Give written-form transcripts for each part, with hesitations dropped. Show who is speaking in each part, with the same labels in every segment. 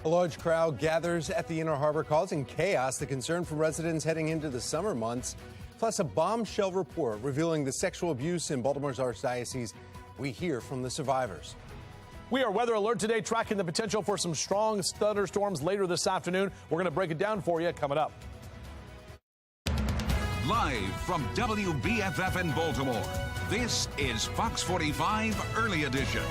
Speaker 1: A large crowd gathers at the Inner Harbor, causing chaos. The concern for residents heading into the summer months. Plus, a bombshell report revealing the sexual abuse in Baltimore's Archdiocese. We hear from the survivors.
Speaker 2: We are weather alert today, tracking the potential for some strong thunderstorms later this afternoon. We're going to break it down for you coming up.
Speaker 3: Live from WBFF in Baltimore, this is Fox 45 Early Edition.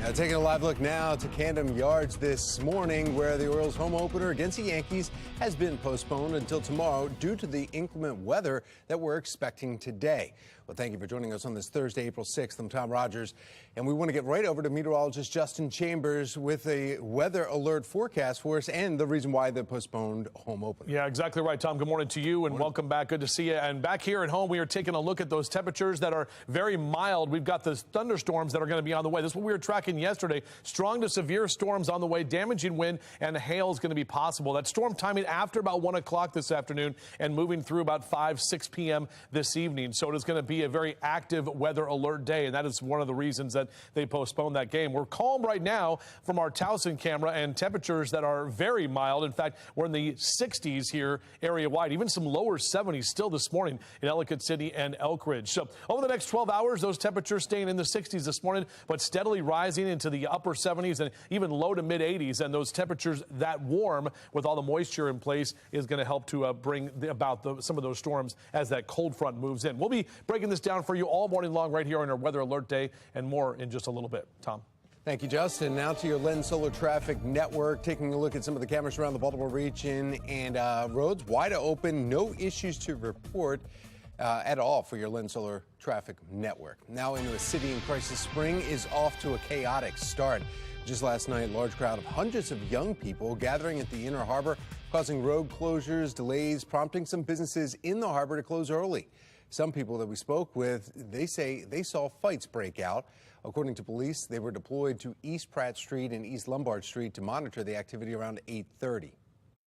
Speaker 1: Now, taking a live look now to Camden Yards this morning, where the Orioles home opener against the Yankees has been postponed until tomorrow due to the inclement weather that we're expecting today. Well, thank you for joining us on this Thursday, April 6th. I'm Tom Rogers, and we want to get right over to meteorologist Justin Chambers with a weather alert forecast for us and the reason why the postponed home opener.
Speaker 2: Yeah, exactly right, Tom. Good morning to you and welcome back. Good to see you. And back here at home, we are taking a look at those temperatures that are very mild. We've got the thunderstorms that are going to be on the way. This is what we were tracking yesterday. Strong to severe storms on the way, damaging wind, and hail is going to be possible. That storm timing after about 1 o'clock this afternoon and moving through about 6 p.m. this evening. So it is going to be a very active weather alert day, and that is one of the reasons that they postponed that game. We're calm right now from our Towson camera, and temperatures that are very mild. In fact, we're in the 60s here area-wide, even some lower 70s still this morning in Ellicott City and Elk Ridge. So over the next 12 hours, those temperatures staying in the 60s this morning, but steadily rising into the upper 70s and even low to mid 80s. And those temperatures that warm with all the moisture in place is going to help to bring about some of those storms as that cold front moves in. We'll be breaking this down for you all morning long right here on our weather alert day, and more in just a little bit. Tom.
Speaker 1: Thank you, Justin. Now to your Lens Solar Traffic Network, taking a look at some of the cameras around the Baltimore region, and roads wide open, no issues to report at all for your Lens Solar Traffic Network. Now into a city in crisis. Spring is off to a chaotic start. Just last night, a large crowd of hundreds of young people gathering at the Inner Harbor, causing road closures, delays, prompting some businesses in the harbor to close early. Some people that we spoke with, they say they saw fights break out. According to police, they were deployed to East Pratt Street and East Lombard Street to monitor the activity around 8:30.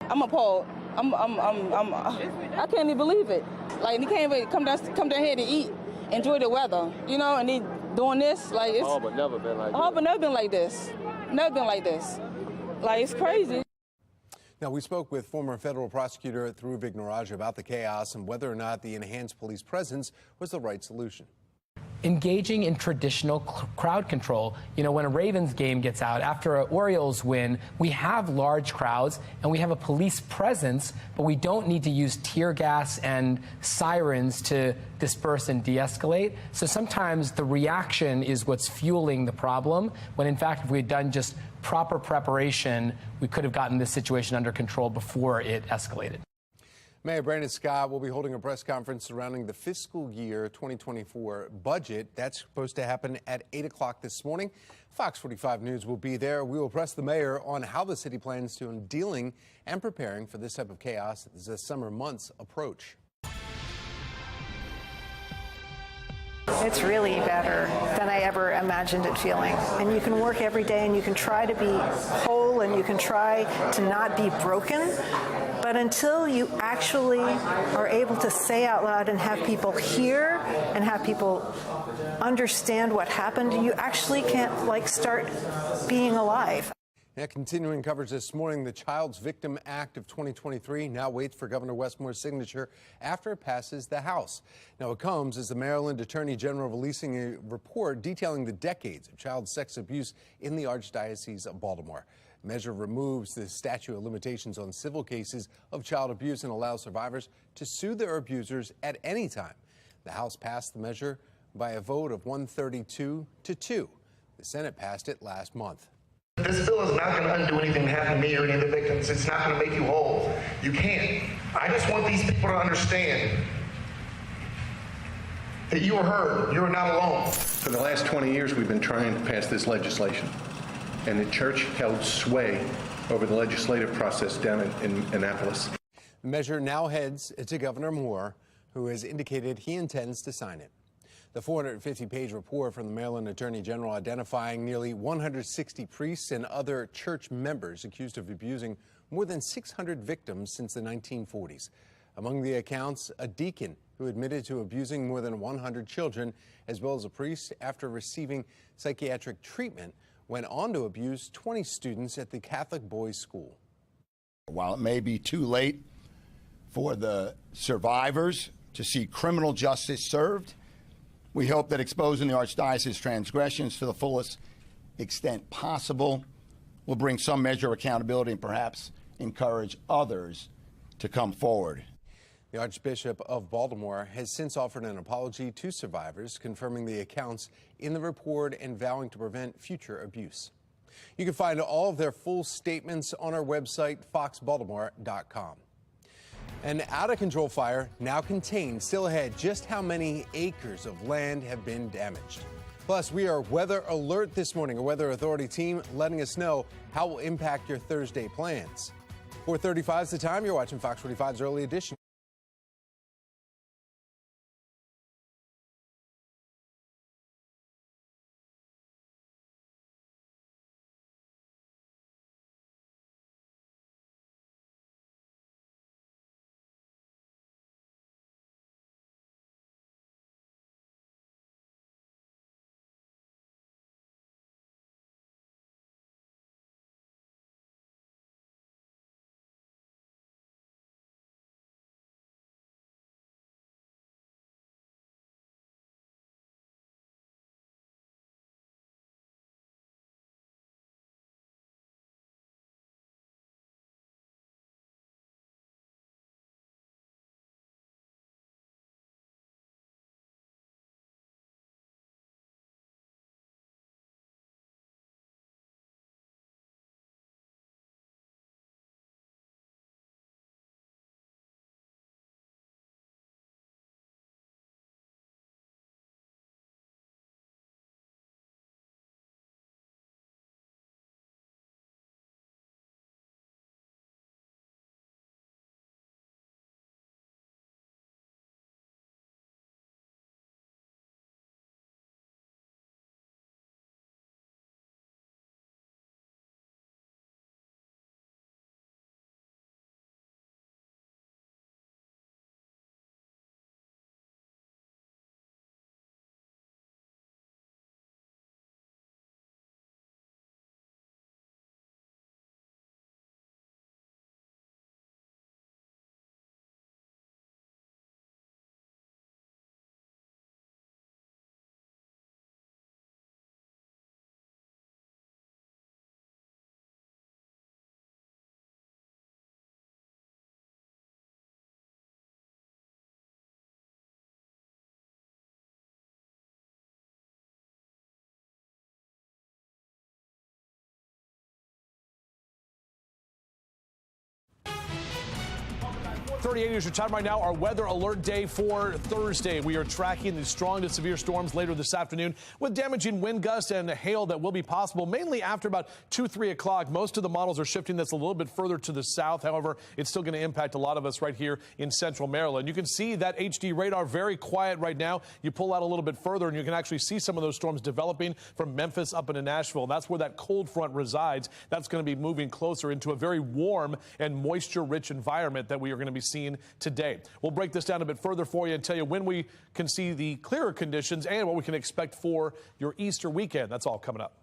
Speaker 4: I'm appalled. I can't even believe it. Like, you can't even come down here to eat, enjoy the weather, you know, and then doing this, like, it's...
Speaker 5: Oh, but never been like this.
Speaker 4: Oh, but never been like this. Never been like this. Like, it's crazy.
Speaker 1: Now, we spoke with former federal prosecutor Dhruv Vignaraj about the chaos and whether or not the enhanced police presence was the right solution.
Speaker 6: Engaging in traditional crowd control. You know, when a Ravens game gets out, after an Orioles win, we have large crowds and we have a police presence, but we don't need to use tear gas and sirens to disperse and de-escalate. So sometimes the reaction is what's fueling the problem, when in fact, if we had done just proper preparation, we could have gotten this situation under control before it escalated.
Speaker 1: Mayor Brandon Scott will be holding a press conference surrounding the fiscal year 2024 budget. That's supposed to happen at 8 o'clock this morning. Fox 45 News will be there. We will press the mayor on how the city plans to dealing and preparing for this type of chaos as the summer months approach.
Speaker 7: It's really better than I ever imagined it feeling. And you can work every day and you can try to be whole and you can try to not be broken. But until you actually are able to say out loud and have people hear and have people understand what happened, you actually can't, like, start being alive.
Speaker 1: Now, continuing coverage this morning, the Child's Victim Act of 2023 now waits for Governor Westmore's signature after it passes the House. Now, it comes as the Maryland Attorney General releasing a report detailing the decades of child sex abuse in the Archdiocese of Baltimore. The measure removes the statute of limitations on civil cases of child abuse and allows survivors to sue their abusers at any time. The House passed the measure by a vote of 132 to 2. The Senate passed it last month.
Speaker 8: This bill is not going to undo anything that happened to me or any of the victims. It's not going to make you whole. You can't. I just want these people to understand that you are heard. You are not alone.
Speaker 9: For the last 20 years, we've been trying to pass this legislation, and the church held sway over the legislative process down in Annapolis.
Speaker 1: The measure now heads to Governor Moore, who has indicated he intends to sign it. The 450-page report from the Maryland Attorney General identifying nearly 160 priests and other church members accused of abusing more than 600 victims since the 1940s. Among the accounts, a deacon who admitted to abusing more than 100 children, as well as a priest after receiving psychiatric treatment, went on to abuse 20 students at the Catholic boys' school.
Speaker 5: While it may be too late for the survivors to see criminal justice served, we hope that exposing the Archdiocese's transgressions to the fullest extent possible will bring some measure of accountability and perhaps encourage others to come forward.
Speaker 1: The Archbishop of Baltimore has since offered an apology to survivors, confirming the accounts in the report and vowing to prevent future abuse. You can find all of their full statements on our website, foxbaltimore.com. An out-of-control fire now contained. Still ahead, just how many acres of land have been damaged. Plus, we are weather alert this morning. A weather authority team letting us know how it will impact your Thursday plans. 4:35 is the time. You're watching Fox 45's Early Edition.
Speaker 2: .38 is your time right now. Our weather alert day for Thursday. We are tracking the strong to severe storms later this afternoon with damaging wind gusts and hail that will be possible mainly after about 2-3 o'clock. Most of the models are shifting this a little bit further to the south. However, it's still going to impact a lot of us right here in central Maryland. You can see that HD radar very quiet right now. You pull out a little bit further and you can actually see some of those storms developing from Memphis up into Nashville. That's where that cold front resides. That's going to be moving closer into a very warm and moisture-rich environment that we are going to be seeing today. We'll break this down a bit further for you and tell you when we can see the clearer conditions and what we can expect for your Easter weekend. That's all coming up.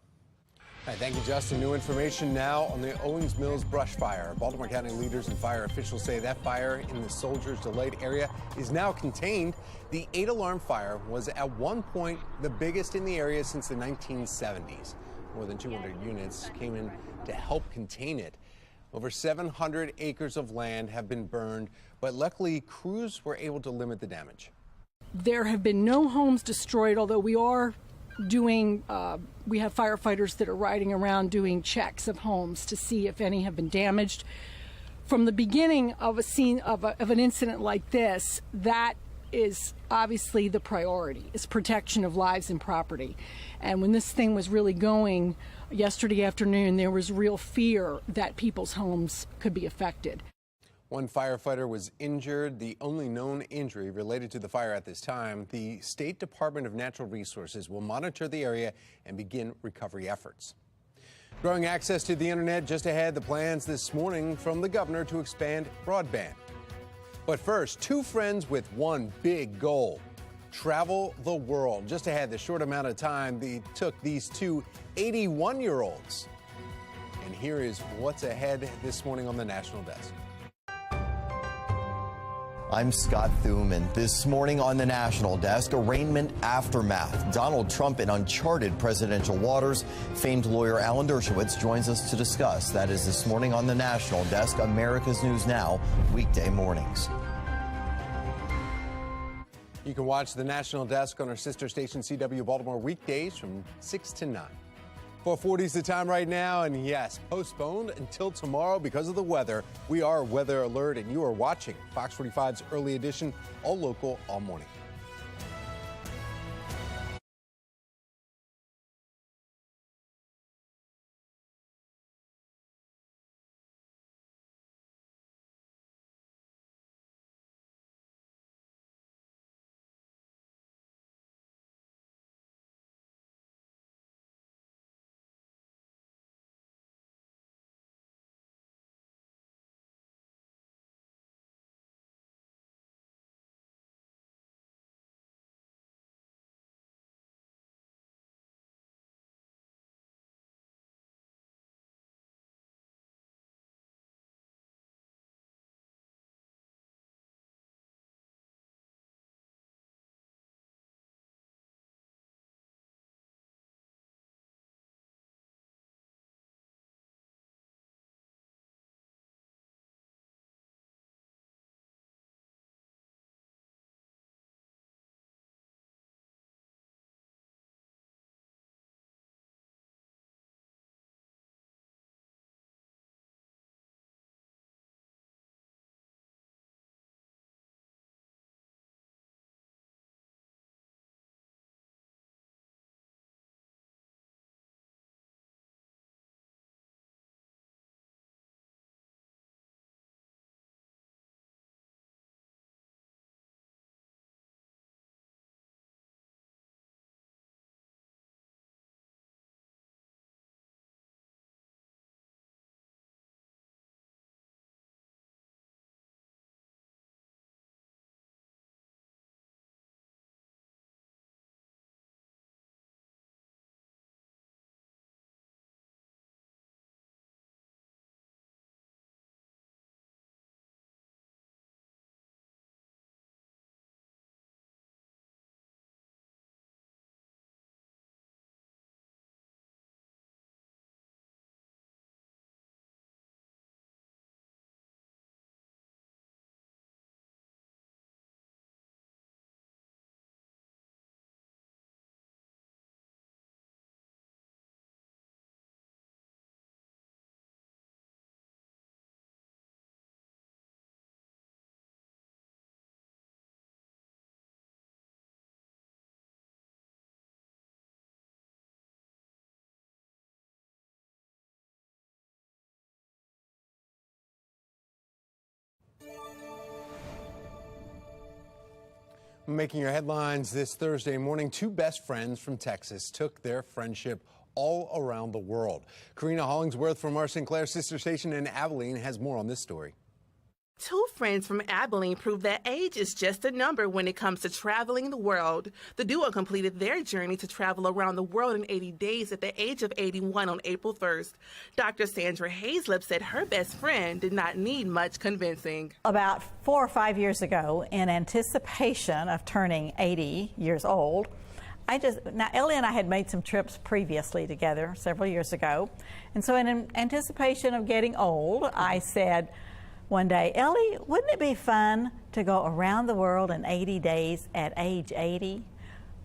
Speaker 1: All right, thank you, Justin. New information now on the Owings Mills brush fire. Baltimore County leaders and fire officials say that fire in the Soldiers Delayed area is now contained. The 8-alarm fire was at one point the biggest in the area since the 1970s. More than 200 units came in to help contain it. Over 700 acres of land have been burned, but luckily crews were able to limit the damage.
Speaker 10: There have been no homes destroyed, although we are doing, we have firefighters that are riding around doing checks of homes to see if any have been damaged. From the beginning of a scene of an incident like this, that is obviously the priority, is protection of lives and property. And when this thing was really going yesterday afternoon, there was real fear that people's homes could be affected.
Speaker 1: One firefighter was injured, the only known injury related to the fire at this time. The State Department of Natural Resources will monitor the area and begin recovery efforts. Growing access to the internet just ahead, the plans this morning from the governor to expand broadband. But first, two friends with one big goal: travel the world. Just ahead, the short amount of time they took these two 81-year-olds. And here is what's ahead this morning on the National Desk.
Speaker 11: I'm Scott Thuman. This morning on the National Desk, arraignment aftermath. Donald Trump in uncharted presidential waters. Famed lawyer Alan Dershowitz joins us to discuss. That is this morning on the National Desk, America's News Now, weekday mornings.
Speaker 1: You can watch the National Desk on our sister station CW Baltimore weekdays from 6 to 9. 4:40 is the time right now, and yes, postponed until tomorrow because of the weather. We are weather alert, and you are watching Fox 45's Early Edition, all local, all morning. Making your headlines this Thursday morning, two best friends from Texas took their friendship all around the world. Karina Hollingsworth from our Sinclair sister station in Abilene has more on this story.
Speaker 12: Two friends from Abilene prove that age is just a number when it comes to traveling the world. The duo completed their journey to travel around the world in 80 days at the age of 81 on April 1st. Dr. Sandra Hazlip said her best friend did not need much convincing.
Speaker 13: About 4 or 5 years ago, in anticipation of turning 80 years old, now Ellie and I had made some trips previously together several years ago, and so in anticipation of getting old, I said one day, Ellie, wouldn't it be fun to go around the world in 80 days at age 80?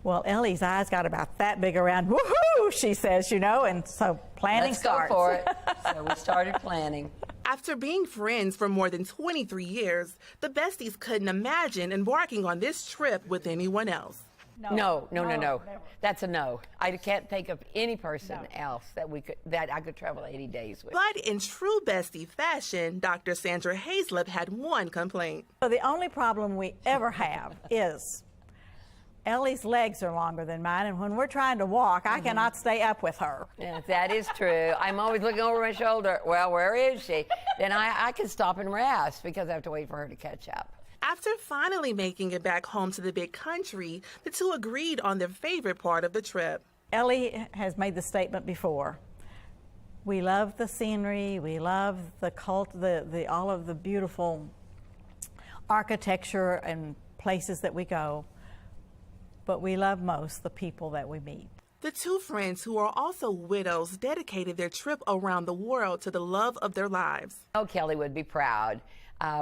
Speaker 13: Well, Ellie's eyes got about that big around. Woohoo, she says, you know, and so planning starts.
Speaker 14: Let's go for it. So we started planning.
Speaker 12: After being friends for more than 23 years, the besties couldn't imagine embarking on this trip with anyone else.
Speaker 14: No. That's a no. I can't think of any person else that I could travel 80 days with.
Speaker 12: But in true bestie fashion, Dr. Sandra Hazlip had one complaint.
Speaker 13: So the only problem we ever have is Ellie's legs are longer than mine, and when we're trying to walk, I cannot stay up with her.
Speaker 14: Yeah, that is true. I'm always looking over my shoulder. Well, where is she? Then I can stop and rest because I have to wait for her to catch up.
Speaker 12: After finally making it back home to the big country, the two agreed on their favorite part of the trip.
Speaker 13: Ellie has made the statement before. We love the scenery, we love the all of the beautiful architecture and places that we go, but we love most the people that we meet.
Speaker 12: The two friends, who are also widows, dedicated their trip around the world to the love of their lives.
Speaker 14: Oh, Kelly would be proud.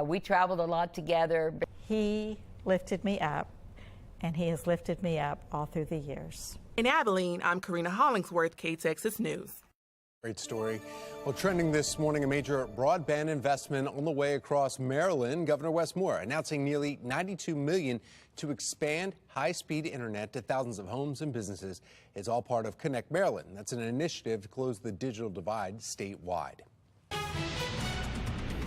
Speaker 14: We traveled a lot together.
Speaker 13: He lifted me up, and he has lifted me up all through the years.
Speaker 12: In Abilene, I'm Karina Hollingsworth, KTXS News.
Speaker 1: Great story. Well, trending this morning, a major broadband investment on the way across Maryland. Governor Wes Moore announcing nearly $92 million to expand high-speed internet to thousands of homes and businesses. It's all part of Connect Maryland. That's an initiative to close the digital divide statewide.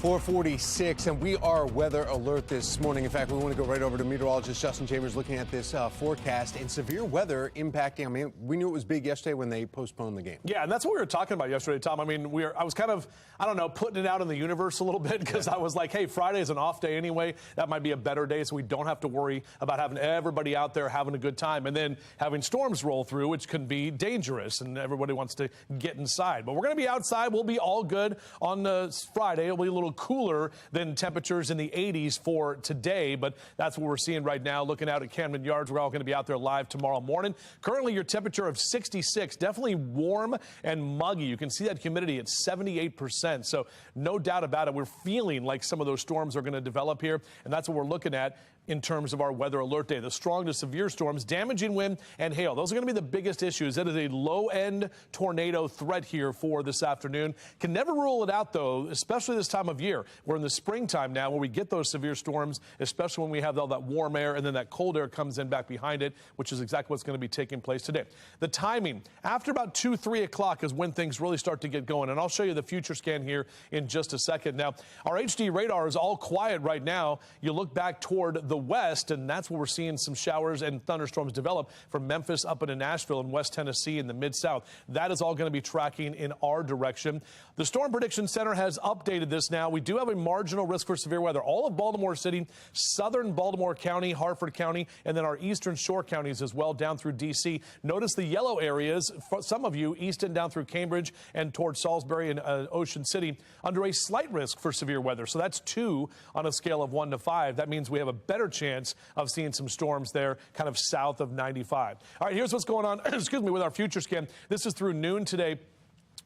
Speaker 1: 446, and we are weather alert this morning. In fact, we want to go right over to meteorologist Justin Chambers looking at this forecast and severe weather impacting. I mean, we knew it was big yesterday when they postponed the game.
Speaker 2: Yeah, and that's what we were talking about yesterday, Tom. I mean, I was kind of, I don't know, putting it out in the universe a little bit because I was like, hey, Friday is an off day anyway. That might be a better day so we don't have to worry about having everybody out there having a good time and then having storms roll through, which can be dangerous, and everybody wants to get inside. But we're going to be outside. We'll be all good on Friday. It'll be a little cooler than temperatures in the 80s for today, but that's what we're seeing right now. Looking out at Camden Yards, we're all going to be out there live tomorrow morning. Currently, your temperature of 66, definitely warm and muggy. You can see that humidity at 78%, so no doubt about it. We're feeling like some of those storms are going to develop here, and that's what we're looking at in terms of our weather alert day. The strong to severe storms, damaging wind and hail. Those are going to be the biggest issues. That is a low-end tornado threat here for this afternoon. Can never rule it out, though, especially this time of year. We're in the springtime now where we get those severe storms, especially when we have all that warm air and then that cold air comes in back behind it, which is exactly what's going to be taking place today. The timing, after about 2, 3 o'clock is when things really start to get going. And I'll show you the future scan here in just a second. Now, our HD radar is all quiet right now. You look back toward the west, and that's where we're seeing some showers and thunderstorms develop from Memphis up into Nashville and West Tennessee in the Mid-South. That is all going to be tracking in our direction. The Storm Prediction Center has updated this now. We do have a marginal risk for severe weather. All of Baltimore City, southern Baltimore County, Harford County, and then our eastern shore counties as well down through D.C. Notice the yellow areas, for some of you, east and down through Cambridge and toward Salisbury and Ocean City, under a slight risk for severe weather. So that's 2 on a scale of 1 to 5. That means we have a better chance of seeing some storms there kind of south of 95. All right, here's what's going on, excuse me, with our future scan. This is through noon today.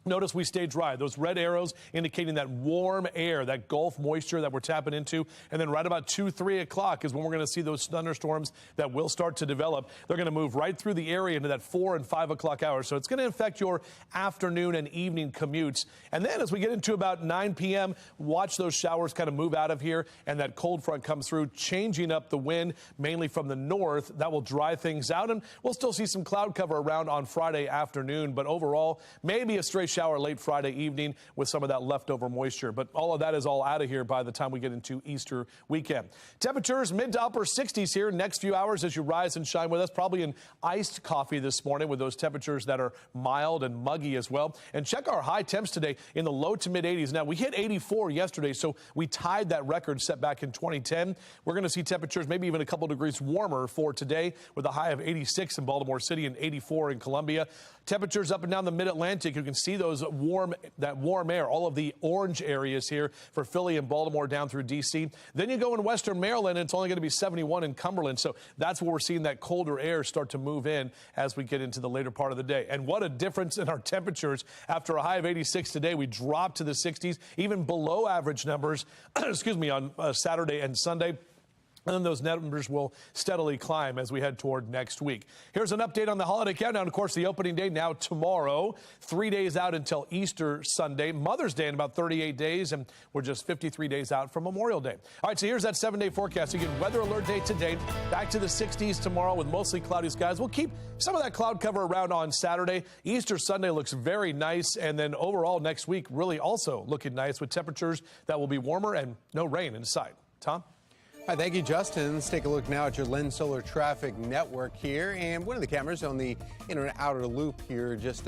Speaker 2: Notice we stay dry. Those red arrows indicating that warm air, that Gulf moisture that we're tapping into. And then right about 2, 3 o'clock is when we're going to see those thunderstorms that will start to develop. They're going to move right through the area into that 4 and 5 o'clock hours. So it's going to affect your afternoon and evening commutes. And then as we get into about 9 p.m., watch those showers kind of move out of here and that cold front comes through, changing up the wind mainly from the north. That will dry things out. And we'll still see some cloud cover around on Friday afternoon. But overall, maybe a stray shower late Friday evening with some of that leftover moisture. But all of that is all out of here by the time we get into Easter weekend. Temperatures mid to upper 60s here next few hours as you rise and shine with us. Probably an iced coffee this morning with those temperatures that are mild and muggy as well. And check our high temps today in the low to mid 80s. Now, we hit 84 yesterday, so we tied that record set back in 2010. We're going to see temperatures maybe even a couple degrees warmer for today with a high of 86 in Baltimore City and 84 in Columbia. Temperatures up and down the mid-Atlantic. You can see those warm air, all of the orange areas here for Philly and Baltimore down through D.C. Then you go in western Maryland, and it's only going to be 71 in Cumberland. So that's where we're seeing that colder air start to move in as we get into the later part of the day. And what a difference in our temperatures. After a high of 86 today, we dropped to the 60s, even below average numbers, excuse me, on Saturday and Sunday. And then those numbers will steadily climb as we head toward next week. Here's an update on the holiday countdown. Of course, the opening day now tomorrow, 3 days out until Easter Sunday, Mother's Day in about 38 days, and we're just 53 days out from Memorial Day. All right, so here's that 7-day forecast. You get weather alert day today, back to the 60s tomorrow with mostly cloudy skies. We'll keep some of that cloud cover around on Saturday. Easter Sunday looks very nice, and then overall next week really also looking nice with temperatures that will be warmer and no rain in sight. Tom?
Speaker 1: Hi, thank you, Justin. Let's take a look now at your Lens Solar Traffic Network here. And one of the cameras on the inner and outer loop here just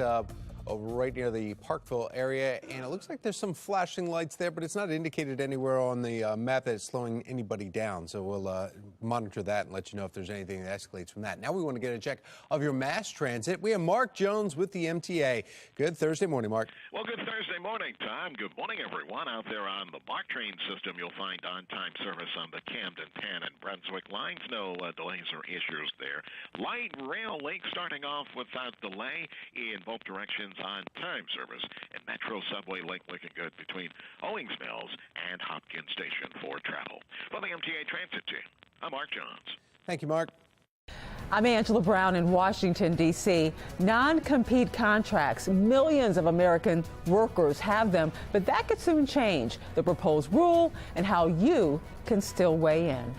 Speaker 1: right near the Parkville area, and it looks like there's some flashing lights there, but it's not indicated anywhere on the map that it's slowing anybody down. So we'll monitor that and let you know if there's anything that escalates from that. Now we want to get a check of your mass transit. We have Mark Jones with the MTA. Good Thursday morning, Mark.
Speaker 15: Well, good Thursday morning, Tom. Good morning, everyone. Out there on the BART train system, you'll find on-time service on the Camden, Penn, and Brunswick lines. No delays or issues there. Light rail link starting off without delay in both directions on time service, and Metro subway link looking good between Owings Mills and Hopkins Station for travel. For the MTA Transit Team, I'm Mark Jones.
Speaker 1: Thank you, Mark.
Speaker 16: I'm Angela Brown in Washington, D.C. Non-compete contracts. Millions of American workers have them, but that could soon change. The proposed rule and how you can still weigh in.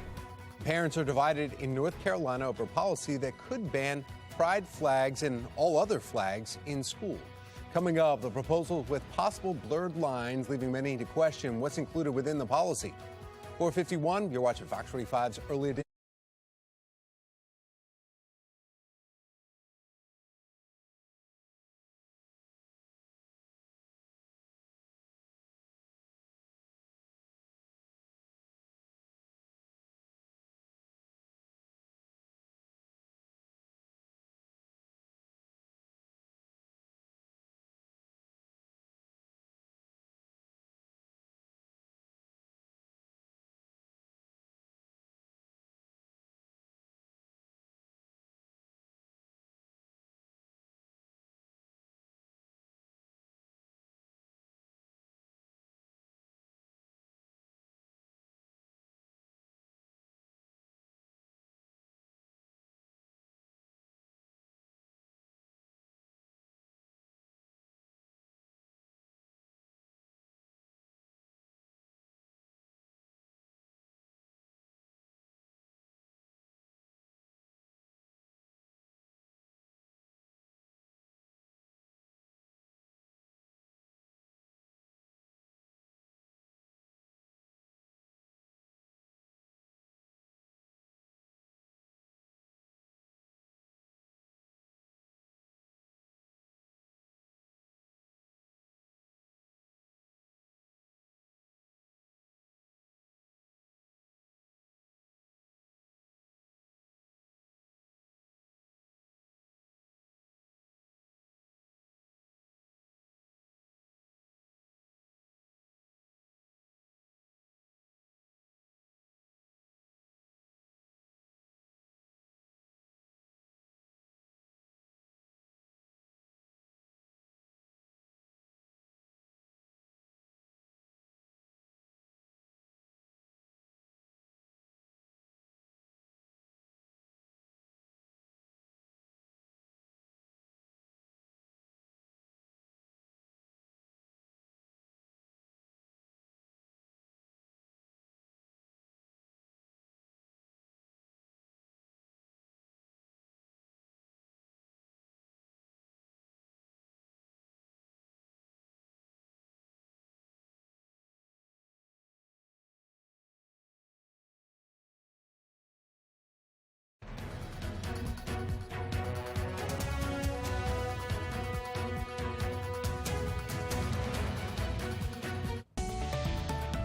Speaker 1: Parents are divided in North Carolina over policy that could ban pride flags and all other flags in school. Coming up, the proposal with possible blurred lines, leaving many to question what's included within the policy. 4:51, you're watching Fox 45's Early Edition.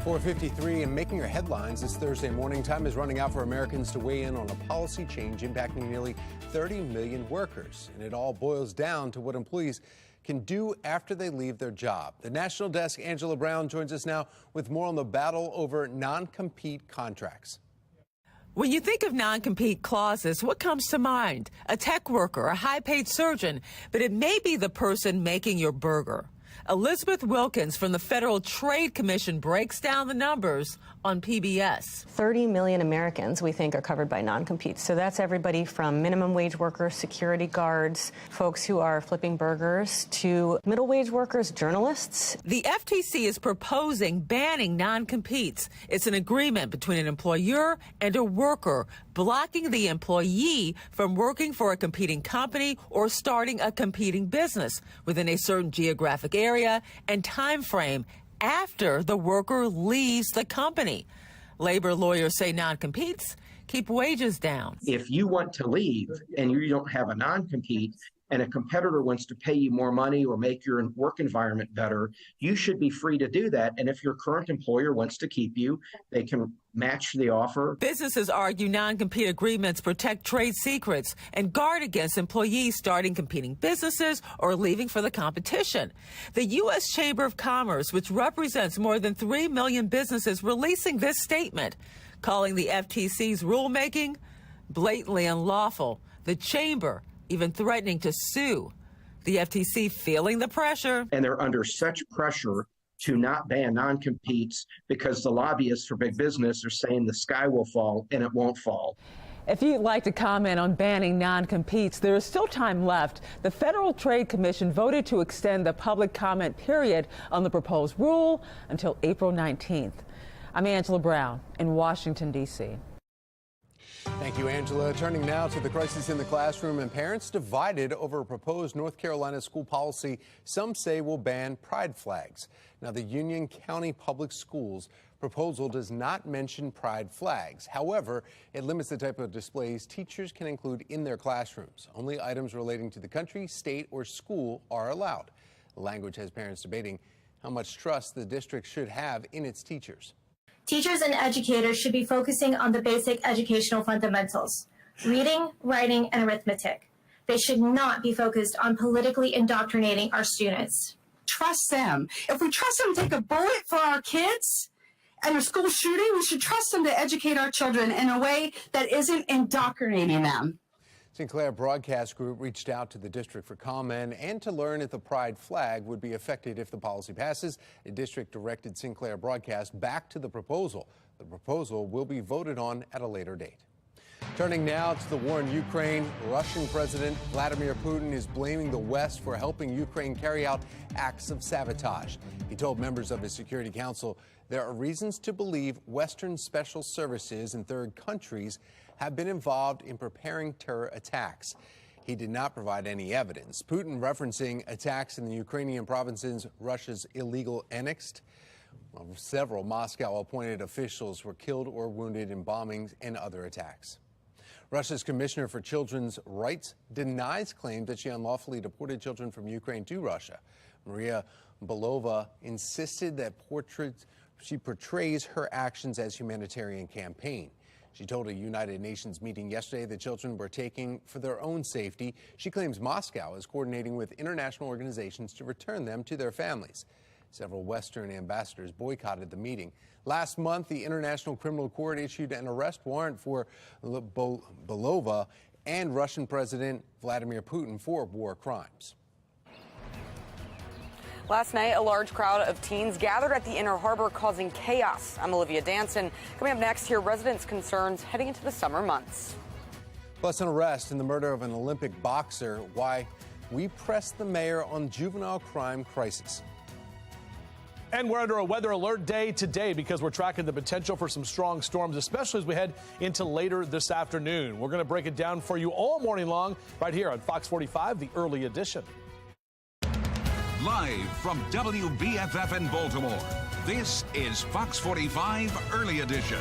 Speaker 1: .53 and making your headlines this Thursday morning. Time is running out for Americans to weigh in on a policy change impacting nearly 30 million workers. And it all boils down to what employees can do after they leave their job. The National Desk, Angela Brown, joins us now with more on the battle over non-compete contracts.
Speaker 16: When you think of non-compete clauses, what comes to mind? A tech worker, a high-paid surgeon, but it may be the person making your burger. Elizabeth Wilkins from the Federal Trade Commission breaks down the numbers on PBS.
Speaker 17: 30 million Americans, we think, are covered by non-competes. So that's everybody from minimum wage workers, security guards, folks who are flipping burgers, to middle wage workers, journalists.
Speaker 16: The FTC is proposing banning non-competes. It's an agreement between an employer and a worker, blocking the employee from working for a competing company or starting a competing business within a certain geographic area and time frame after the worker leaves the company. Labor lawyers say non-competes keep wages down.
Speaker 18: If you want to leave and you don't have a non-compete, and a competitor wants to pay you more money or make your work environment better, you should be free to do that. And if your current employer wants to keep you, they can match the offer.
Speaker 16: Businesses argue non-compete agreements protect trade secrets and guard against employees starting competing businesses or leaving for the competition. The U.S. Chamber of Commerce, which represents more than 3 million businesses, releasing this statement, calling the FTC's rulemaking blatantly unlawful. The chamber even threatening to sue. The FTC feeling the pressure.
Speaker 18: And they're under such pressure to not ban non-competes because the lobbyists for big business are saying the sky will fall, and it won't fall.
Speaker 16: If you'd like to comment on banning non-competes, there is still time left. The Federal Trade Commission voted to extend the public comment period on the proposed rule until April 19th. I'm Angela Brown in Washington, D.C.
Speaker 1: Thank you, Angela. Turning now to the crisis in the classroom and parents divided over a proposed North Carolina school policy some say will ban pride flags. Now, the Union County Public Schools proposal does not mention pride flags. However, it limits the type of displays teachers can include in their classrooms. Only items relating to the country, state, or school are allowed. The language has parents debating how much trust the district should have in its teachers.
Speaker 19: Teachers and educators should be focusing on the basic educational fundamentals, reading, writing, and arithmetic. They should not be focused on politically indoctrinating our students.
Speaker 20: Trust them. If we trust them to take a bullet for our kids and a school shooting, we should trust them to educate our children in a way that isn't indoctrinating them.
Speaker 1: Sinclair Broadcast Group reached out to the district for comment and to learn if the pride flag would be affected if the policy passes. The district directed Sinclair Broadcast back to the proposal. The proposal will be voted on at a later date. Turning now to the war in Ukraine, Russian President Vladimir Putin is blaming the West for helping Ukraine carry out acts of sabotage. He told members of his Security Council there are reasons to believe Western special services in third countries have been involved in preparing terror attacks. He did not provide any evidence. Putin referencing attacks in the Ukrainian provinces Russia's illegal annexed. Several Moscow-appointed officials were killed or wounded in bombings and other attacks. Russia's Commissioner for Children's Rights denies claims that she unlawfully deported children from Ukraine to Russia. Maria Belova insisted that she portrays her actions as humanitarian campaign. She told a United Nations meeting yesterday the children were taken for their own safety. She claims Moscow is coordinating with international organizations to return them to their families. Several Western ambassadors boycotted the meeting. Last month, the International Criminal Court issued an arrest warrant for Belova and Russian President Vladimir Putin for war crimes.
Speaker 21: Last night, a large crowd of teens gathered at the Inner Harbor causing chaos. I'm Olivia Danson. Coming up next, here residents' concerns heading into the summer months.
Speaker 1: Plus, an arrest in the murder of an Olympic boxer. Why we press the mayor on juvenile crime crisis.
Speaker 2: And we're under a weather alert day today because we're tracking the potential for some strong storms, especially as we head into later this afternoon. We're going to break it down for you all morning long right here on Fox 45, the early edition.
Speaker 3: Live from WBFF in Baltimore, this is Fox 45 Early Edition.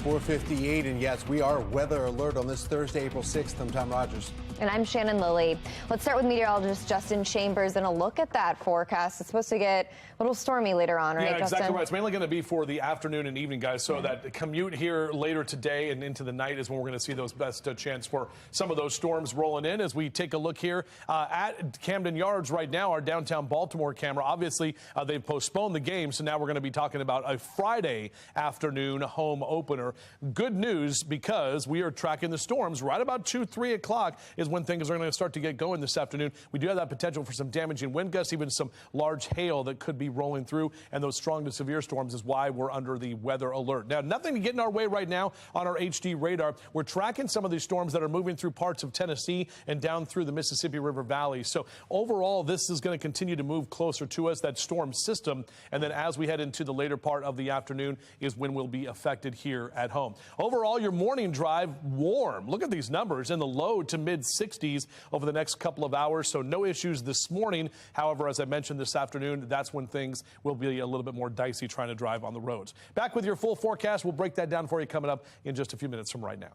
Speaker 1: 4:58, and yes, we are weather alert on this Thursday, April 6th. I'm Tom Rogers.
Speaker 22: And I'm Shannon Lilly. Let's start with meteorologist Justin Chambers and a look at that forecast. It's supposed to get a little stormy later on, right,
Speaker 2: Yeah,
Speaker 22: Justin?
Speaker 2: exactly right. It's mainly going to be for the afternoon and evening, guys. So that commute here later today and into the night is when we're going to see those best chance for some of those storms rolling in. As we take a look here at Camden Yards right now, our downtown Baltimore camera. Obviously, they've postponed the game, so now we're going to be talking about a Friday afternoon home opener. Good news, because we are tracking the storms right about 2, 3 o'clock is when things are going to start to get going this afternoon. We do have that potential for some damaging wind gusts, even some large hail that could be rolling through, and those strong to severe storms is why we're under the weather alert. Now, nothing to get in our way right now on our HD radar. We're tracking some of these storms that are moving through parts of Tennessee and down through the Mississippi River Valley. So overall, this is going to continue to move closer to us, that storm system. And then as we head into the later part of the afternoon is when we'll be affected here at home. Overall, your morning drive warm. Look at these numbers in the low to mid 60s over the next couple of hours. So no issues this morning. However, as I mentioned this afternoon, that's when things will be a little bit more dicey trying to drive on the roads. Back with your full forecast. We'll break that down for you coming up in just a few minutes from right now.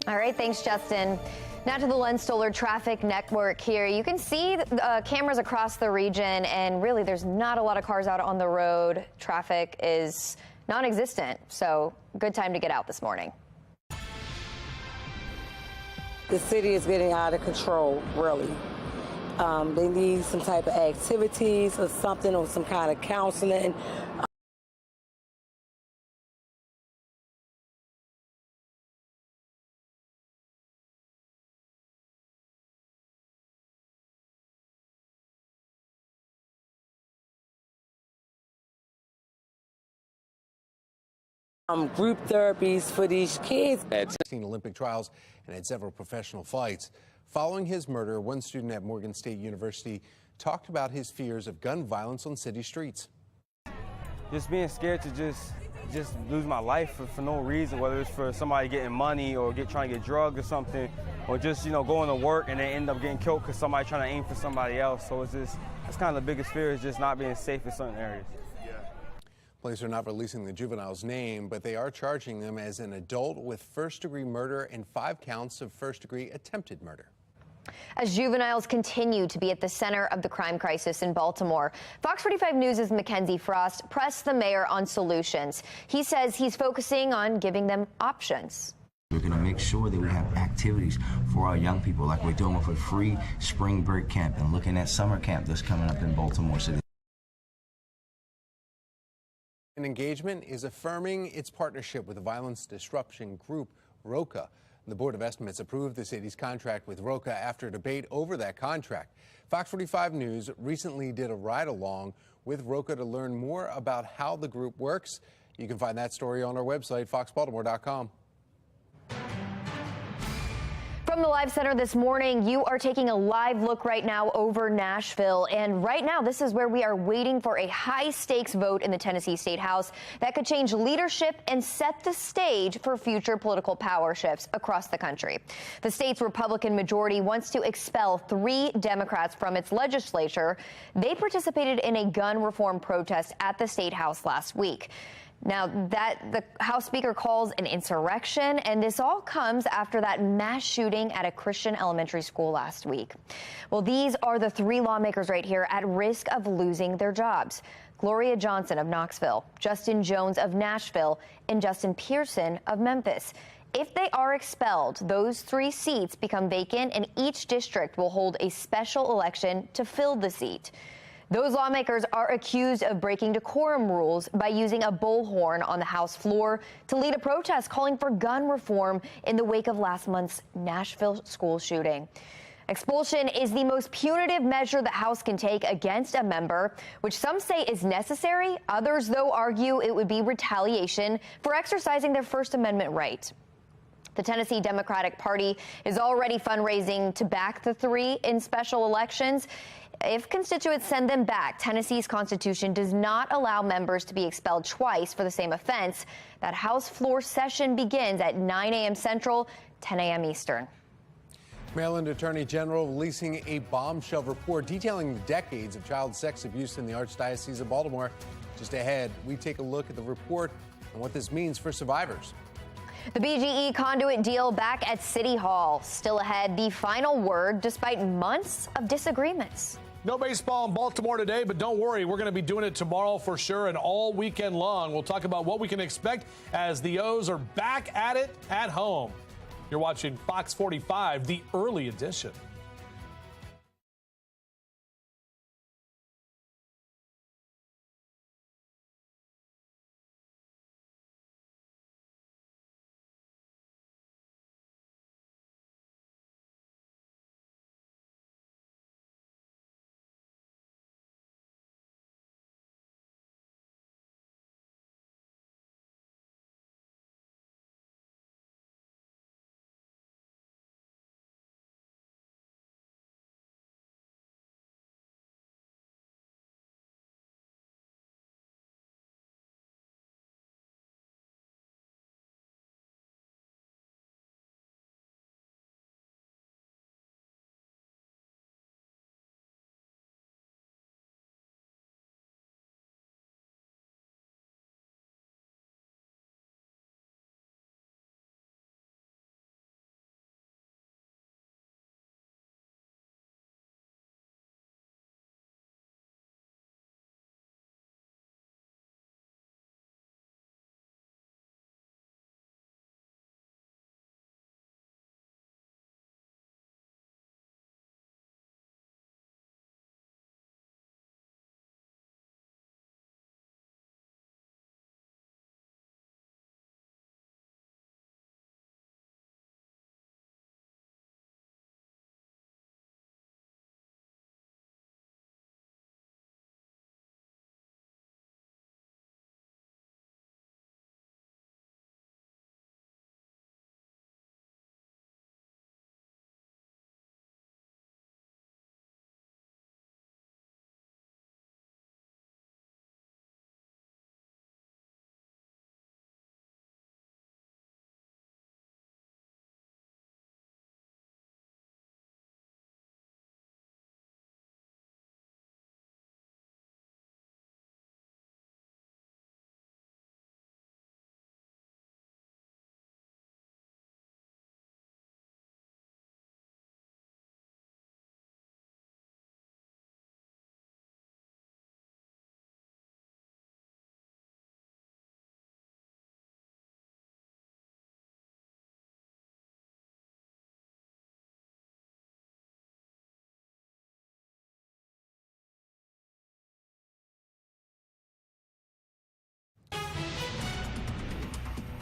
Speaker 22: All right, thanks, Justin. Now to the Lens Solar Traffic Network here. You can see cameras across the region, and really there's not a lot of cars out on the road. Traffic is non-existent, so good time to get out this morning.
Speaker 4: The city is getting out of control, really. They need some type of activities or something, or some kind of counseling. Group therapies for these kids.
Speaker 1: Had 16 Olympic trials and had several professional fights. Following his murder, one student at Morgan State University talked about his fears of gun violence on city streets.
Speaker 6: Just being scared to just lose my life for no reason, whether it's for somebody getting money or trying to get drugged or something, or just, going to work and then end up getting killed because somebody trying to aim for somebody else. So that's kind of the biggest fear, is just not being safe in certain areas.
Speaker 1: Police are not releasing the juvenile's name, but they are charging them as an adult with first-degree murder and 5 counts of first-degree attempted murder.
Speaker 22: As juveniles continue to be at the center of the crime crisis in Baltimore, Fox 45 News' Mackenzie Frost pressed the mayor on solutions. He says he's focusing on giving them options.
Speaker 23: We're going to make sure that we have activities for our young people, like we're doing with a free spring break camp and looking at summer camp that's coming up in Baltimore City.
Speaker 1: An engagement is affirming its partnership with the violence disruption group ROCA. The Board of Estimates approved the city's contract with ROCA after debate over that contract. Fox 45 News recently did a ride-along with ROCA to learn more about how the group works. You can find that story on our website, foxbaltimore.com.
Speaker 22: From the Live Center this morning, you are taking a live look right now over Nashville. And right now, this is where we are waiting for a high-stakes vote in the Tennessee State House that could change leadership and set the stage for future political power shifts across the country. The state's Republican majority wants to expel 3 Democrats from its legislature. They participated in a gun reform protest at the State House last week. Now, that the House Speaker calls an insurrection, and this all comes after that mass shooting at a Christian elementary school last week. Well, these are the 3 lawmakers right here at risk of losing their jobs. Gloria Johnson of Knoxville, Justin Jones of Nashville, and Justin Pearson of Memphis. If they are expelled, those 3 seats become vacant, and each district will hold a special election to fill the seat. Those lawmakers are accused of breaking decorum rules by using a bullhorn on the House floor to lead a protest calling for gun reform in the wake of last month's Nashville school shooting. Expulsion is the most punitive measure the House can take against a member, which some say is necessary. Others, though, argue it would be retaliation for exercising their First Amendment right. The Tennessee Democratic Party is already fundraising to back the 3 in special elections. If constituents send them back, Tennessee's Constitution does not allow members to be expelled twice for the same offense. That House floor session begins at 9 a.m. Central, 10 a.m. Eastern.
Speaker 1: Maryland Attorney General releasing a bombshell report detailing the decades of child sex abuse in the Archdiocese of Baltimore. Just ahead, we take a look at the report and what this means for survivors.
Speaker 22: The BGE Conduit deal back at City Hall. Still ahead, the final word despite months of disagreements.
Speaker 2: No baseball in Baltimore today, but don't worry, we're going to be doing it tomorrow for sure and all weekend long. We'll talk about what we can expect as the O's are back at it at home. You're watching Fox 45, the early edition.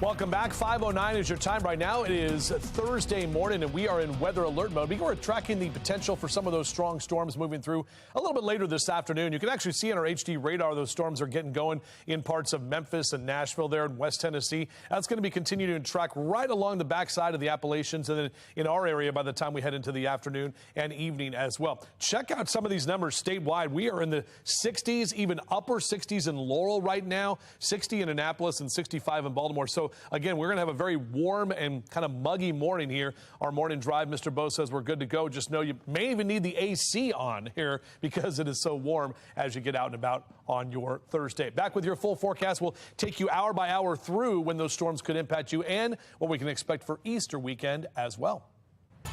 Speaker 2: Welcome back. 5:09 is your time right now. It is Thursday morning, and we are in weather alert mode. We're tracking the potential for some of those strong storms moving through a little bit later this afternoon. You can actually see on our HD radar those storms are getting going in parts of Memphis and Nashville there in West Tennessee. That's going to be continuing to track right along the backside of the Appalachians and then in our area by the time we head into the afternoon and evening as well. Check out some of these numbers statewide. We are in the 60s, even upper 60s in Laurel right now, 60 in Annapolis and 65 in Baltimore. So again, we're going to have a very warm and kind of muggy morning here. Our morning drive, Mr. Bo says we're good to go. Just know you may even need the AC on here because it is so warm as you get out and about on your Thursday. Back with your full forecast. We'll take you hour by hour through when those storms could impact you and what we can expect for Easter weekend as well.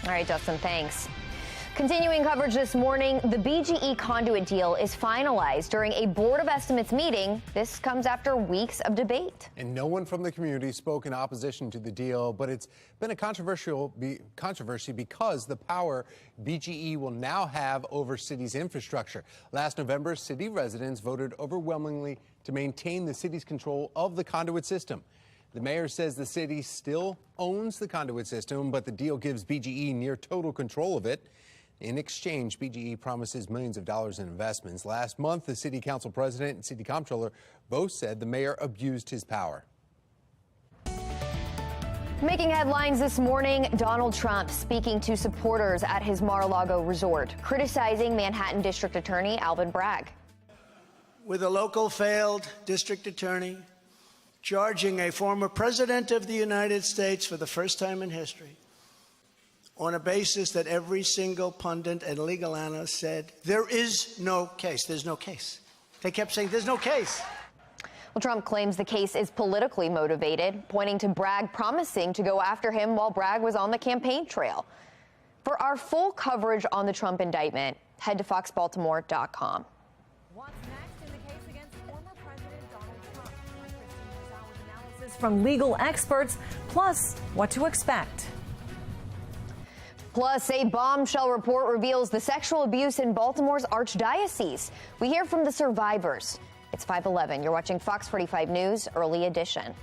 Speaker 22: All right, Justin, thanks. Continuing coverage this morning, the BGE Conduit deal is finalized during a Board of Estimates meeting. This comes after weeks of debate.
Speaker 1: And no one from the community spoke in opposition to the deal, but it's been a controversy because the power BGE will now have over city's infrastructure. Last November, city residents voted overwhelmingly to maintain the city's control of the conduit system. The mayor says the city still owns the conduit system, but the deal gives BGE near total control of it. In exchange, BGE promises millions of dollars in investments. Last month, the city council president and city comptroller both said the mayor abused his power.
Speaker 22: Making headlines this morning, Donald Trump speaking to supporters at his Mar-a-Lago resort, criticizing Manhattan District Attorney Alvin Bragg.
Speaker 7: With a local failed district attorney charging a former president of the United States for the first time in history on a basis that every single pundit and legal analyst said, there is no case. There's no case. They kept saying, there's no case.
Speaker 22: Well, Trump claims the case is politically motivated, pointing to Bragg promising to go after him while Bragg was on the campaign trail. For our full coverage on the Trump indictment, head to foxbaltimore.com.
Speaker 8: What's next in the case against former President Donald Trump? I'm Christine Rizal with analysis from legal experts, plus what to expect.
Speaker 22: Plus, a bombshell report reveals the sexual abuse in Baltimore's Archdiocese. We hear from the survivors. It's 5:11. You're watching Fox 45 News, Early Edition.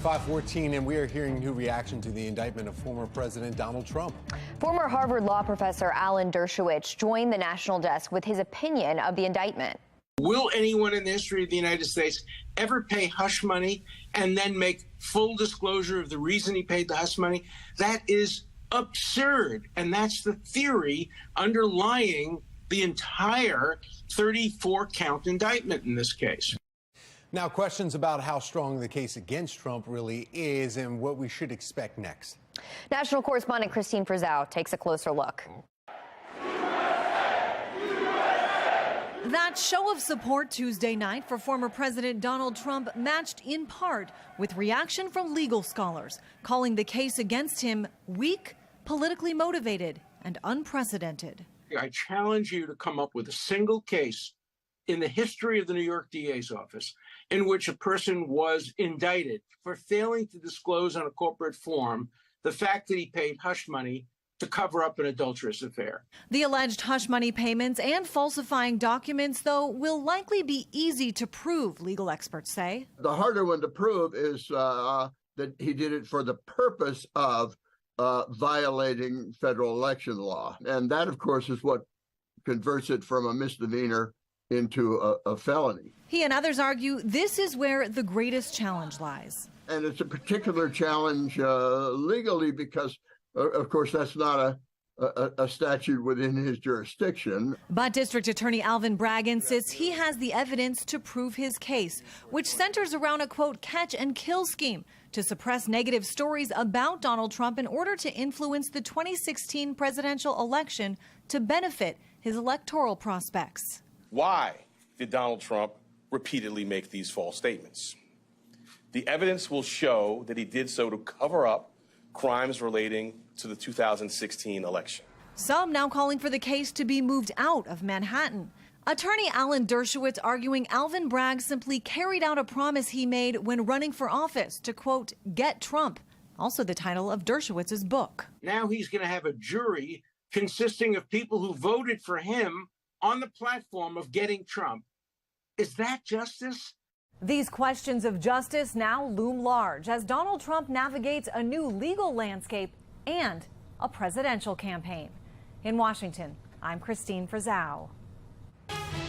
Speaker 1: 5:14, and we are hearing new reaction to the indictment of former President Donald Trump.
Speaker 22: Former Harvard law professor Alan Dershowitz joined the National Desk with his opinion of the indictment.
Speaker 5: Will anyone in the history of the United States ever pay hush money and then make full disclosure of the reason he paid the hush money? That is absurd. And that's the theory underlying the entire 34-count indictment in this case.
Speaker 1: Now, questions about how strong the case against Trump really is and what we should expect next.
Speaker 22: National correspondent Christine Frizzau takes a closer look.
Speaker 8: That show of support Tuesday night for former President Donald Trump matched in part with reaction from legal scholars, calling the case against him weak, politically motivated, and unprecedented.
Speaker 5: I challenge you to come up with a single case in the history of the New York DA's office in which a person was indicted for failing to disclose on a corporate form the fact that he paid hush money to cover up an adulterous affair.
Speaker 8: The alleged hush money payments and falsifying documents, though, will likely be easy to prove, legal experts say.
Speaker 9: The harder one to prove is that he did it for the purpose of violating federal election law. And that, of course, is what converts it from a misdemeanor into a felony.
Speaker 8: He and others argue this is where the greatest challenge lies.
Speaker 9: And it's a particular challenge legally because, of course, that's not a statute within his jurisdiction.
Speaker 8: But District Attorney Alvin Bragg insists he has the evidence to prove his case, which centers around a, quote, catch and kill scheme to suppress negative stories about Donald Trump in order to influence the 2016 presidential election to benefit his electoral prospects.
Speaker 10: Why did Donald Trump repeatedly make these false statements? The evidence will show that he did so to cover up crimes relating to the 2016 election.
Speaker 8: Some now calling for the case to be moved out of Manhattan. Attorney Alan Dershowitz arguing Alvin Bragg simply carried out a promise he made when running for office to, quote, get Trump. Also the title of Dershowitz's book.
Speaker 5: Now he's going to have a jury consisting of people who voted for him on the platform of getting Trump. Is that justice?
Speaker 8: These questions of justice now loom large as Donald Trump navigates a new legal landscape and a presidential campaign. In Washington, I'm Christine Frizzau.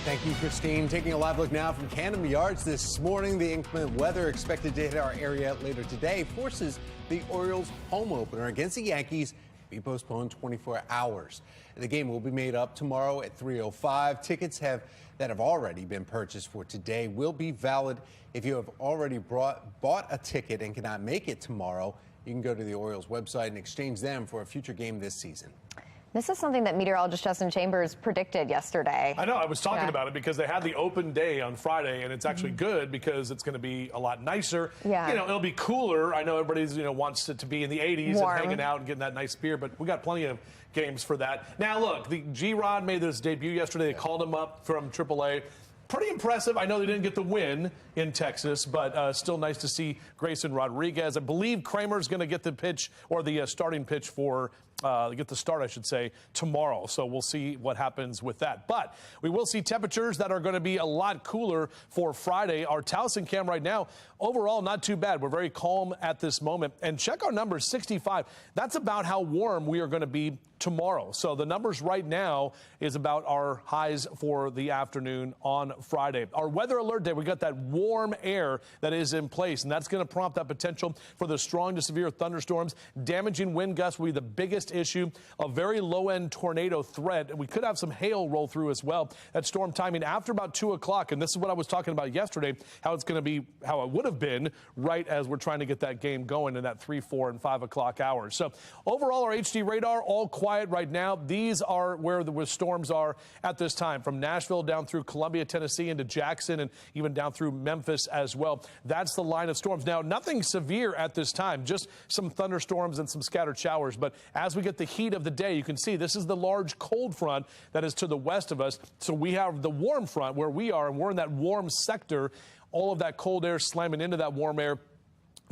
Speaker 1: Thank you, Christine. Taking a live look now from Camden Yards this morning. The inclement weather expected to hit our area later today forces the Orioles home opener against the Yankees be postponed 24 hours. The game will be made up tomorrow at 3:05. Tickets that have already been purchased for today will be valid. If you have already bought a ticket and cannot make it tomorrow, you can go to the Orioles website and exchange them for a future game this season.
Speaker 22: This is something that meteorologist Justin Chambers predicted yesterday.
Speaker 2: I know. I was talking about it because they had the open day on Friday, and it's actually good because it's going to be a lot nicer.
Speaker 22: Yeah.
Speaker 2: You know, it'll be cooler. I know everybody's, wants it to be in the 80s
Speaker 22: Warm.
Speaker 2: and hanging out and getting that nice beer, but we got plenty of games for that. Now, look, the G-Rod made his debut yesterday. They called him up from AAA. Pretty impressive. I know they didn't get the win in Texas, but still nice to see Grayson Rodriguez. I believe Kramer's going to get the pitch or the starting pitch for get the start, I should say, tomorrow. So we'll see what happens with that. But we will see temperatures that are going to be a lot cooler for Friday. Our Towson cam right now, overall, not too bad. We're very calm at this moment. And check our numbers, 65. That's about how warm we are going to be tomorrow. So the numbers right now is about our highs for the afternoon on Friday. Our weather alert day, we got that warm air that is in place, and that's going to prompt that potential for the strong to severe thunderstorms. Damaging wind gusts will be the biggest issue. A very low-end tornado threat. We could have some hail roll through as well. That storm timing after about 2 o'clock, and this is what I was talking about yesterday, how it's going to be, how it would have been right as we're trying to get that game going in that 3, 4, and 5 o'clock hours. So overall, our HD radar, all quiet right now. These are where the storms are at this time, from Nashville down through Columbia, Tennessee, into Jackson, and even down through Memphis as well. That's the line of storms. Now, nothing severe at this time, just some thunderstorms and some scattered showers. But as we get the heat of the day, you can see this is the large cold front that is to the west of us. So we have the warm front where we are, and we're in that warm sector. All of that cold air slamming into that warm air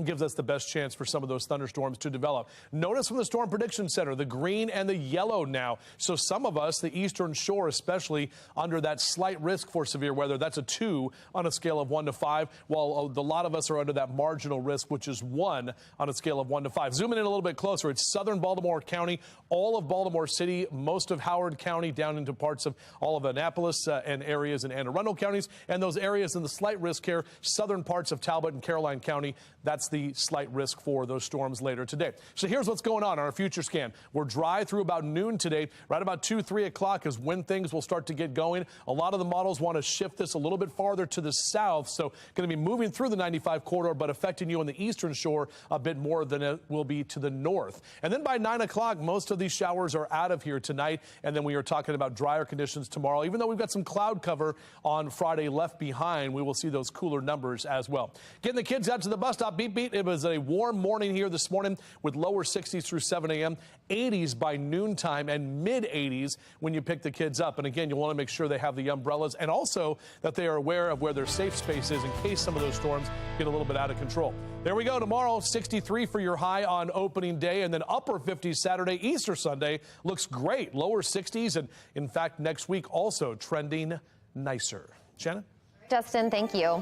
Speaker 2: gives us the best chance for some of those thunderstorms to develop. Notice from the Storm Prediction Center, the green and the yellow now. So some of us, the eastern shore especially, under that slight risk for severe weather. That's a 2 on a scale of 1 to 5, while a lot of us are under that marginal risk, which is 1 on a scale of 1 to 5. Zooming in a little bit closer, it's southern Baltimore County, all of Baltimore City, most of Howard County, down into parts of all of Annapolis and areas in Anne Arundel counties, and those areas in the slight risk here, southern parts of Talbot and Caroline County. That's the slight risk for those storms later today. So here's what's going on our future scan. We're dry through about noon today. Right about 2, 3 o'clock is when things will start to get going. A lot of the models want to shift this a little bit farther to the south, so going to be moving through the 95 corridor, but affecting you on the eastern shore a bit more than it will be to the north. And then by 9 o'clock, most of these showers are out of here tonight, and then we are talking about drier conditions tomorrow. Even though we've got some cloud cover on Friday left behind, we will see those cooler numbers as well. Getting the kids out to the bus stop, beep, beep. It was a warm morning here this morning with lower 60s through 7 a.m., 80s by noontime, and mid-80s when you pick the kids up. And again, you want to make sure they have the umbrellas and also that they are aware of where their safe space is in case some of those storms get a little bit out of control. There we go. Tomorrow, 63 for your high on opening day, and then upper 50s Saturday. Easter Sunday looks great. Lower 60s, and in fact, next week also trending nicer. Shannon?
Speaker 22: Justin, thank you.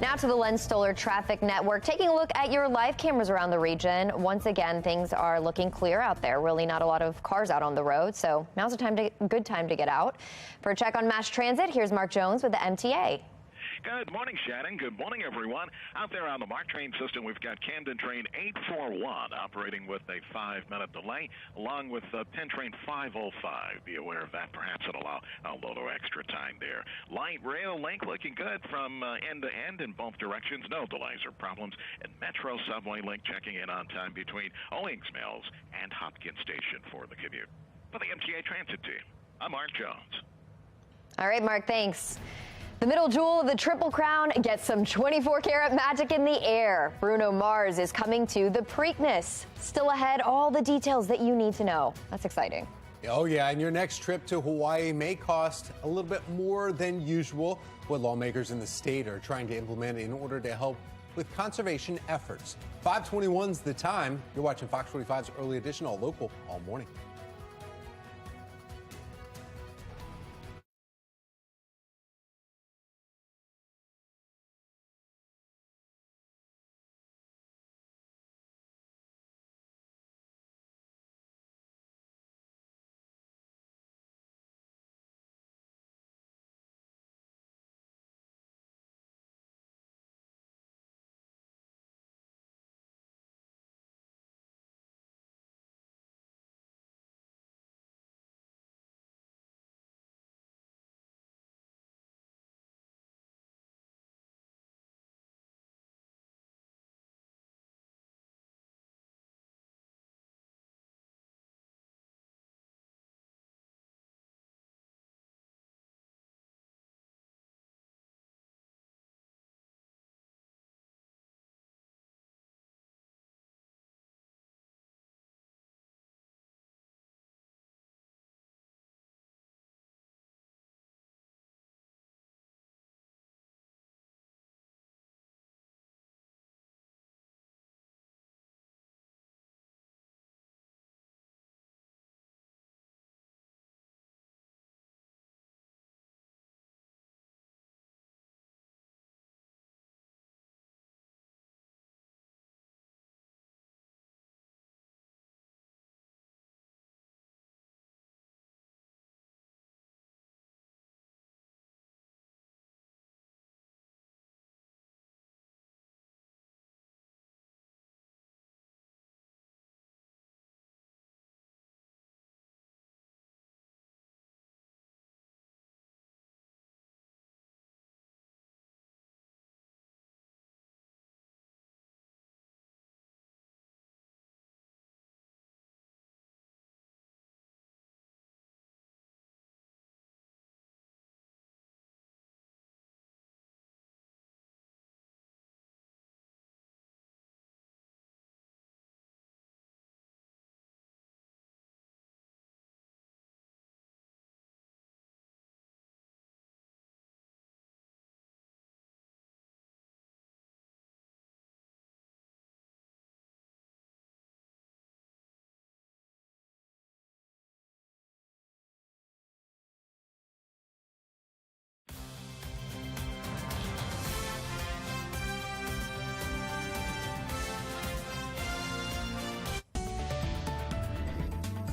Speaker 22: Now to the Len Stoller Traffic Network. Taking a look at your live cameras around the region. Once again, things are looking clear out there. Really not a lot of cars out on the road, so now's a good time to get out. For a check on mass transit, here's Mark Jones with the MTA.
Speaker 15: Good morning, Shannon. Good morning, everyone. Out there on the MARC train system, we've got Camden train 841 operating with a 5-minute delay, along with Penn train 505. Be aware of that. Perhaps it'll allow a little extra time there. Light rail link looking good from end to end in both directions. No delays or problems. And Metro subway link checking in on time between Owings Mills and Hopkins Station for the commute. For the MTA Transit team, I'm Mark Jones.
Speaker 22: All right, Mark, thanks. The middle jewel of the Triple Crown gets some 24-karat magic in the air. Bruno Mars is coming to the Preakness. Still ahead, all the details that you need to know. That's exciting.
Speaker 1: Oh, yeah, and your next trip to Hawaii may cost a little bit more than usual. What lawmakers in the state are trying to implement in order to help with conservation efforts. 5:21's the time. You're watching Fox 45's Early Edition, all local, all morning.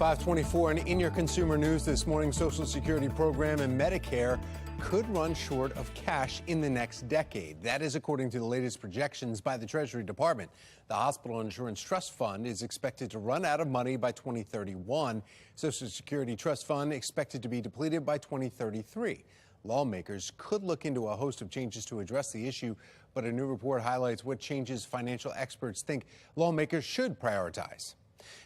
Speaker 1: 524 and in your consumer news this morning, Social Security program and Medicare could run short of cash in the next decade. That is according to the latest projections by the Treasury Department. The Hospital Insurance Trust Fund is expected to run out of money by 2031. Social Security Trust Fund expected to be depleted by 2033. Lawmakers could look into a host of changes to address the issue, but a new report highlights what changes financial experts think lawmakers should prioritize.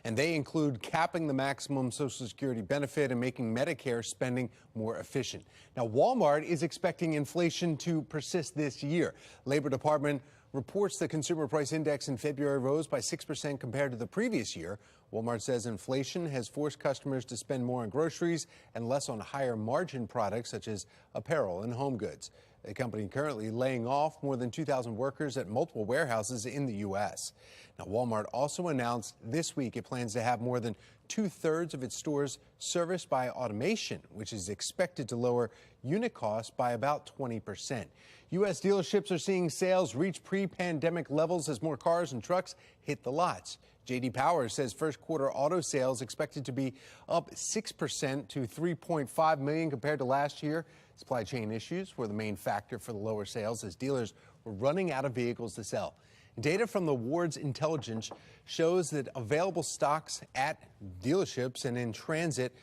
Speaker 1: And they include capping the maximum Social Security benefit and making Medicare spending more efficient. Now, Walmart is expecting inflation to persist this year. Labor Department reports the consumer price index in February rose by 6% compared to the previous year. Walmart says inflation has forced customers to spend more on groceries and less on higher margin products such as apparel and home goods. The company currently laying off more than 2,000 workers at multiple warehouses in the U.S. Now, Walmart also announced this week it plans to have more than 2/3 of its stores serviced by automation, which is expected to lower unit costs by about 20%. U.S. dealerships are seeing sales reach pre-pandemic levels as more cars and trucks hit the lots. J.D. Power says first quarter auto sales expected to be up 6% to 3.5 million compared to last year. Supply chain issues were the main factor for the lower sales as dealers were running out of vehicles to sell. Data from the Ward's intelligence shows that available stocks at dealerships and in transit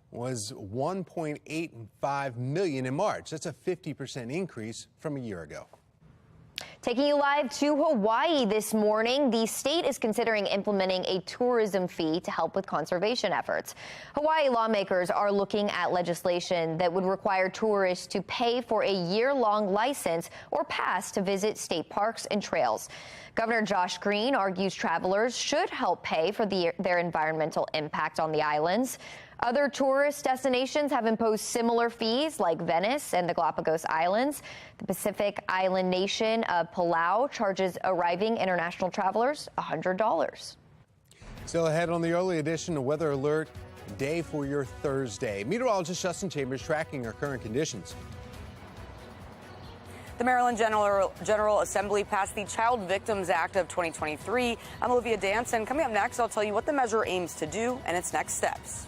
Speaker 1: was 1.85 million in March. That's a 50% increase from a year ago.
Speaker 22: Taking you live to Hawaii this morning, the state is considering implementing a tourism fee to help with conservation efforts. Hawaii lawmakers are looking at legislation that would require tourists to pay for a year-long license or pass to visit state parks and trails. Governor Josh Green argues travelers should help pay for their environmental impact on the islands. Other tourist destinations have imposed similar fees, like Venice and the Galapagos Islands. The Pacific island nation of Palau charges arriving international travelers $100.
Speaker 1: Still ahead on the early edition, a weather alert day for your Thursday. Meteorologist Justin Chambers tracking our current conditions.
Speaker 21: The Maryland General Assembly passed the Child Victims Act of 2023. I'm Olivia Danson. Coming up next, I'll tell you what the measure aims to do and its next steps.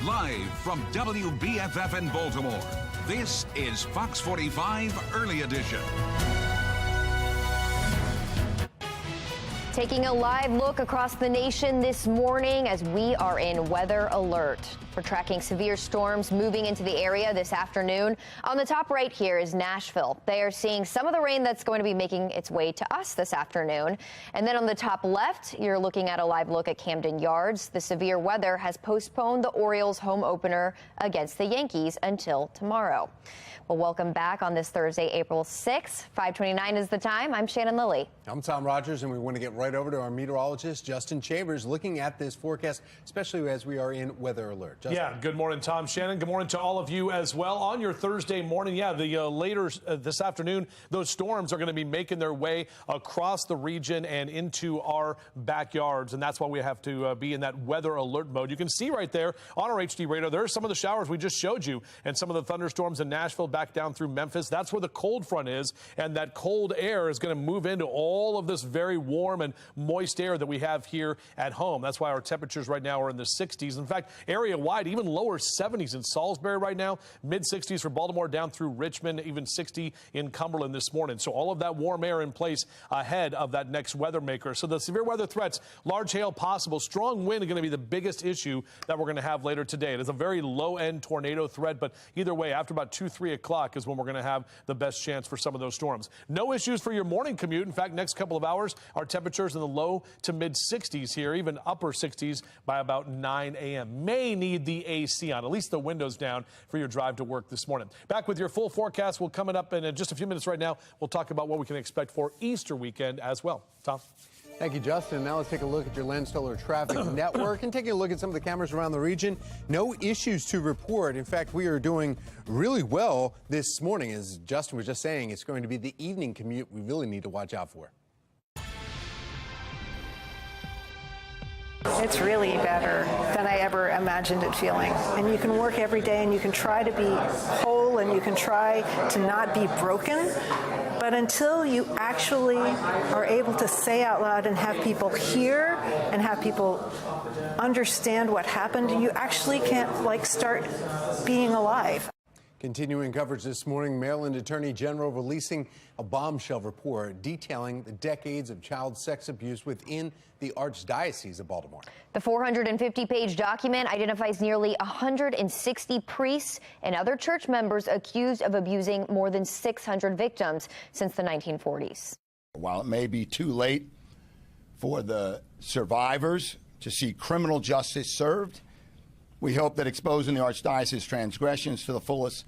Speaker 3: Live from WBFF in Baltimore, this is Fox 45 Early Edition.
Speaker 22: Taking a live look across the nation this morning as we are in weather alert. We're tracking severe storms moving into the area this afternoon. On the top right here is Nashville. They are seeing some of the rain that's going to be making its way to us this afternoon. And then on the top left, you're looking at a live look at Camden Yards. The severe weather has postponed the Orioles home opener against the Yankees until tomorrow. Well, welcome back on this Thursday, April 6th. 5:29 is the time. I'm Shannon Lilly.
Speaker 1: I'm Tom Rogers, and we want to get right over to our meteorologist, Justin Chambers, looking at this forecast, especially as we are in weather alert. Justin.
Speaker 2: Yeah, good morning, Tom. Shannon, good morning to all of you as well. On your Thursday morning, later this afternoon, those storms are going to be making their way across the region and into our backyards, and that's why we have to be in that weather alert mode. You can see right there on our HD radar, there are some of the showers we just showed you, and some of the thunderstorms in Nashville back down through Memphis. That's where the cold front is, and that cold air is going to move into all of this very warm and moist air that we have here at home. That's why our temperatures right now are in the 60s. In fact, area-wide, even lower 70s in Salisbury right now, mid-60s for Baltimore down through Richmond, even 60 in Cumberland this morning. So all of that warm air in place ahead of that next weather maker. So the severe weather threats, large hail possible, strong wind are going to be the biggest issue that we're going to have later today. It is a very low-end tornado threat, but either way, after about 2-3 o'clock is when we're going to have the best chance for some of those storms. No issues for your morning commute. In fact, next couple of hours, our temperatures in the low to mid 60s here, even upper 60s by about 9 a.m. May need the AC on, at least the windows down for your drive to work this morning. Back with your full forecast. We'll coming up in just a few minutes right now. We'll talk about what we can expect for Easter weekend as well. Tom?
Speaker 1: Thank you, Justin. Now let's take a look at your Len Solar Traffic Network and taking a look at some of the cameras around the region. No issues to report. In fact, we are doing really well this morning. As Justin was just saying, it's going to be the evening commute we really need to watch out for.
Speaker 11: It's really better than I ever imagined it feeling. And you can work every day and you can try to be whole and you can try to not be broken. But until you actually are able to say out loud and have people hear and have people understand what happened, you actually can't start being alive.
Speaker 1: Continuing coverage this morning, Maryland Attorney General releasing a bombshell report detailing the decades of child sex abuse within the Archdiocese of Baltimore.
Speaker 22: The 450-page document identifies nearly 160 priests and other church members accused of abusing more than 600 victims since the 1940s.
Speaker 13: While it may be too late for the survivors to see criminal justice served, we hope that exposing the Archdiocese's transgressions to the fullest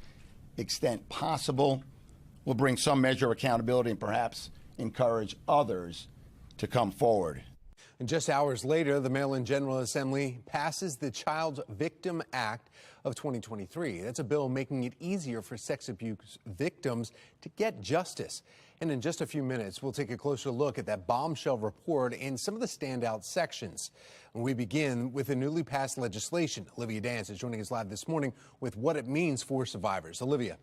Speaker 13: extent possible will bring some measure of accountability and perhaps encourage others to come forward.
Speaker 1: And just hours later, the Maryland General Assembly passes the Child Victim Act of 2023. That's a bill making it easier for sex abuse victims to get justice. And in just a few minutes, we'll take a closer look at that bombshell report and some of the standout sections. And we begin with the newly passed legislation. Olivia Dance is joining us live this morning with what it means for survivors. Olivia.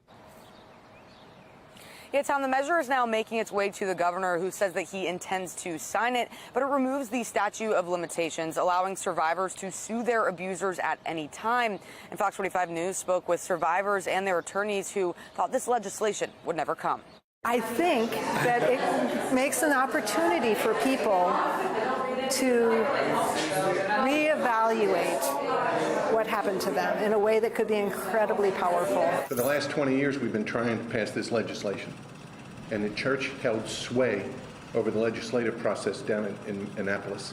Speaker 21: Yeah, Tom, the measure is now making its way to the governor, who says that he intends to sign it, but it removes the statute of limitations, allowing survivors to sue their abusers at any time. And Fox 45 News spoke with survivors and their attorneys who thought this legislation would never come.
Speaker 11: I think that it makes an opportunity for people to reevaluate what happened to them in a way that could be incredibly powerful.
Speaker 14: For the last 20 years, we've been trying to pass this legislation, and the church held sway over the legislative process down in Annapolis.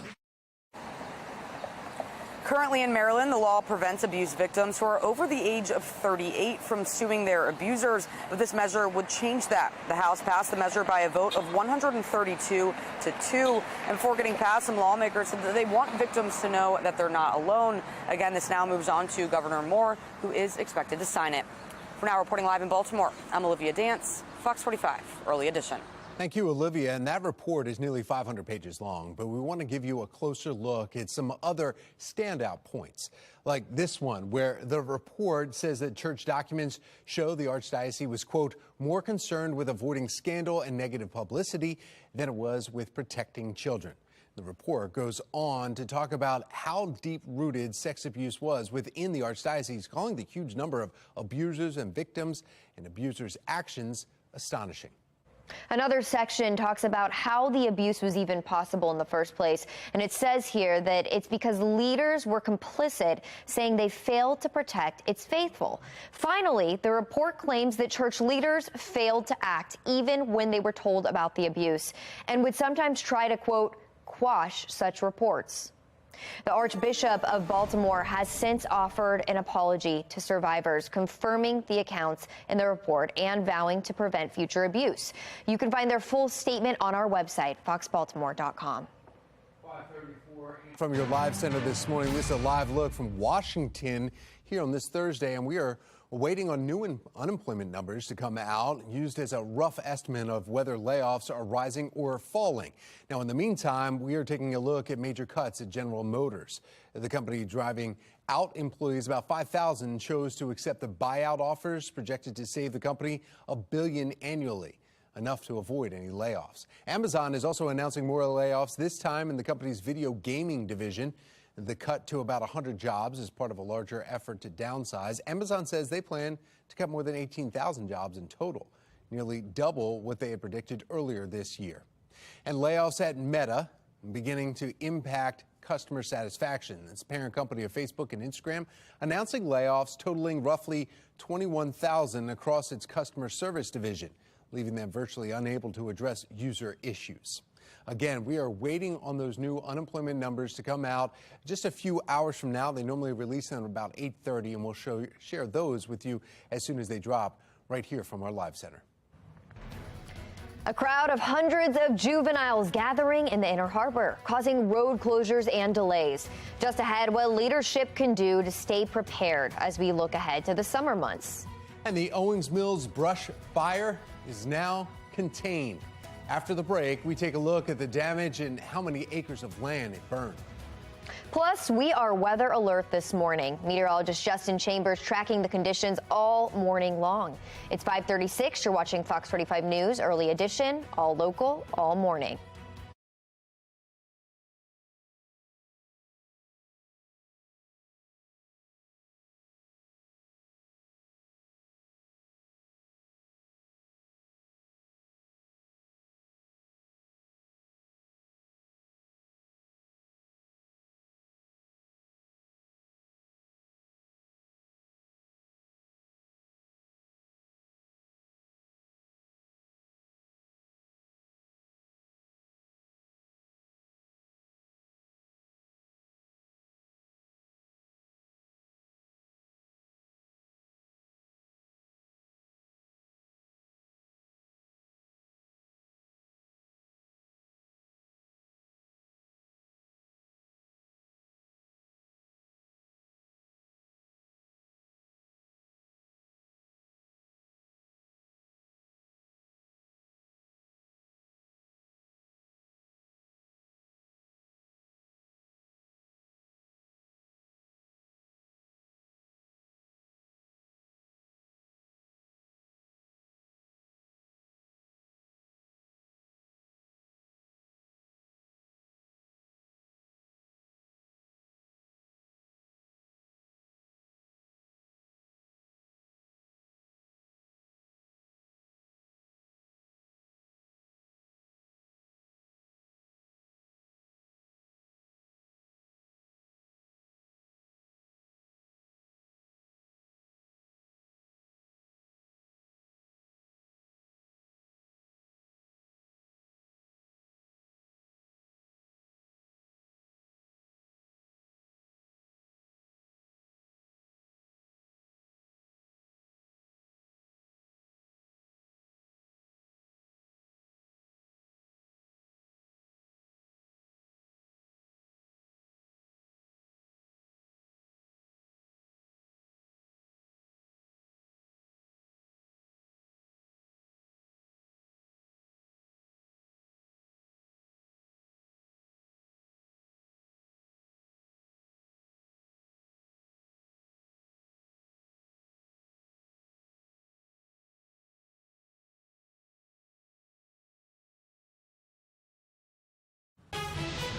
Speaker 21: Currently in Maryland, the law prevents abuse victims who are over the age of 38 from suing their abusers, but this measure would change that. The House passed the measure by a vote of 132 to 2, and before getting passed, some lawmakers said that they want victims to know that they're not alone. Again, this now moves on to Governor Moore, who is expected to sign it. For now, reporting live in Baltimore, I'm Olivia Dance, Fox 45, Early Edition.
Speaker 1: Thank you, Olivia. And that report is nearly 500 pages long, but we want to give you a closer look at some other standout points, like this one, where the report says that church documents show the Archdiocese was, quote, more concerned with avoiding scandal and negative publicity than it was with protecting children. The report goes on to talk about how deep-rooted sex abuse was within the Archdiocese, calling the huge number of abusers and victims and abusers' actions astonishing.
Speaker 22: Another section talks about how the abuse was even possible in the first place. And it says here that it's because leaders were complicit, saying they failed to protect its faithful. Finally, the report claims that church leaders failed to act even when they were told about the abuse and would sometimes try to, quote, quash such reports. The Archbishop of Baltimore has since offered an apology to survivors, confirming the accounts in the report and vowing to prevent future abuse. You can find their full statement on our website, foxbaltimore.com.
Speaker 1: From your live center this morning, this is a live look from Washington here on this Thursday, and we are waiting on new unemployment numbers to come out, used as a rough estimate of whether layoffs are rising or falling. Now, in the meantime, we are taking a look at major cuts at General Motors. The company driving out employees, about 5,000, chose to accept the buyout offers projected to save the company $1 billion annually, enough to avoid any layoffs. Amazon is also announcing more layoffs, this time in the company's video gaming division. The cut to about 100 jobs is part of a larger effort to downsize. Amazon says they plan to cut more than 18,000 jobs in total, nearly double what they had predicted earlier this year. And layoffs at Meta beginning to impact customer satisfaction. Its parent company of Facebook and Instagram announcing layoffs totaling roughly 21,000 across its customer service division, leaving them virtually unable to address user issues. Again, we are waiting on those new unemployment numbers to come out just a few hours from now. They normally release them about 8:30, and we'll share those with you as soon as they drop right here from our live center.
Speaker 22: A crowd of hundreds of juveniles gathering in the Inner Harbor, causing road closures and delays. Just ahead, what leadership can do to stay prepared as we look ahead to the summer months.
Speaker 1: And the Owings Mills brush fire is now contained. After the break, we take a look at the damage and how many acres of land it burned.
Speaker 22: Plus, we are weather alert this morning. Meteorologist Justin Chambers tracking the conditions all morning long. It's 5:36. You're watching Fox 45 News, early edition, all local, all morning.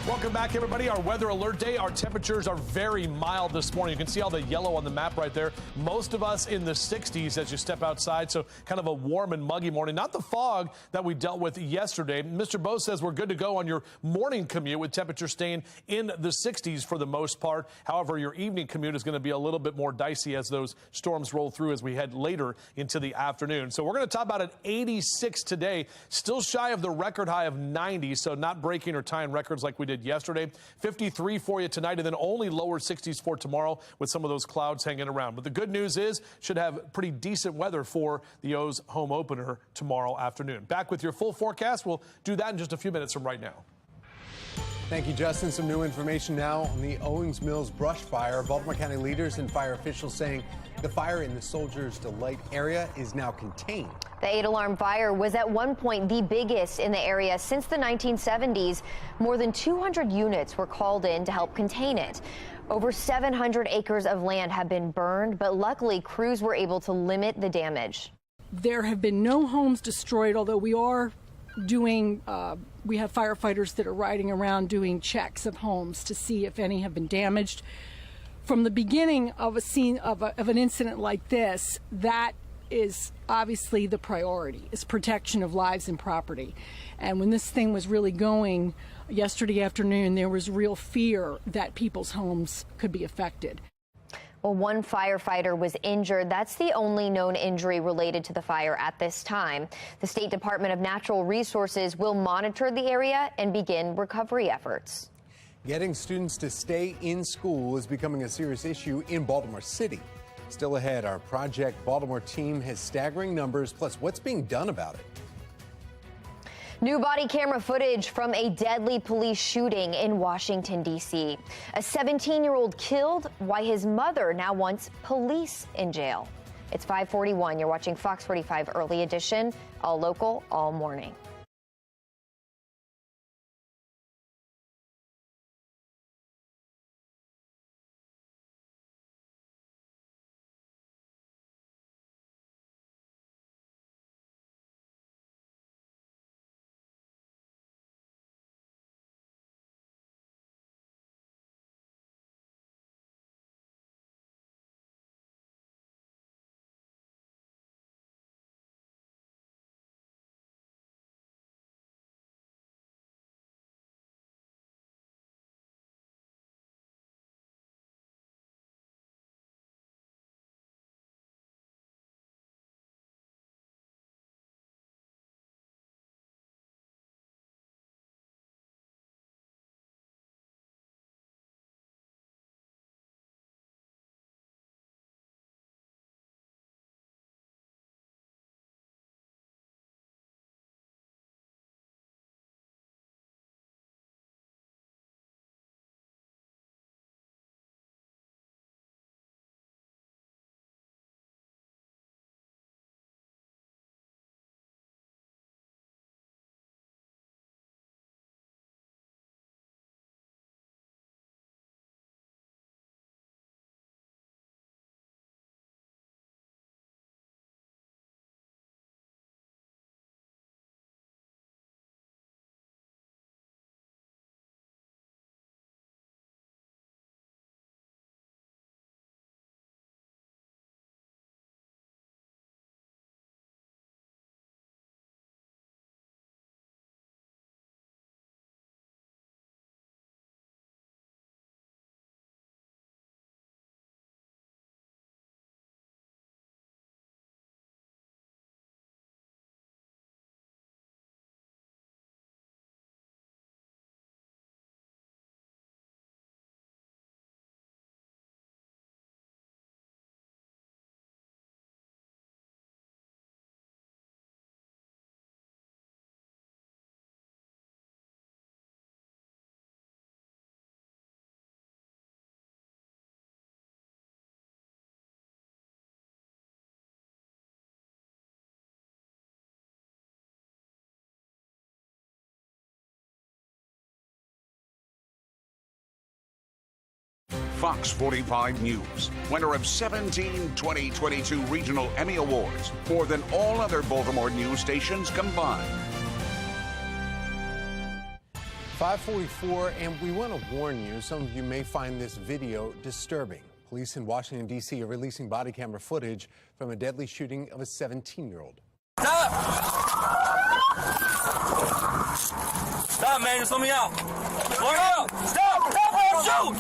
Speaker 2: Welcome back, everybody. Our weather alert day. Our temperatures are very mild this morning. You can see all the yellow on the map right there. Most of us in the 60s as you step outside, so kind of a warm and muggy morning. Not the fog that we dealt with yesterday. Mr. Bo says we're good to go on your morning commute with temperatures staying in the 60s for the most part. However, your evening commute is going to be a little bit more dicey as those storms roll through as we head later into the afternoon. So we're going to top out at 86 today, still shy of the record high of 90, so not breaking or tying records like we did yesterday. 53 for you tonight, and then only lower 60s for tomorrow with some of those clouds hanging around. But the good news is should have pretty decent weather for the O's home opener tomorrow afternoon. Back with your full forecast. We'll do that in just a few minutes from right now.
Speaker 1: Thank you, Justin. Some new information now on the Owings Mills brush fire. Baltimore County leaders and fire officials saying the fire in the Soldier's Delight area is now contained.
Speaker 22: The 8-alarm fire was at one point the biggest in the area since the 1970s. More than 200 units were called in to help contain it. Over 700 acres of land have been burned, but luckily crews were able to limit the damage.
Speaker 12: There have been no homes destroyed, although we are doing, we have firefighters that are riding around doing checks of homes to see if any have been damaged. From the beginning of a scene of an incident like this, that is obviously the priority, is protection of lives and property. And when this thing was really going yesterday afternoon, there was real fear that people's homes could be affected.
Speaker 22: Well, one firefighter was injured. That's the only known injury related to the fire at this time. The State Department of Natural Resources will monitor the area and begin recovery efforts.
Speaker 1: Getting students to stay in school is becoming a serious issue in Baltimore City. Still ahead, our Project Baltimore team has staggering numbers, plus what's being done about it.
Speaker 22: New body camera footage from a deadly police shooting in Washington, D.C. A 17-year-old killed, why his mother now wants police in jail. It's 5:41. You're watching Fox 45 Early Edition, all local, all morning.
Speaker 3: Fox 45 News, winner of 17 2022 Regional Emmy Awards, more than all other Baltimore news stations combined.
Speaker 1: 5:44, and we want to warn you, some of you may find this video disturbing. Police in Washington, D.C. are releasing body camera footage from a deadly shooting of a 17-year-old.
Speaker 16: Stop! Stop, man, just let me out. Stop! Stop! Stop!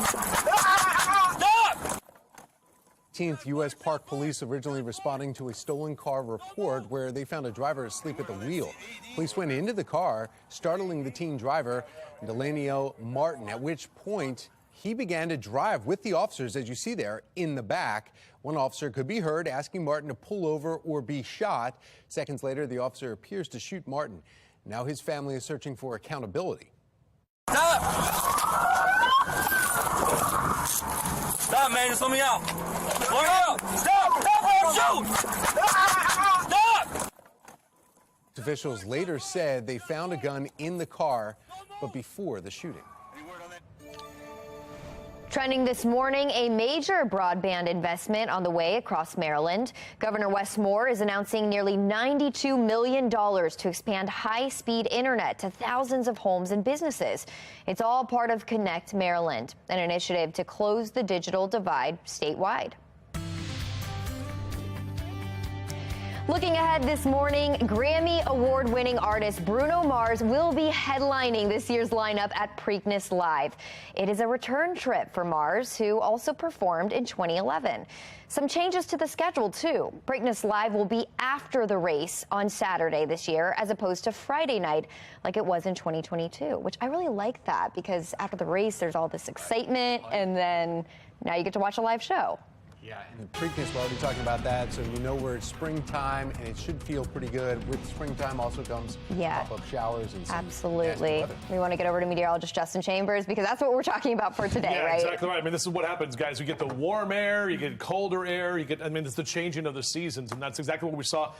Speaker 1: 18th U.S. Park Police originally responding to a stolen car report where they found a driver asleep at the wheel. Police went into the car, startling the teen driver, Delanio Martin, at which point he began to drive with the officers, as you see there, in the back. One officer could be heard asking Martin to pull over or be shot. Seconds later, the officer appears to shoot Martin. Now his family is searching for accountability.
Speaker 16: Stop! Stop, man, just let me out. Stop! Stop! Stop!
Speaker 1: Officials later said they found a gun in the car, but before the shooting.
Speaker 22: Trending this morning, a major broadband investment on the way across Maryland. Governor Wes Moore is announcing nearly $92 million to expand high-speed internet to thousands of homes and businesses. It's all part of Connect Maryland, an initiative to close the digital divide statewide. Looking ahead this morning, Grammy award-winning artist Bruno Mars will be headlining this year's lineup at Preakness Live. It is a return trip for Mars, who also performed in 2011. Some changes to the schedule, too. Preakness Live will be after the race on Saturday this year, as opposed to Friday night like it was in 2022, which I really like that, because after the race, there's all this excitement, and then now you get to watch a live show.
Speaker 1: Yeah, and the Preakness, we're already talking about that, so you know we're springtime, and it should feel pretty good. With springtime also comes pop-up showers and some
Speaker 22: absolutely.
Speaker 1: nasty weather.
Speaker 22: We want to get over to meteorologist Justin Chambers, because that's what we're talking about for today, right?
Speaker 2: Exactly right. I mean, this is what happens, guys. You get the warm air, you get colder air, it's the changing of the seasons, and that's exactly what we saw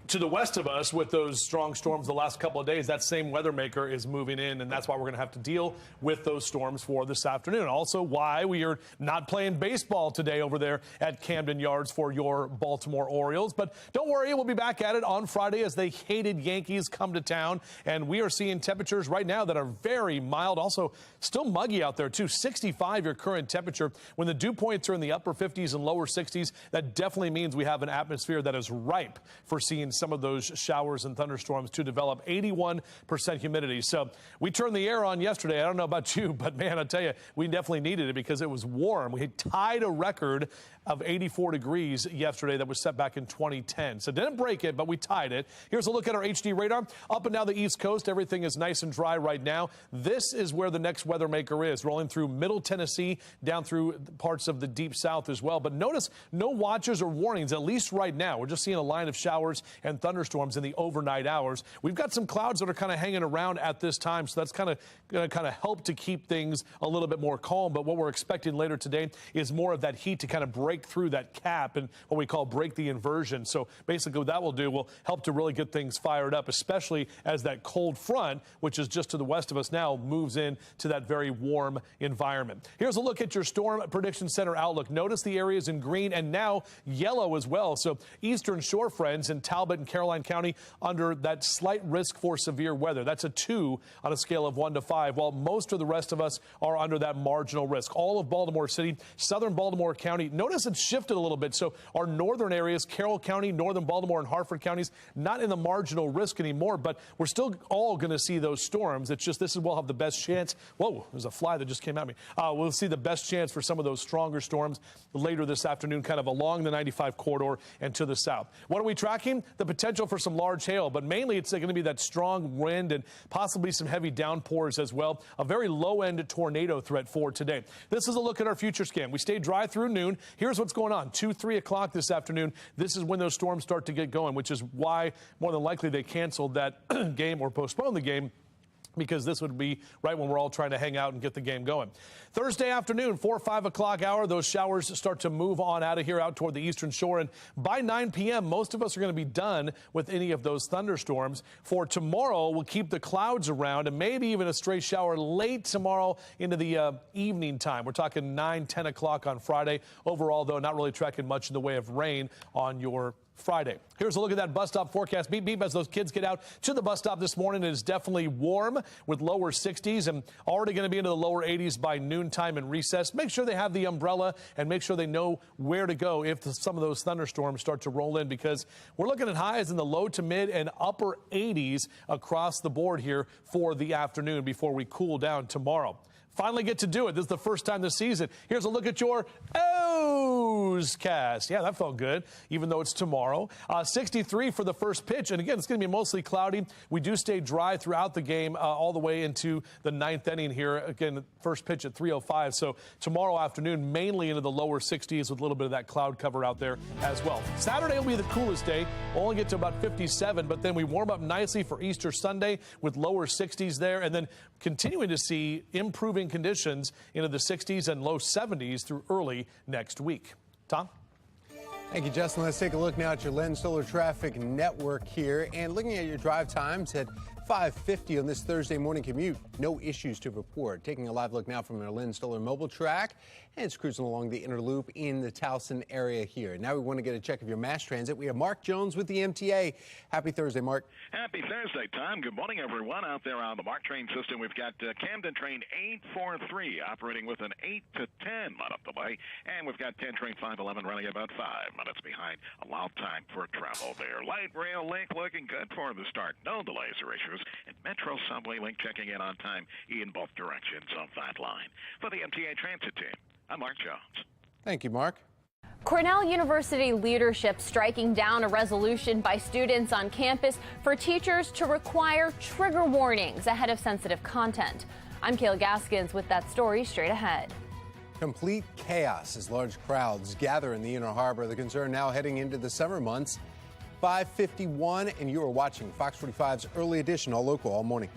Speaker 2: to the west of us with those strong storms the last couple of days. That same weather maker is moving in, and that's why we're going to have to deal with those storms for this afternoon. Also, why we are not playing baseball today over there at Camden Yards for your Baltimore Orioles. But don't worry, we'll be back at it on Friday as the hated Yankees come to town. And we are seeing temperatures right now that are very mild. Also, still muggy out there, too. 65 your current temperature. When the dew points are in the upper 50s and lower 60s, that definitely means we have an atmosphere that is ripe for seeing some of those showers and thunderstorms to develop. 81% humidity. So we turned the air on yesterday. I don't know about you, but man, I tell you, we definitely needed it because it was warm. We had tied a record of 84 degrees yesterday that was set back in 2010. So didn't break it, but we tied it. Here's a look at our HD radar. Up and down the East Coast, everything is nice and dry right now. This is where the next weather maker is, rolling through Middle Tennessee, down through parts of the Deep South as well. But notice no watches or warnings, at least right now. We're just seeing a line of showers and thunderstorms in the overnight hours. We've got some clouds that are kind of hanging around at this time, so that's kind of going to help to keep things a little bit more calm. But what we're expecting later today is more of that heat to kind of break through that cap and what we call break the inversion. So basically what that will help to really get things fired up, especially as that cold front, which is just to the west of us now, moves in to that very warm environment. Here's a look at your Storm Prediction Center outlook. Notice the areas in green and now yellow as well. So Eastern Shore friends in Talbot and Caroline County under that slight risk for severe weather. That's a 2 on a scale of 1 to 5, while most of the rest of us are under that marginal risk. All of Baltimore City, southern Baltimore County, notice it's shifted a little bit. So our northern areas, Carroll County, northern Baltimore and Hartford counties, not in the marginal risk anymore, but we're still all going to see those storms. It's just we'll have the best chance. Whoa, there's a fly that just came at me. We'll see the best chance for some of those stronger storms later this afternoon, kind of along the 95 corridor and to the south. What are we tracking? The potential for some large hail, but mainly it's going to be that strong wind and possibly some heavy downpours as well. A very low-end tornado threat for today. This is a look at our future scan. We stay dry through noon. Here's what's going on. 2, 3 o'clock this afternoon. This is when those storms start to get going, which is why more than likely they canceled that game or postponed the game, because this would be right when we're all trying to hang out and get the game going. Thursday afternoon, 4 or 5 o'clock hour, those showers start to move on out of here out toward the eastern shore. And by 9 p.m., most of us are going to be done with any of those thunderstorms. For tomorrow, we'll keep the clouds around and maybe even a stray shower late tomorrow into the evening time. We're talking 9, 10 o'clock on Friday. Overall, though, not really tracking much in the way of rain on your Friday. Here's a look at that bus stop forecast. Beep, beep, as those kids get out to the bus stop this morning. It is definitely warm with lower 60s and already going to be into the lower 80s by noontime and recess. Make sure they have the umbrella and make sure they know where to go if some of those thunderstorms start to roll in, because we're looking at highs in the low to mid and upper 80s across the board here for the afternoon before we cool down tomorrow. Finally get to do it. This is the first time this season. Here's a look at your O's cast. Yeah, that felt good, even though it's tomorrow. 63 for the first pitch. And again, it's going to be mostly cloudy. We do stay dry throughout the game all the way into the 9th inning here. Again, first pitch at 3:05. So tomorrow afternoon, mainly into the lower 60s with a little bit of that cloud cover out there as well. Saturday will be the coolest day. We'll only get to about 57, but then we warm up nicely for Easter Sunday with lower 60s there, and then continuing to see improving conditions into the 60s and low 70s through early next week. Tom?
Speaker 1: Thank you, Justin. Let's take a look now at your Lens Solar Traffic Network here. And looking at your drive times at 5:50 on this Thursday morning commute. No issues to report. Taking a live look now from our Lens Solar mobile track. And it's cruising along the inner loop in the Towson area here. Now we want to get a check of your mass transit. We have Mark Jones with the MTA. Happy Thursday, Mark.
Speaker 15: Happy Thursday, Tom. Good morning, everyone. Out there on the MARC train system, we've got Camden train 843 operating with an 8 to 10 minute delay. And we've got 10 train 511 running about 5 minutes behind. Allowed time for travel there. Light rail link looking good for the start. No delays or issues. And Metro Subway link checking in on time in both directions of that line. For the MTA Transit team, I'm Mark Jones.
Speaker 1: Thank you, Mark.
Speaker 17: Cornell University leadership striking down a resolution by students on campus for teachers to require trigger warnings ahead of sensitive content. I'm Kayla Gaskins with that story straight ahead.
Speaker 1: Complete chaos as large crowds gather in the Inner Harbor. The concern now heading into the summer months. 5:51, and you are watching Fox 45's Early Edition, all local, all morning.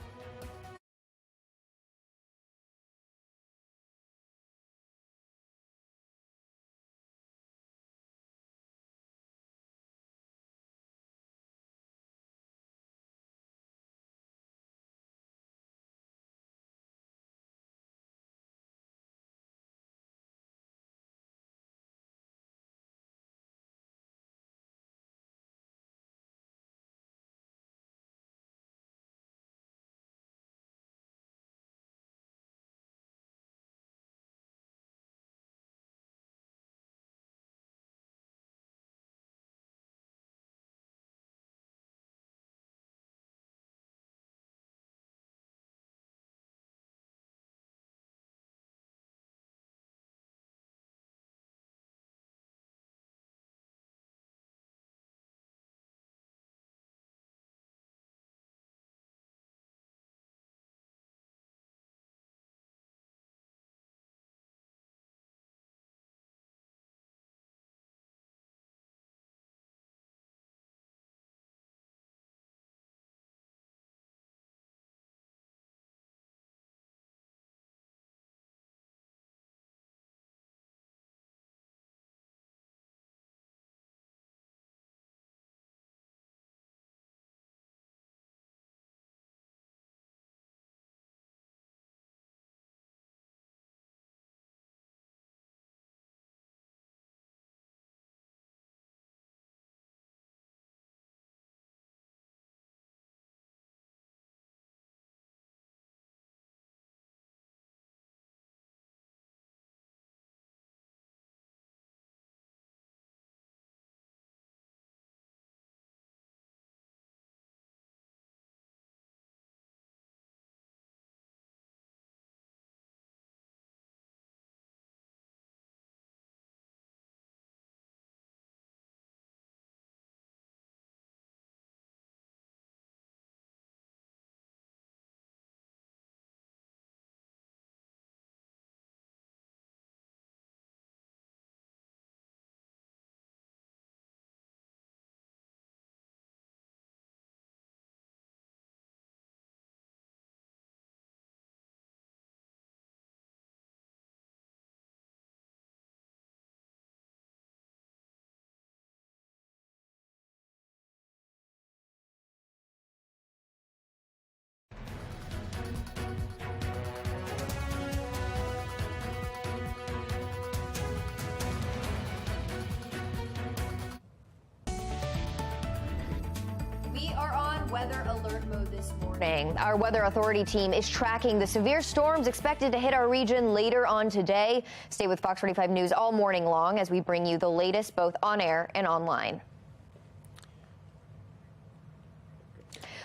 Speaker 22: weather alert mode this morning. Our weather authority team is tracking the severe storms expected to hit our region later on today. Stay with Fox 45 News all morning long as we bring you the latest both on air and online.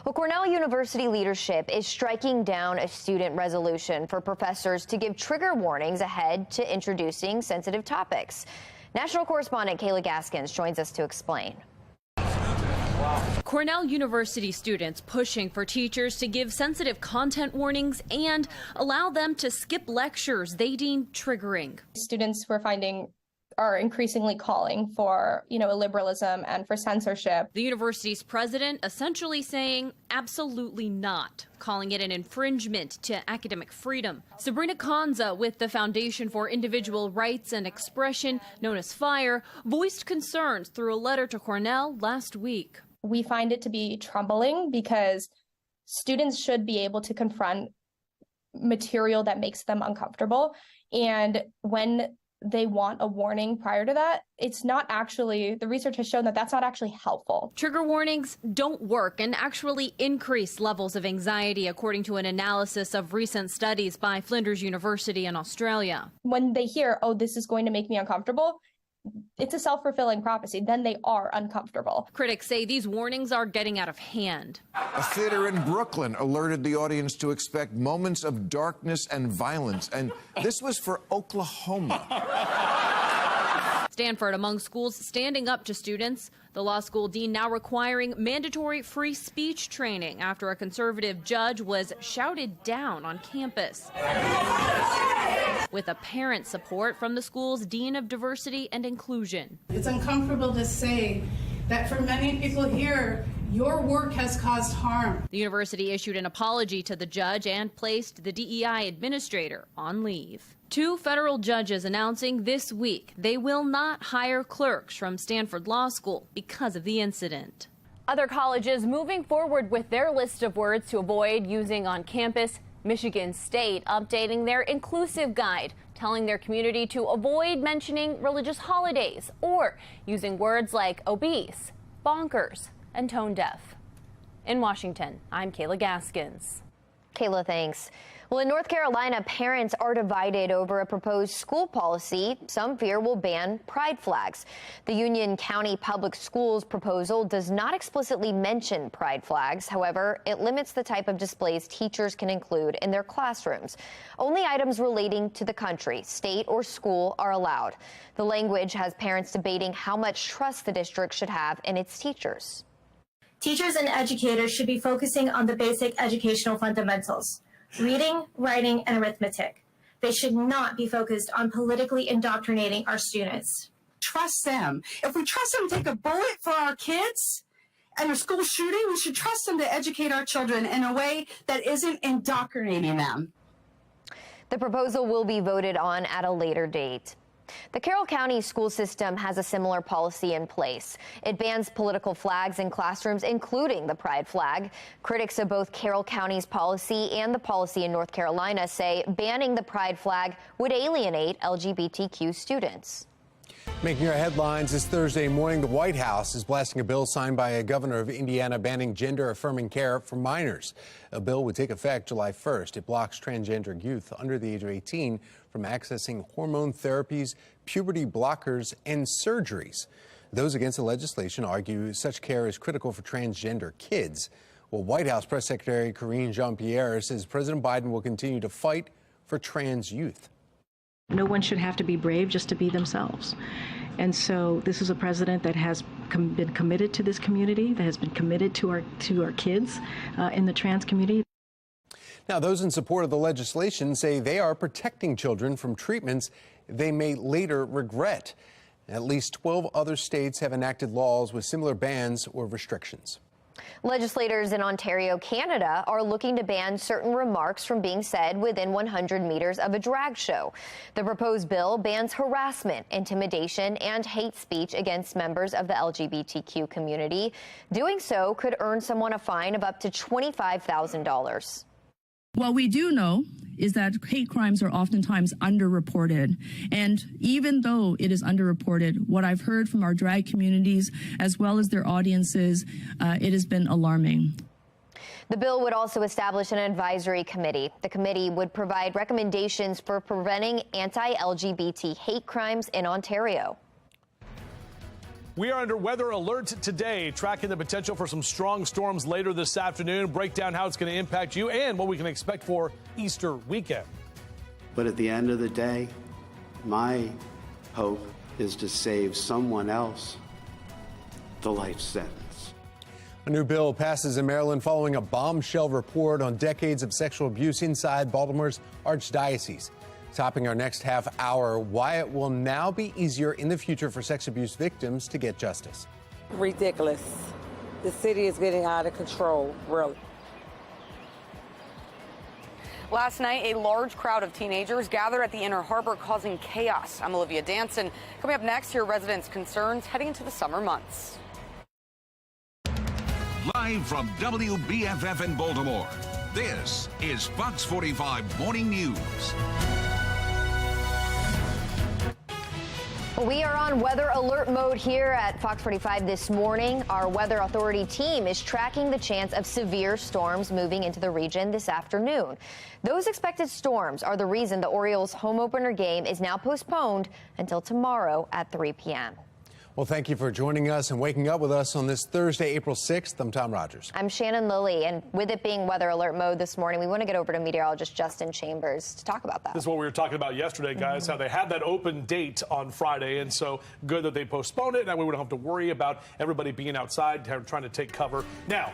Speaker 22: Well, Cornell University leadership is striking down a student resolution for professors to give trigger warnings ahead to introducing sensitive topics. National correspondent Kayla Gaskins joins us to explain.
Speaker 18: Cornell University students pushing for teachers to give sensitive content warnings and allow them to skip lectures they deem triggering.
Speaker 19: Students we're finding are increasingly calling for, illiberalism and for censorship.
Speaker 18: The university's president essentially saying absolutely not, calling it an infringement to academic freedom. Sabrina Kanza with the Foundation for Individual Rights and Expression, known as FIRE, voiced concerns through a letter to Cornell last week.
Speaker 19: We find it to be troubling because students should be able to confront material that makes them uncomfortable. And when they want a warning prior to that, it's not actually, the research has shown that that's not actually helpful.
Speaker 18: Trigger warnings don't work and actually increase levels of anxiety, according to an analysis of recent studies by Flinders University in Australia.
Speaker 19: When they hear, oh, this is going to make me uncomfortable, it's a self-fulfilling prophecy. Then they are uncomfortable.
Speaker 18: Critics say these warnings are getting out of hand.
Speaker 20: A theater in Brooklyn alerted the audience to expect moments of darkness and violence, and this was for Oklahoma.
Speaker 18: Stanford among schools standing up to students. The law school dean now requiring mandatory free speech training after a conservative judge was shouted down on campus. With apparent support from the school's dean of diversity and inclusion.
Speaker 24: It's uncomfortable to say that for many people here, your work has caused harm.
Speaker 18: The university issued an apology to the judge and placed the DEI administrator on leave. 2 federal judges announcing this week they will not hire clerks from Stanford Law School because of the incident.
Speaker 17: Other colleges moving forward with their list of words to avoid using on campus. Michigan State updating their inclusive guide, telling their community to avoid mentioning religious holidays or using words like obese, bonkers, and tone deaf. In Washington, I'm Kayla Gaskins.
Speaker 22: Kayla, thanks. Well, in North Carolina, parents are divided over a proposed school policy some fear will ban pride flags. The Union County Public Schools proposal does not explicitly mention pride flags. However, it limits the type of displays teachers can include in their classrooms. Only items relating to the country, state, or school are allowed. The language has parents debating how much trust the district should have in its teachers.
Speaker 25: Teachers and educators should be focusing on the basic educational fundamentals: reading, writing, and arithmetic. They should not be focused on politically indoctrinating our students.
Speaker 26: Trust them. If we trust them to take a bullet for our kids and a school shooting, we should trust them to educate our children in a way that isn't indoctrinating them.
Speaker 22: The proposal will be voted on at a later date. The Carroll County school system has a similar policy in place. It bans political flags in classrooms, including the pride flag. Critics of both Carroll County's policy and the policy in North Carolina say banning the pride flag would alienate LGBTQ students.
Speaker 1: Making our headlines this Thursday morning, the White House is blasting a bill signed by a governor of Indiana banning gender-affirming care for minors. A bill would take effect July 1st. It blocks transgender youth under the age of 18 from accessing hormone therapies, puberty blockers, and surgeries. Those against the legislation argue such care is critical for transgender kids. Well, White House Press Secretary Karine Jean-Pierre says President Biden will continue to fight for trans youth.
Speaker 27: No one should have to be brave just to be themselves. And so this is a president that has been committed to this community, that has been committed to our kids in the trans community.
Speaker 1: Now, those in support of the legislation say they are protecting children from treatments they may later regret. At least 12 other states have enacted laws with similar bans or restrictions.
Speaker 22: Legislators in Ontario, Canada, are looking to ban certain remarks from being said within 100 meters of a drag show. The proposed bill bans harassment, intimidation, and hate speech against members of the LGBTQ community. Doing so could earn someone a fine of up to $25,000.
Speaker 28: What we do know is that hate crimes are oftentimes underreported. And even though it is underreported, what I've heard from our drag communities as well as their audiences, it has been alarming.
Speaker 22: The bill would also establish an advisory committee. The committee would provide recommendations for preventing anti-LGBT hate crimes in Ontario.
Speaker 2: We are under weather alert today, tracking the potential for some strong storms later this afternoon. Break down how it's going to impact you and what we can expect for Easter weekend.
Speaker 4: But at the end of the day, my hope is to save someone else the life sentence.
Speaker 1: A new bill passes in Maryland following a bombshell report on decades of sexual abuse inside Baltimore's Archdiocese. Topping our next half hour, why it will now be easier in the future for sex abuse victims to get justice.
Speaker 5: Ridiculous. The city is getting out of control, really.
Speaker 21: Last night, a large crowd of teenagers gathered at the Inner Harbor, causing chaos. I'm Olivia Danson. Coming up next, hear residents' concerns heading into the summer months.
Speaker 3: Live from WBFF in Baltimore, this is Fox 45 Morning News.
Speaker 22: We are on weather alert mode here at Fox 45 this morning. Our weather authority team is tracking the chance of severe storms moving into the region this afternoon. Those expected storms are the reason the Orioles home opener game is now postponed until tomorrow at 3 p.m.
Speaker 1: Well, thank you for joining us and waking up with us on this Thursday, April 6th. I'm Tom Rogers.
Speaker 22: I'm Shannon Lilly, and with it being weather alert mode this morning, we want to get over to meteorologist Justin Chambers to talk about that.
Speaker 2: This is what we were talking about yesterday, guys, how they had that open date on Friday, and so good that they postponed it. Now we wouldn't have to worry about everybody being outside trying to take cover. Now,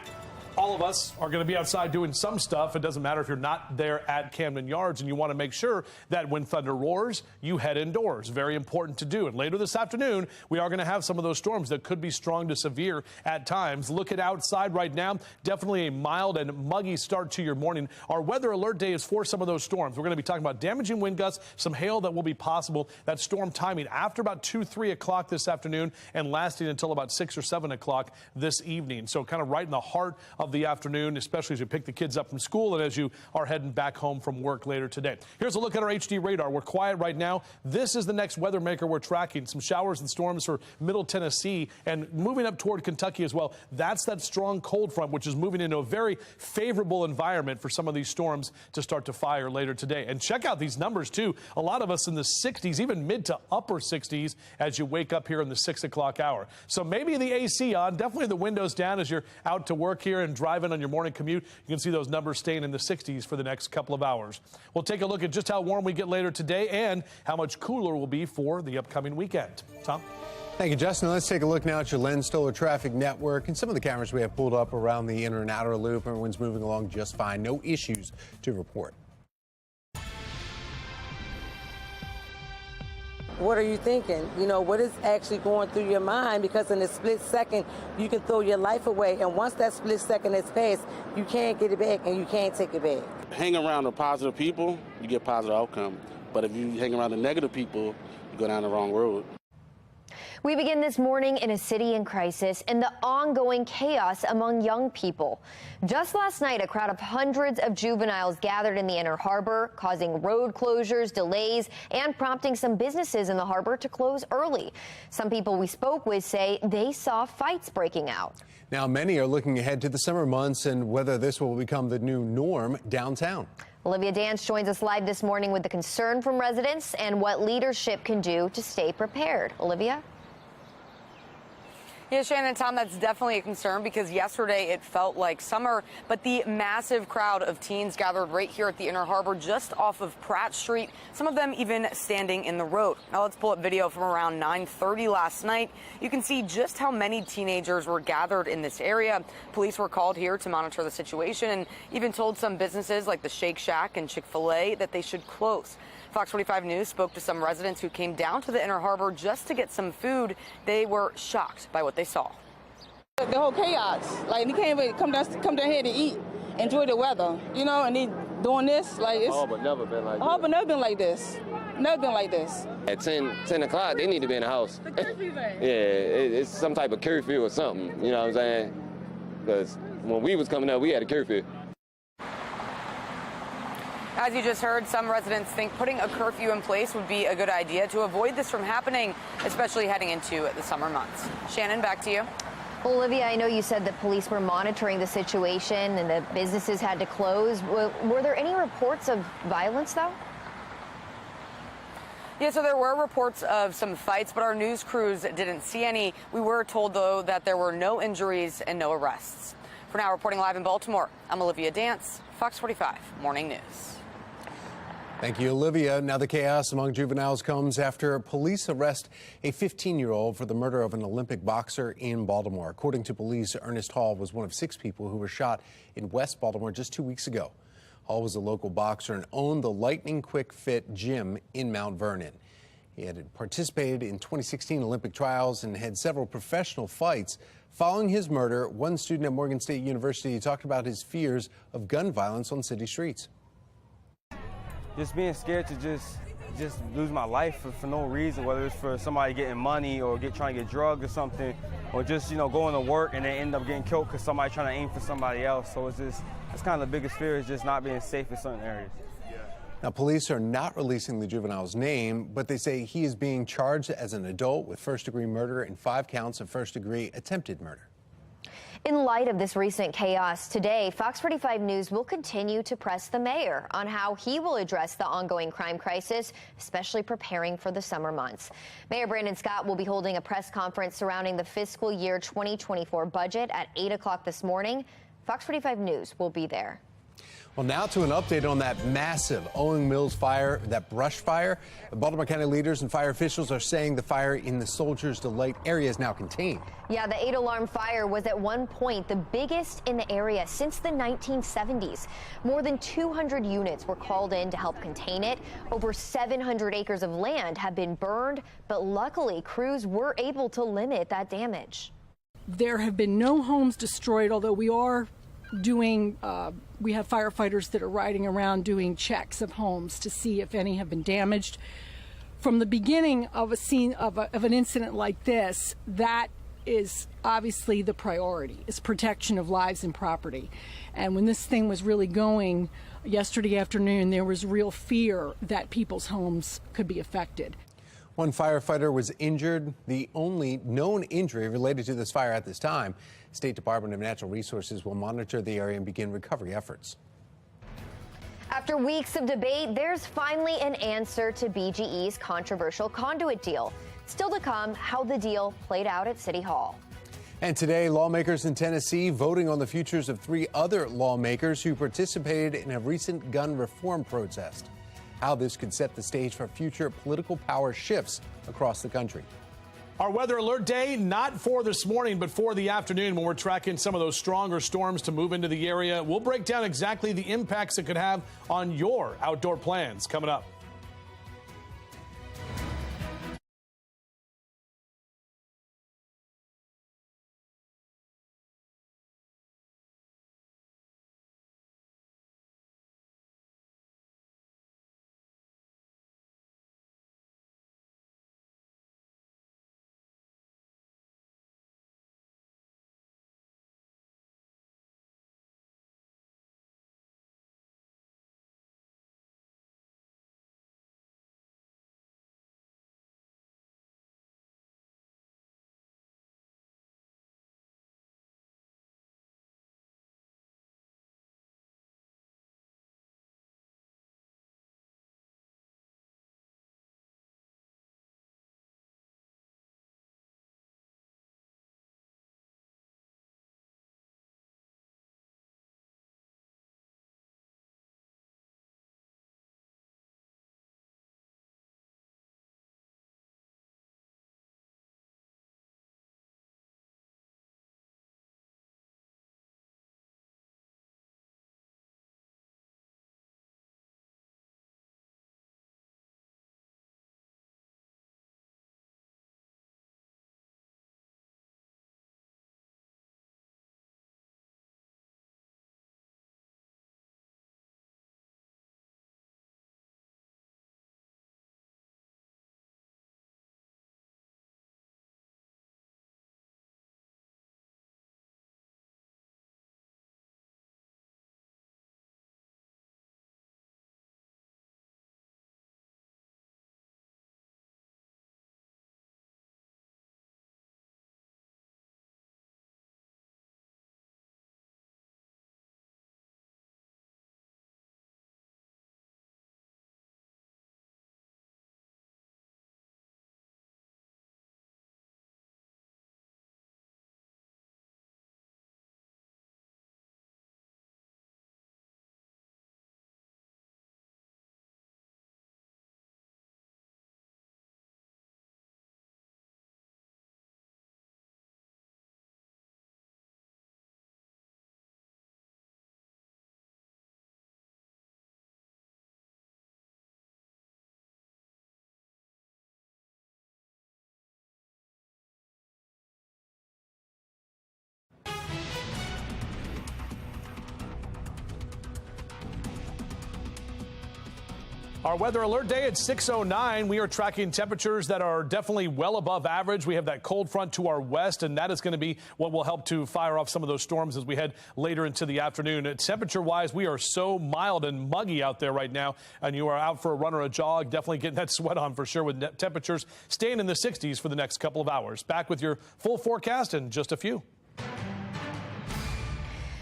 Speaker 2: all of us are going to be outside doing some stuff. It doesn't matter if you're not there at Camden Yards, and you want to make sure that when thunder roars, you head indoors. Very important to do. And later this afternoon, we are going to have some of those storms that could be strong to severe at times. Look at outside right now. Definitely a mild and muggy start to your morning. Our weather alert day is for some of those storms. We're going to be talking about damaging wind gusts, some hail that will be possible. That storm timing after about 2, 3 o'clock this afternoon and lasting until about 6 or 7 o'clock this evening. So kind of right in the heart of the afternoon, especially as you pick the kids up from school and as you are heading back home from work later today. Here's a look at our HD radar. We're quiet right now. This is the next weather maker we're tracking. Some showers and storms for Middle Tennessee and moving up toward Kentucky as well. That's that strong cold front, which is moving into a very favorable environment for some of these storms to start to fire later today. And check out these numbers too. A lot of us in the 60s, even mid to upper 60s as you wake up here in the 6 o'clock hour. So maybe the AC on, definitely the windows down as you're out to work here and driving on your morning commute. You can see those numbers staying in the 60s for the next couple of hours. We'll take a look at just how warm we get later today and how much cooler we'll be for the upcoming weekend. Tom?
Speaker 1: Thank you, Justin. Let's take a look now at your Len Stoller traffic network and some of the cameras we have pulled up around the inner and outer loop. Everyone's moving along just fine. No issues to report.
Speaker 5: What are you thinking? You know, what is actually going through your mind? Because in a split second, you can throw your life away. And once that split second has passed, you can't get it back and you can't take it back.
Speaker 6: Hang around the positive people, you get positive outcome. But if you hang around the negative people, you go down the wrong road.
Speaker 22: We begin this morning in a city in crisis and the ongoing chaos among young people. Just last night, a crowd of hundreds of juveniles gathered in the Inner Harbor, causing road closures, delays, and prompting some businesses in the harbor to close early. Some people we spoke with say they saw fights breaking out.
Speaker 1: Now, many are looking ahead to the summer months and whether this will become the new norm downtown.
Speaker 22: Olivia Dance joins us live this morning with the concern from residents and what leadership can do to stay prepared. Olivia?
Speaker 21: Yeah, Shannon and Tom, that's definitely a concern because yesterday it felt like summer, but the massive crowd of teens gathered right here at the Inner Harbor just off of Pratt Street, some of them even standing in the road. Now let's pull up video from around 9:30 last night. You can see just how many teenagers were gathered in this area. Police were called here to monitor the situation and even told some businesses like the Shake Shack and Chick-fil-A that they should close. Fox 45 News spoke to some residents who came down to the Inner Harbor just to get some food. They were shocked by what they saw.
Speaker 7: The whole chaos, like you can't even come down here to eat, enjoy the weather, you know, and then doing this, like it's.
Speaker 8: Harbor never been like this.
Speaker 7: Harbor never been like this. Never been like this.
Speaker 8: At 10 o'clock, they need to be in the house. Yeah, it's some type of curfew or something, you know what I'm saying? Because when we was coming up, we had a curfew.
Speaker 21: As you just heard, some residents think putting a curfew in place would be a good idea to avoid this from happening, especially heading into the summer months. Shannon, back to you.
Speaker 22: Well, Olivia, I know you said that police were monitoring the situation and the businesses had to close. Were there any reports of violence, though?
Speaker 21: Yeah, so there were reports of some fights, but our news crews didn't see any. We were told, though, that there were no injuries and no arrests. For now, reporting live in Baltimore, I'm Olivia Dance, Fox 45 Morning News.
Speaker 1: Thank you, Olivia. Now the chaos among juveniles comes after police arrest a 15-year-old for the murder of an Olympic boxer in Baltimore. According to police, Ernest Hall was one of 6 people who were shot in West Baltimore just 2 weeks ago. Hall was a local boxer and owned the Lightning Quick Fit gym in Mount Vernon. He had participated in 2016 Olympic trials and had several professional fights. Following his murder, one student at Morgan State University talked about his fears of gun violence on city streets.
Speaker 9: Just being scared to just lose my life for no reason, whether it's for somebody getting money or trying to get drugged or something, or just, going to work and then end up getting killed because somebody trying to aim for somebody else. So it's kind of the biggest fear is just not being safe in certain areas.
Speaker 1: Now, police are not releasing the juvenile's name, but they say he is being charged as an adult with first-degree murder and 5 counts of first-degree attempted murder.
Speaker 22: In light of this recent chaos today, Fox 45 News will continue to press the mayor on how he will address the ongoing crime crisis, especially preparing for the summer months. Mayor Brandon Scott will be holding a press conference surrounding the fiscal year 2024 budget at 8 o'clock this morning. Fox 45 News will be there.
Speaker 1: Well, now to an update on that massive Owing Mills fire, that brush fire. The Baltimore County leaders and fire officials are saying the fire in the Soldiers Delight area is now contained.
Speaker 22: Yeah, the 8-alarm fire was at one point the biggest in the area since the 1970s. More than 200 units were called in to help contain it. Over 700 acres of land have been burned, but luckily crews were able to limit that damage.
Speaker 10: There have been no homes destroyed, although we are doing, we have firefighters that are riding around doing checks of homes to see if any have been damaged. From the beginning of a scene of an incident like this, that is obviously the priority, is protection of lives and property. And when this thing was really going yesterday afternoon, there was real fear that people's homes could be affected.
Speaker 1: One firefighter was injured, the only known injury related to this fire at this time. State Department of Natural Resources will monitor the area and begin recovery efforts.
Speaker 22: After weeks of debate, there's finally an answer to BGE's controversial Conduit deal. Still to come, how the deal played out at City Hall.
Speaker 1: And today, lawmakers in Tennessee voting on the futures of 3 other lawmakers who participated in a recent gun reform protest. How this could set the stage for future political power shifts across the country.
Speaker 2: Our weather alert day, not for this morning, but for the afternoon when we're tracking some of those stronger storms to move into the area. We'll break down exactly the impacts it could have on your outdoor plans coming up. Our weather alert day at 6:09. We are tracking temperatures that are definitely well above average. We have that cold front to our west, and that is going to be what will help to fire off some of those storms as we head later into the afternoon. Temperature-wise, we are so mild and muggy out there right now, and you are out for a run or a jog, definitely getting that sweat on for sure, with temperatures staying in the 60s for the next couple of hours. Back with your full forecast in just a few.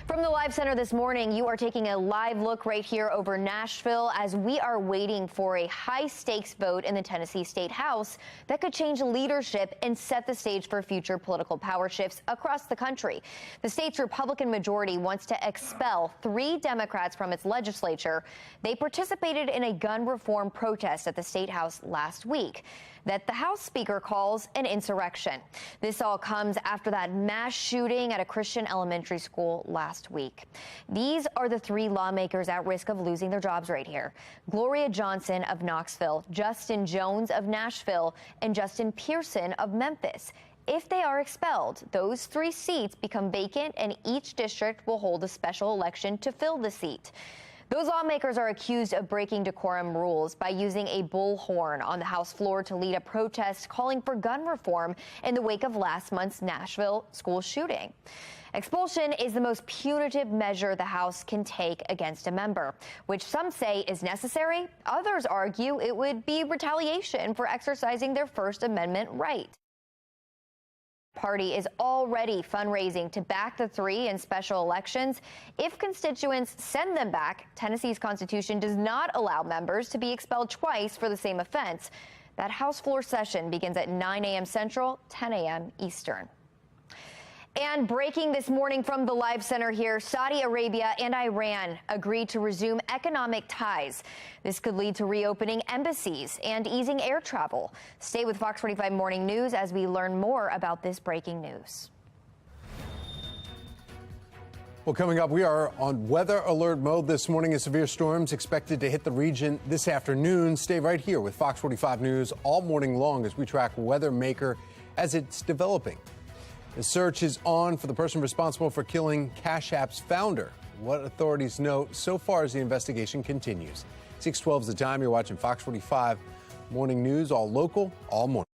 Speaker 22: From the Live Center this morning, you are taking a live look right here over Nashville as we are waiting for a high-stakes vote in the Tennessee State House that could change leadership and set the stage for future political power shifts across the country. The state's Republican majority wants to expel 3 Democrats from its legislature. They participated in a gun reform protest at the State House last week that the House Speaker calls an insurrection. This all comes after that mass shooting at a Christian elementary school last week. These are the 3 lawmakers at risk of losing their jobs right here. Gloria Johnson of Knoxville, Justin Jones of Nashville, and Justin Pearson of Memphis. If they are expelled, those 3 seats become vacant, and each district will hold a special election to fill the seat. Those lawmakers are accused of breaking decorum rules by using a bullhorn on the House floor to lead a protest calling for gun reform in the wake of last month's Nashville school shooting. Expulsion is the most punitive measure the House can take against a member, which some say is necessary. Others argue it would be retaliation for exercising their First Amendment right. Party is already fundraising to back the 3 in special elections. If constituents send them back, Tennessee's Constitution does not allow members to be expelled twice for the same offense. That House floor session begins at 9 a.m. Central, 10 a.m. Eastern. And breaking this morning from the Live Center here, Saudi Arabia and Iran agreed to resume economic ties. This could lead to reopening embassies and easing air travel. Stay with Fox 45 Morning News as we learn more about this breaking news.
Speaker 1: Well, coming up, we are on weather alert mode this morning as severe storms expected to hit the region this afternoon. Stay right here with Fox 45 News all morning long as we track Weather Maker as it's developing. The search is on for the person responsible for killing Cash App's founder. What authorities know so far as the investigation continues. 6:12 is the time. You're watching Fox 45 Morning News, all local, all morning.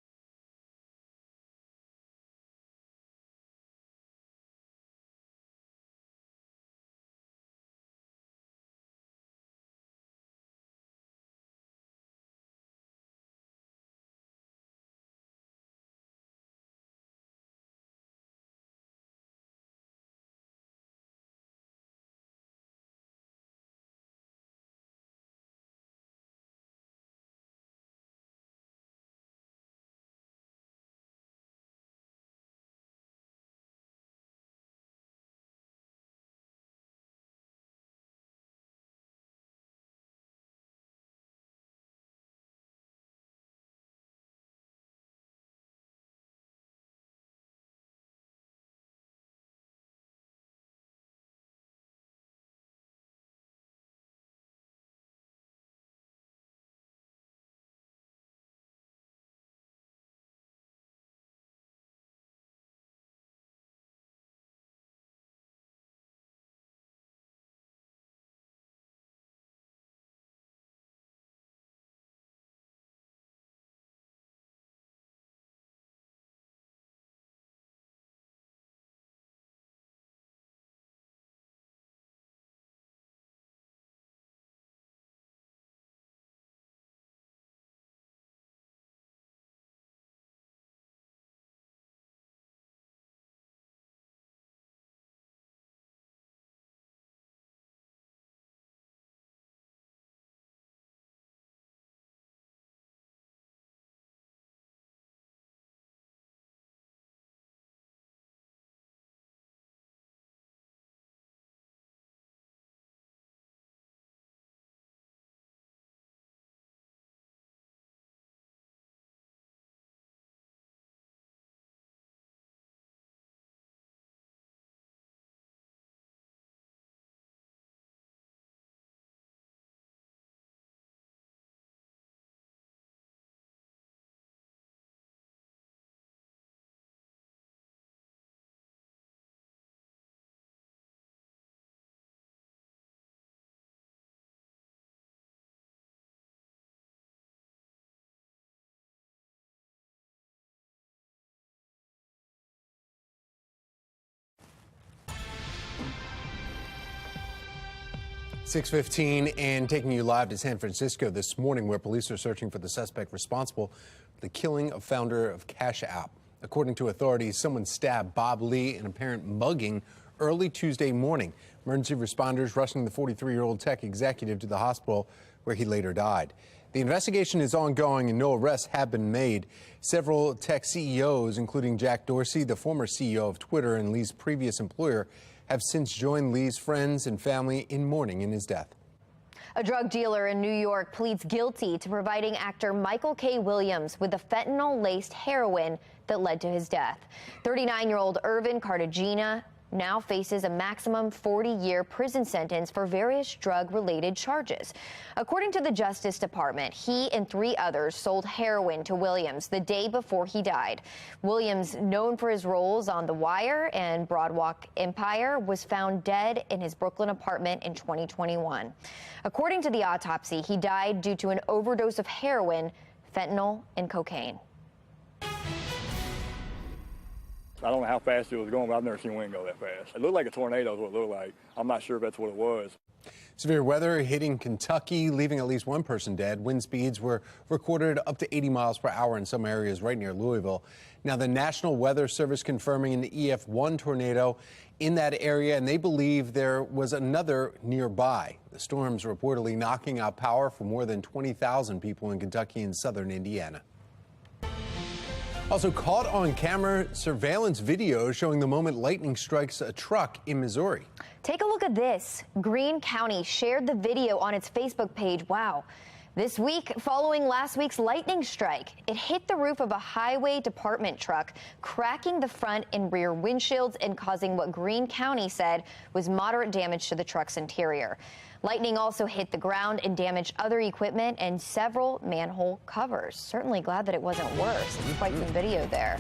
Speaker 1: 6:15 and taking you live to San Francisco this morning, where police are searching for the suspect responsible for the killing of founder of Cash App. According to authorities, someone stabbed Bob Lee in apparent mugging early Tuesday morning. Emergency responders rushing the 43-year-old tech executive to the hospital, where he later died. The investigation is ongoing and no arrests have been made. Several tech CEOs, including Jack Dorsey, the former CEO of Twitter and Lee's previous employer, have since joined Lee's friends and family in mourning in his death.
Speaker 22: A drug dealer in New York pleads guilty to providing actor Michael K. Williams with the fentanyl-laced heroin that led to his death. 39-year-old Irvin Cartagena now faces a maximum 40-year prison sentence for various drug-related charges. According to the Justice Department, he and 3 others sold heroin to Williams the day before he died. Williams, known for his roles on The Wire and Broadwalk Empire, was found dead in his Brooklyn apartment in 2021. According to the autopsy, he died due to an overdose of heroin, fentanyl, and cocaine.
Speaker 11: I don't know how fast it was going, but I've never seen wind go that fast. It looked like a tornado is what it looked like. I'm not sure if that's what it was.
Speaker 1: Severe weather hitting Kentucky, leaving at least one person dead. Wind speeds were recorded up to 80 miles per hour in some areas right near Louisville. Now, the National Weather Service confirming an EF1 tornado in that area, and they believe there was another nearby. The storm's reportedly knocking out power for more than 20,000 people in Kentucky and southern Indiana. Also caught on camera, surveillance video showing the moment lightning strikes a truck in Missouri.
Speaker 22: Take a look at this. Greene County shared the video on its Facebook page. Wow. This week, following last week's lightning strike, it hit the roof of a highway department truck, cracking the front and rear windshields and causing what Greene County said was moderate damage to the truck's interior. Lightning also hit the ground and damaged other equipment and several manhole covers. Certainly glad that it wasn't worse. It's quite some video there.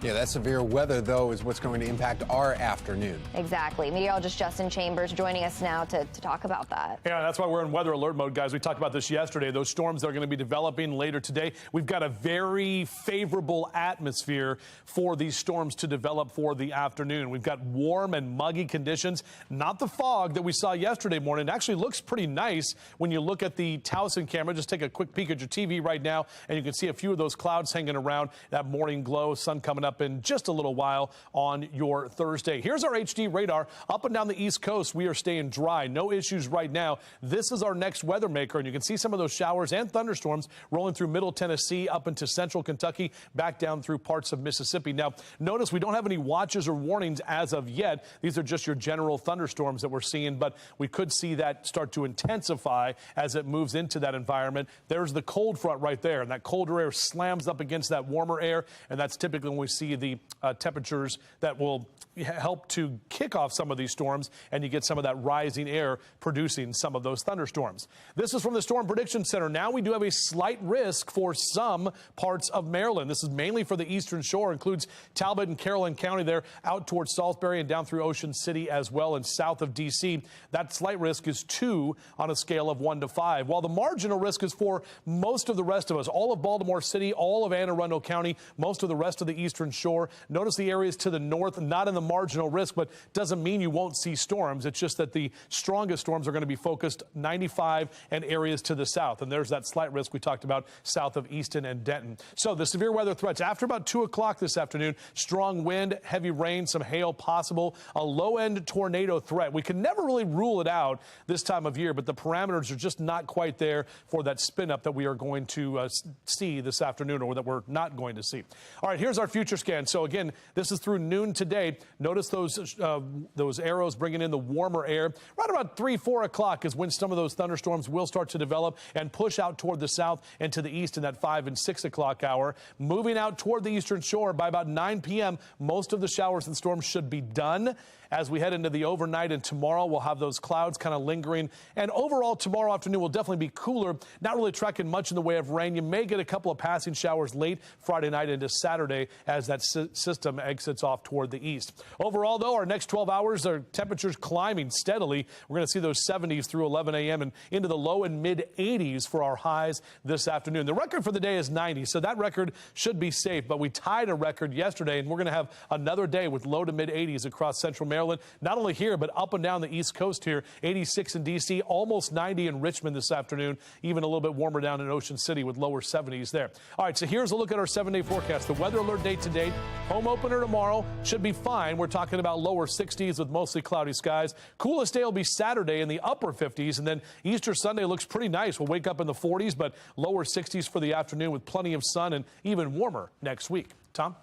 Speaker 1: Yeah, that severe weather, though, is what's going to impact our afternoon.
Speaker 22: Exactly. Meteorologist Justin Chambers joining us now to talk about that.
Speaker 2: Yeah, that's why we're in weather alert mode, guys. We talked about this yesterday. Those storms that are going to be developing later today. We've got a very favorable atmosphere for these storms to develop for the afternoon. We've got warm and muggy conditions, not the fog that we saw yesterday morning. It actually looks pretty nice when you look at the Towson camera. Just take a quick peek at your TV right now, and you can see a few of those clouds hanging around, that morning glow, sun coming up in just a little while on your Thursday. Here's our HD radar. Up and down the East Coast, we are staying dry. No issues right now. This is our next weather maker, and you can see some of those showers and thunderstorms rolling through Middle Tennessee up into Central Kentucky, back down through parts of Mississippi. Now, notice we don't have any watches or warnings as of yet. These are just your general thunderstorms that we're seeing, but we could see that start to intensify as it moves into that environment. There's the cold front right there, and that colder air slams up against that warmer air, and that's typically when we see the temperatures that will help to kick off some of these storms, and you get some of that rising air producing some of those thunderstorms. This is from the Storm Prediction Center. Now we do have a slight risk for some parts of Maryland. This is mainly for the eastern shore, includes Talbot and Caroline County there, out towards Salisbury and down through Ocean City as well, and south of D.C. That slight risk is 2 on a scale of 1 to 5, while the marginal risk is for most of the rest of us, all of Baltimore City, all of Anne Arundel County, most of the rest of the eastern shore. Notice the areas to the north, not in the marginal risk, but doesn't mean you won't see storms. It's just that the strongest storms are going to be focused 95 and areas to the south. And there's that slight risk we talked about south of Easton and Denton. So the severe weather threats after about 2 o'clock this afternoon: strong wind, heavy rain, some hail possible, a low-end tornado threat. We can never really rule it out this time of year, but the parameters are just not quite there for that spin up that we are going to see this afternoon, or that we're not going to see. All right, here's our future scan. So again, this is through noon today. Notice those arrows bringing in the warmer air. Right about 3, 4 o'clock is when some of those thunderstorms will start to develop and push out toward the south and to the east in that 5 and 6 o'clock hour. Moving out toward the eastern shore by about 9 p.m., most of the showers and storms should be done. As we head into the overnight and tomorrow, we'll have those clouds kind of lingering. And overall, tomorrow afternoon will definitely be cooler. Not really tracking much in the way of rain. You may get a couple of passing showers late Friday night into Saturday as that system exits off toward the east. Overall, though, our next 12 hours, our temperatures climbing steadily. We're going to see those 70s through 11 a.m. and into the low and mid 80s for our highs this afternoon. The record for the day is 90, so that record should be safe. But we tied a record yesterday, and we're going to have another day with low to mid 80s across central Maryland. Not only here, but up and down the East Coast here. 86 in D.C., almost 90 in Richmond this afternoon. Even a little bit warmer down in Ocean City with lower 70s there. All right, so here's a look at our 7-day forecast. The weather alert date to date. Home opener tomorrow should be fine. We're talking about lower 60s with mostly cloudy skies. Coolest day will be Saturday in the upper 50s, and then Easter Sunday looks pretty nice. We'll wake up in the 40s, but lower 60s for the afternoon with plenty of sun and even warmer next week. Tom?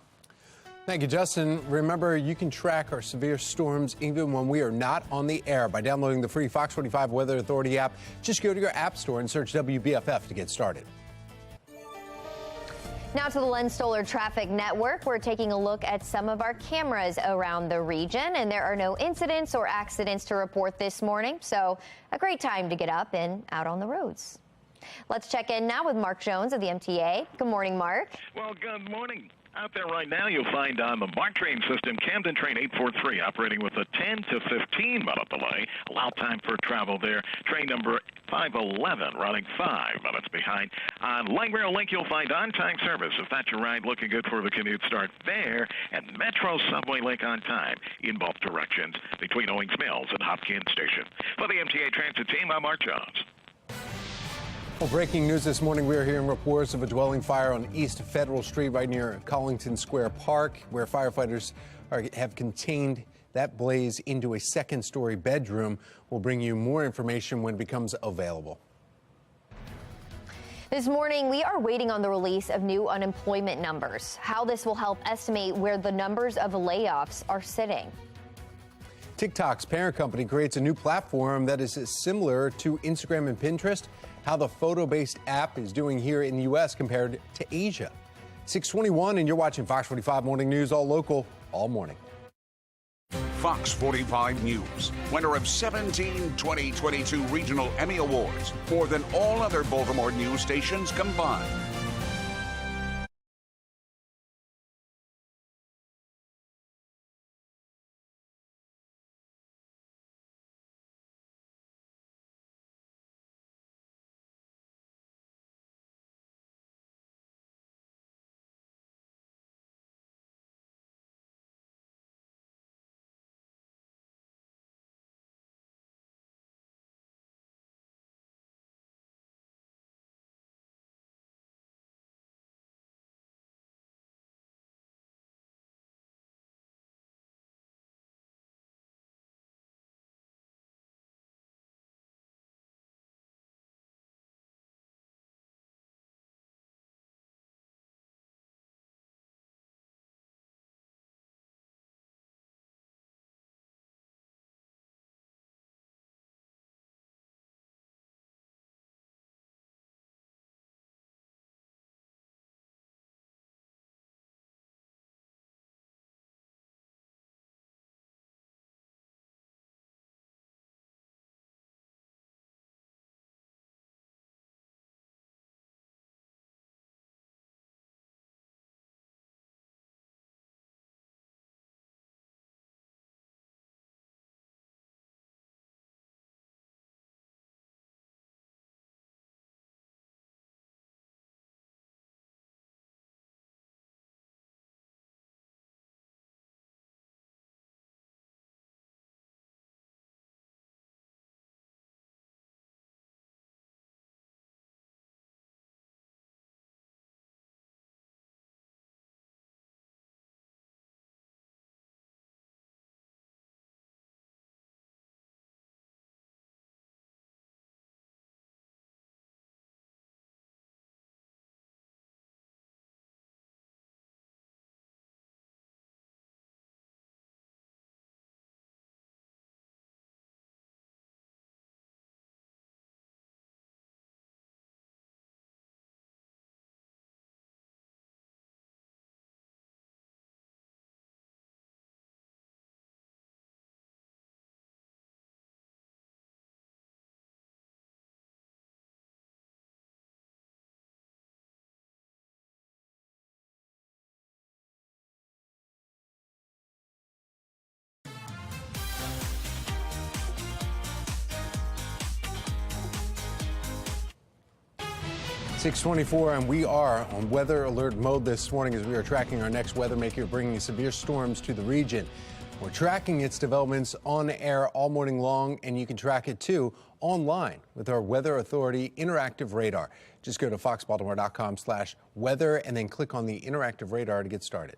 Speaker 1: Thank you, Justin. Remember, you can track our severe storms even when we are not on the air by downloading the free Fox 45 Weather Authority app. Just go to your app store and search WBFF to get started.
Speaker 22: Now to the Len Stoller Traffic Network. We're taking a look at some of our cameras around the region, and there are no incidents or accidents to report this morning, so a great time to get up and out on the roads. Let's check in now with Mark Jones of the MTA. Good morning, Mark.
Speaker 12: Well, good morning. Out there right now, you'll find on the BART train system, Camden Train 843 operating with a 10 to 15-minute delay. Allow time for travel there. Train number 511 running 5 minutes behind. On Light Rail Link, you'll find on-time service. If that's your ride, looking good for the commute start there. And Metro Subway Link on time in both directions between Owings Mills and Hopkins Station. For the MTA Transit team, I'm Mark Jones.
Speaker 1: Well, breaking news this morning, we are hearing reports of a dwelling fire on East Federal Street right near Collington Square Park, where firefighters have contained that blaze into a second-story bedroom. We'll bring you more information when it becomes available.
Speaker 22: This morning, we are waiting on the release of new unemployment numbers. How this will help estimate where the numbers of layoffs are sitting.
Speaker 1: TikTok's parent company creates a new platform that is similar to Instagram and Pinterest. How the photo-based app is doing here in the U.S. compared to Asia. 6:21, and you're watching Fox 45 Morning News, all local, all morning.
Speaker 3: Fox 45 News, winner of 17 2022 Regional Emmy Awards, more than all other Baltimore news stations combined.
Speaker 1: 624, and we are on weather alert mode this morning as we are tracking our next weather maker bringing severe storms to the region. We're tracking its developments on air all morning long, and you can track it too online with our Weather Authority interactive radar. Just go to foxbaltimore.com/weather and then click on the interactive radar to get started.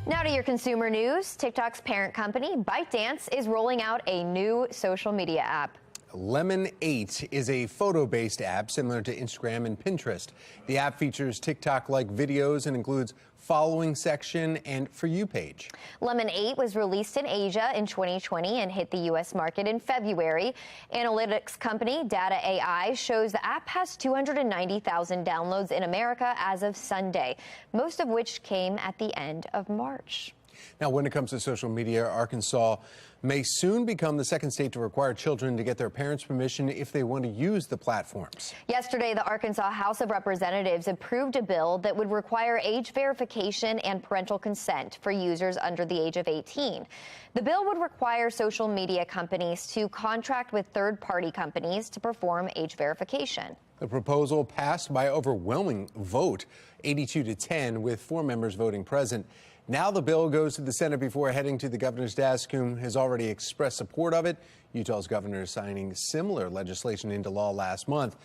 Speaker 22: Now to your consumer news. TikTok's parent company, ByteDance, is rolling out a new social media app.
Speaker 1: Lemon 8 is a photo-based app similar to Instagram and Pinterest. The app features TikTok-like videos and includes following section and For You page.
Speaker 22: Lemon 8 was released in Asia in 2020 and hit the U.S. market in February. Analytics company Data AI shows the app has 290,000 downloads in America as of Sunday, most of which came at the end of March.
Speaker 1: Now, when it comes to social media, Arkansas may soon become the second state to require children to get their parents' permission if they want to use the platforms.
Speaker 22: Yesterday, the Arkansas House of Representatives approved a bill that would require age verification and parental consent for users under the age of 18. The bill would require social media companies to contract with third-party companies to perform age verification.
Speaker 1: The proposal passed by overwhelming vote, 82-10, with 4 members voting present. Now the bill goes to the Senate before heading to the governor's desk, whom has already expressed support of it. Utah's governor is signing similar legislation into law last month,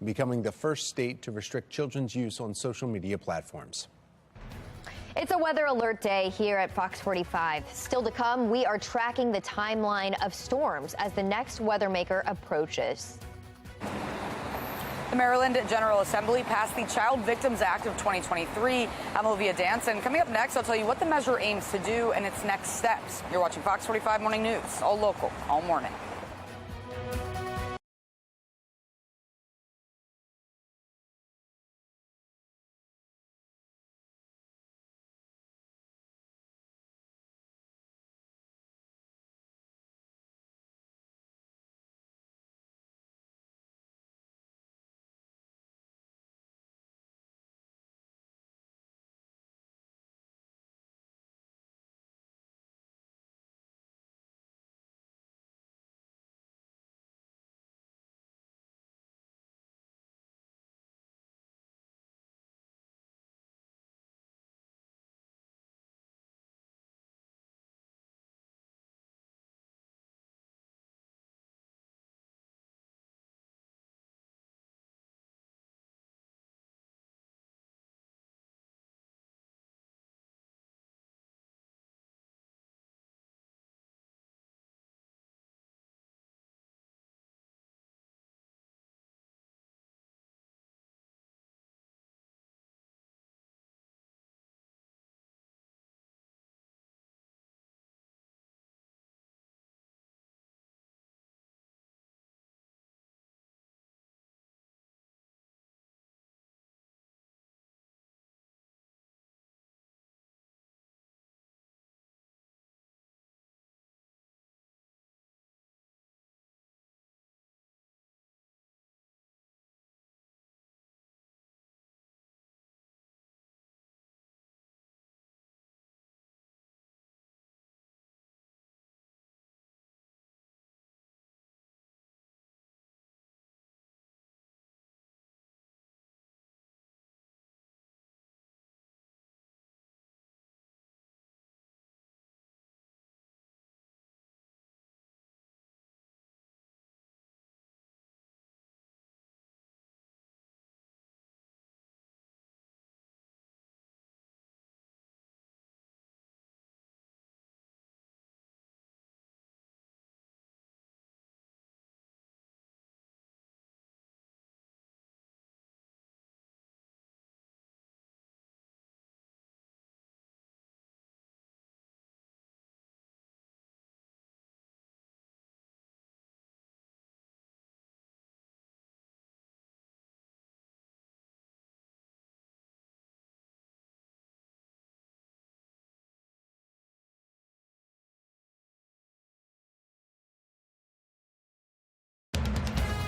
Speaker 1: becoming the first state to restrict children's use on social media platforms.
Speaker 22: It's a weather alert day here at Fox 45. Still to come, we are tracking the timeline of storms as the next weather maker approaches.
Speaker 21: The Maryland General Assembly passed the Child Victims Act of 2023. I'm Olivia Danson. Coming up next, I'll tell you what the measure aims to do and its next steps. You're watching Fox 45 Morning News, all local, all morning.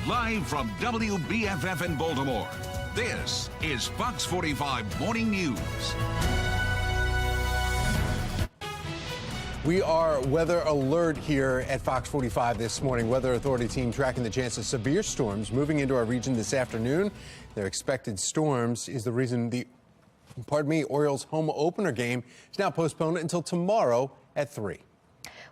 Speaker 3: Live from WBFF in Baltimore, this is Fox 45 Morning News.
Speaker 1: We are weather alert here at Fox 45 this morning. Weather Authority team tracking the chance of severe storms moving into our region this afternoon. Their expected storms is the reason the Orioles home opener game is now postponed until tomorrow at 3.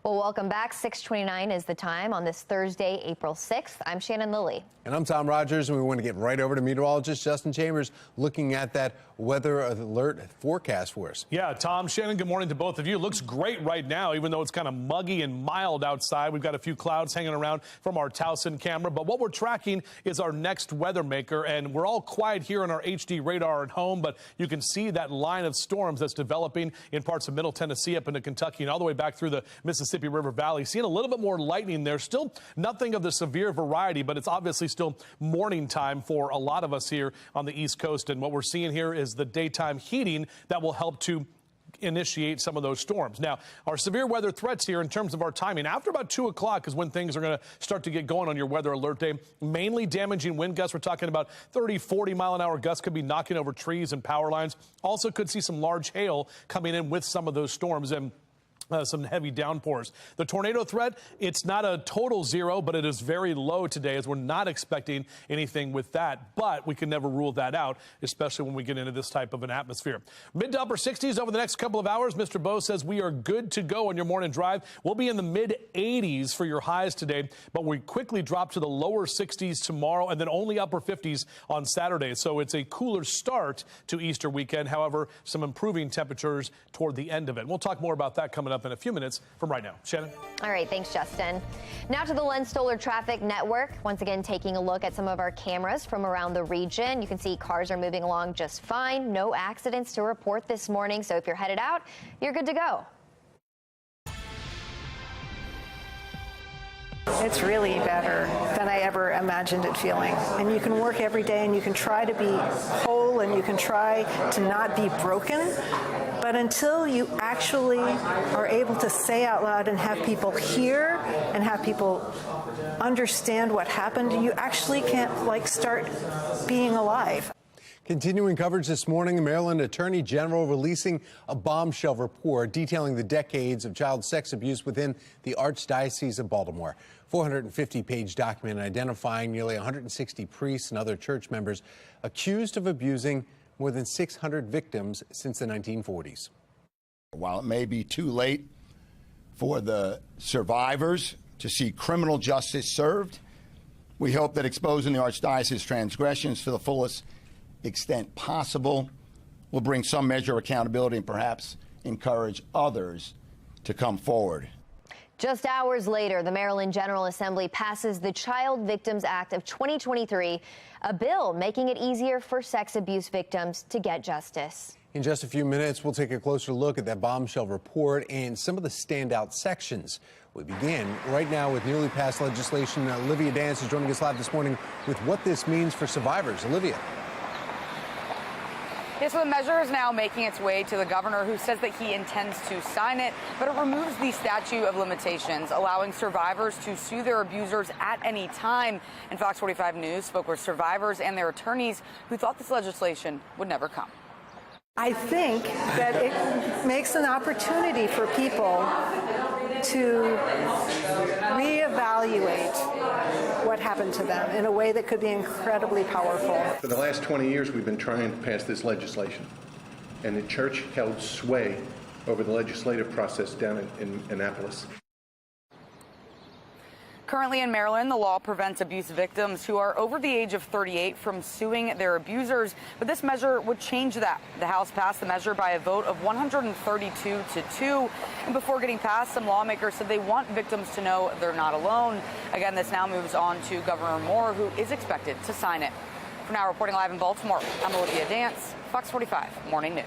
Speaker 22: Well, welcome back. 6:29 is the time on this Thursday, April 6th. I'm Shannon Lilly.
Speaker 1: And I'm Tom Rogers, and we want to get right over to meteorologist Justin Chambers looking at that weather alert forecast for us.
Speaker 2: Yeah, Tom, Shannon, good morning to both of you. It looks great right now, even though it's kind of muggy and mild outside. We've got a few clouds hanging around from our Towson camera, but what we're tracking is our next weather maker, and we're all quiet here on our HD radar at home, but you can see that line of storms that's developing in parts of Middle Tennessee up into Kentucky and all the way back through the Mississippi River Valley. Seeing a little bit more lightning there. Still nothing of the severe variety, but it's obviously still morning time for a lot of us here on the East Coast. And what we're seeing here is the daytime heating that will help to initiate some of those storms. Now, our severe weather threats here in terms of our timing, after about 2 o'clock is when things are going to start to get going on your weather alert day. Mainly damaging wind gusts. We're talking about 30, 40 mile an hour gusts could be knocking over trees and power lines. Also could see some large hail coming in with some of those storms and some heavy downpours. The tornado threat, it's not a total zero, but it is very low today as we're not expecting anything with that. But we can never rule that out, especially when we get into this type of an atmosphere. Mid to upper 60s over the next couple of hours. Mr. Bo says we are good to go on your morning drive. We'll be in the mid 80s for your highs today, but we quickly drop to the lower 60s tomorrow and then only upper 50s on Saturday. So it's a cooler start to Easter weekend. However, some improving temperatures toward the end of it. We'll talk more about that coming up in a few minutes from right now. Shannon?
Speaker 22: All right, thanks, Justin. Now to the Len Stoller Traffic Network. Once again, taking a look at some of our cameras from around the region. You can see cars are moving along just fine. No accidents to report this morning. So if you're headed out, you're good to go.
Speaker 13: It's really better than I ever imagined it feeling. And you can work every day and you can try to be whole and you can try to not be broken. But until you actually are able to say out loud and have people hear and have people understand what happened, you actually can't start being alive.
Speaker 1: Continuing coverage this morning, the Maryland Attorney General releasing a bombshell report detailing the decades of child sex abuse within the Archdiocese of Baltimore. 450-page document identifying nearly 160 priests and other church members accused of abusing more than 600 victims since the 1940s.
Speaker 14: While it may be too late for the survivors to see criminal justice served, we hope that exposing the Archdiocese's transgressions to the fullest extent possible will bring some measure of accountability and perhaps encourage others to come forward.
Speaker 22: Just hours later, the Maryland General Assembly passes the Child Victims Act of 2023, a bill making it easier for sex abuse victims to get justice.
Speaker 1: In just a few minutes, we'll take a closer look at that bombshell report and some of the standout sections. We begin right now with newly passed legislation. Olivia Dance is joining us live this morning with what this means for survivors. Olivia.
Speaker 21: Yes, so the measure is now making its way to the governor, who says that he intends to sign it, but it removes the statute of limitations, allowing survivors to sue their abusers at any time. And Fox 45 News spoke with survivors and their attorneys who thought this legislation would never come.
Speaker 13: I think that it makes an opportunity for people to reevaluate what happened to them in a way that could be incredibly powerful.
Speaker 15: For the last 20 years, we've been trying to pass this legislation, and the church held sway over the legislative process down in Annapolis.
Speaker 21: Currently in Maryland, the law prevents abuse victims who are over the age of 38 from suing their abusers, but this measure would change that. The House passed the measure by a vote of 132 to 2, and before getting passed, some lawmakers said they want victims to know they're not alone. Again, this now moves on to Governor Moore, who is expected to sign it. For now, reporting live in Baltimore, I'm Olivia Dance, Fox 45 Morning News.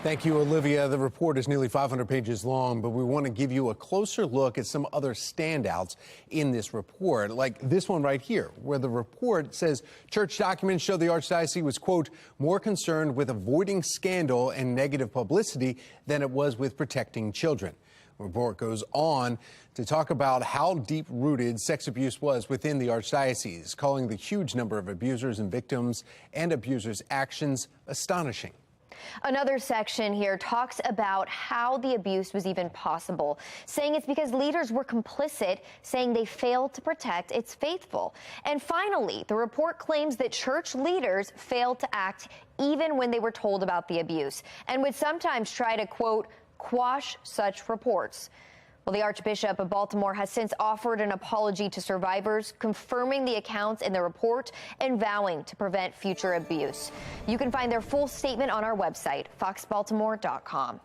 Speaker 1: Thank you, Olivia. The report is nearly 500 pages long, but we want to give you a closer look at some other standouts in this report, like this one right here, where the report says church documents show the Archdiocese was, quote, more concerned with avoiding scandal and negative publicity than it was with protecting children. The report goes on to talk about how deep-rooted sex abuse was within the Archdiocese, calling the huge number of abusers and victims and abusers' actions astonishing.
Speaker 22: Another section here talks about how the abuse was even possible, saying it's because leaders were complicit, saying they failed to protect its faithful. And finally, the report claims that church leaders failed to act even when they were told about the abuse, and would sometimes try to, quote, quash such reports. Well, the Archbishop of Baltimore has since offered an apology to survivors, confirming the accounts in the report and vowing to prevent future abuse. You can find their full statement on our website, foxbaltimore.com.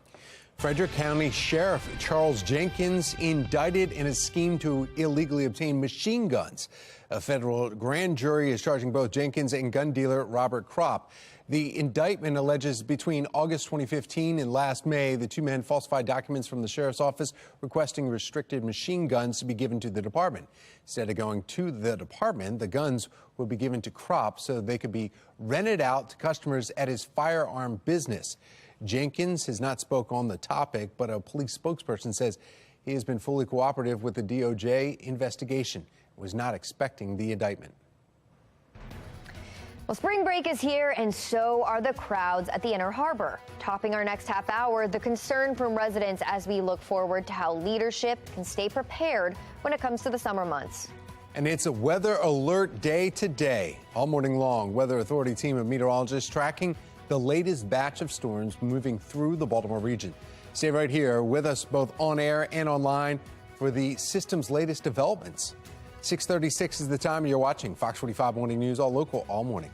Speaker 1: Frederick County Sheriff Charles Jenkins indicted in a scheme to illegally obtain machine guns. A federal grand jury is charging both Jenkins and gun dealer Robert Kropp. The indictment alleges between August 2015 and last May, the two men falsified documents from the sheriff's office requesting restricted machine guns to be given to the department. Instead of going to the department, the guns would be given to Kropp so they could be rented out to customers at his firearm business. Jenkins has not spoke on the topic, but a police spokesperson says he has been fully cooperative with the DOJ investigation. Was not expecting the indictment.
Speaker 22: Well, spring break is here, and so are the crowds at the Inner Harbor. Topping our next half hour, the concern from residents as we look forward to how leadership can stay prepared when it comes to the summer months.
Speaker 1: And it's a weather alert day today. All morning long, Weather Authority team of meteorologists tracking the latest batch of storms moving through the Baltimore region. Stay right here with us both on air and online for the system's latest developments. 6:36 is the time. You're watching Fox 45 Morning News, all local, all morning.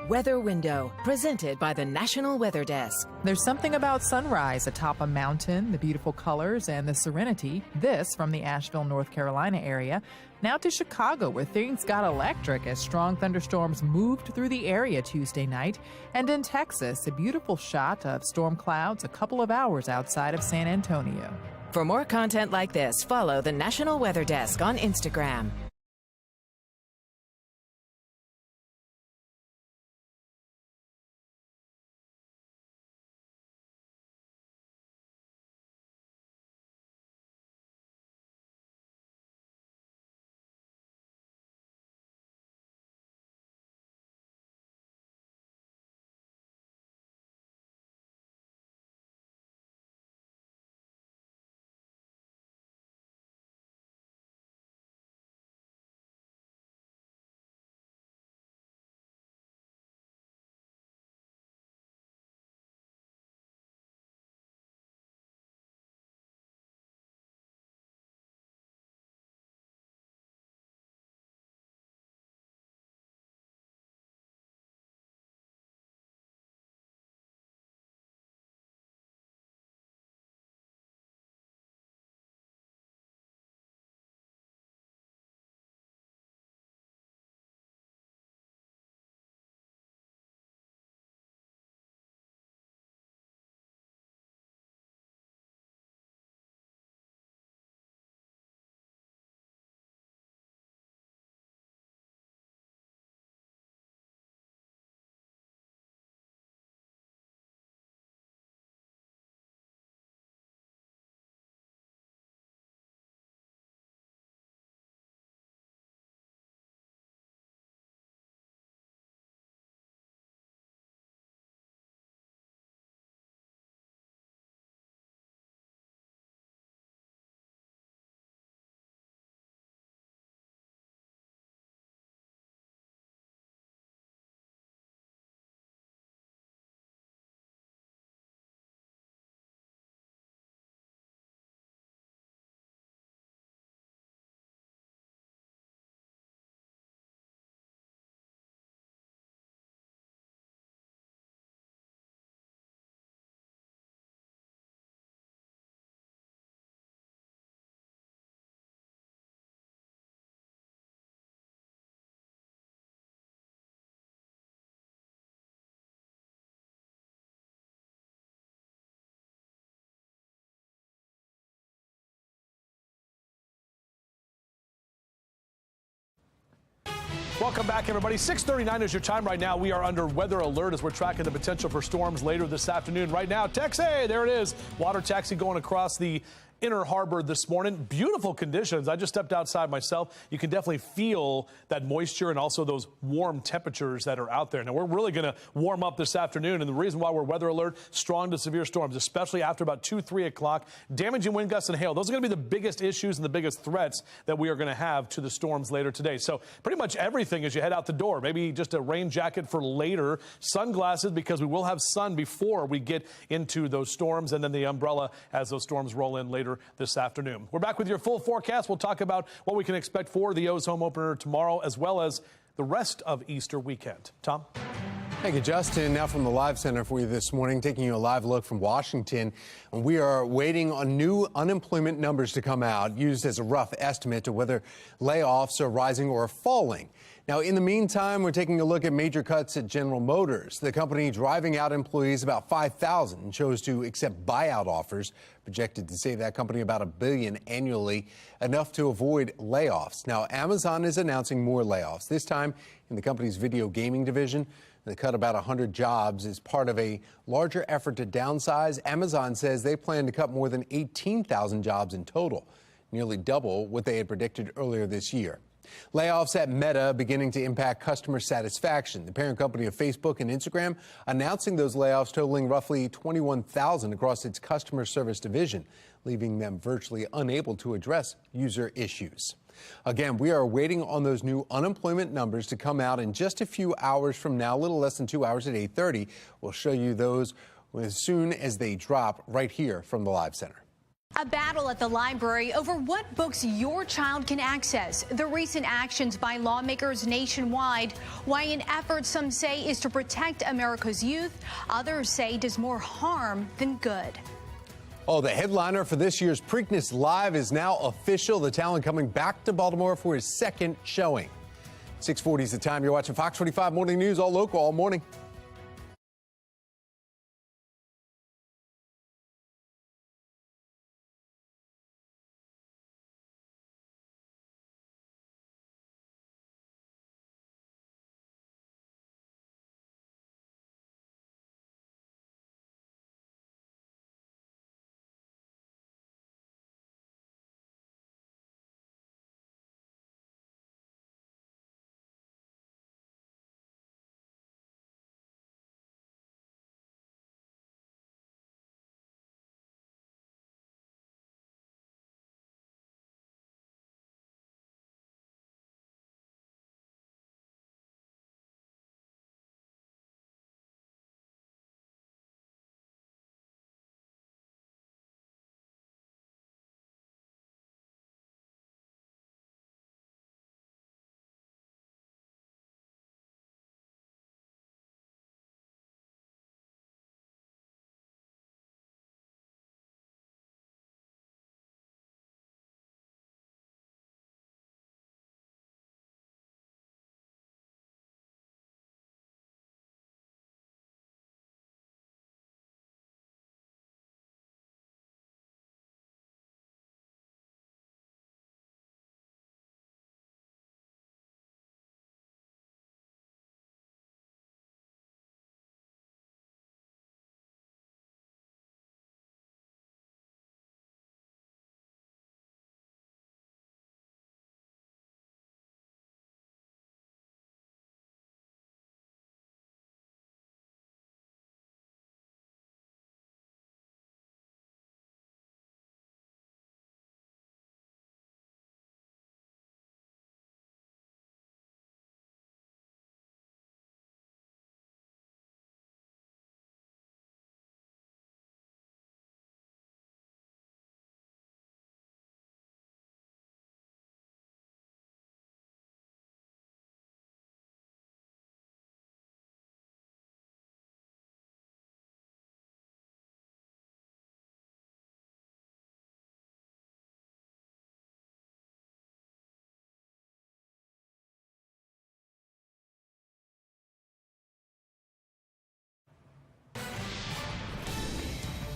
Speaker 16: Weather Window, presented by the National Weather Desk.
Speaker 17: There's something about sunrise atop a mountain, the beautiful colors and the serenity. This from the Asheville, North Carolina area. Now to Chicago, where things got electric as strong thunderstorms moved through the area Tuesday night. And in Texas, a beautiful shot of storm clouds a couple of hours outside of San Antonio.
Speaker 16: For more content like this, follow the National Weather Desk on Instagram.
Speaker 2: Welcome back, everybody. 6:39 is your time right now. We are under weather alert as we're tracking the potential for storms later this afternoon. Right now, taxi, there it is. Water taxi going across the Inner Harbor this morning. Beautiful conditions. I just stepped outside myself. You can definitely feel that moisture and also those warm temperatures that are out there. Now, we're really going to warm up this afternoon, and the reason why we're weather alert, strong to severe storms, especially after about 2, 3 o'clock. Damaging wind gusts and hail. Those are going to be the biggest issues and the biggest threats that we are going to have to the storms later today. So pretty much everything as you head out the door. Maybe just a rain jacket for later. Sunglasses, because we will have sun before we get into those storms, and then the umbrella as those storms roll in later this afternoon. We're back with your full forecast. We'll talk about what we can expect for the O's home opener tomorrow, as well as the rest of Easter weekend. Tom?
Speaker 1: Thank you, Justin. Now from the Live Center for you this morning, taking you a live look from Washington. We are waiting on new unemployment numbers to come out, used as a rough estimate to whether layoffs are rising or falling. Now, in the meantime, we're taking a look at major cuts at General Motors. The company driving out employees about 5,000 chose to accept buyout offers, projected to save that company about $1 billion annually, enough to avoid layoffs. Now, Amazon is announcing more layoffs, this time in the company's video gaming division. They cut about 100 jobs as part of a larger effort to downsize. Amazon says they plan to cut more than 18,000 jobs in total, nearly double what they had predicted earlier this year. Layoffs at Meta beginning to impact customer satisfaction. The parent company of Facebook and Instagram announcing those layoffs totaling roughly 21,000 across its customer service division, leaving them virtually unable to address user issues. Again, we are waiting on those new unemployment numbers to come out in just a few hours from now, a little less than 2 hours at 8:30. We'll show you those as soon as they drop right here from the Live Center.
Speaker 18: A battle at the library over what books your child can access. The recent actions by lawmakers nationwide, why an effort some say is to protect America's youth, others say does more harm than good.
Speaker 1: Oh, the headliner for this year's Preakness Live is now official. The talent coming back to Baltimore for his second showing. 6:40 is the time. You're watching Fox 45 Morning News, all local, all morning.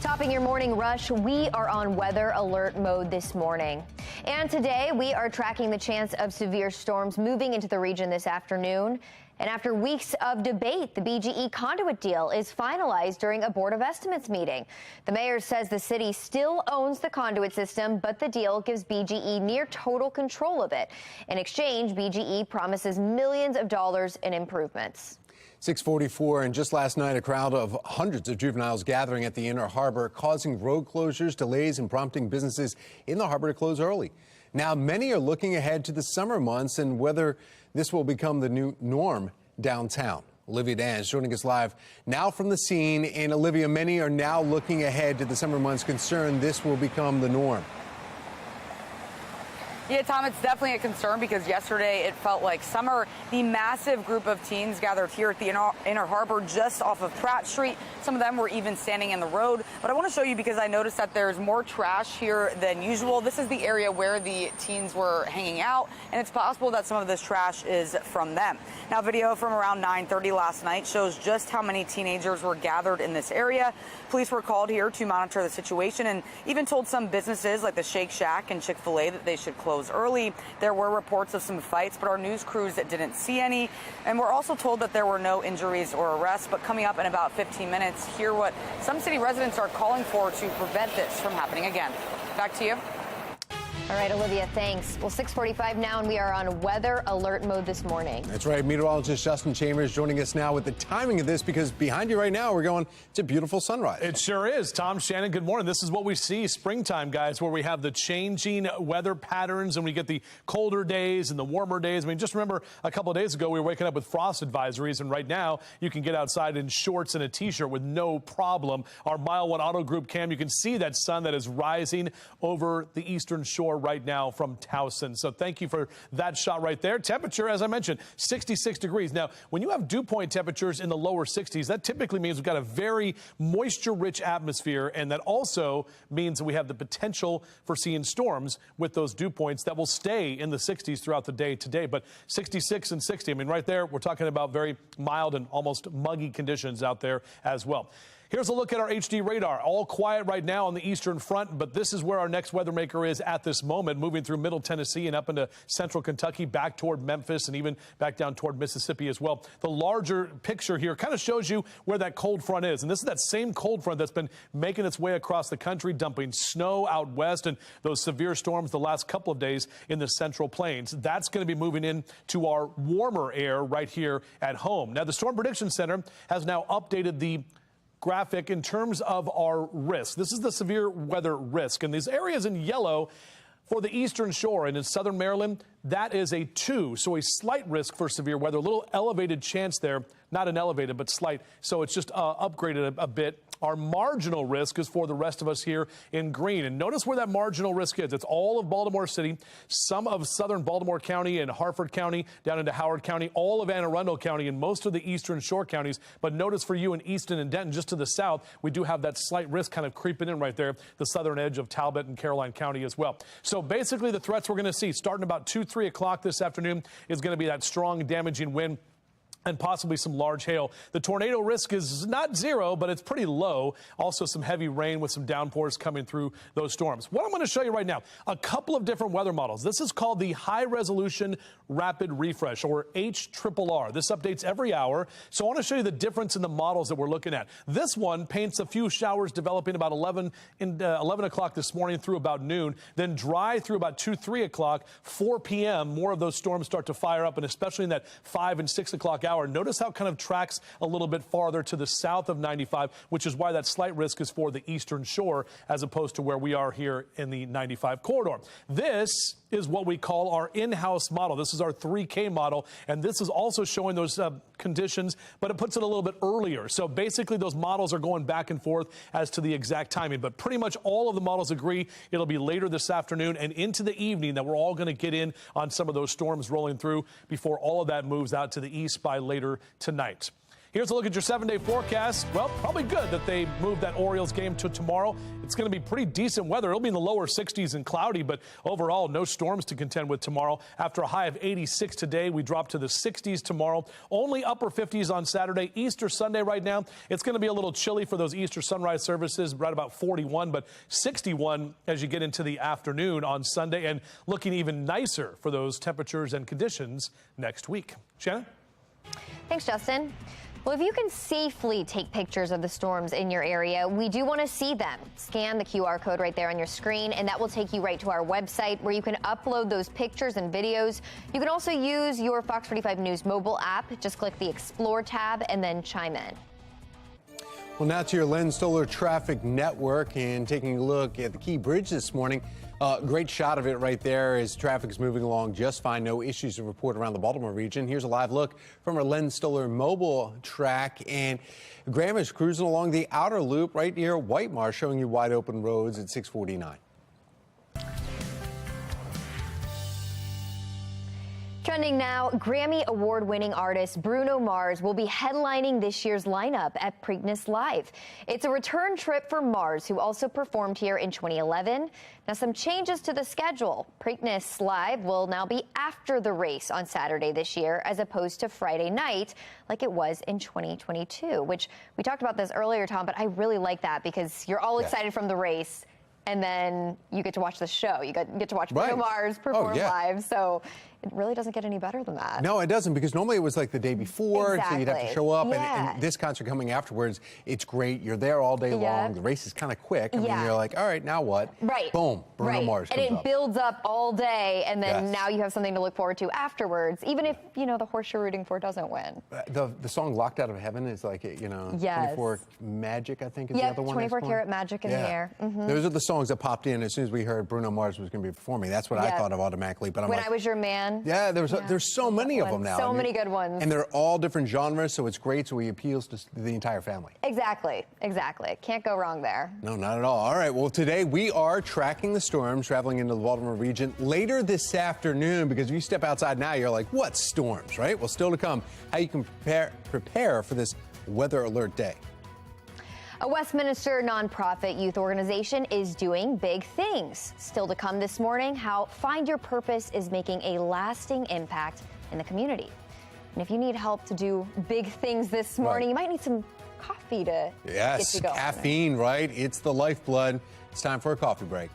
Speaker 22: Topping your morning rush, we are on weather alert mode this morning. And today we are tracking the chance of severe storms moving into the region this afternoon. And after weeks of debate, the BGE Conduit deal is finalized during a Board of Estimates meeting. The mayor says the city still owns the conduit system, but the deal gives BGE near total control of it. In exchange, BGE promises millions of dollars in improvements.
Speaker 1: 6:44, and just last night, a crowd of hundreds of juveniles gathering at the Inner Harbor, causing road closures, delays, and prompting businesses in the harbor to close early. Now, many are looking ahead to the summer months and whether this will become the new norm downtown. Olivia Dan is joining us live now from the scene. And Olivia, many are now looking ahead to the summer months, concerned this will become the norm.
Speaker 21: Yeah, Tom, it's definitely a concern because yesterday it felt like summer. The massive group of teens gathered here at the Inner Harbor just off of Pratt Street. Some of them were even standing in the road. But I want to show you because I noticed that there's more trash here than usual. This is the area where the teens were hanging out, and it's possible that some of this trash is from them. Now, video from around 9:30 last night shows just how many teenagers were gathered in this area. Police were called here to monitor the situation and even told some businesses like the Shake Shack and Chick-fil-A that they should close early. There were reports of some fights, but our news crews didn't see any. And we're also told that there were no injuries or arrests. But coming up in about 15 minutes, hear what some city residents are calling for to prevent this from happening again. Back to you.
Speaker 22: All right, Olivia, thanks. Well, 6:45 now, and we are on weather alert mode this morning.
Speaker 1: That's right. Meteorologist Justin Chambers joining us now with the timing of this, because behind you right now, we're going to beautiful sunrise.
Speaker 2: It sure is. Tom, Shannon, good morning. This is what we see springtime, guys, where we have the changing weather patterns and we get the colder days and the warmer days. I mean, just remember a couple of days ago, we were waking up with frost advisories, and right now you can get outside in shorts and a T-shirt with no problem. Our Mile 1 Auto Group cam, you can see that sun that is rising over the eastern shore right now from Towson. So thank you for that shot right there. Temperature, as I mentioned, 66 degrees. Now, when you have dew point temperatures in the lower 60s, that typically means we've got a very moisture-rich atmosphere, and that also means that we have the potential for seeing storms with those dew points that will stay in the 60s throughout the day today. But 66 and 60, I mean, right there, we're talking about very mild and almost muggy conditions out there as well. Here's a look at our HD radar. All quiet right now on the eastern front, but this is where our next weather maker is at this moment, moving through middle Tennessee and up into central Kentucky, back toward Memphis, and even back down toward Mississippi as well. The larger picture here kind of shows you where that cold front is. And this is that same cold front that's been making its way across the country, dumping snow out west and those severe storms the last couple of days in the central plains. That's going to be moving in to our warmer air right here at home. Now, the Storm Prediction Center has now updated the graphic in terms of our risk. This is the severe weather risk, and these areas in yellow for the eastern shore and in southern Maryland, that is a 2, so a slight risk for severe weather, a little elevated chance there, not an elevated, but slight, so it's just upgraded a bit. Our marginal risk is for the rest of us here in green. And notice where that marginal risk is. It's all of Baltimore City, some of southern Baltimore County and Harford County, down into Howard County, all of Anne Arundel County, and most of the eastern shore counties. But notice for you in Easton and Denton, just to the south, we do have that slight risk kind of creeping in right there, the southern edge of Talbot and Caroline County as well. So basically the threats we're going to see starting about 2, 3 o'clock this afternoon is going to be that strong, damaging wind and possibly some large hail. The tornado risk is not 0, but it's pretty low. Also some heavy rain with some downpours coming through those storms. What I'm going to show you right now, a couple of different weather models. This is called the High Resolution Rapid Refresh, or HRRR. This updates every hour. So I want to show you the difference in the models that we're looking at. This one paints a few showers developing about 11 o'clock this morning through about noon, then dry through about 2, 3 o'clock, 4 p.m. More of those storms start to fire up, and especially in that 5 and 6 o'clock hour. Notice how it kind of tracks a little bit farther to the south of 95, which is why that slight risk is for the eastern shore as opposed to where we are here in the 95 corridor. This is what we call our in-house model. This is our 3K model, and this is also showing those conditions, but it puts it a little bit earlier. So basically those models are going back and forth as to the exact timing, but pretty much all of the models agree it'll be later this afternoon and into the evening that we're all going to get in on some of those storms rolling through before all of that moves out to the east by later tonight. Here's a look at your 7-day forecast. Well, probably good that they moved that Orioles game to tomorrow. It's going to be pretty decent weather. It'll be in the lower 60s and cloudy, but overall, no storms to contend with tomorrow. After a high of 86 today, we drop to the 60s tomorrow. Only upper 50s on Saturday. Easter Sunday right now, it's going to be a little chilly for those Easter sunrise services, right about 41, but 61 as you get into the afternoon on Sunday, and looking even nicer for those temperatures and conditions next week. Shannon?
Speaker 22: Thanks, Justin. Well, if you can safely take pictures of the storms in your area, we do want to see them. Scan the QR code right there on your screen, and that will take you right to our website where you can upload those pictures and videos. You can also use your Fox 45 News mobile app. Just click the Explore tab and then chime in.
Speaker 1: Well, now to your Lens Solar Traffic Network and taking a look at the Key Bridge this morning. Great shot of it right there as traffic is moving along just fine. No issues to report around the Baltimore region. Here's a live look from our Lens Solar mobile track. And Graham is cruising along the outer loop right near Whitemar, showing you wide open roads at 649.
Speaker 22: Trending now, Grammy Award-winning artist Bruno Mars will be headlining this year's lineup at Preakness Live. It's a return trip for Mars, who also performed here in 2011. Now, some changes to the schedule. Preakness Live will now be after the race on Saturday this year, as opposed to Friday night, like it was in 2022, which we talked about this earlier, Tom, but I really like that because you're all excited from the race. And then you get to watch the show. You get to watch Bruno Mars perform live. So it really doesn't get any better than that.
Speaker 1: No, it doesn't, because normally it was like the day before, so you'd have to show up.
Speaker 22: Yeah.
Speaker 1: And this concert coming afterwards, it's great. You're there all day long. The race is kind of quick. I mean, you're like, all right, now what?
Speaker 22: Right.
Speaker 1: Boom, Bruno Mars comes
Speaker 22: And it
Speaker 1: up.
Speaker 22: builds up all day, and then now you have something to look forward to afterwards, even if, you know, the horse you're rooting for doesn't win.
Speaker 1: The song Locked Out of Heaven is like, you know, 24 Magic, I think, is the other one.
Speaker 22: 24 Karat Magic in the air. Mm-hmm.
Speaker 1: Those are the songs that popped in as soon as we heard Bruno Mars was going to be performing. That's what I thought of automatically. But I'm
Speaker 22: When
Speaker 1: like,
Speaker 22: I Was Your Man.
Speaker 1: yeah, there's so many of them now.
Speaker 22: So many good ones.
Speaker 1: And they're all different genres, so it's great. So he appeals to the entire family.
Speaker 22: Exactly. Can't go wrong there.
Speaker 1: No, not at all. All right, well, today we are tracking the storms traveling into the Baltimore region later this afternoon, because if you step outside now, you're like, what storms, right? Well, still to come, how you can prepare for this weather alert day.
Speaker 22: A Westminster nonprofit youth organization is doing big things. Still to come this morning, how Find Your Purpose is making a lasting impact in the community. And if you need help to do big things this morning, you might need some coffee to get you going.
Speaker 1: Caffeine, right? It's the lifeblood. It's time for a coffee break.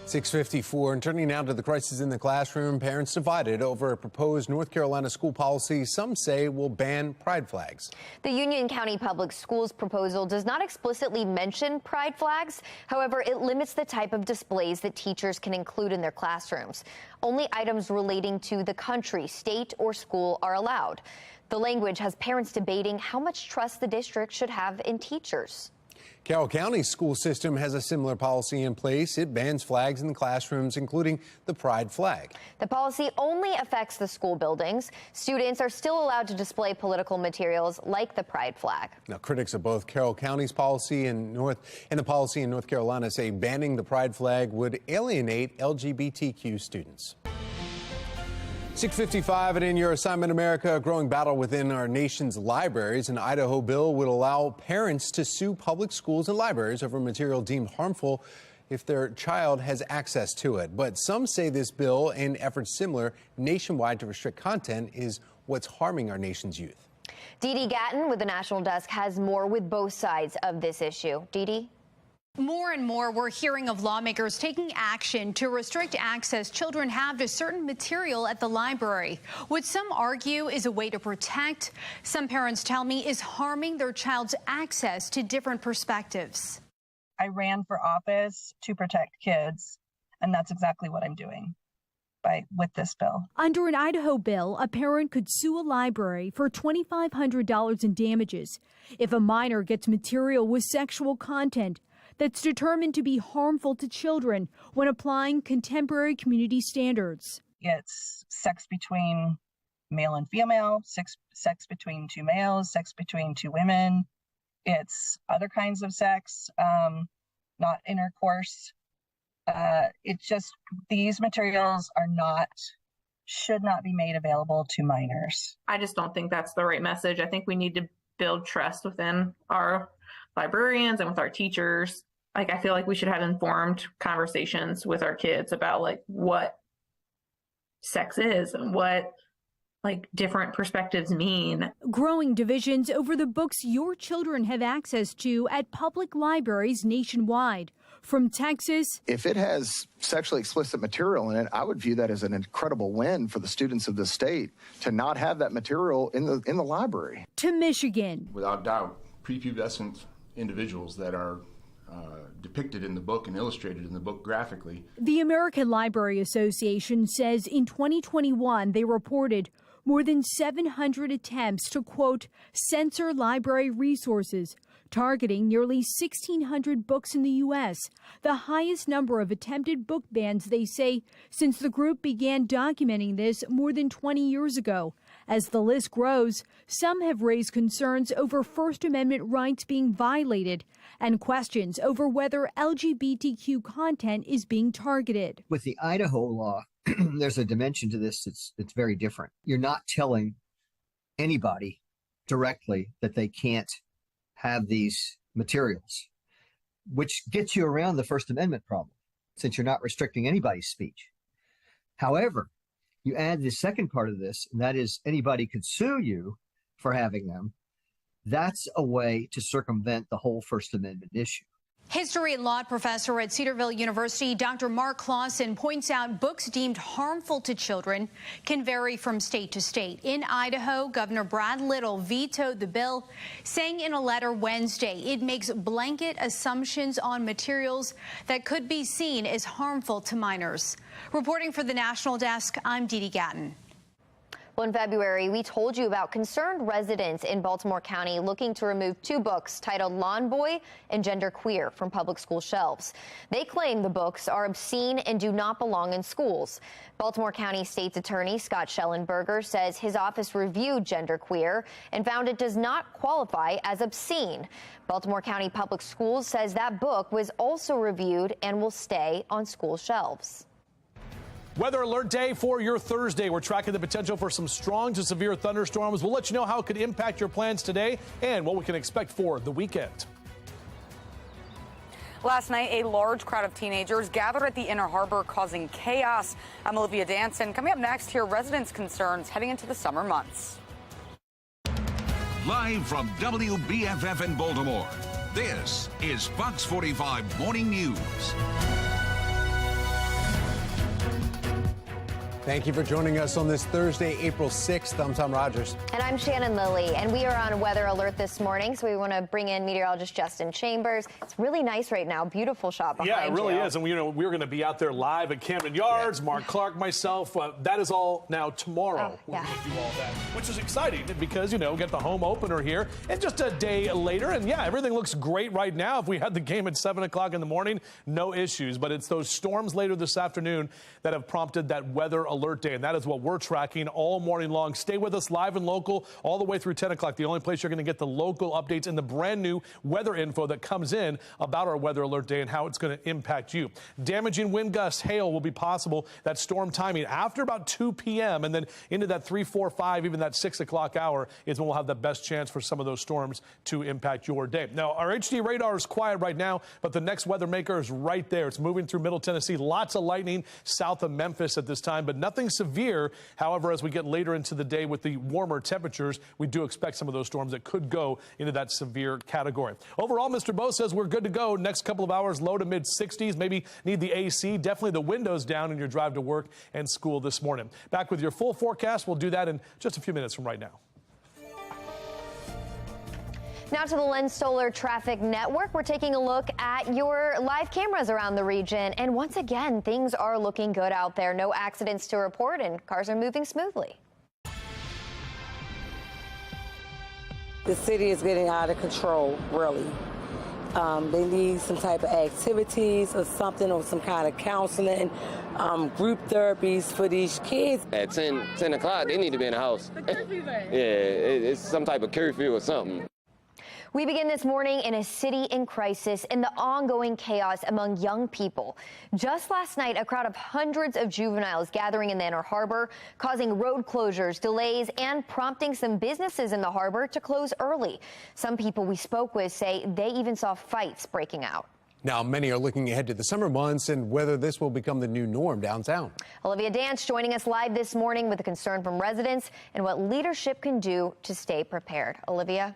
Speaker 1: 6:54, and turning now to the crisis in the classroom. Parents divided over a proposed North Carolina school policy some say will ban pride flags.
Speaker 22: The Union County Public Schools proposal does not explicitly mention pride flags. However, it limits the type of displays that teachers can include in their classrooms. Only items relating to the country, state, or school are allowed. The language has parents debating how much trust the district should have in teachers.
Speaker 1: Carroll County's school system has a similar policy in place. It bans flags in the classrooms, including the pride flag.
Speaker 22: The policy only affects the school buildings. Students are still allowed to display political materials like the pride flag.
Speaker 1: Now, critics of both Carroll County's policy and the policy in North Carolina say banning the pride flag would alienate LGBTQ students. 6:55 and in your assignment, America, a growing battle within our nation's libraries. An Idaho bill would allow parents to sue public schools and libraries over material deemed harmful if their child has access to it. But some say this bill and efforts similar nationwide to restrict content is what's harming our nation's youth.
Speaker 22: Dee Dee Gatton with the National Desk has more with both sides of this issue. Dee Dee?
Speaker 18: More and more, we're hearing of lawmakers taking action to restrict access children have to certain material at the library, which some argue is a way to protect. Some parents tell me is harming their child's access to different perspectives.
Speaker 19: I ran for office to protect kids, and that's exactly what I'm doing with this bill.
Speaker 20: Under an Idaho bill, a parent could sue a library for $2,500 in damages if a minor gets material with sexual content that's determined to be harmful to children when applying contemporary community standards.
Speaker 19: It's sex between male and female, sex between two males, sex between two women. It's other kinds of sex, not intercourse. It's just these materials should not be made available to minors.
Speaker 23: I just don't think that's the right message. I think we need to build trust within our librarians and with our teachers. I feel like we should have informed conversations with our kids about what sex is and what different perspectives mean.
Speaker 20: Growing divisions over the books your children have access to at public libraries nationwide. From Texas.
Speaker 24: If it has sexually explicit material in it, I would view that as an incredible win for the students of the state to not have that material in the library.
Speaker 20: To Michigan.
Speaker 25: Without doubt, prepubescent individuals that are depicted in the book and illustrated in the book graphically.
Speaker 20: The American Library Association says in 2021 they reported more than 700 attempts to, quote, censor library resources, targeting nearly 1,600 books in the U.S., the highest number of attempted book bans, they say, since the group began documenting this more than 20 years ago. As the list grows, some have raised concerns over First Amendment rights being violated and questions over whether LGBTQ content is being targeted.
Speaker 26: With the Idaho law, there's a dimension to this that's very different. You're not telling anybody directly that they can't have these materials, which gets you around the First Amendment problem, since you're not restricting anybody's speech. However, you add the second part of this, and that is anybody could sue you for having them. That's a way to circumvent the whole First Amendment issue.
Speaker 18: History and law professor at Cedarville University, Dr. Mark Clausen, points out books deemed harmful to children can vary from state to state. In Idaho, Governor Brad Little vetoed the bill, saying in a letter Wednesday it makes blanket assumptions on materials that could be seen as harmful to minors. Reporting for the National Desk, I'm Dee Dee Gatton.
Speaker 22: Well, in February, we told you about concerned residents in Baltimore County looking to remove two books titled Lawn Boy and Gender Queer from public school shelves. They claim the books are obscene and do not belong in schools. Baltimore County State's Attorney Scott Schellenberger says his office reviewed Gender Queer and found it does not qualify as obscene. Baltimore County Public Schools says that book was also reviewed and will stay on school shelves.
Speaker 2: Weather alert day for your Thursday. We're tracking the potential for some strong to severe thunderstorms. We'll let you know how it could impact your plans today and what we can expect for the weekend.
Speaker 21: Last night, a large crowd of teenagers gathered at the Inner Harbor, causing chaos. I'm Olivia Danson. Coming up next, hear residents' concerns heading into the summer months.
Speaker 3: Live from WBFF in Baltimore, this is Fox 45 Morning News.
Speaker 1: Thank you for joining us on this Thursday, April 6th. I'm Tom Rogers.
Speaker 22: And I'm Shannon Lilly. And we are on weather alert this morning, so we want to bring in meteorologist Justin Chambers. It's really nice right now. Beautiful shot behind you.
Speaker 2: Yeah, it really is. And we're going to be out there live at Camden Yards. Mark Clark, myself. That is all now tomorrow. We're going to do all that, which is exciting because, we get the home opener here and just a day later. And yeah, everything looks great right now. If we had the game at 7 o'clock in the morning, no issues. But it's those storms later this afternoon that have prompted that weather alert day. And that is what we're tracking all morning long. Stay with us live and local all the way through 10 o'clock. The only place you're going to get the local updates and the brand new weather info that comes in about our weather alert day and how it's going to impact you. Damaging wind gusts, hail will be possible. That storm timing after about 2 p.m. and then into that 3, 4, 5, even that 6 o'clock hour is when we'll have the best chance for some of those storms to impact your day. Now, our HD radar is quiet right now, but the next weather maker is right there. It's moving through Middle Tennessee. Lots of lightning south of Memphis at this time, but nothing severe. However, as we get later into the day with the warmer temperatures, we do expect some of those storms that could go into that severe category. Overall, Mr. Bo says we're good to go. Next couple of hours, low to mid 60s. Maybe need the AC. Definitely the windows down in your drive to work and school this morning. Back with your full forecast. We'll do that in just a few minutes from right now.
Speaker 22: Now to the Lens Solar Traffic Network. We're taking a look at your live cameras around the region. And once again, things are looking good out there. No accidents to report and cars are moving smoothly.
Speaker 4: The city is getting out of control, really. They need some type of activities or something, or some kind of counseling, group therapies for these kids.
Speaker 5: At 10 o'clock, they need to be in the house. It's some type of curfew or something.
Speaker 22: We begin this morning in a city in crisis and the ongoing chaos among young people. Just last night, a crowd of hundreds of juveniles gathering in the Inner Harbor, causing road closures, delays, and prompting some businesses in the harbor to close early. Some people we spoke with say they even saw fights breaking out.
Speaker 1: Now, many are looking ahead to the summer months and whether this will become the new norm downtown.
Speaker 22: Olivia Dance joining us live this morning with a concern from residents and what leadership can do to stay prepared. Olivia?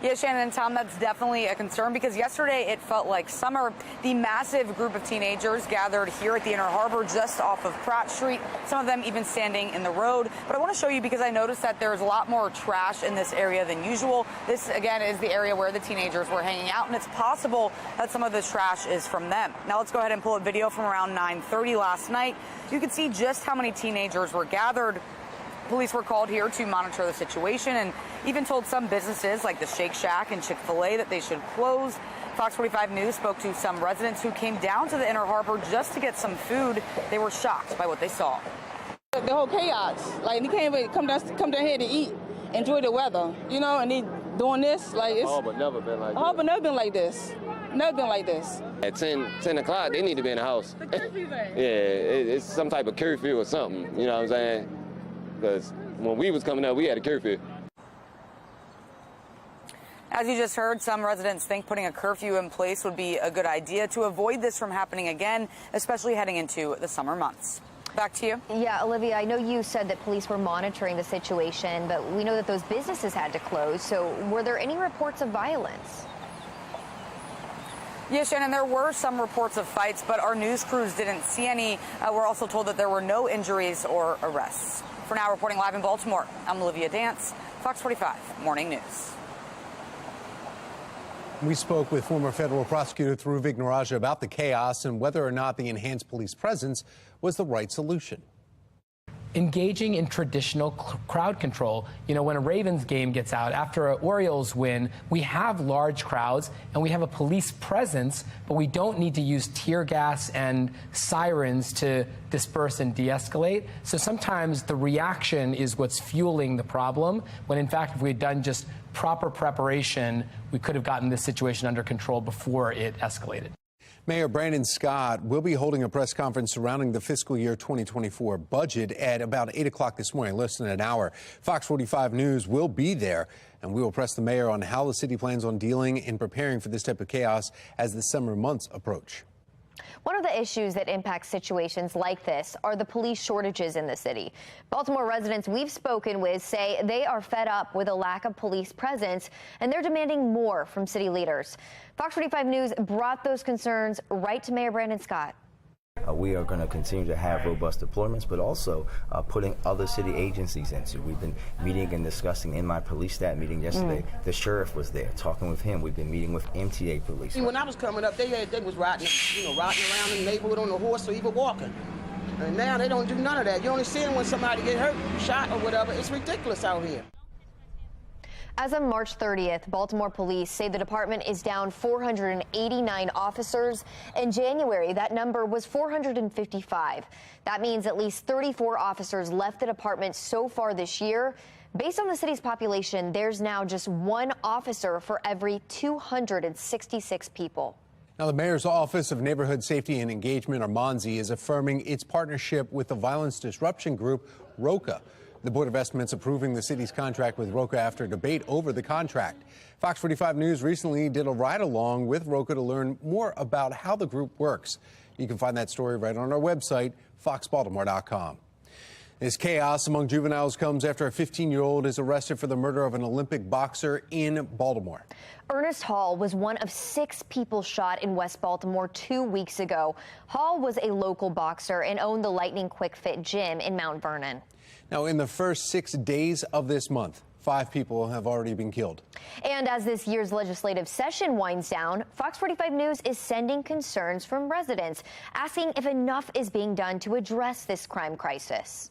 Speaker 21: Yeah, Shannon and Tom, that's definitely a concern because yesterday it felt like summer. The massive group of teenagers gathered here at the Inner Harbor just off of Pratt Street, some of them even standing in the road. But I want to show you because I noticed that there's a lot more trash in this area than usual. This, again, is the area where the teenagers were hanging out, and it's possible that some of this trash is from them. Now let's go ahead and pull a video from around 9:30 last night. You can see just how many teenagers were gathered. Police were called here to monitor the situation and even told some businesses like the Shake Shack and Chick-fil-A that they should close. Fox 45 News spoke to some residents who came down to the Inner Harbor just to get some food. They were shocked by what they saw.
Speaker 6: The whole chaos, like they can't even come down here to eat, enjoy the weather, and they doing this, like it's.
Speaker 5: Harbor never been like this.
Speaker 6: Harbor never been like this. Never been like this.
Speaker 5: At 10 o'clock, they need to be in the house. It's some type of curfew or something, you know what I'm saying? Because when we was coming up, we had a curfew.
Speaker 21: As you just heard, some residents think putting a curfew in place would be a good idea to avoid this from happening again, especially heading into the summer months. Back to you.
Speaker 22: Yeah, Olivia, I know you said that police were monitoring the situation, but we know that those businesses had to close. So were there any reports of violence?
Speaker 21: Yes, Shannon, there were some reports of fights, but our news crews didn't see any. We're also told that there were no injuries or arrests. For now, reporting live in Baltimore, I'm Olivia Dance, Fox 45 Morning News.
Speaker 1: We spoke with former federal prosecutor Thruvik Naraja about the chaos and whether or not the enhanced police presence was the right solution.
Speaker 7: Engaging in traditional crowd control. When a Ravens game gets out, after an Orioles win, we have large crowds and we have a police presence, but we don't need to use tear gas and sirens to disperse and de-escalate. So sometimes the reaction is what's fueling the problem, when in fact, if we had done just proper preparation, we could have gotten this situation under control before it escalated.
Speaker 1: Mayor Brandon Scott will be holding a press conference surrounding the fiscal year 2024 budget at about 8 o'clock this morning, less than an hour. Fox 45 News will be there, and we will press the mayor on how the city plans on dealing and preparing for this type of chaos as the summer months approach.
Speaker 22: One of the issues that impacts situations like this are the police shortages in the city. Baltimore residents we've spoken with say they are fed up with a lack of police presence, and they're demanding more from city leaders. Fox 45 News brought those concerns right to Mayor Brandon Scott.
Speaker 8: We are going to continue to have robust deployments, but also putting other city agencies into. We've been meeting and discussing in my police staff meeting yesterday. The sheriff was there, talking with him. We've been meeting with MTA police.
Speaker 9: When I was coming up, they was riding around in the neighborhood on a horse or even walking. And now they don't do none of that. You only see them when somebody get hurt, shot or whatever. It's ridiculous out here.
Speaker 22: As of March 30th, Baltimore police say the department is down 489 officers. In January, that number was 455. That means at least 34 officers left the department so far this year. Based on the city's population, there's now just one officer for every 266 people.
Speaker 1: Now, the Mayor's Office of Neighborhood Safety and Engagement, or MONSE, is affirming its partnership with the violence disruption group, ROCA. The Board of Estimates approving the city's contract with ROCA after debate over the contract. Fox 45 News recently did a ride-along with ROCA to learn more about how the group works. You can find that story right on our website, foxbaltimore.com. This chaos among juveniles comes after a 15-year-old is arrested for the murder of an Olympic boxer in Baltimore.
Speaker 22: Ernest Hall was one of 6 people shot in West Baltimore 2 weeks ago. Hall was a local boxer and owned the Lightning Quick Fit gym in Mount Vernon.
Speaker 1: Now, in the first 6 days of this month, 5 people have already been killed.
Speaker 22: And as this year's legislative session winds down, Fox 45 News is sending concerns from residents, asking if enough is being done to address this crime crisis.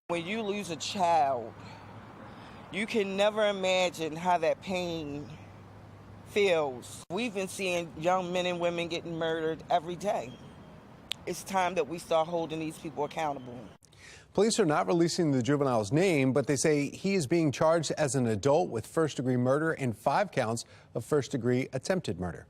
Speaker 10: When you lose a child, you can never imagine how that pain feels. We've been seeing young men and women getting murdered every day. It's time that we start holding these people accountable.
Speaker 1: Police are not releasing the juvenile's name, but they say he is being charged as an adult with first-degree murder and 5 counts of first-degree attempted murder.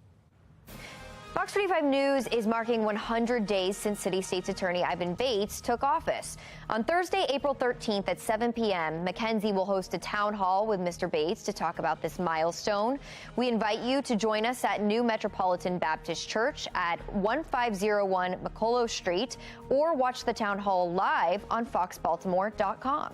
Speaker 22: Fox 45 News is marking 100 days since City State's Attorney Ivan Bates took office. On Thursday, April 13th at 7 p.m., Mackenzie will host a town hall with Mr. Bates to talk about this milestone. We invite you to join us at New Metropolitan Baptist Church at 1501 McCullough Street or watch the town hall live on foxbaltimore.com.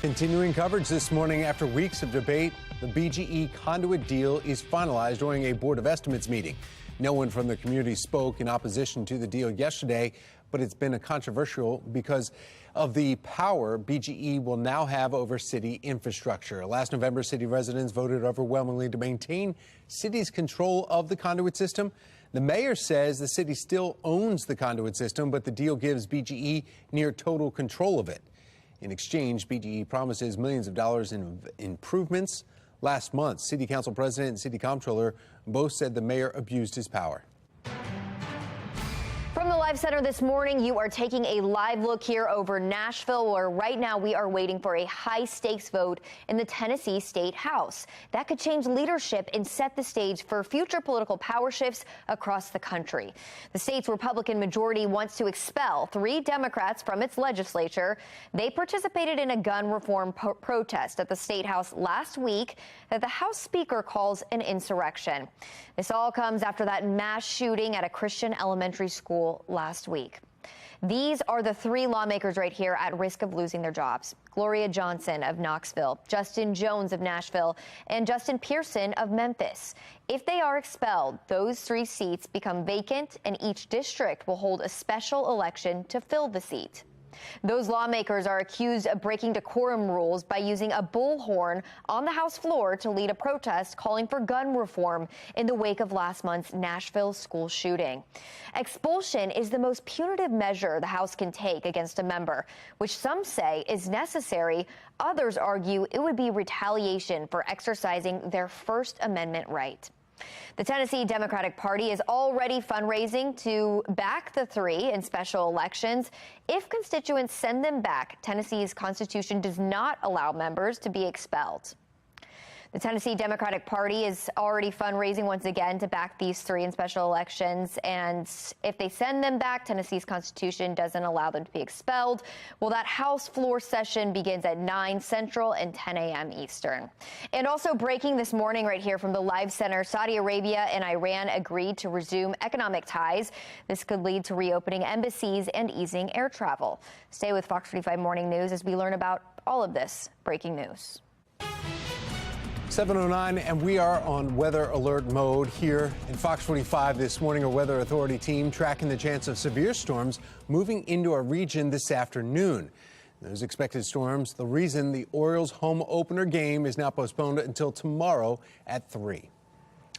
Speaker 1: Continuing coverage this morning after weeks of debate, the BGE Conduit deal is finalized during a Board of Estimates meeting. No one from the community spoke in opposition to the deal yesterday, but it's been controversial because of the power BGE will now have over city infrastructure. Last November, city residents voted overwhelmingly to maintain city's control of the conduit system. The mayor says the city still owns the conduit system, but the deal gives BGE near total control of it. In exchange, BGE promises millions of dollars in improvements. Last month, City Council President and City Comptroller both said the mayor abused his power.
Speaker 22: From the Live Center this morning, you are taking a live look here over Nashville, where right now we are waiting for a high-stakes vote in the Tennessee State House. That could change leadership and set the stage for future political power shifts across the country. The state's Republican majority wants to expel 3 Democrats from its legislature. They participated in a gun reform protest at the State House last week that the House Speaker calls an insurrection. This all comes after that mass shooting at a Christian elementary school last week. These are the 3 lawmakers right here at risk of losing their jobs. Gloria Johnson of Knoxville, Justin Jones of Nashville, and Justin Pearson of Memphis. If they are expelled, those 3 seats become vacant, and each district will hold a special election to fill the seat. Those lawmakers are accused of breaking decorum rules by using a bullhorn on the House floor to lead a protest calling for gun reform in the wake of last month's Nashville school shooting. Expulsion is the most punitive measure the House can take against a member, which some say is necessary. Others argue it would be retaliation for exercising their First Amendment right. The Tennessee Democratic Party is already fundraising to back the 3 in special elections. If constituents send them back, Tennessee's constitution does not allow members to be expelled. The Tennessee Democratic Party is already fundraising once again to back these 3 in special elections. And if they send them back, Tennessee's constitution doesn't allow them to be expelled. Well, that House floor session begins at 9 Central and 10 a.m. Eastern. And also breaking this morning right here from the Live Center, Saudi Arabia and Iran agreed to resume economic ties. This could lead to reopening embassies and easing air travel. Stay with Fox 45 Morning News as we learn about all of this breaking news.
Speaker 1: 7:09, and we are on weather alert mode here in Fox 45 this morning. A weather authority team tracking the chance of severe storms moving into our region this afternoon. Those expected storms, the reason the Orioles home opener game is now postponed until tomorrow at 3.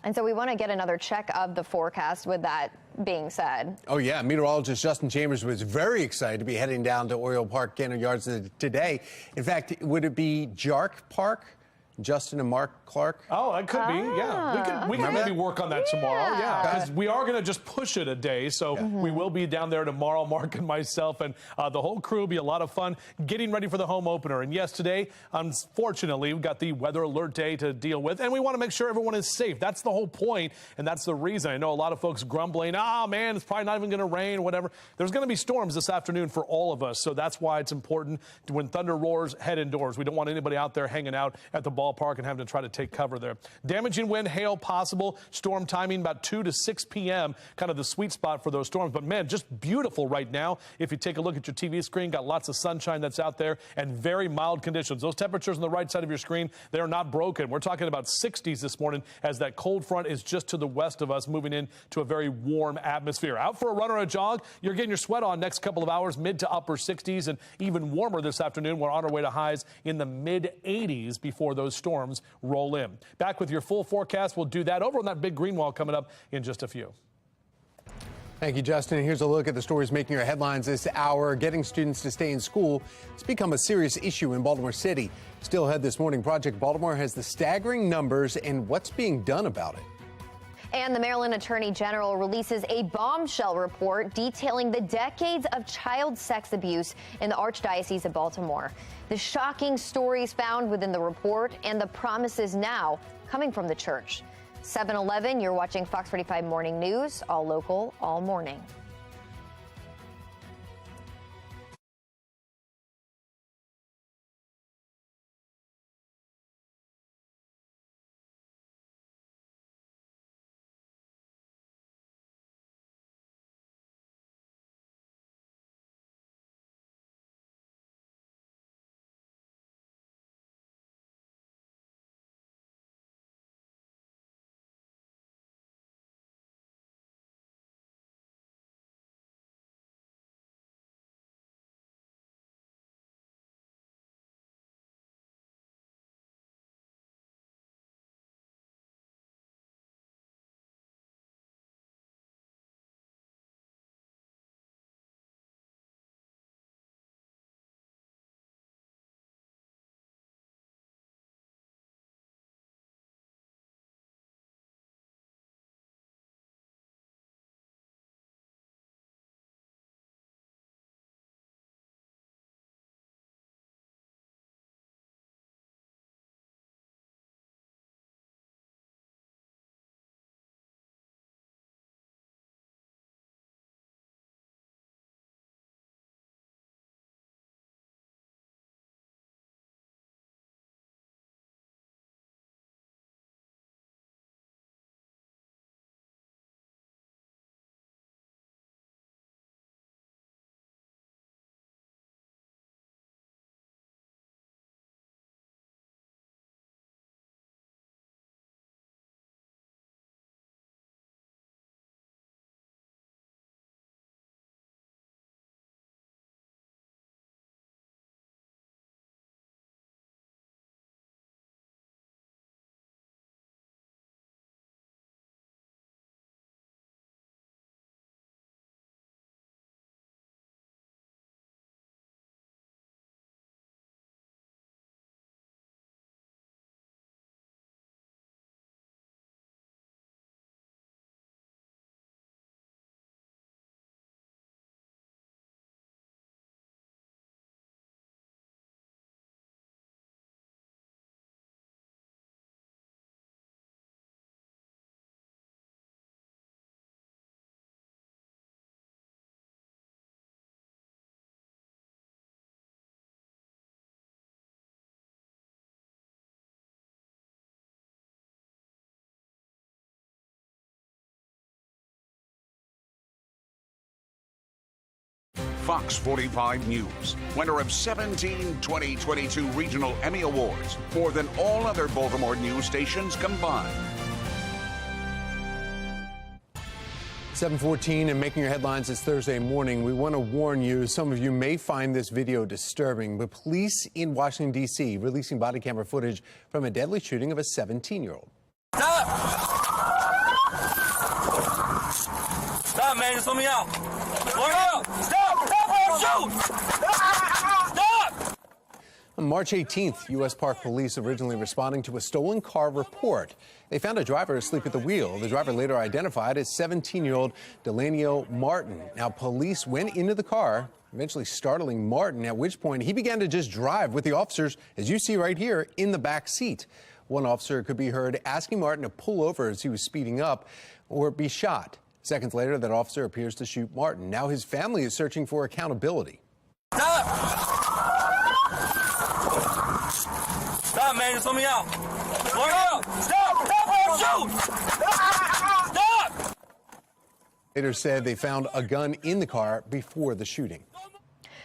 Speaker 22: And so we want to get another check of the forecast with that being said.
Speaker 1: Oh, yeah. Meteorologist Justin Chambers was very excited to be heading down to Oriole Park Cannon Yards today. In fact, would it be Jark Park? Justin and Mark Clark?
Speaker 2: Oh, that could be. Yeah, we can maybe work on that tomorrow. Yeah, because we are going to just push it a day. So we will be down there tomorrow, Mark and myself, and the whole crew will be a lot of fun getting ready for the home opener. And yes, today, unfortunately, we've got the weather alert day to deal with, and we want to make sure everyone is safe. That's the whole point, and that's the reason. I know a lot of folks grumbling, man, it's probably not even going to rain or whatever. There's going to be storms this afternoon for all of us, so that's why it's important to, when thunder roars, head indoors. We don't want anybody out there hanging out at the ballpark and having to try to take cover there. Damaging wind, hail possible. Storm timing about 2 to 6 p.m. Kind of the sweet spot for those storms. But man, just beautiful right now. If you take a look at your TV screen, got lots of sunshine that's out there and very mild conditions. Those temperatures on the right side of your screen, they're not broken. We're talking about 60s this morning as that cold front is just to the west of us, moving into a very warm atmosphere. Out for a run or a jog, you're getting your sweat on next couple of hours, mid to upper 60s, and even warmer this afternoon. We're on our way to highs in the mid 80s before those storms roll in. Back with your full forecast. We'll do that over on that big green wall coming up in just a few.
Speaker 1: Thank you, Justin. Here's a look at the stories making your headlines this hour. Getting students to stay in school has become a serious issue in Baltimore City. Still ahead this morning, Project Baltimore has the staggering numbers and what's being done about it.
Speaker 22: And the Maryland Attorney General releases a bombshell report detailing the decades of child sex abuse in the Archdiocese of Baltimore. The shocking stories found within the report and the promises now coming from the church. 7:11, you're watching Fox 45 Morning News, all local, all morning.
Speaker 3: Fox 45 News, winner of 17 2022 Regional Emmy Awards, more than all other Baltimore news stations combined.
Speaker 1: 7:14 and making your headlines this Thursday morning. We want to warn you, some of you may find this video disturbing, but police in Washington, D.C. releasing body camera footage from a deadly shooting of a 17-year-old.
Speaker 11: Stop! Stop, man, just let me out. Stop! Stop! Stop!
Speaker 1: On March 18th, U.S. Park Police originally responding to a stolen car report. They found a driver asleep at the wheel. The driver later identified as 17-year-old Delanio Martin. Now, police went into the car, eventually startling Martin, at which point he began to just drive with the officers, as you see right here, in the back seat. One officer could be heard asking Martin to pull over as he was speeding up or be shot. Seconds later, that officer appears to shoot Martin. Now his family is searching for accountability.
Speaker 11: Stop! Stop, man, just let me out. Stop! Stop!
Speaker 1: Later said they found a gun in the car before the shooting.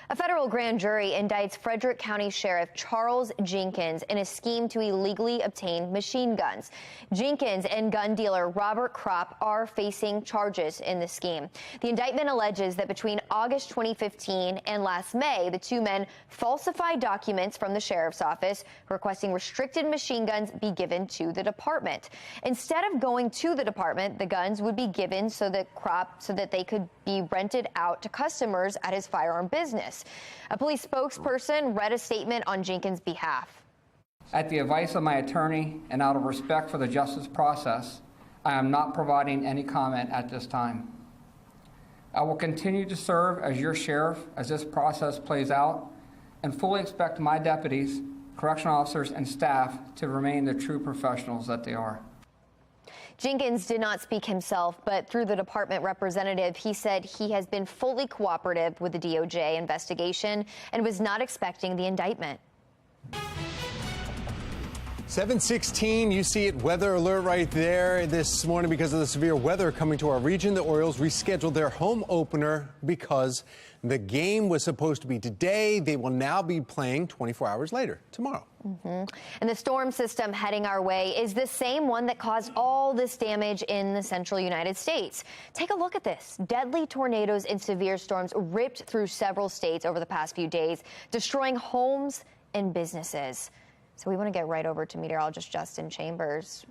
Speaker 22: A federal grand jury indicts Frederick County Sheriff Charles Jenkins in a scheme to illegally obtain machine guns. Jenkins and gun dealer Robert Kropp are facing charges in the scheme. The indictment alleges that between August 2015 and last May, the two men falsified documents from the sheriff's office requesting restricted machine guns be given to the department. Instead of going to the department, the guns would be given so that they could be rented out to customers at his firearm business. A police spokesperson read a statement on Jenkins' behalf.
Speaker 12: At the advice of my attorney and out of respect for the justice process, I am not providing any comment at this time. I will continue to serve as your sheriff as this process plays out and fully expect my deputies, correctional officers, and staff to remain the true professionals that they are.
Speaker 22: Jenkins did not speak himself, but through the department representative, he said he has been fully cooperative with the DOJ investigation and was not expecting the indictment.
Speaker 1: 7:16, you see it, weather alert right there this morning because of the severe weather coming to our region. The Orioles rescheduled their home opener because the game was supposed to be today. They will now be playing 24 hours later, tomorrow.
Speaker 22: And the storm system heading our way is the same one that caused all this damage in the central United States. Take a look at this. Deadly tornadoes and severe storms ripped through several states over the past few days, destroying homes and businesses. So we want to get right over to meteorologist Justin Chambers.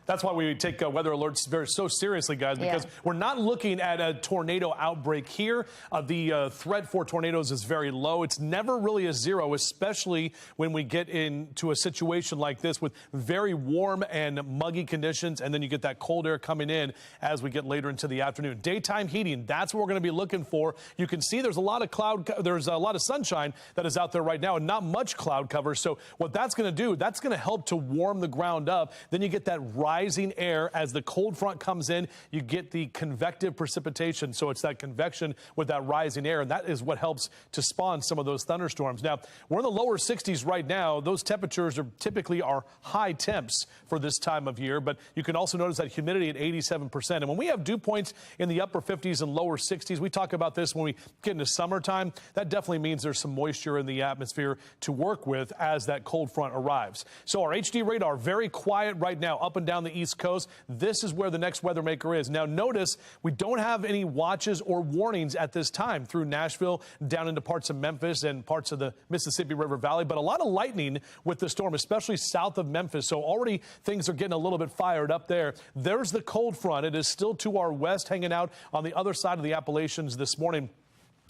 Speaker 2: That's why we take weather alerts so seriously, guys, because we're not looking at a tornado outbreak here. The threat for tornadoes is very low. It's never really a zero, especially when we get into a situation like this with very warm and muggy conditions, and then you get that cold air coming in as we get later into the afternoon. Daytime heating, that's what we're going to be looking for. You can see there's a lot of there's a lot of sunshine that is out there right now and not much cloud cover. So what that's going to do, that's going to help to warm the ground up. Then you get that rising air as the cold front comes in. You get the convective precipitation. So it's that convection with that rising air, and that is what helps to spawn some of those thunderstorms. Now, we're in the lower 60s right now. Those temperatures are typically high temps for this time of year, but you can also notice that humidity at 87%. And when we have dew points in the upper 50s and lower 60s, we talk about this when we get into summertime. That definitely means there's some moisture in the atmosphere to work with as that cold front arrives. So our HD radar, very quiet right now up and down the East Coast. This is where the next weather maker is. Now, notice we don't have any watches or warnings at this time through Nashville, down into parts of Memphis and parts of the Mississippi River Valley, but a lot of lightning with the storm, especially south of Memphis. So already things are getting a little bit fired up there. There's the cold front. It is still to our west, hanging out on the other side of the Appalachians this morning.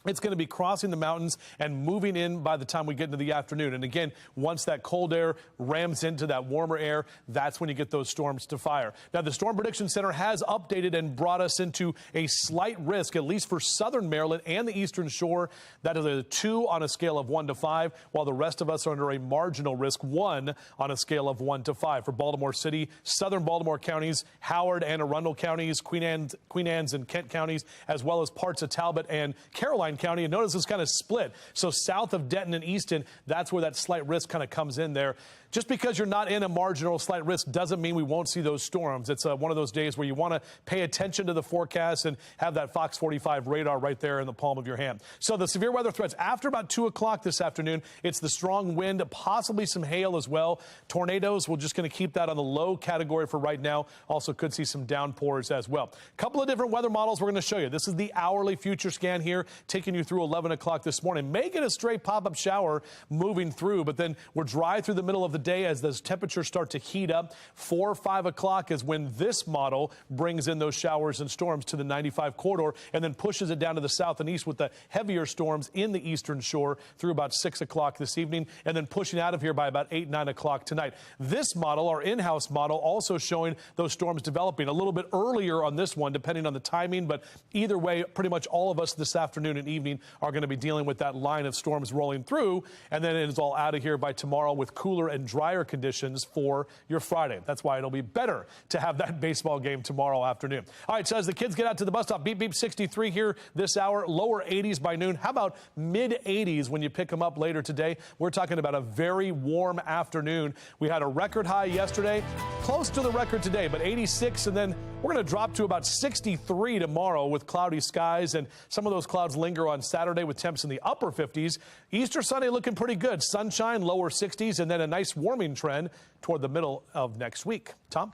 Speaker 2: It's going to be crossing the mountains and moving in by the time we get into the afternoon. And again, once that cold air rams into that warmer air, that's when you get those storms to fire. Now, the Storm Prediction Center has updated and brought us into a slight risk, at least for southern Maryland and the eastern shore. That is a 2 on a scale of 1 to 5, while the rest of us are under a marginal risk 1 on a scale of 1 to 5. For Baltimore City, southern Baltimore counties, Howard and Arundel counties, Queen Anne's and Kent counties, as well as parts of Talbot and Caroline County. And notice it's kind of split. So south of Denton and Easton, that's where that slight risk kind of comes in there. just because you're not in a marginal slight risk doesn't mean we won't see those storms. It's one of those days where you want to pay attention to the forecast and have that FOX45 radar right there in the palm of your hand. So the severe weather threats after about 2 o'clock this afternoon, it's the strong wind, possibly some hail as well. Tornadoes, we're just going to keep that on the low category for right now. Also could see some downpours as well. A couple of different weather models we're going to show you. This is the hourly future scan here, taking you through 11 o'clock this morning. May get a straight pop-up shower moving through, but then we're dry through the middle of the day as those temperatures start to heat up. 4 or 5 o'clock is when this model brings in those showers and storms to the 95 corridor and then pushes it down to the south and east with the heavier storms in the eastern shore through about 6 o'clock this evening and then pushing out of here by about 8, 9 o'clock tonight. This model, our in-house model, also showing those storms developing a little bit earlier on this one, depending on the timing. But either way, pretty much all of us this afternoon and evening are going to be dealing with that line of storms rolling through. And then it is all out of here by tomorrow with cooler and drier conditions for your Friday. That's why it'll be better to have that baseball game tomorrow afternoon. All right, so as the kids get out to the bus stop, beep, beep, 63 here this hour, lower 80s by noon. How about mid 80s when you pick them up later today? We're talking about a very warm afternoon. We had a record high yesterday, close to the record today, but 86, and then we're going to drop to about 63 tomorrow with cloudy skies, and some of those clouds linger on Saturday with temps in the upper 50s. Easter Sunday looking pretty good. Sunshine, lower 60s, and then a nice warming trend toward the middle of next week. Tom?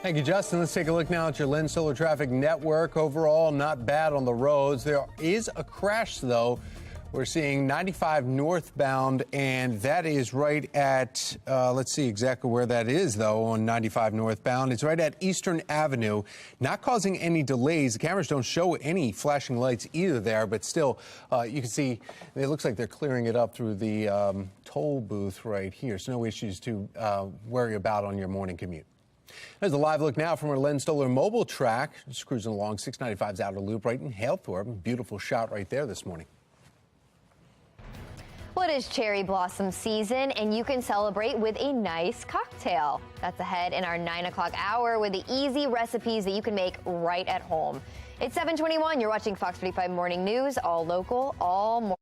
Speaker 1: Thank you, Justin. Let's take a look now at your Lynn Solar Traffic Network. Overall, not bad on the roads. There is a crash, though. We're seeing 95 northbound, and that is right at, let's see exactly where that is, though, on 95 northbound. It's right at Eastern Avenue, not causing any delays. The cameras don't show any flashing lights either there, but still, you can see it looks like they're clearing it up through the toll booth right here. So no issues to worry about on your morning commute. There's a live look now from our Lynn Solar mobile track. Just cruising along 695's outer loop right in Halethorpe. Beautiful shot right there this morning.
Speaker 22: Well, it is cherry blossom season, and you can celebrate with a nice cocktail. That's ahead in our 9 o'clock hour with the easy recipes that you can make right at home. It's 7:21. You're watching Fox 45 Morning News, all local, all morning.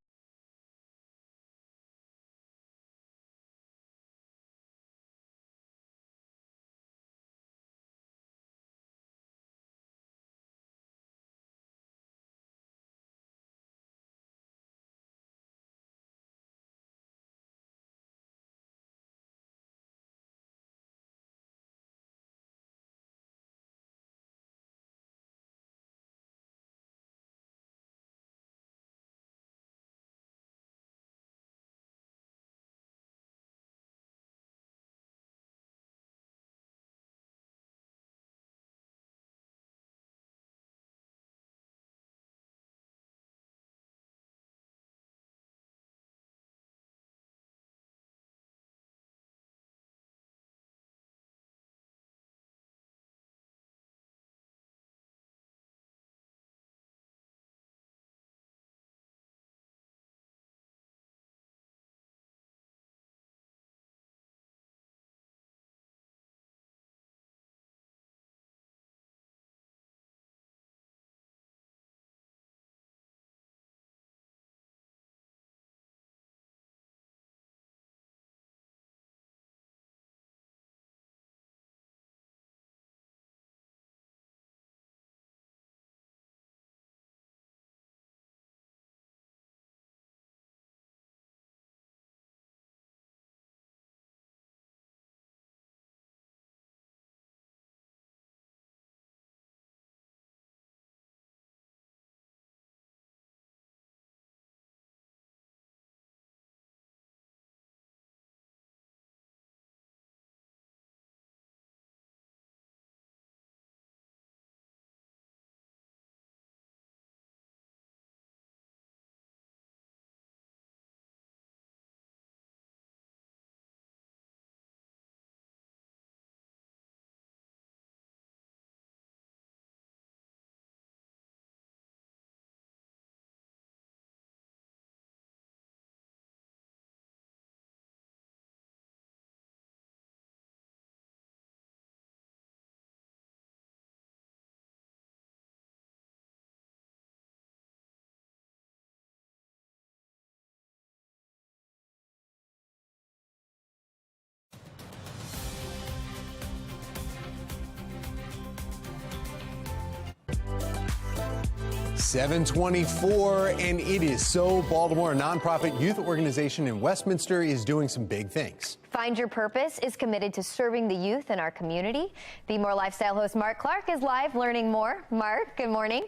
Speaker 1: 724, and it is so Baltimore. A nonprofit youth organization in Westminster is doing some big things.
Speaker 22: Find Your Purpose is committed to serving the youth in our community. Be More Lifestyle host Mark Clark is live learning more. Mark, good morning.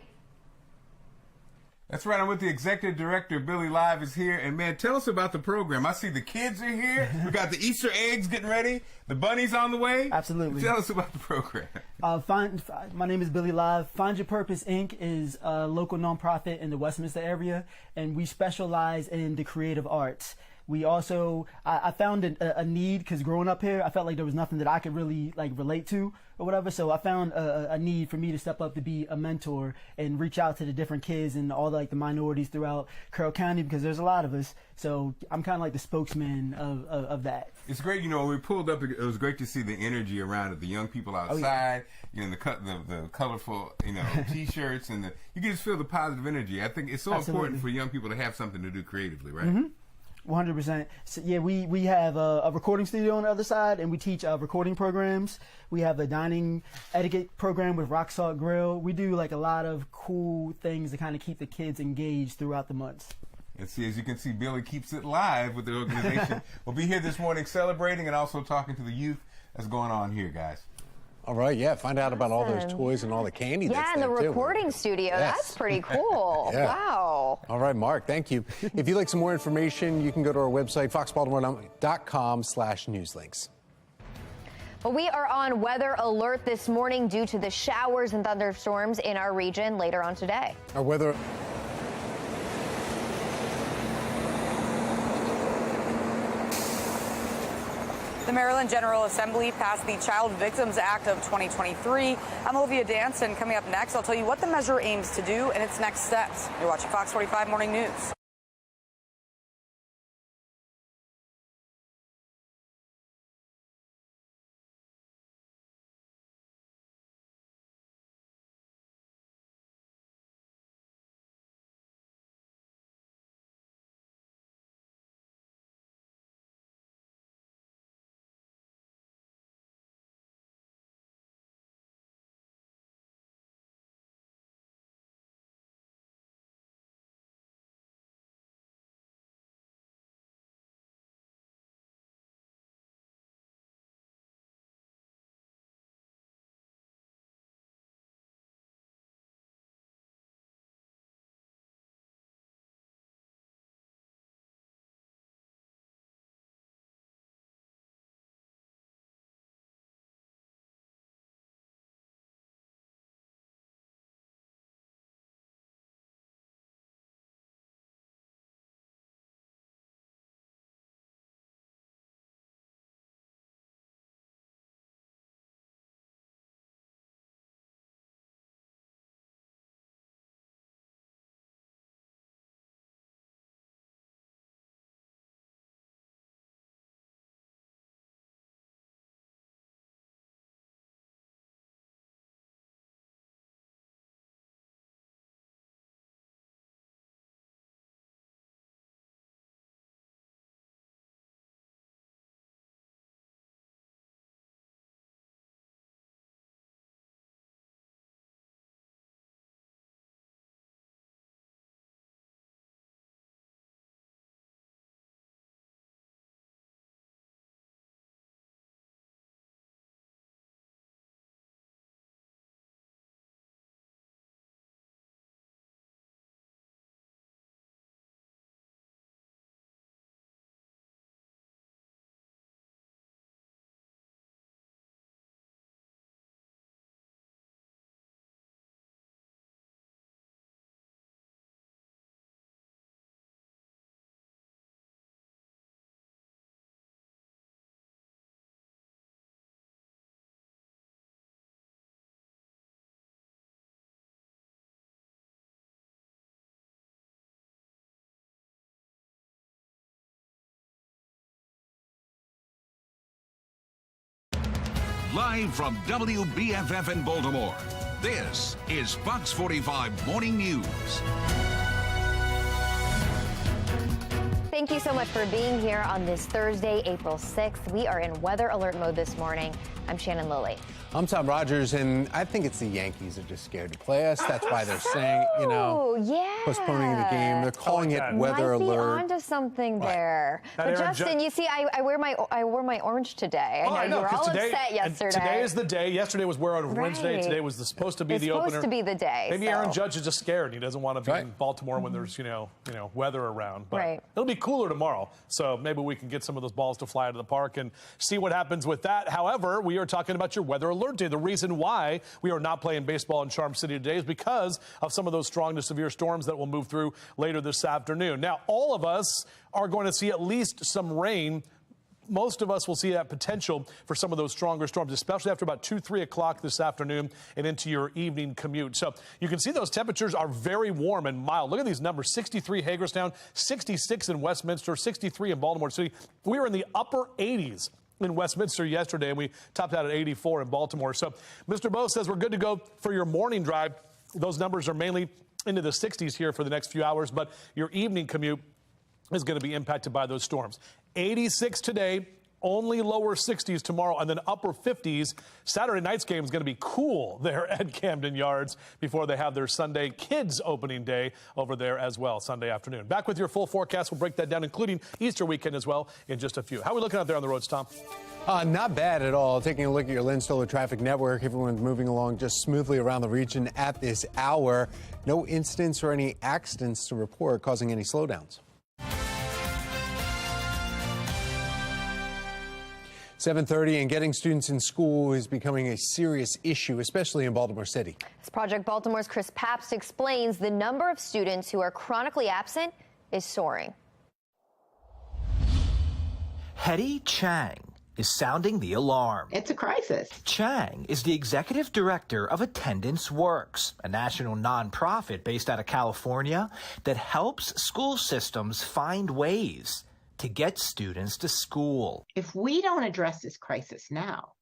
Speaker 13: That's right. I'm with the executive director. Billy Live is here. And, man, tell us about the program. I see the kids are here. We got the Easter eggs getting ready. The bunny's on the way.
Speaker 14: Absolutely.
Speaker 13: Tell us about the program.
Speaker 14: My name is Billy Live. Find Your Purpose, Inc. is a local nonprofit in the Westminster area, and we specialize in the creative arts. We also, I found a need, because growing up here, I felt like there was nothing that I could really relate to or whatever. So I found a need for me to step up to be a mentor and reach out to the different kids and all the minorities throughout Carroll County, because there's a lot of us. So I'm kind of like the spokesman of that.
Speaker 13: It's great, when we pulled up, it was great to see the energy around it, the young people outside, the colorful, T-shirts, and you can just feel the positive energy. I think it's so important for young people to have something to do creatively, right?
Speaker 14: Mm-hmm. 100%. So, yeah, we have a recording studio on the other side, and we teach recording programs. We have a dining etiquette program with Rock Salt Grill. We do a lot of cool things to kind of keep the kids engaged throughout the months.
Speaker 13: And see, as you can see, Billy keeps it live with the organization. We'll be here this morning celebrating and also talking to the youth that's going on here, guys.
Speaker 1: All right, yeah, find out about all those toys and all the candy that's
Speaker 22: in
Speaker 1: there,
Speaker 22: the
Speaker 1: too.
Speaker 22: recording studio. Yes. That's pretty cool.
Speaker 1: Yeah.
Speaker 22: Wow.
Speaker 1: All right, Mark, thank you. If you'd like some more information, you can go to our website, foxbaltimore.com/newslinks.
Speaker 22: Well, we are on weather alert this morning due to the showers and thunderstorms in our region later on today.
Speaker 1: Our weather...
Speaker 21: The Maryland General Assembly passed the Child Victims Act of 2023. I'm Olivia Danson. Coming up next, I'll tell you what the measure aims to do and its next steps. You're watching Fox 45 Morning News.
Speaker 3: Live from WBFF in Baltimore, this is Fox 45 Morning News.
Speaker 22: Thank you so much for being here on this Thursday, April 6th. We are in weather alert mode this morning. I'm Shannon Lilly.
Speaker 1: I'm Tom Rogers, and I think it's the Yankees are just scared to play us. That's why they're saying, postponing the game. They're calling it weather alert.
Speaker 22: Might be onto something there. But Justin, you see, I wore my orange today. I know you were all upset yesterday.
Speaker 2: Today is the day. Yesterday was on Wednesday. Today was supposed to be the opener.
Speaker 22: It's supposed to be the day.
Speaker 2: Maybe Aaron Judge is just scared. He doesn't want to be in Baltimore when there's weather around. But it'll be cooler tomorrow, so maybe we can get some of those balls to fly out of the park and see what happens with that. However, we are talking about your weather alert day. The reason why we are not playing baseball in Charm City today is because of some of those strong to severe storms that will move through later this afternoon. Now, all of us are going to see at least some rain. Most of us will see that potential for some of those stronger storms, especially after about 2, 3 o'clock this afternoon and into your evening commute. So you can see those temperatures are very warm and mild. Look at these numbers: 63 Hagerstown, 66 in Westminster, 63 in Baltimore City. We were in the upper 80s in Westminster yesterday, and we topped out at 84 in Baltimore. So Mr. Bo says we're good to go for your morning drive. Those numbers are mainly into the 60s here for the next few hours, but your evening commute is going to be impacted by those storms. 86 today, only lower 60s tomorrow, and then upper 50s. Saturday night's game is going to be cool there at Camden Yards before they have their Sunday kids opening day over there as well, Sunday afternoon. Back with your full forecast. We'll break that down, including Easter weekend as well, in just a few. How are we looking out there on the roads, Tom?
Speaker 1: Not bad at all. Taking a look at your Lynn Solar traffic network, everyone's moving along just smoothly around the region at this hour. No incidents or any accidents to report causing any slowdowns. 7:30, and getting students in school is becoming a serious issue, especially in Baltimore City.
Speaker 22: As Project Baltimore's Chris Pabst explains, the number of students who are chronically absent is soaring.
Speaker 15: Hetty Chang is sounding the alarm.
Speaker 16: It's a crisis.
Speaker 15: Chang is the executive director of Attendance Works, a national nonprofit based out of California that helps school systems find ways to get students to school.
Speaker 16: If we don't address this crisis now,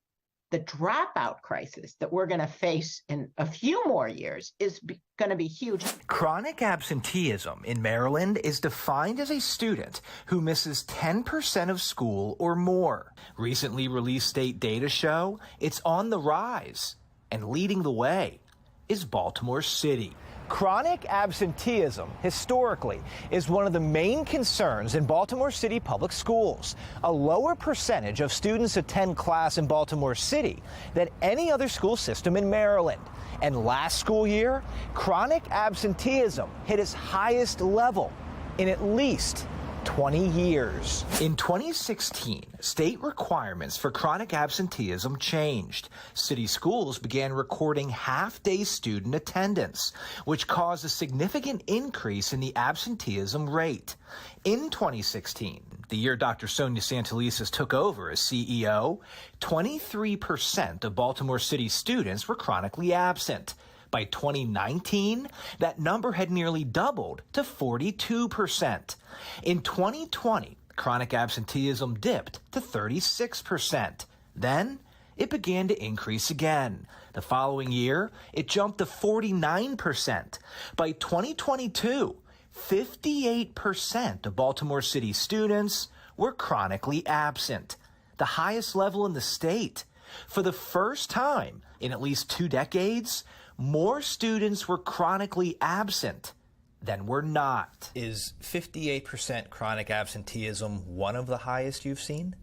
Speaker 16: the dropout crisis that we're going to face in a few more years is going to be huge.
Speaker 15: Chronic absenteeism in Maryland is defined as a student who misses 10% of school or more. Recently released state data show it's on the rise, and leading the way is Baltimore City. Chronic absenteeism, historically, is one of the main concerns in Baltimore City public schools. A lower percentage of students attend class in Baltimore City than any other school system in Maryland. And last school year, chronic absenteeism hit its highest level in at least 20 years. In 2016, state requirements for chronic absenteeism changed. City schools began recording half-day student attendance, which caused a significant increase in the absenteeism rate. In 2016, the year Dr. Sonia Santelises took over as CEO, 23% of Baltimore City students were chronically absent. By 2019, that number had nearly doubled to 42%. In 2020, chronic absenteeism dipped to 36%. Then it began to increase again. The following year, it jumped to 49%. By 2022, 58% of Baltimore City students were chronically absent, the highest level in the state. For the first time in at least 2 decades, more students were chronically absent than were not.
Speaker 17: Is 58% chronic absenteeism one of the highest you've seen?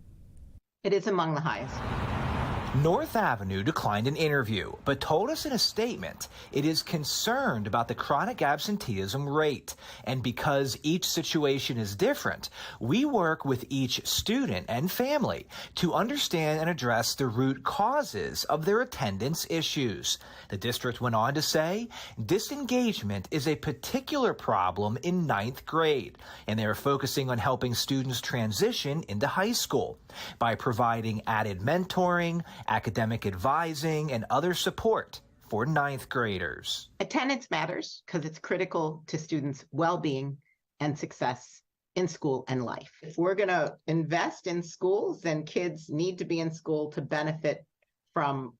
Speaker 16: It is among the highest.
Speaker 15: North Avenue declined an interview, but told us in a statement it is concerned about the chronic absenteeism rate. And because each situation is different, we work with each student and family to understand and address the root causes of their attendance issues. The district went on to say disengagement is a particular problem in 9th grade, and they are focusing on helping students transition into high school by providing added mentoring, academic advising, and other support for 9th graders.
Speaker 16: Attendance matters because it's critical to students' well-being and success in school and life. If we're going to invest in schools, then kids need to be in school to benefit from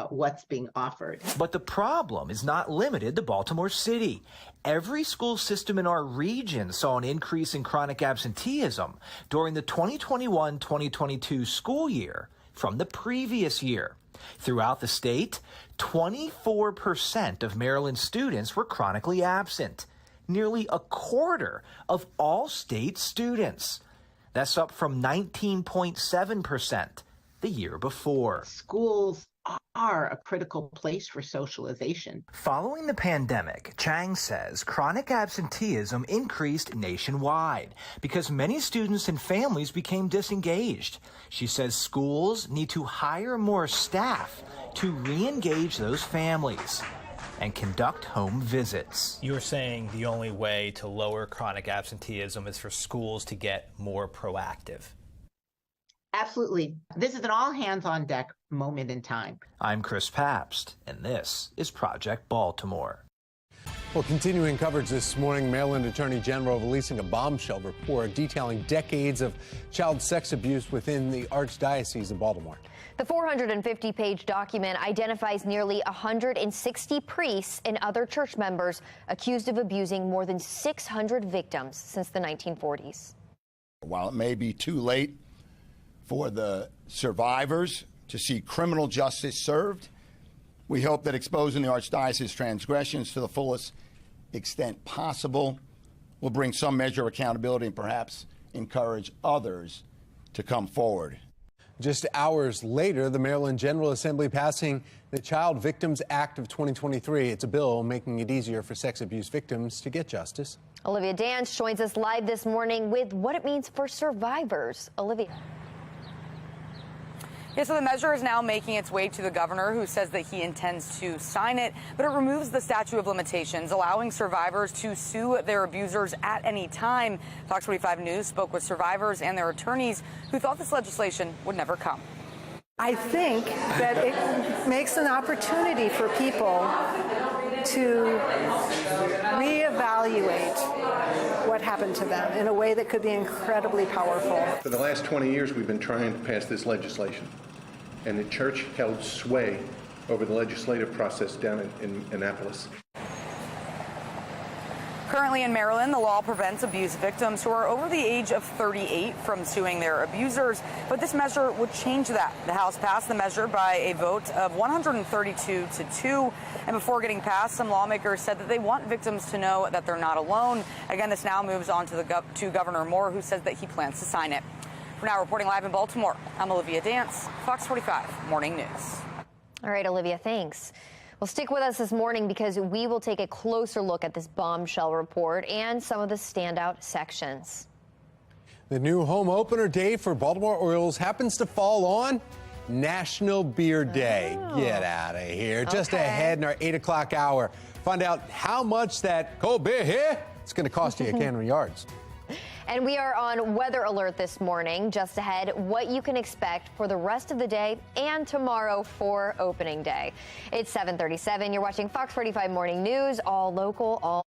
Speaker 16: what's being offered.
Speaker 15: But the problem is not limited to Baltimore City. Every school system in our region saw an increase in chronic absenteeism during the 2021-2022 school year from the previous year. Throughout the state, 24% of Maryland students were chronically absent, nearly a quarter of all state students. That's up from 19.7% the year before.
Speaker 16: Schools are a critical place for socialization.
Speaker 15: Following the pandemic, Chang says chronic absenteeism increased nationwide because many students and families became disengaged. She says schools need to hire more staff to re-engage those families and conduct home visits.
Speaker 17: You're saying the only way to lower chronic absenteeism is for schools to get more proactive.
Speaker 16: Absolutely. This is an all-hands-on-deck moment in time.
Speaker 15: I'm Chris Pabst, and this is Project Baltimore.
Speaker 1: Well, continuing coverage this morning, Maryland Attorney General releasing a bombshell report detailing decades of child sex abuse within the Archdiocese of Baltimore.
Speaker 22: The 450-page document identifies nearly 160 priests and other church members accused of abusing more than 600 victims since the 1940s.
Speaker 19: While it may be too late for the survivors to see criminal justice served, we hope that exposing the Archdiocese's transgressions to the fullest extent possible will bring some measure of accountability and perhaps encourage others to come forward.
Speaker 1: Just hours later, the Maryland General Assembly passing the Child Victims Act of 2023. It's a bill making it easier for sex abuse victims to get justice.
Speaker 22: Olivia Dance joins us live this morning with what it means for survivors. Olivia.
Speaker 21: Yeah, so the measure is now making its way to the governor, who says that he intends to sign it, but it removes the statute of limitations, allowing survivors to sue their abusers at any time. Fox 45 News spoke with survivors and their attorneys who thought this legislation would never come.
Speaker 20: I think that it makes an opportunity for people to reevaluate what happened to them in a way that could be incredibly powerful.
Speaker 23: For the last 20 years, we've been trying to pass this legislation, and the church held sway over the legislative process down in Annapolis.
Speaker 21: Currently in Maryland, the law prevents abuse victims who are over the age of 38 from suing their abusers, but this measure would change that. The House passed the measure by a vote of 132 to 2, and before getting passed, some lawmakers said that they want victims to know that they're not alone. Again, this now moves on to Governor Moore, who says that he plans to sign it. For now, reporting live in Baltimore, I'm Olivia Dance, Fox 45 Morning News.
Speaker 22: All right, Olivia, thanks. Well, stick with us this morning because we will take a closer look at this bombshell report and some of the standout sections.
Speaker 1: The new home opener day for Baltimore Orioles happens to fall on National Beer Day.
Speaker 22: Oh.
Speaker 1: Get out of here. Just
Speaker 22: Okay.
Speaker 1: ahead in our 8 o'clock hour. Find out how much that cold beer here is going to cost you at Cannon Yards.
Speaker 22: And we are on weather alert this morning. Just ahead, what you can expect for the rest of the day and tomorrow for opening day. It's 7:37. You're watching Fox 45 Morning News, all local, all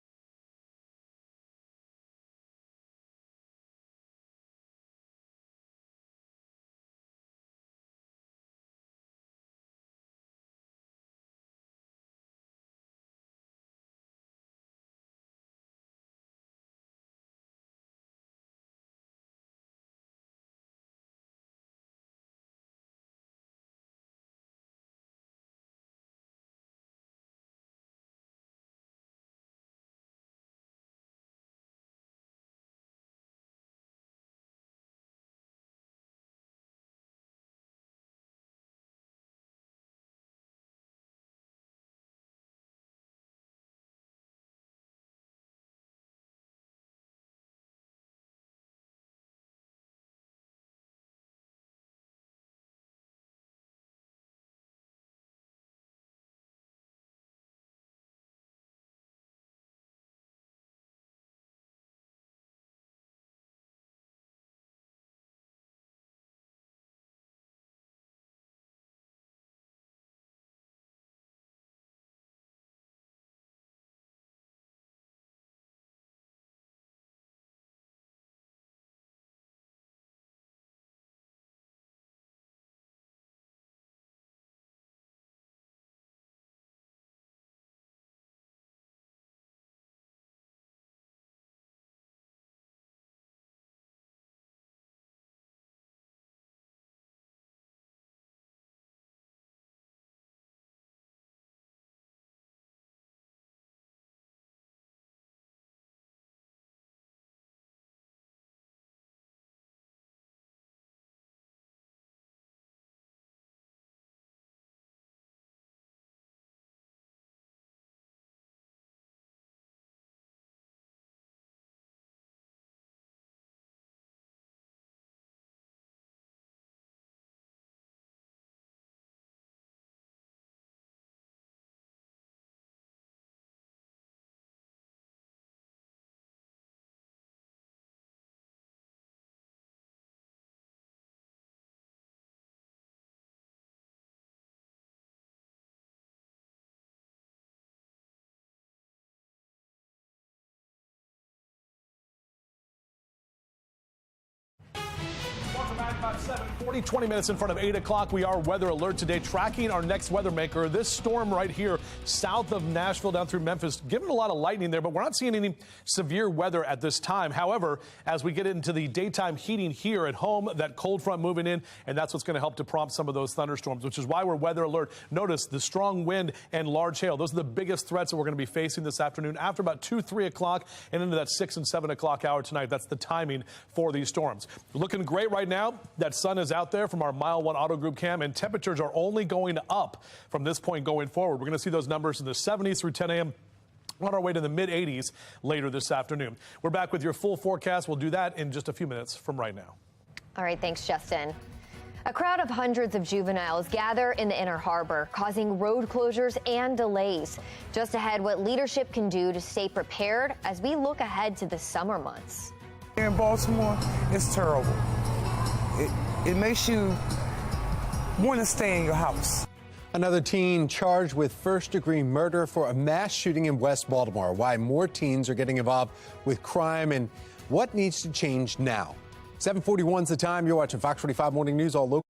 Speaker 2: 7:40, 20 minutes in front of 8 o'clock. We are weather alert today, tracking our next weather maker. This storm right here south of Nashville down through Memphis, giving a lot of lightning there, but we're not seeing any severe weather at this time. However, as we get into the daytime heating here at home, that cold front moving in, and that's what's going to help to prompt some of those thunderstorms, which is why we're weather alert. Notice the strong wind and large hail. Those are the biggest threats that we're going to be facing this afternoon after about 2, 3 o'clock and into that 6 and 7 o'clock hour tonight. That's the timing for these storms. Looking great right now. That sun is out there from our Mile 1 Auto Group cam, and temperatures are only going up from this point going forward. We're going to see those numbers in the 70s through 10 a.m. on our way to the mid-80s later this afternoon. We're back with your full forecast. We'll do that in just a few minutes from right now.
Speaker 22: All right, thanks, Justin. A crowd of hundreds of juveniles gather in the Inner Harbor, causing road closures and delays. Just ahead, what leadership can do to stay prepared as we look ahead to the summer months.
Speaker 4: Here in Baltimore, it's terrible. It makes you want to stay in your house.
Speaker 1: Another teen charged with first-degree murder for a mass shooting in West Baltimore. Why more teens are getting involved with crime and what needs to change now. 7:41 is the time. You're watching Fox 45 Morning News, all local.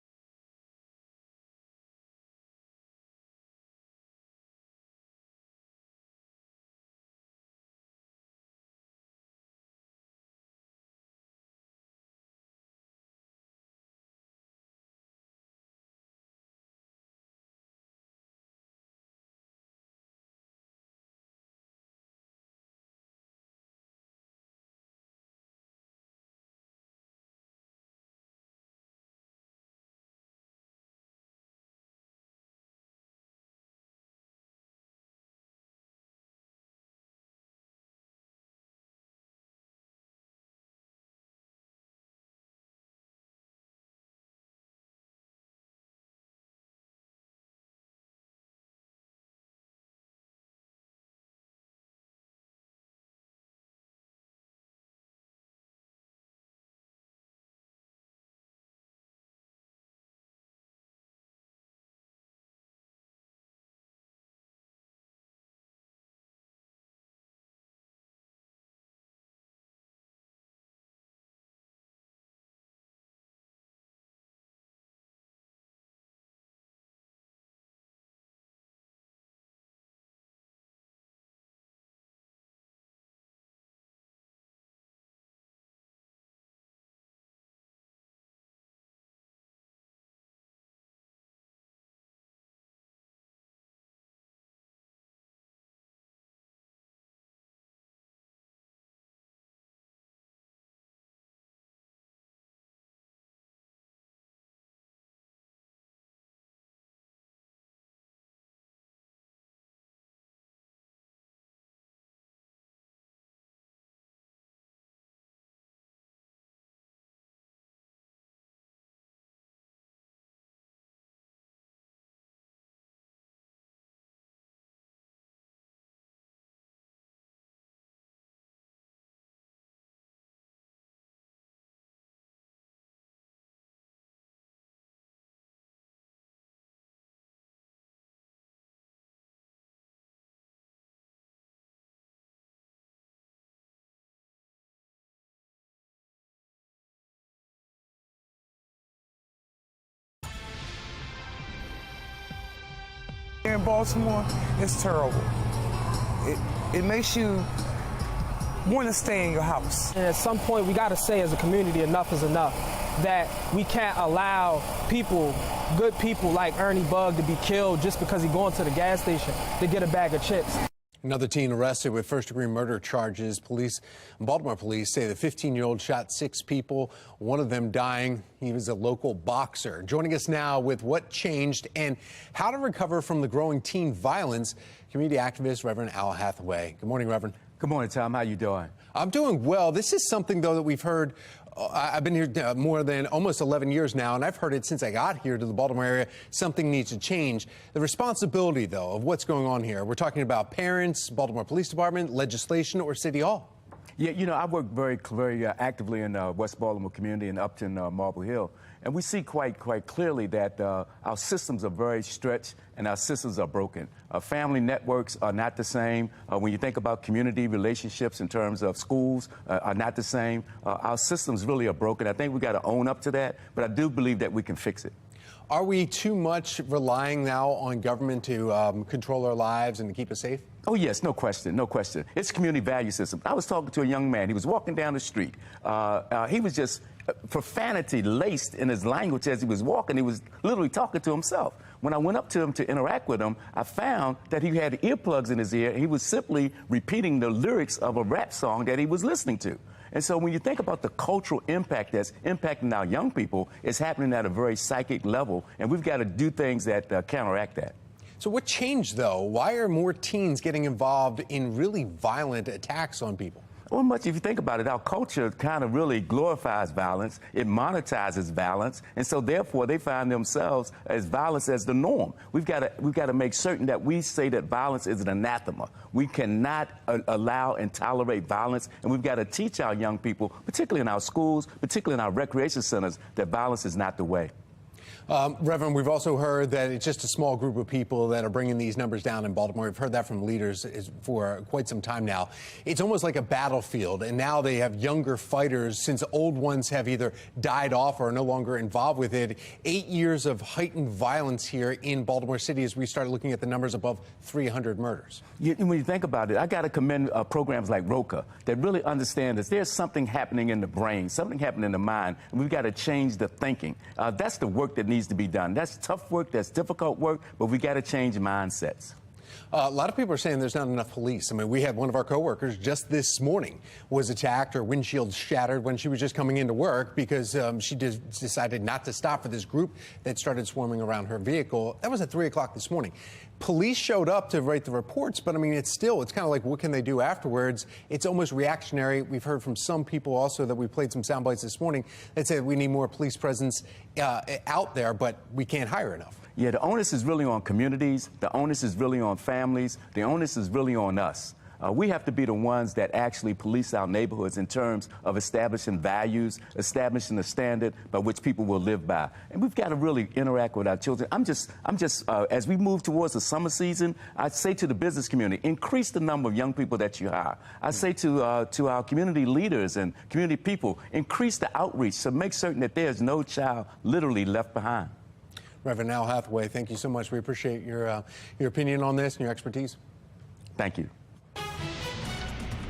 Speaker 4: Here in Baltimore, it's terrible. It makes you want to stay in your house.
Speaker 6: And at some point, we got to say as a community, enough is enough. That we can't allow people, good people like Ernie Bugg, to be killed just because he's going to the gas station to get a bag of chips.
Speaker 1: Another teen arrested with first-degree murder charges. Baltimore police say the 15-year-old shot 6 people, one of them dying. He was a local boxer. Joining us now with what changed and how to recover from the growing teen violence, community activist Reverend Al Hathaway. Good morning, Reverend.
Speaker 18: Good morning, Tom. How you doing?
Speaker 1: I'm doing well. This is something, though, that we've heard. I've been here more than almost 11 years now, and I've heard it since I got here to the Baltimore area. Something needs to change. The responsibility, though, of what's going on here. We're talking about parents, Baltimore Police Department, legislation, or City Hall.
Speaker 18: Yeah, you know, I work very actively in West Baltimore community in Upton, Marble Hill.
Speaker 5: And we see quite clearly that our systems are very stretched and our systems are broken. Family networks are not the same. When you think about community relationships in terms of schools are not the same. Our systems really are broken. I think we got to own up to that, but I do believe that we can fix it.
Speaker 1: Are we too much relying now on government to control our lives and to keep us safe?
Speaker 5: Oh, yes, no question, no question. It's a community value system. I was talking to a young man. He was walking down the street. He was just profanity laced in his language as he was walking. He was literally talking to himself. When I went up to him to interact with him, I found that he had earplugs in his ear. He was simply repeating the lyrics of a rap song that he was listening to. And so when you think about the cultural impact that's impacting our young people, it's happening at a very psychic level, and we've got to do things that counteract that.
Speaker 1: So what changed, though? Why are more teens getting involved in really violent attacks on people?
Speaker 5: Well, much if you think about it, our culture kind of really glorifies violence. It monetizes violence, and so therefore they find themselves as violence as the norm. We've got to make certain that we say that violence is an anathema. We cannot allow and tolerate violence, and we've got to teach our young people, particularly in our schools, particularly in our recreation centers, that violence is not the way.
Speaker 1: Reverend, we've also heard that it's just a small group of people that are bringing these numbers down in Baltimore. We've heard that from leaders for quite some time now. It's almost like a battlefield, and now they have younger fighters since old ones have either died off or are no longer involved with it. 8 years of heightened violence here in Baltimore City as we started looking at the numbers above 300 murders.
Speaker 5: When you think about it, I got to commend programs like ROCA that really understand that there's something happening in the brain, something happening in the mind, and we've got to change the thinking. That's the work that needs to be done. That's tough work, that's difficult work, but we got to change mindsets.
Speaker 1: A lot of people are saying there's not enough police. I mean, we had one of our coworkers just this morning was attacked, her windshield shattered when she was just coming into work because she decided not to stop for this group that started swarming around her vehicle. That was at 3 o'clock this morning. Police showed up to write the reports, but I mean, it's kind of like, what can they do afterwards? It's almost reactionary. We've heard from some people also that we played some sound bites this morning that said we need more police presence out there, but we can't hire enough.
Speaker 5: Yeah, the onus is really on communities. The onus is really on families. The onus is really on us. We have to be the ones that actually police our neighborhoods in terms of establishing values, establishing the standard by which people will live by. And we've got to really interact with our children. I'm just as we move towards the summer season, I say to the business community, increase the number of young people that you hire. I say to our community leaders and community people, increase the outreach to make certain that there's no child literally left behind.
Speaker 1: Reverend Al Hathaway, thank you so much. We appreciate your opinion on this and your expertise.
Speaker 5: Thank you.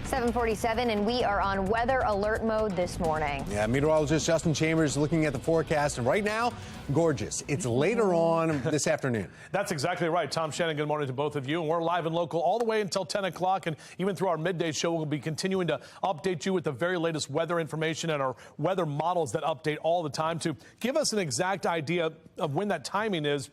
Speaker 22: 7:47, and we are on weather alert mode this morning.
Speaker 1: Yeah, meteorologist Justin Chambers looking at the forecast, and right now, gorgeous. It's later on this afternoon.
Speaker 2: That's exactly right. Tom Shannon, good morning to both of you. And we're live and local all the way until 10 o'clock, and even through our midday show, we'll be continuing to update you with the very latest weather information and our weather models that update all the time to give us an exact idea of when that timing is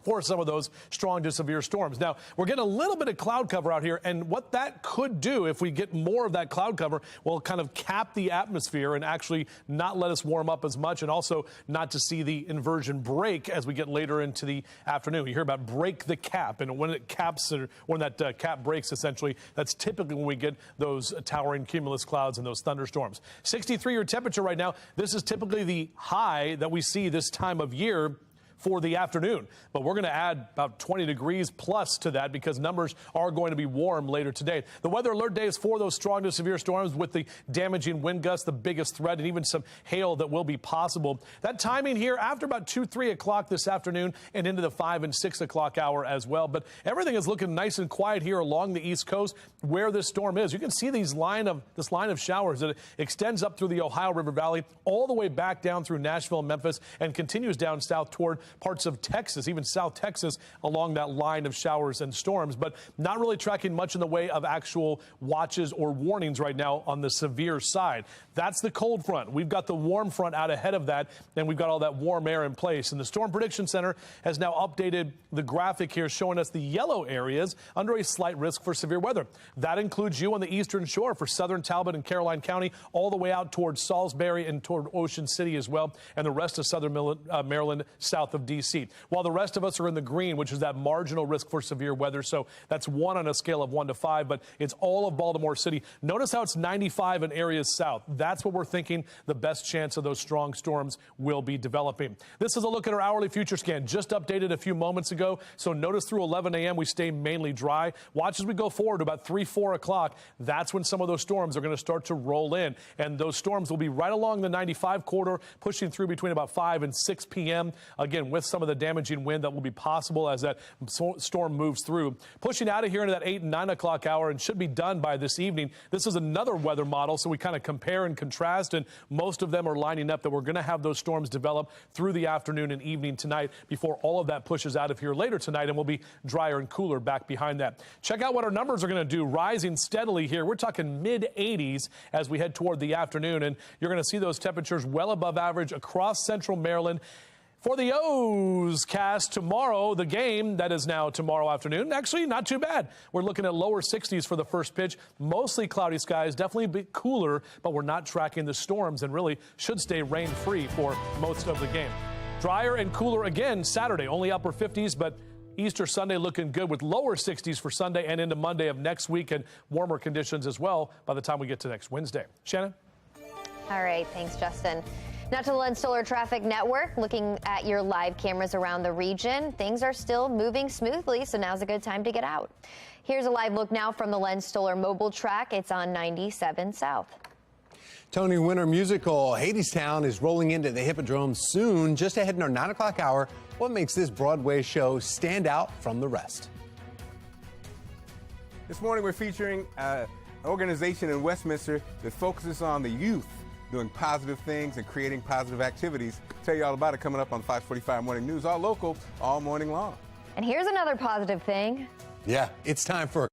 Speaker 2: for some of those strong to severe storms. Now, we're getting a little bit of cloud cover out here, and what that could do if we get more of that cloud cover will kind of cap the atmosphere and actually not let us warm up as much, and also not to see the inversion break as we get later into the afternoon. You hear about break the cap, and when it caps, or when that cap breaks, essentially, that's typically when we get those towering cumulus clouds and those thunderstorms. 63-year temperature right now. This is typically the high that we see this time of year for the afternoon, but we're going to add about 20 degrees plus to that because numbers are going to be warm later today. The weather alert day is for those strong to severe storms with the damaging wind gusts, the biggest threat, and even some hail that will be possible. That timing here after about 2, 3 o'clock this afternoon and into the 5 and 6 o'clock hour as well. But everything is looking nice and quiet here along the East Coast where this storm is. You can see this line of showers that extends up through the Ohio River Valley all the way back down through Nashville and Memphis and continues down south toward parts of Texas, even South Texas, along that line of showers and storms, but not really tracking much in the way of actual watches or warnings right now on the severe side. That's the cold front. We've got the warm front out ahead of that, and we've got all that warm air in place. And the Storm Prediction Center has now updated the graphic here showing us the yellow areas under a slight risk for severe weather. That includes you on the eastern shore for southern Talbot and Caroline County, all the way out towards Salisbury and toward Ocean City as well, and the rest of southern Maryland south of of D.C., while the rest of us are in the green, which is that marginal risk for severe weather. So that's 1 on a scale of 1 to 5, but it's all of Baltimore City. Notice how it's 95 in areas south. That's what we're thinking the best chance of those strong storms will be developing. This is a look at our hourly future scan, just updated a few moments ago. So notice through 11 a.m. we stay mainly dry. Watch as we go forward to about 3, 4 o'clock. That's when some of those storms are going to start to roll in. And those storms will be right along the 95 corridor, pushing through between about 5 and 6 p.m. Again, with some of the damaging wind that will be possible as that storm moves through. Pushing out of here into that 8 and 9 o'clock hour and should be done by this evening. This is another weather model, so we kind of compare and contrast, and most of them are lining up that we're going to have those storms develop through the afternoon and evening tonight before all of that pushes out of here later tonight, and we'll be drier and cooler back behind that. Check out what our numbers are going to do, rising steadily here. We're talking mid-80s as we head toward the afternoon, and you're going to see those temperatures well above average across central Maryland. For the O's cast tomorrow, the game that is now tomorrow afternoon, actually not too bad. We're looking at lower 60s for the first pitch, mostly cloudy skies, definitely a bit cooler, but we're not tracking the storms and really should stay rain-free for most of the game. Drier and cooler again Saturday, only upper 50s, but Easter Sunday looking good with lower 60s for Sunday and into Monday of next week, and warmer conditions as well by the time we get to next Wednesday. Shannon?
Speaker 22: All right, thanks, Justin. Now to the Lens Solar Traffic Network, looking at your live cameras around the region. Things are still moving smoothly, so now's a good time to get out. Here's a live look now from the Lens Solar mobile track. It's on 97 South.
Speaker 1: Tony Winter musical Hadestown is rolling into the Hippodrome soon. Just ahead in our 9 o'clock hour, what makes this Broadway show stand out from the rest?
Speaker 13: This morning we're featuring an organization in Westminster that focuses on the youth doing positive things and creating positive activities. Tell you all about it coming up on Fox 45 Morning News, all local, all morning long.
Speaker 22: And here's another positive thing.
Speaker 1: Yeah, it's time for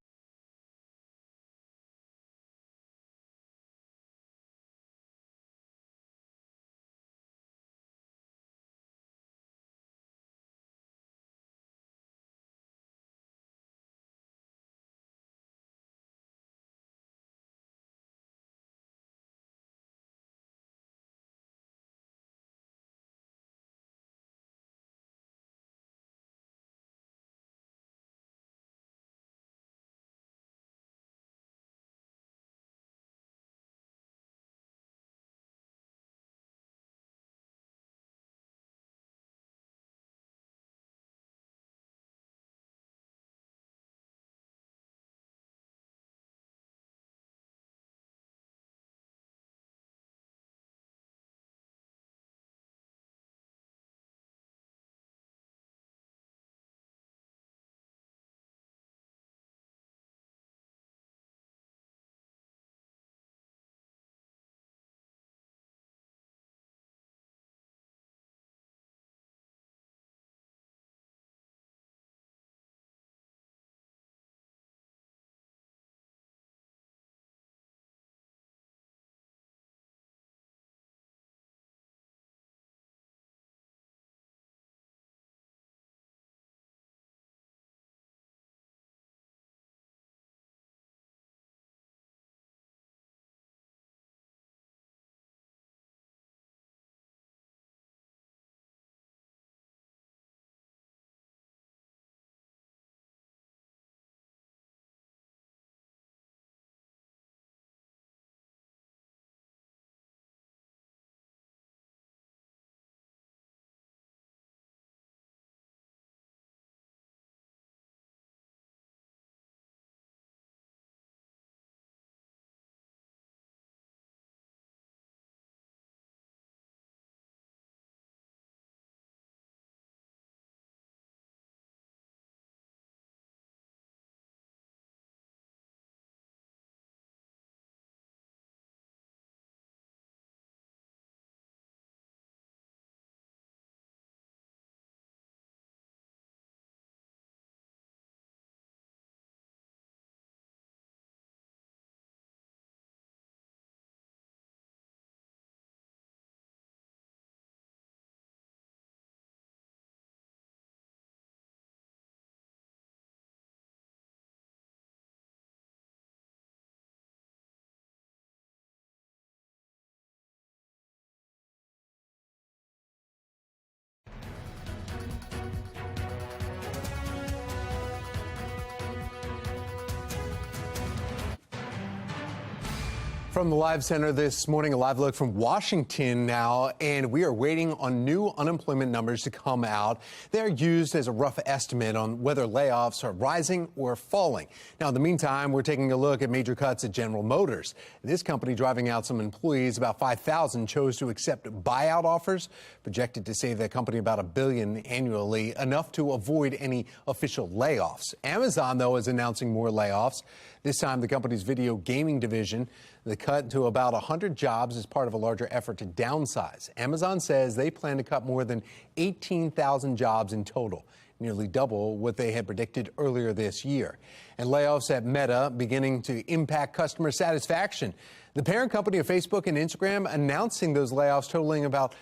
Speaker 1: From the Live Center this morning, a live look from Washington now, and we are waiting on new unemployment numbers to come out. They're used as a rough estimate on whether layoffs are rising or falling. Now, in the meantime, we're taking a look at major cuts at General Motors. This company driving out some employees, about 5,000, chose to accept buyout offers, projected to save the company about $1 billion annually, enough to avoid any official layoffs. Amazon, though, is announcing more layoffs. This time, the company's video gaming division. The cut to about 100 jobs is part of a larger effort to downsize. Amazon says they plan to cut more than 18,000 jobs in total, nearly double what they had predicted earlier this year. And layoffs at Meta beginning to impact customer satisfaction. The parent company of Facebook and Instagram announcing those layoffs totaling about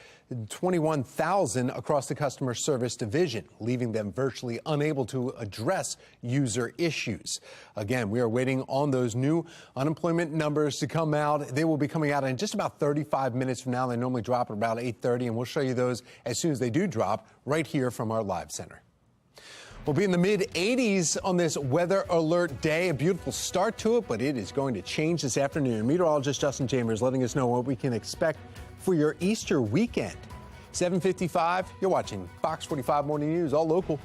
Speaker 1: 21,000 across the customer service division, leaving them virtually unable to address user issues. Again, we are waiting on those new unemployment numbers to come out. They will be coming out in just about 35 minutes from now. They normally drop at about 8:30, and we'll show you those as soon as they do drop right here from our Live Center. We'll be in the mid-80s on this weather alert day. A beautiful start to it, but it is going to change this afternoon. Meteorologist Justin Chambers letting us know what we can expect for your Easter weekend. 7:55, you're watching Fox 45 Morning News, all local.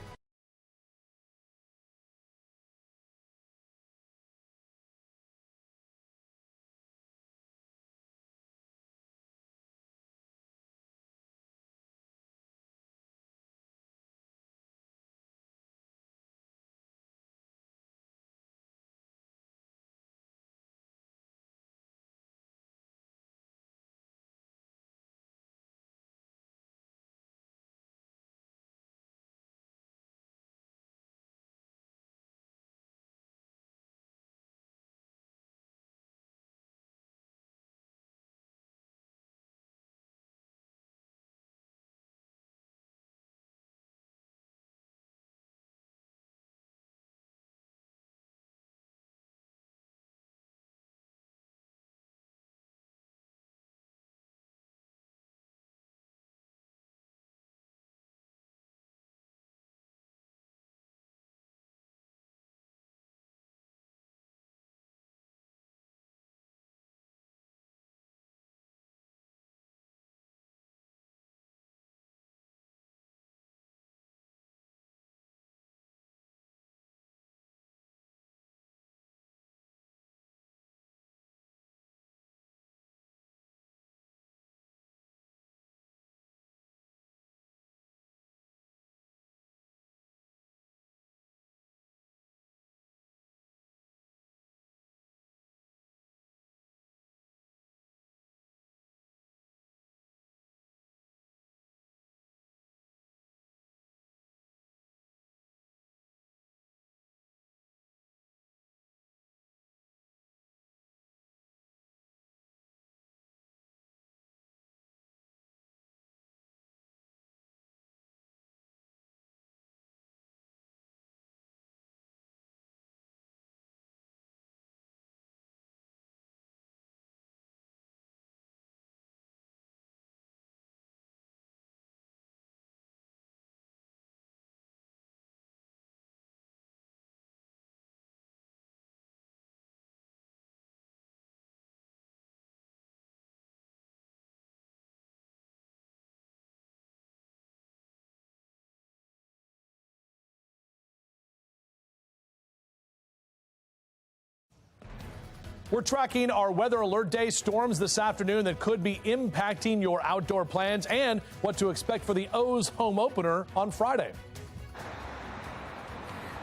Speaker 2: We're tracking our weather alert day storms this afternoon that could be impacting your outdoor plans and what to expect for the O's home opener on Friday.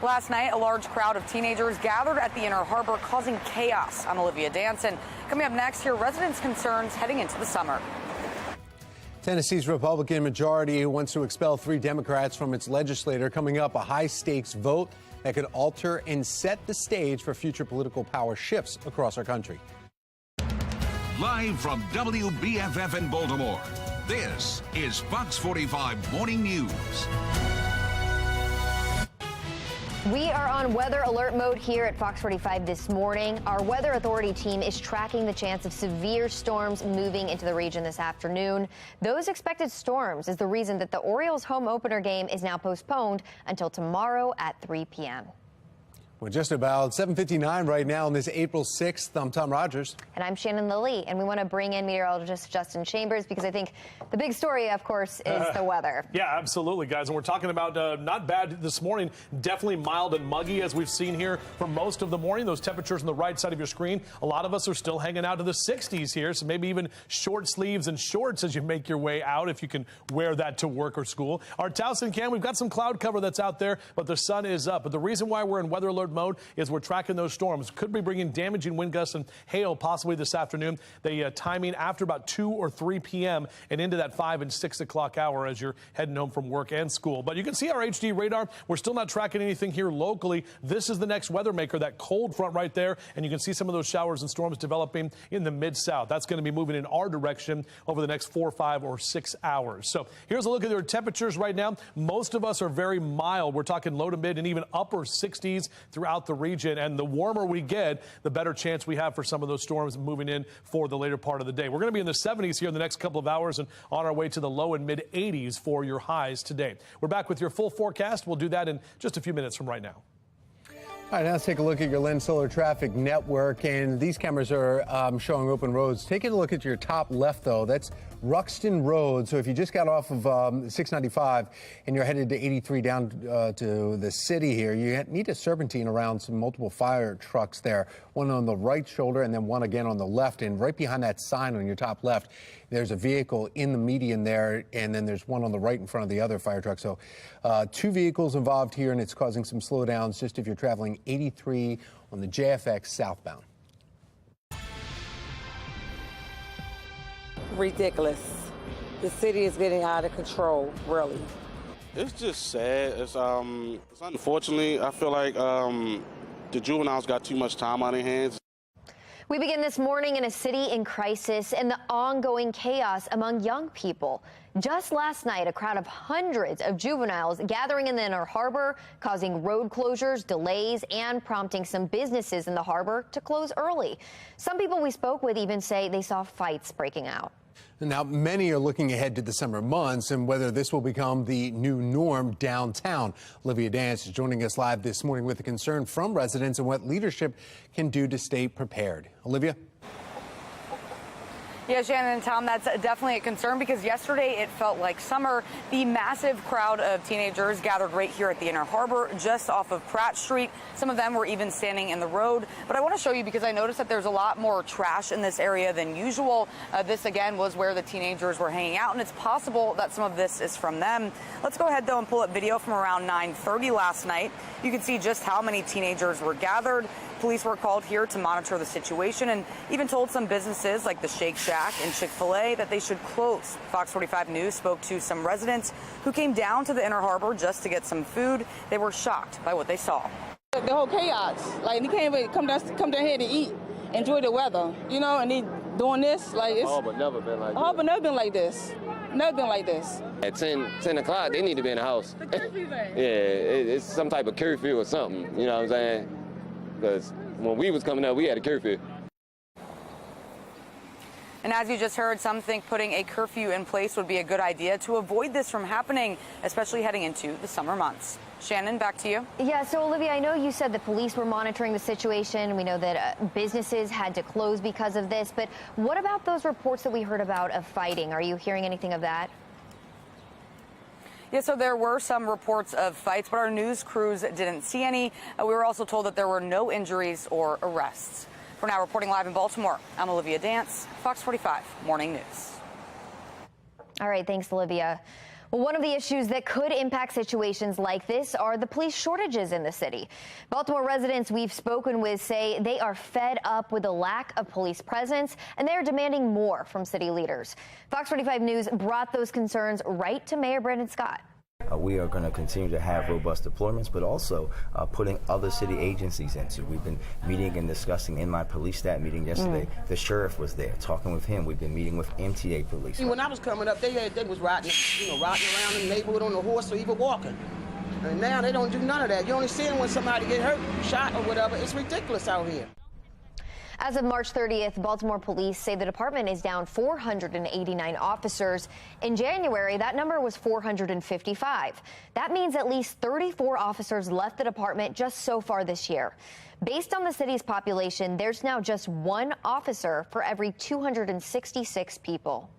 Speaker 21: Last night, a large crowd of teenagers gathered at the Inner Harbor, causing chaos. I'm Olivia Danson. Coming up next, here, residents' concerns heading into the summer.
Speaker 1: Tennessee's Republican majority wants to expel 3 Democrats from its legislature. Coming up, a high-stakes vote that could alter and set the stage for future political power shifts across our country.
Speaker 3: Live from WBFF in Baltimore, this is Fox 45 Morning News.
Speaker 22: We are on weather alert mode here at Fox 45 this morning. Our weather authority team is tracking the chance of severe storms moving into the region this afternoon. Those expected storms is the reason that the Orioles home opener game is now postponed until tomorrow at 3 p.m.
Speaker 1: We're just about 7:59 right now on this April 6th. I'm Tom Rogers.
Speaker 22: And I'm Shannon Lilly. And we want to bring in meteorologist Justin Chambers because I think the big story, of course, is the weather.
Speaker 2: Yeah, absolutely, guys. And we're talking about not bad this morning. Definitely mild and muggy, as we've seen here for most of the morning. Those temperatures on the right side of your screen. A lot of us are still hanging out to the 60s here. So maybe even short sleeves and shorts as you make your way out, if you can wear that to work or school. Our Towson Cam, we've got some cloud cover that's out there, but the sun is up. But the reason why we're in weather alert mode is we're tracking those storms. Could be bringing damaging wind gusts and hail possibly this afternoon. The timing after about 2 or 3 p.m. and into that 5 and 6 o'clock hour as you're heading home from work and school. But you can see our HD radar. We're still not tracking anything here locally. This is the next weather maker, that cold front right there. And you can see some of those showers and storms developing in the mid-south. That's going to be moving in our direction over the next 4, 5, or 6 hours. So here's a look at their temperatures right now. Most of us are very mild. We're talking low to mid and even upper 60s throughout the region, and the warmer we get, the better chance we have for some of those storms moving in for the later part of the day. We're going to be in the 70s here in the next couple of hours and on our way to the low and mid 80s for your highs today. We're back with your full forecast. We'll do that in just a few minutes from right now.
Speaker 1: All right, now let's take a look at your Lens Solar Traffic Network, and these cameras are showing open roads. Taking a look at your top left, though, that's Ruxton Road. So if you just got off of 695 and you're headed to 83 down to the city here, you need a serpentine around some multiple fire trucks there, one on the right shoulder and then one again on the left. And right behind that sign on your top left, there's a vehicle in the median there, and then there's one on the right in front of the other fire truck. So 2 vehicles involved here, and it's causing some slowdowns just if you're traveling 83 on the JFX southbound.
Speaker 7: Ridiculous. The city is getting out of control, really.
Speaker 8: It's just sad. It's unfortunately, I feel like the juveniles got too much time on their hands.
Speaker 22: We begin this morning in a city in crisis and the ongoing chaos among young people. Just last night, a crowd of hundreds of juveniles gathering in the Inner Harbor, causing road closures, delays, and prompting some businesses in the harbor to close early. Some people we spoke with even say they saw fights breaking out.
Speaker 1: Now, many are looking ahead to the summer months and whether this will become the new norm downtown. Olivia Dance is joining us live this morning with a concern from residents and what leadership can do to stay prepared. Olivia?
Speaker 21: Yeah, Shannon and Tom, that's definitely a concern because yesterday it felt like summer. The massive crowd of teenagers gathered right here at the Inner Harbor, just off of Pratt Street. Some of them were even standing in the road. But I want to show you because I noticed that there's a lot more trash in this area than usual. This, again, was where the teenagers were hanging out, and it's possible that some of this is from them. Let's go ahead, though, and pull up video from around 9:30 last night. You can see just how many teenagers were gathered. Police were called here to monitor the situation and even told some businesses like the Shake Shack and Chick-fil-A that they should close. Fox 45 News spoke to some residents who came down to the Inner Harbor just to get some food. They were shocked by what they saw.
Speaker 18: The whole chaos, like they can't even come down here to eat, enjoy the weather, you know, and they doing this, like it's.
Speaker 24: Harbor never been like this.
Speaker 18: Harbor never been like this. Never been like this.
Speaker 24: At 10 o'clock, they need to be in the house.
Speaker 18: The curfew thing.
Speaker 24: Yeah, it's some type of curfew or something, you know what I'm saying? Because when we was coming up, we had a curfew.
Speaker 21: And as you just heard, some think putting a curfew in place would be a good idea to avoid this from happening, especially heading into the summer months. Shannon, back to you.
Speaker 22: Yeah, so Olivia, I know you said the police were monitoring the situation. We know that businesses had to close because of this. But what about those reports that we heard about of fighting? Are you hearing anything of that?
Speaker 21: Yeah, so there were some reports of fights, but our news crews didn't see any. We were also told that there were no injuries or arrests. For now, reporting live in Baltimore, I'm Olivia Dance, Fox 45 Morning News.
Speaker 22: All right, thanks, Olivia. Well, one of the issues that could impact situations like this are the police shortages in the city. Baltimore residents we've spoken with say they are fed up with the lack of police presence, and they are demanding more from city leaders. Fox 45 News brought those concerns right to Mayor Brandon Scott.
Speaker 25: We are going to continue to have robust deployments, but also putting other city agencies into. We've been meeting and discussing in my police staff meeting yesterday. The sheriff was there, talking with him. We've been meeting with MTA police.
Speaker 9: When I was coming up, they was riding around in the neighborhood on a horse or even walking. And now they don't do none of that. You only see them when somebody get hurt, shot or whatever. It's ridiculous out here.
Speaker 22: As of March 30th, Baltimore police say the department is down 489 officers. In January, that number was 455. That means at least 34 officers left the department just so far this year. Based on the city's population, there's now just one officer for every 266 people.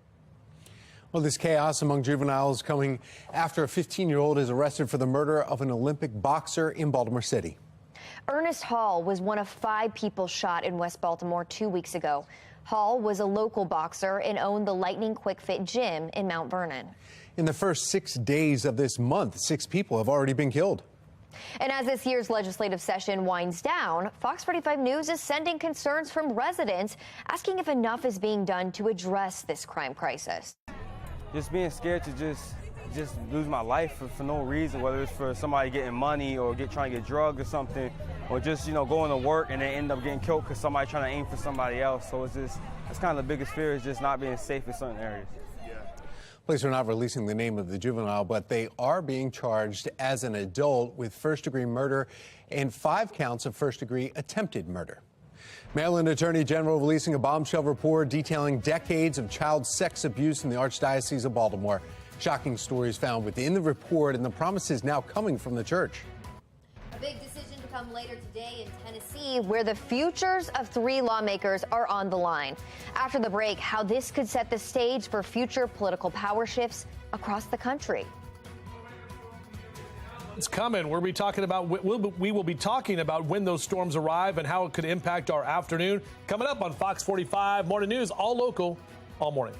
Speaker 1: Well, this chaos among juveniles coming after a 15-year-old is arrested for the murder of an Olympic boxer in Baltimore City.
Speaker 22: Ernest Hall was one of 5 people shot in West Baltimore 2 weeks ago. Hall was a local boxer and owned the Lightning Quick Fit gym in Mount Vernon.
Speaker 1: In the first 6 days of this month, 6 people have already been killed.
Speaker 22: And as this year's legislative session winds down, Fox 45 News is sending concerns from residents asking if enough is being done to address this crime crisis.
Speaker 10: Just being scared to just lose my life for no reason, whether it's for somebody getting money or trying to get drugged or something, or just, going to work and then end up getting killed because somebody trying to aim for somebody else. So that's kind of the biggest fear, is just not being safe in certain areas.
Speaker 1: Police are not releasing the name of the juvenile, but they are being charged as an adult with first-degree murder and 5 counts of first-degree attempted murder. Maryland Attorney General releasing a bombshell report detailing decades of child sex abuse in the Archdiocese of Baltimore. Shocking stories found within the report, and the promises now coming from the church.
Speaker 22: A big decision to come later today in Tennessee, where the futures of 3 lawmakers are on the line. After the break, how this could set the stage for future political power shifts across the country.
Speaker 2: It's coming. We will be talking about when those storms arrive and how it could impact our afternoon. Coming up on Fox 45 Morning News, all local, all morning.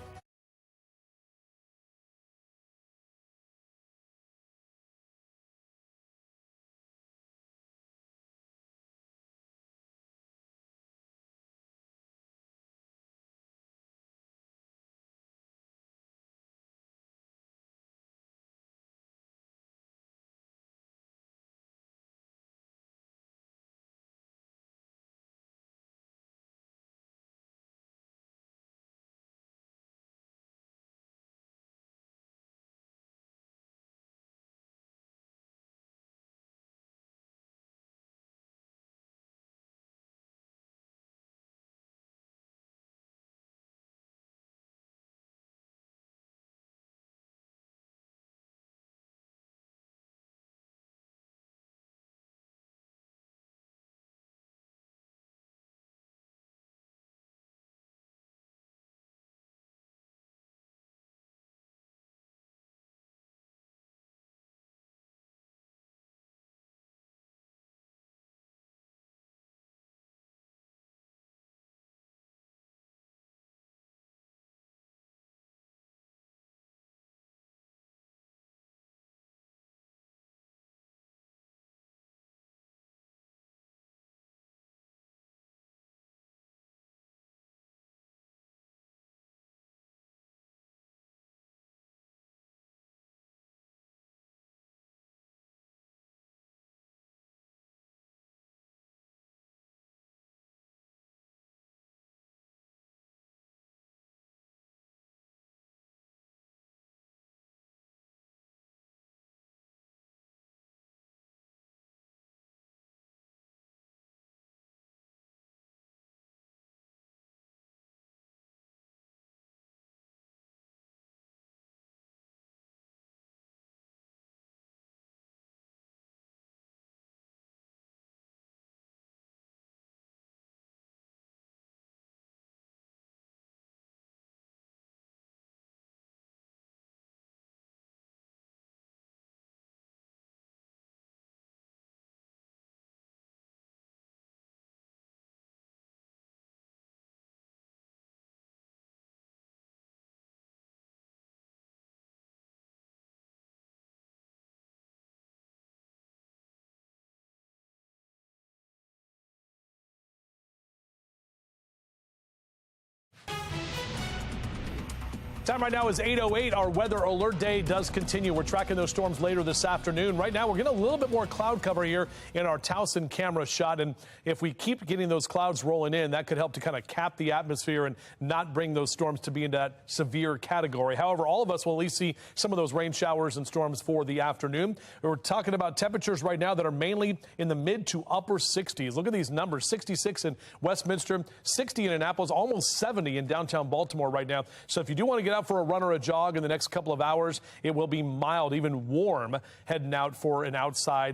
Speaker 2: Time right now is 8:08. Our weather alert day does continue. We're tracking those storms later this afternoon. Right now, we're getting a little bit more cloud cover here in our Towson camera shot. And if we keep getting those clouds rolling in, that could help to kind of cap the atmosphere and not bring those storms to be in that severe category. However, all of us will at least see some of those rain showers and storms for the afternoon. We're talking about temperatures right now that are mainly in the mid to upper 60s. Look at these numbers: 66 in Westminster, 60 in Annapolis, almost 70 in downtown Baltimore right now. So if you do want to get out for a run or a jog in the next couple of hours, it will be mild, even warm, heading out for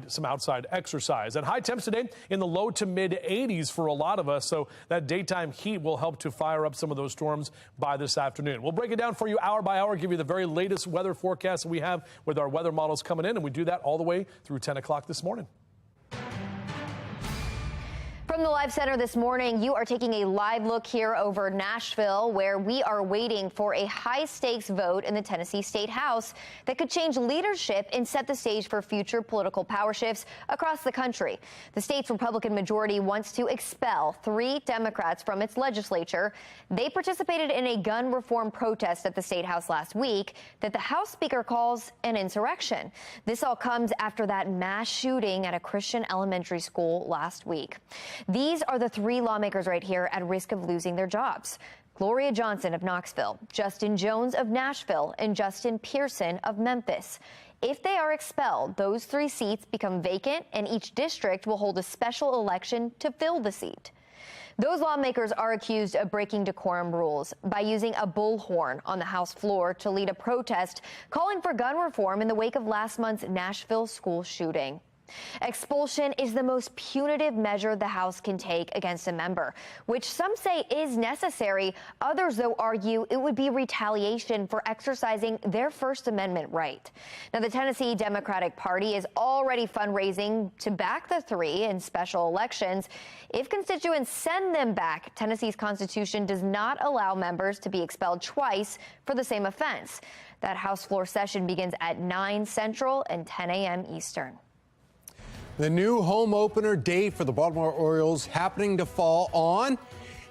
Speaker 2: some outside exercise. And high temps today in the low to mid 80s for a lot of us. So that daytime heat will help to fire up some of those storms by this afternoon. We'll break it down for you hour by hour, give you the very latest weather forecast that we have with our weather models coming in. And we do that all the way through 10 o'clock this morning.
Speaker 22: From the Live Center this morning, you are taking a live look here over Nashville, where we are waiting for a high-stakes vote in the Tennessee State House that could change leadership and set the stage for future political power shifts across the country. The state's Republican majority wants to expel 3 Democrats from its legislature. They participated in a gun reform protest at the State House last week that the House Speaker calls an insurrection. This all comes after that mass shooting at a Christian elementary school last week. These are the 3 lawmakers right here at risk of losing their jobs: Gloria Johnson of Knoxville, Justin Jones of Nashville, and Justin Pearson of Memphis. If they are expelled, those 3 seats become vacant, and each district will hold a special election to fill the seat. Those lawmakers are accused of breaking decorum rules by using a bullhorn on the House floor to lead a protest calling for gun reform in the wake of last month's Nashville school shooting. Expulsion is the most punitive measure the House can take against a member, which some say is necessary. Others, though, argue it would be retaliation for exercising their First Amendment right. Now, the Tennessee Democratic Party is already fundraising to back the 3 in special elections. If constituents send them back, Tennessee's Constitution does not allow members to be expelled twice for the same offense. That House floor session begins at 9 Central and 10 a.m. Eastern.
Speaker 1: The new home opener date for the Baltimore Orioles happening to fall on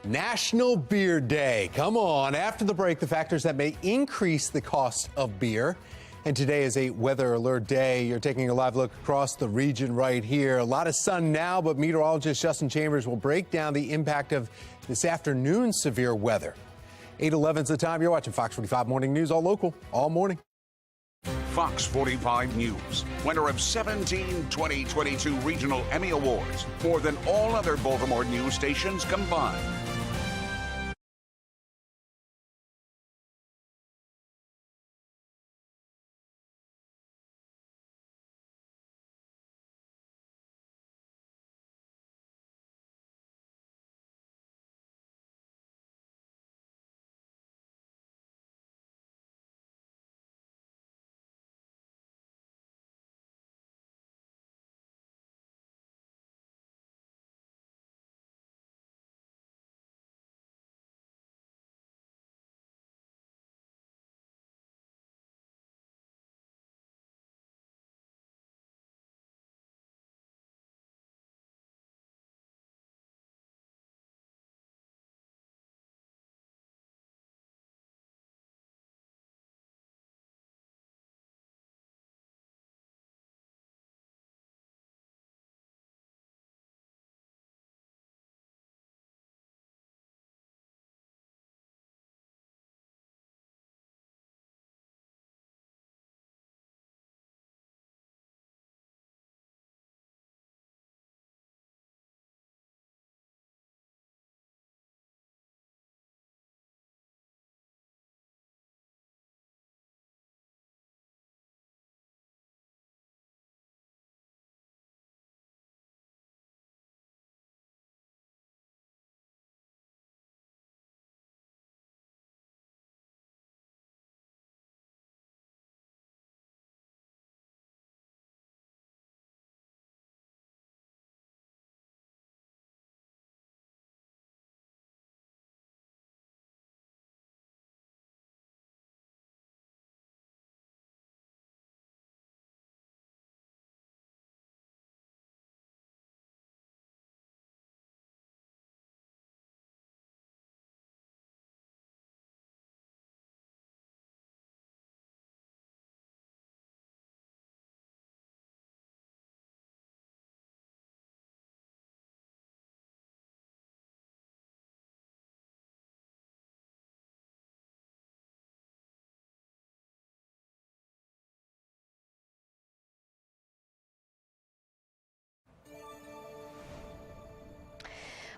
Speaker 1: National Beer Day. Come on. After the break, the factors that may increase the cost of beer. And today is a weather alert day. You're taking a live look across the region right here. A lot of sun now, but meteorologist Justin Chambers will break down the impact of this afternoon's severe weather. 8:11 is the time. You're watching Fox 45 Morning News, all local, all morning.
Speaker 3: Fox 45 News, winner of 17 2022 Regional Emmy Awards, more than all other Baltimore news stations combined.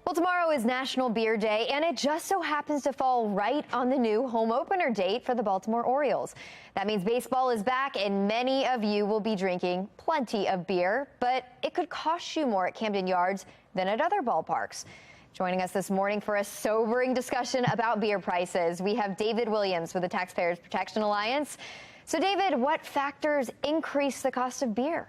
Speaker 22: Well, tomorrow is National Beer Day, and it just so happens to fall right on the new home opener date for the Baltimore Orioles. That means baseball is back, and many of you will be drinking plenty of beer, but it could cost you more at Camden Yards than at other ballparks. Joining us this morning for a sobering discussion about beer prices, we have David Williams with the Taxpayers Protection Alliance. So, David, what factors increase the cost of beer?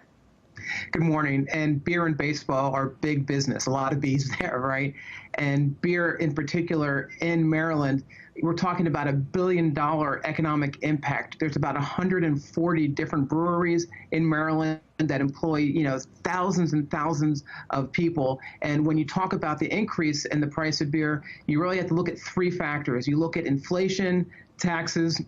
Speaker 11: Good morning. And beer and baseball are big business. A lot of bees there, right? And beer in particular in Maryland, we're talking about $1 billion economic impact. There's about 140 different breweries in Maryland that employ, thousands and thousands of people. And when you talk about the increase in the price of beer, you really have to look at three factors. You look at inflation, taxes,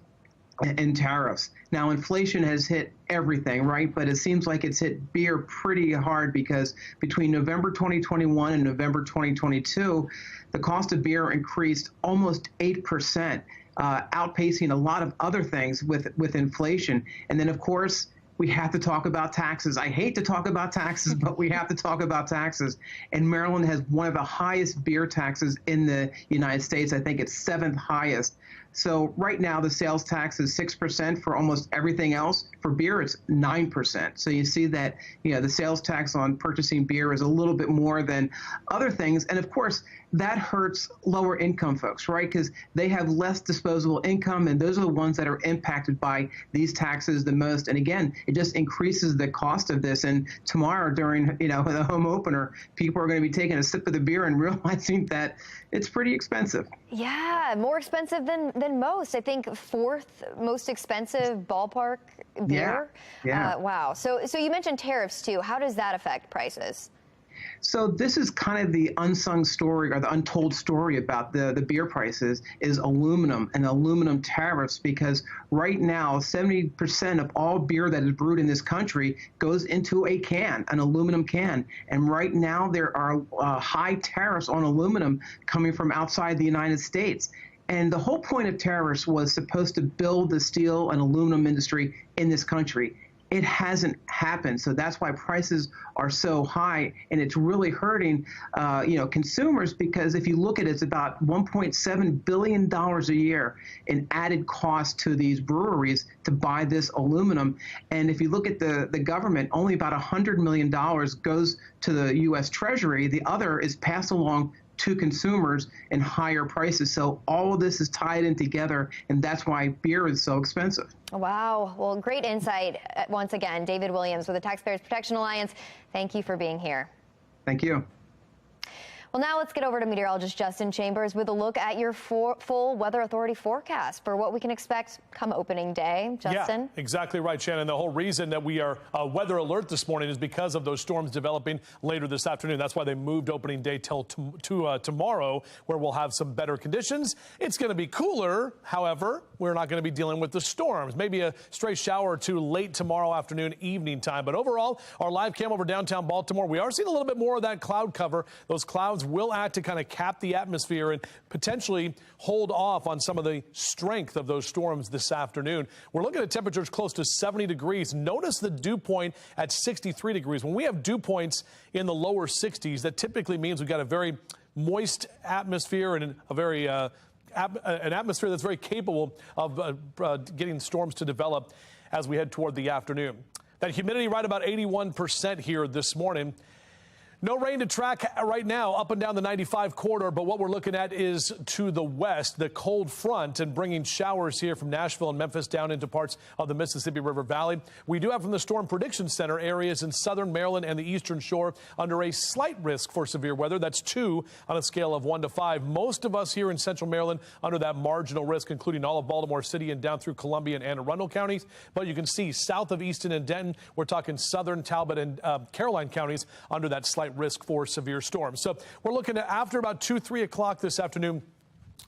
Speaker 11: and tariffs. Now, inflation has hit everything, right? But it seems like it's hit beer pretty hard because between November 2021 and November 2022, the cost of beer increased almost 8%, outpacing a lot of other things with inflation. And then, of course, we have to talk about taxes. I hate to talk about taxes, but we have to talk about taxes. And Maryland has one of the highest beer taxes in the United States. I think it's 7th highest. So right now, the sales tax is 6% for almost everything else. For beer, it's 9%. So you see that, the sales tax on purchasing beer is a little bit more than other things. And of course, that hurts lower income folks, right? Because they have less disposable income, and those are the ones that are impacted by these taxes the most. And again, it just increases the cost of this. And tomorrow during, the home opener, people are going to be taking a sip of the beer and realizing that it's pretty expensive.
Speaker 22: Yeah, more expensive than most. I think 4th most expensive ballpark beer.
Speaker 11: Yeah.
Speaker 22: Wow. So you mentioned tariffs too. How does that affect prices?
Speaker 11: So this is kind of the unsung story or the untold story about the beer prices is aluminum and aluminum tariffs, because right now 70% of all beer that is brewed in this country goes into a can, an aluminum can. And right now there are high tariffs on aluminum coming from outside the United States. And the whole point of tariffs was supposed to build the steel and aluminum industry in this country. It hasn't happened. So that's why prices are so high, and it's really hurting, consumers, because if you look at it, it's about $1.7 billion a year in added cost to these breweries to buy this aluminum. And if you look at the government, only about $100 million goes to the U.S. Treasury. The other is passed along to consumers in higher prices. So all of this is tied in together, and that's why beer is so expensive.
Speaker 22: Wow. Well, great insight once again. David Williams with the Taxpayers Protection Alliance. Thank you for being here.
Speaker 11: Thank you.
Speaker 22: Well, now let's get over to meteorologist Justin Chambers with a look at your full Weather Authority forecast for what we can expect come opening day. Justin?
Speaker 2: Yeah, exactly right, Shannon. The whole reason that we are weather alert this morning is because of those storms developing later this afternoon. That's why they moved opening day till tomorrow, where we'll have some better conditions. It's going to be cooler. However, we're not going to be dealing with the storms. Maybe a stray shower or two late tomorrow afternoon, evening time. But overall, our live cam over downtown Baltimore, we are seeing a little bit more of that cloud cover. Those clouds will act to kind of cap the atmosphere and potentially hold off on some of the strength of those storms this afternoon. We're looking at temperatures close to 70 degrees. Notice the dew point at 63 degrees. When we have dew points in the lower 60s, that typically means we've got a very moist atmosphere and a very an atmosphere that's very capable of getting storms to develop as we head toward the afternoon. That humidity right about 81% here this morning. No rain to track right now up and down the 95 corridor, but what we're looking at is to the west, the cold front, and bringing showers here from Nashville and Memphis down into parts of the Mississippi River Valley. We do have from the Storm Prediction Center areas in southern Maryland and the eastern shore under a slight risk for severe weather. That's 2 on a scale of 1 to 5. Most of us here in central Maryland under that marginal risk, including all of Baltimore City and down through Columbia and Anne Arundel counties. But you can see south of Easton and Denton, we're talking southern Talbot and Caroline counties under that slight risk for severe storms. So we're looking at after about 2-3 o'clock this afternoon,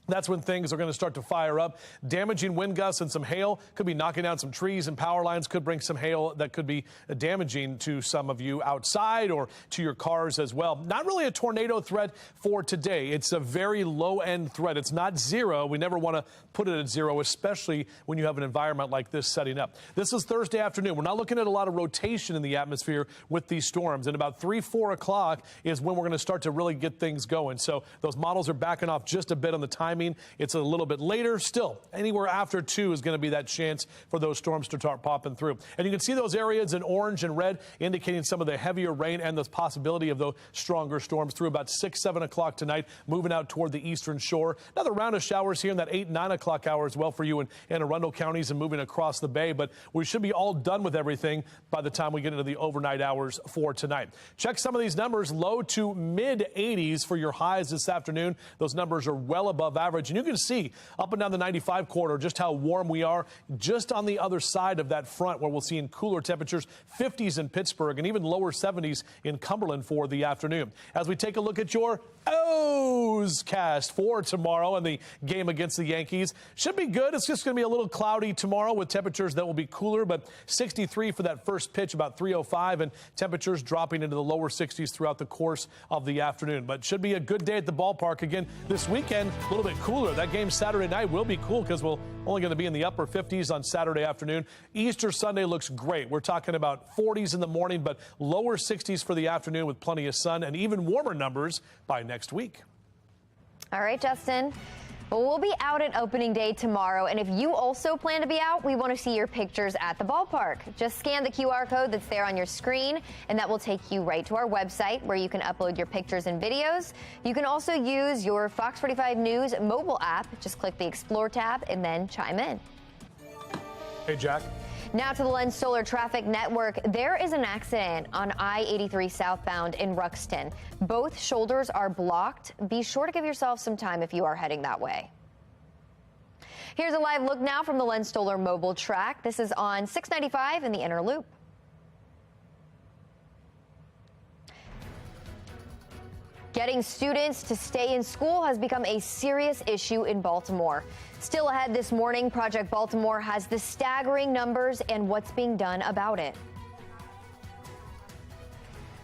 Speaker 2: That's when things are going to start to fire up. Damaging wind gusts and some hail could be knocking down some trees and power lines, could bring some hail that could be damaging to some of you outside or to your cars as well. Not really a tornado threat for today. It's a very low-end threat. It's not zero. We never want to put it at zero, especially when you have an environment like this setting up. This is Thursday afternoon. We're not looking at a lot of rotation in the atmosphere with these storms. And about 3, 4 o'clock is when we're going to start to really get things going. So those models are backing off just a bit on the timing. It's a little bit later. Still, anywhere after 2 is going to be that chance for those storms to start popping through. And you can see those areas in orange and red indicating some of the heavier rain and the possibility of those stronger storms through about 6, 7 o'clock tonight, moving out toward the eastern shore. Another round of showers here in that 8, 9 o'clock hour as well for you in Arundel counties and moving across the bay. But we should be all done with everything by the time we get into the overnight hours for tonight. Check some of these numbers. Low to mid 80s for your highs this afternoon. Those numbers are well above average. And you can see up and down the 95 corridor just how warm we are just on the other side of that front, where we'll see in cooler temperatures, 50s in Pittsburgh and even lower 70s in Cumberland for the afternoon. As we take a look at your O's cast for tomorrow and the game against the Yankees, should be good. It's just going to be a little cloudy tomorrow with temperatures that will be cooler, but 63 for that first pitch, about 3:05, and temperatures dropping into the lower 60s throughout the course of the afternoon. But should be a good day at the ballpark again this weekend. A little bit cooler. That game Saturday night will be cool because we're only going to be in the upper 50s on Saturday afternoon. Easter Sunday looks great. We're talking about 40s in the morning, but lower 60s for the afternoon with plenty of sun and even warmer numbers by next week.
Speaker 22: All right, Justin. Well, we'll be out at opening day tomorrow, and if you also plan to be out, we want to see your pictures at the ballpark. Just scan the QR code that's there on your screen, and that will take you right to our website where you can upload your pictures and videos. You can also use your Fox 45 News mobile app. Just click the Explore tab and then chime in.
Speaker 2: Hey, Jack.
Speaker 22: Now to the Lens Solar Traffic Network. There is an accident on I-83 southbound in Ruxton. Both shoulders are blocked. Be sure to give yourself some time if you are heading that way. Here's a live look now from the Lens Solar mobile track. This is on 695 in the inner loop. Getting students to stay in school has become a serious issue in Baltimore. Still ahead this morning, Project Baltimore has the staggering numbers and what's being done about it.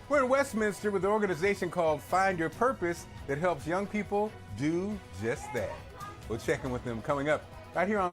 Speaker 13: We're in Westminster with an organization called Find Your Purpose that helps young people do just that. We'll check in with them coming up right here on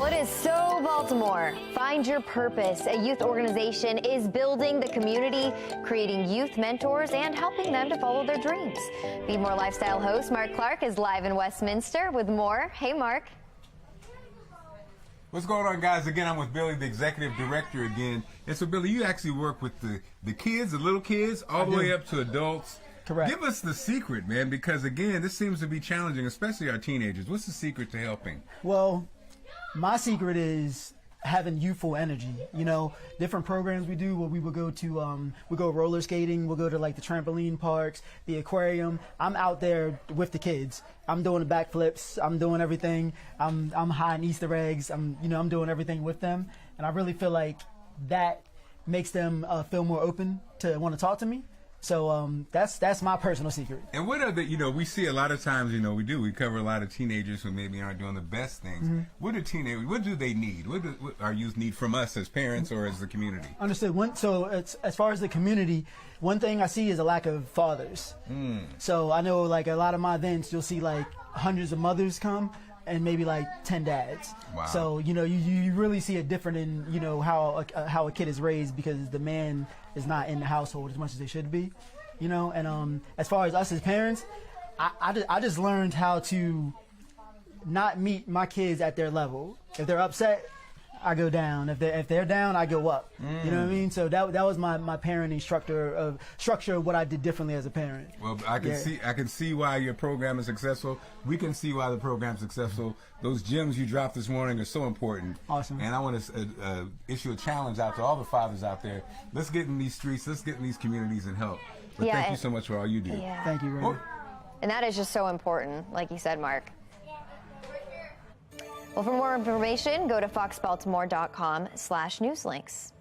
Speaker 22: Well, it is so Baltimore. Find Your Purpose. A youth organization is building the community, creating youth mentors, and helping them to follow their dreams. Be More Lifestyle host Mark Clark is live in Westminster with more. Hey, Mark.
Speaker 13: What's going on, guys? Again, I'm with Billy, the executive director again. And so, Billy, you actually work with the kids, the little kids, all the way up to adults.
Speaker 12: Correct.
Speaker 13: Give us the secret, man, because, again, this seems to be challenging, especially our teenagers. What's the secret to helping?
Speaker 12: Well, my secret is having youthful energy. You know, different programs we do where we will go to, we go roller skating, we'll go to like the trampoline parks, the aquarium. I'm out there with the kids. I'm doing the backflips. I'm doing everything. I'm hiding Easter eggs. I'm doing everything with them. And I really feel like that makes them feel more open to want to talk to me. So that's my personal secret.
Speaker 13: And what are the, we see a lot of times, we cover a lot of teenagers who maybe aren't doing the best things. Mm-hmm. What do they need? What our youth need from us as parents or as the community?
Speaker 12: Understood. So as far as the community, one thing I see is a lack of fathers. So I know like a lot of my events, you'll see like hundreds of mothers come and maybe like 10 dads.
Speaker 13: Wow.
Speaker 12: So, you really see it different in, how a kid is raised because the man is not in the household as much as they should be, and as far as us as parents, I just learned how to not meet my kids at their level. If they're upset, I go down. If they're down, I go up. You know what I mean? So that was my parenting structure of what I did differently as a parent.
Speaker 13: Well, I can see why your program is successful. We can see why the program's successful. Those gems you dropped this morning are so important.
Speaker 12: Awesome.
Speaker 13: And I want to issue a challenge out to all the fathers out there. Let's get in these streets. Let's get in these communities and help. But thank you so much for all you do.
Speaker 22: Yeah.
Speaker 12: Thank you, Randy.
Speaker 22: And that is just so important, like you said, Mark. Well, for more information, go to foxbaltimore.com/newslinks.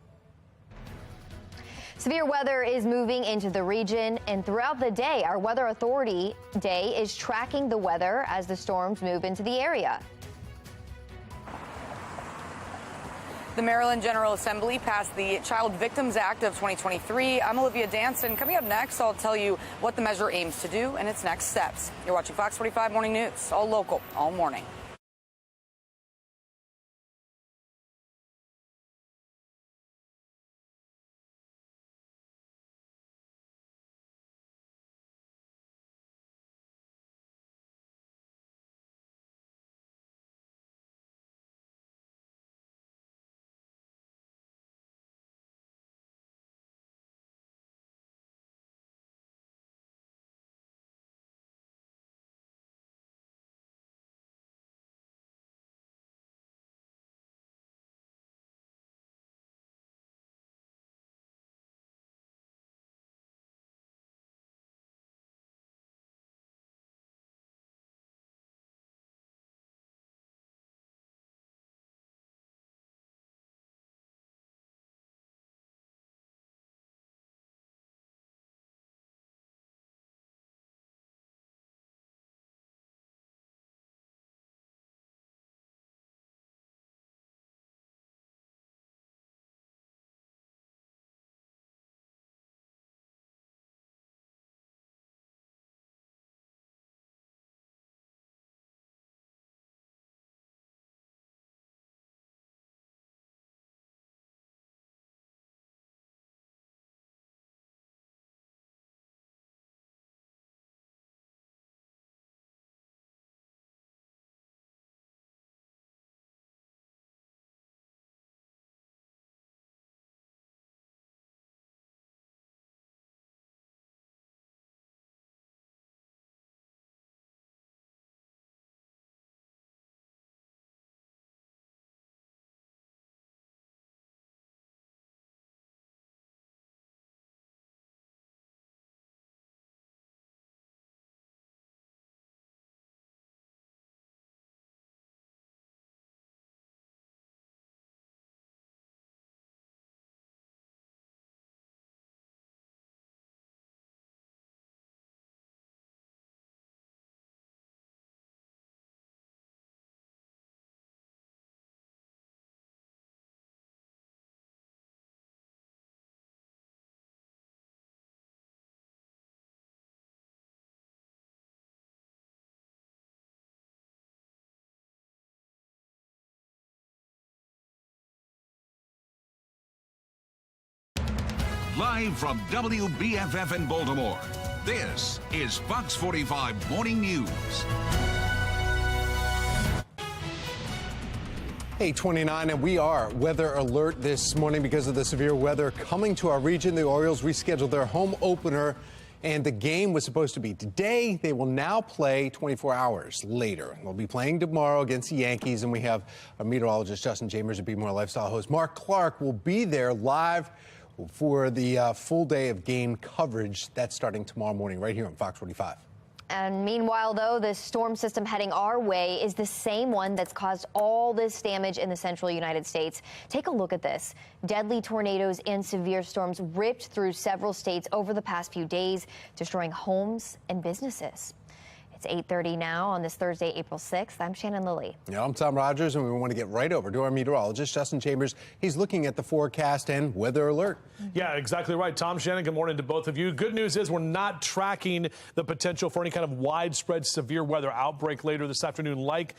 Speaker 22: Severe weather is moving into the region, and throughout the day, our Weather Authority Day is tracking the weather as the storms move into the area.
Speaker 21: The Maryland General Assembly passed the Child Victims Act of 2023. I'm Olivia Danson. Coming up next, I'll tell you what the measure aims to do and its next steps. You're watching Fox 45 Morning News, all local, all morning.
Speaker 3: Live from WBFF in Baltimore, this is Fox 45 Morning News.
Speaker 1: 8:29, and we are weather alert this morning because of the severe weather coming to our region. The Orioles rescheduled their home opener, and the game was supposed to be today. They will now play 24 hours later. They'll be playing tomorrow against the Yankees, and we have our meteorologist Justin Chambers and Be More Lifestyle host Mark Clark will be there live for the full day of game coverage. That's starting tomorrow morning right here on Fox 45.
Speaker 22: And meanwhile, though, this storm system heading our way is the same one that's caused all this damage in the central United States. Take a look at this. Deadly tornadoes and severe storms ripped through several states over the past few days, destroying homes and businesses. It's 8:30 now on this Thursday, April 6th. I'm Shannon Lilly.
Speaker 1: Yeah, I'm Tom Rogers, and we want to get right over to our meteorologist, Justin Chambers. He's looking at the forecast and weather alert.
Speaker 2: Yeah, exactly right. Tom, Shannon, good morning to both of you. Good news is we're not tracking the potential for any kind of widespread severe weather outbreak later this afternoon like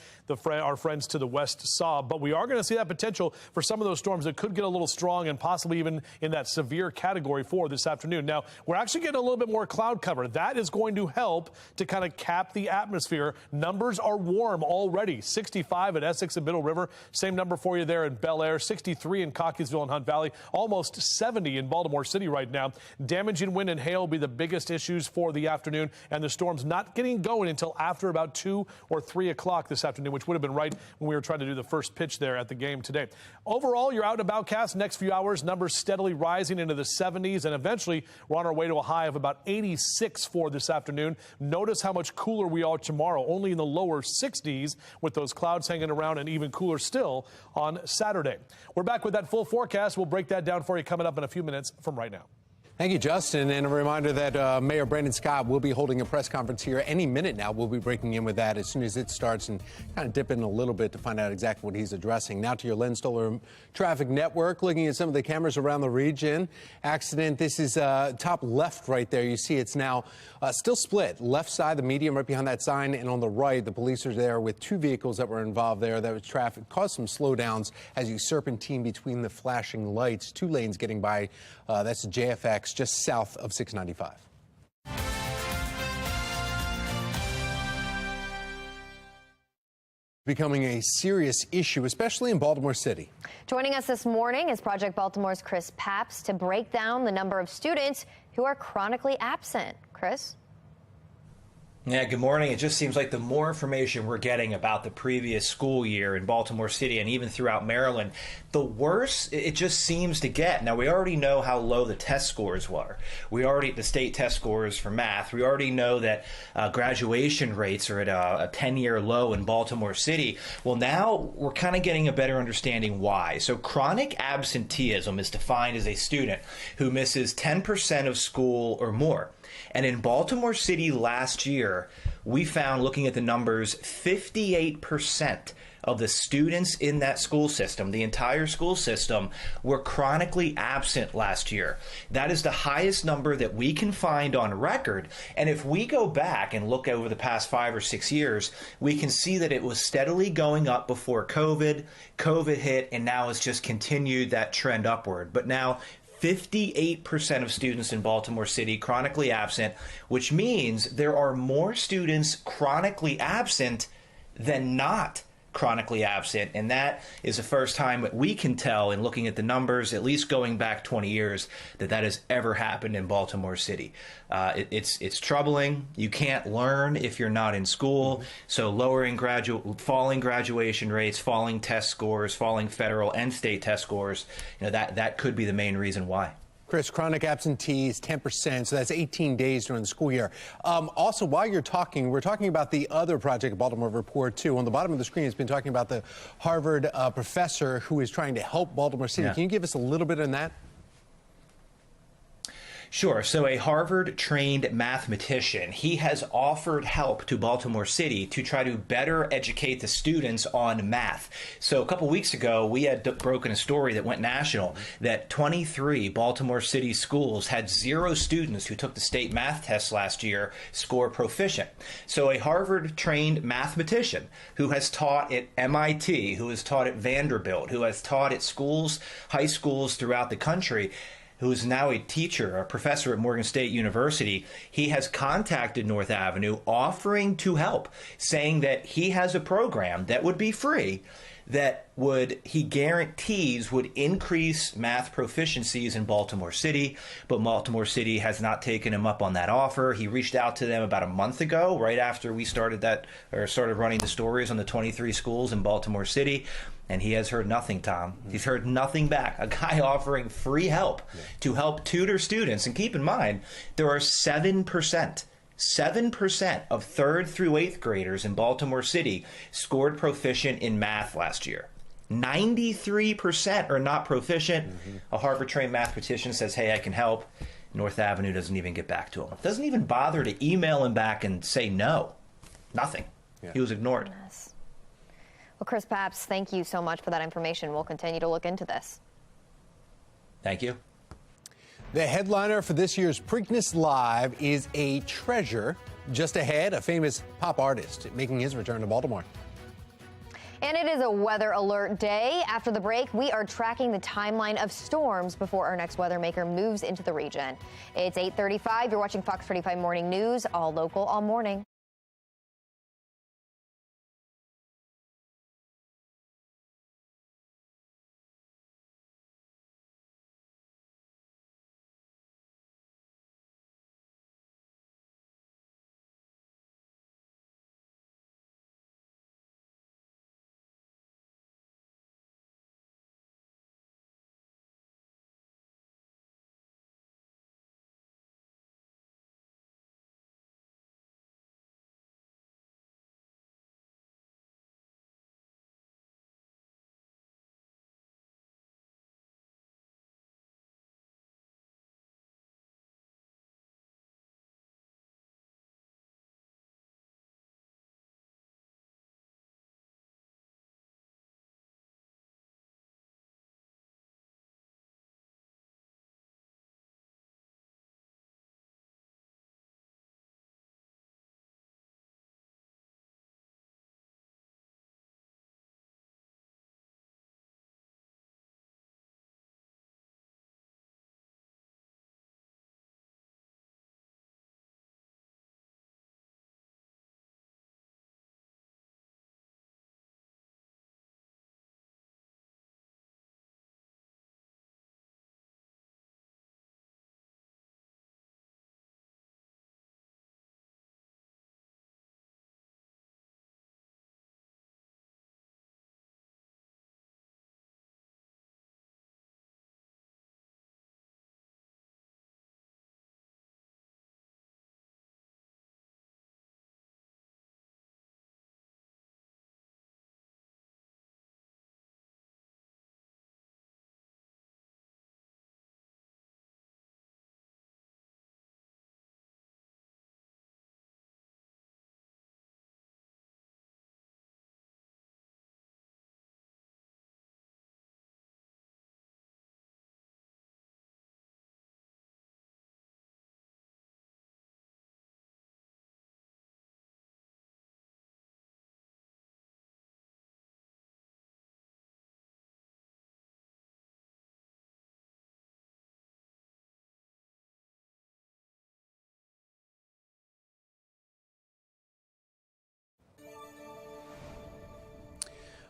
Speaker 2: our friends to the west saw. But we are going to see that potential for some of those storms that could get a little strong and possibly even in that severe category for this afternoon. Now, we're actually getting a little bit more cloud cover. That is going to help to kind of cap the atmosphere. Numbers are warm already. 65 at Essex and Middle River. Same number for you there in Bel Air. 63 in Cockeysville and Hunt Valley. Almost 70 in Baltimore City right now. Damaging wind and hail will be the biggest issues for the afternoon, and the storm's not getting going until after about 2 or 3 o'clock this afternoon, which would have been right when we were trying to do the first pitch there at the game today. Overall, you're out and about cast next few hours. Numbers steadily rising into the 70s, and eventually we're on our way to a high of about 86 for this afternoon. Notice how much cooler we are tomorrow, only in the lower 60s with those clouds hanging around, and even cooler still on Saturday. We're back with that full forecast. We'll break that down for you coming up in a few minutes from right now.
Speaker 1: Thank you, Justin. And a reminder that Mayor Brandon Scott will be holding a press conference here any minute now. We'll be breaking in with that as soon as it starts and kind of dip in a little bit to find out exactly what he's addressing. Now to your Len Stoller traffic network, looking at some of the cameras around the region. Accident, this is top left right there. You see it's now still split. Left side, the median right behind that sign, and on the right, the police are there with 2 vehicles that were involved there. That was traffic, caused some slowdowns as you serpentine between the flashing lights. 2 lanes getting by. That's JFX just south of 695. Becoming a serious issue, especially in Baltimore City.
Speaker 22: Joining us this morning is Project Baltimore's Chris Papps to break down the number of students who are chronically absent. Chris?
Speaker 14: Yeah, good morning. It just seems like the more information we're getting about the previous school year in Baltimore City and even throughout Maryland, the worse it just seems to get. Now, we already know how low the test scores were. The state test scores for math. We already know that graduation rates are at a 10-year low in Baltimore City. Well, now we're kind of getting a better understanding why. So chronic absenteeism is defined as a student who misses 10% of school or more. And in Baltimore City last year, we found, looking at the numbers, 58% of the students in that school system, the entire school system, were chronically absent last year. That is the highest number that we can find on record. And if we go back and look over the past 5 or 6 years, we can see that it was steadily going up before COVID hit, and now it's just continued that trend upward. But now 58% of students in Baltimore City chronically absent, which means there are more students chronically absent than not chronically absent. And that is the first time that we can tell, in looking at the numbers, at least going back 20 years, that has ever happened in Baltimore City. It's troubling. You can't learn if you're not in school. So falling graduation rates, falling test scores, falling federal and state test scores, that could be the main reason why.
Speaker 1: Chris, chronic absentees, 10%, so that's 18 days during the school year. Also, while you're talking, we're talking about the other Project Baltimore report, too. On the bottom of the screen, it's been talking about the Harvard professor who is trying to help Baltimore City. Yeah. Can you give us a little bit on that?
Speaker 14: Sure. So a Harvard-trained mathematician, he has offered help to Baltimore City to try to better educate the students on math. So a couple weeks ago, we had broken a story that went national that 23 Baltimore City schools had 0 students who took the state math test last year score proficient. So a Harvard-trained mathematician who has taught at MIT, who has taught at Vanderbilt, who has taught at high schools throughout the country, who's now a teacher, a professor at Morgan State University, he has contacted North Avenue offering to help, saying that he has a program that would be free, that he guarantees would increase math proficiencies in Baltimore City, but Baltimore City has not taken him up on that offer. He reached out to them about a month ago, right after we started running the stories on the 23 schools in Baltimore City, and he has heard nothing, Tom. He's heard nothing back. A guy offering free help to help tutor students. And keep in mind, there are 7% of 3rd through 8th graders in Baltimore City scored proficient in math last year. 93% are not proficient. A Harvard-trained mathematician says, hey, I can help. North Avenue doesn't even get back to him. Doesn't even bother to email him back and say no. Nothing. Yeah. He was ignored.
Speaker 22: Yes. Well, Chris Papps, thank you so much for that information. We'll continue to look into this.
Speaker 14: Thank you.
Speaker 1: The headliner for this year's Preakness Live is a treasure. Just ahead, a famous pop artist making his return to Baltimore.
Speaker 22: And it is a weather alert day. After the break, we are tracking the timeline of storms before our next weather maker moves into the region. It's 8:35. You're watching Fox 45 Morning News, all local, all morning.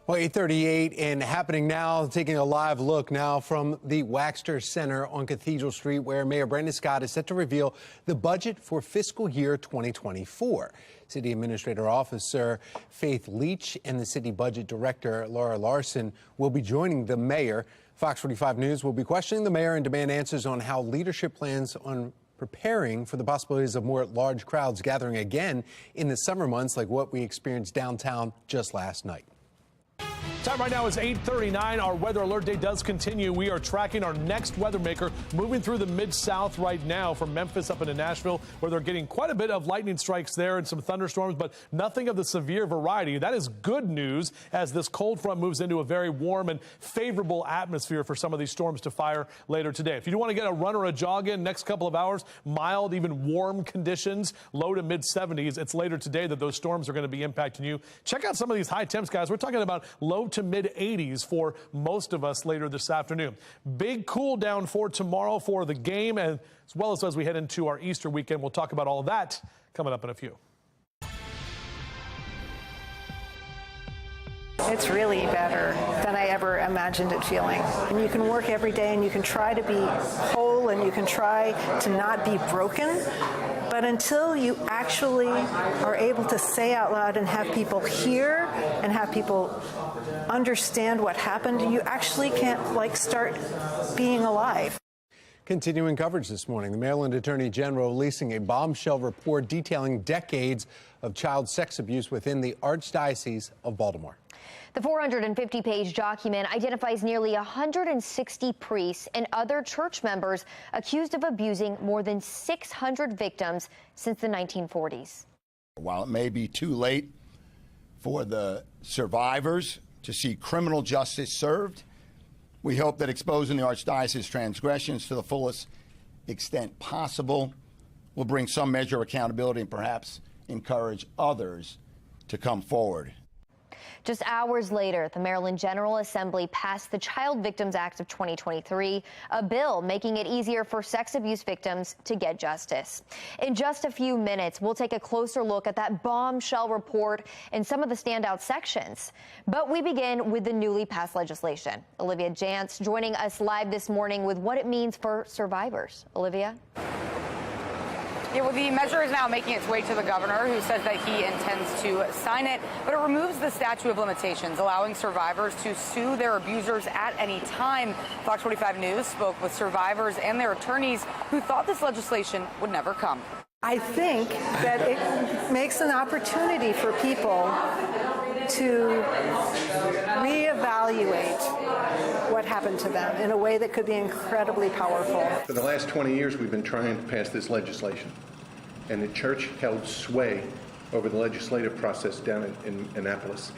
Speaker 1: Well, 8:38 and happening now, taking a live look now from the Waxter Center on Cathedral Street, where Mayor Brandon Scott is set to reveal the budget for fiscal year 2024. City Administrator Officer Faith Leach and the City Budget Director Laura Larson will be joining the mayor. Fox 45 News will be questioning the mayor and demand answers on how leadership plans on preparing for the possibilities of more large crowds gathering again in the summer months, like what we experienced downtown just last night.
Speaker 2: Time right now is 8:39. Our weather alert day does continue. We are tracking our next weather maker moving through the Mid-South right now from Memphis up into Nashville, where they're getting quite a bit of lightning strikes there and some thunderstorms, but nothing of the severe variety. That is good news as this cold front moves into a very warm and favorable atmosphere for some of these storms to fire later today. If you do want to get a run or a jog in next couple of hours, mild, even warm conditions, low to mid-70s. It's later today that those storms are going to be impacting you. Check out some of these high temps, guys. We're talking about low to mid 80s for most of us later this afternoon. Big cool down for tomorrow for the game, and as well as we head into our Easter weekend. We'll talk about all of that coming up in a few.
Speaker 15: It's really better than I ever imagined it feeling. And you can work every day and you can try to be whole and you can try to not be broken. But until you actually are able to say out loud and have people hear and have people understand what happened, you actually can't start being alive.
Speaker 1: Continuing coverage this morning, the Maryland Attorney General releasing a bombshell report detailing decades of child sex abuse within the Archdiocese of Baltimore.
Speaker 22: The 450-page document identifies nearly 160 priests and other church members accused of abusing more than 600 victims since the 1940s.
Speaker 16: While it may be too late for the survivors to see criminal justice served, we hope that exposing the Archdiocese's transgressions to the fullest extent possible will bring some measure of accountability and perhaps encourage others to come forward.
Speaker 22: Just hours later, the Maryland General Assembly passed the Child Victims Act of 2023, a bill making it easier for sex abuse victims to get justice. In just a few minutes, we'll take a closer look at that bombshell report and some of the standout sections. But we begin with the newly passed legislation. Olivia Jantz joining us live this morning with what it means for survivors. Olivia?
Speaker 21: Yeah, well, the measure is now making its way to the governor, who says that he intends to sign it, but it removes the statute of limitations, allowing survivors to sue their abusers at any time. Fox 45 News spoke with survivors and their attorneys who thought this legislation would never come.
Speaker 15: I think that it makes an opportunity for people to reevaluate what happened to them in a way that could be incredibly powerful.
Speaker 23: For the last 20 years, we've been trying to pass this legislation, and the church held sway over the legislative process down in Annapolis.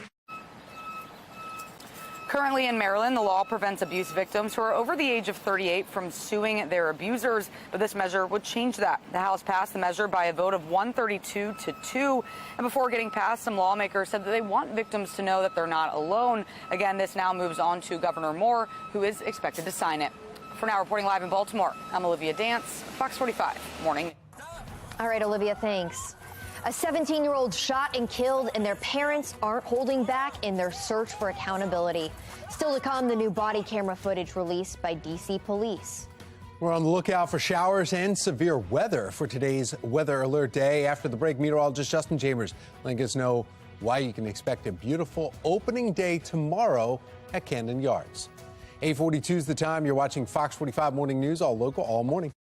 Speaker 21: Currently in Maryland, the law prevents abuse victims who are over the age of 38 from suing their abusers, but this measure would change that. The House passed the measure by a vote of 132 to 2, and before getting passed, some lawmakers said that they want victims to know that they're not alone. Again, this now moves on to Governor Moore, who is expected to sign it. For now, reporting live in Baltimore, I'm Olivia Dance, Fox 45 Morning.
Speaker 22: All right, Olivia, thanks. A 17-year-old shot and killed, and their parents aren't holding back in their search for accountability. Still to come, the new body camera footage released by D.C. police.
Speaker 1: We're on the lookout for showers and severe weather for today's Weather Alert Day. After the break, meteorologist Justin Chambers letting us know why you can expect a beautiful opening day tomorrow at Camden Yards. 8:42 is the time. You're watching Fox 45 Morning News, all local, all morning.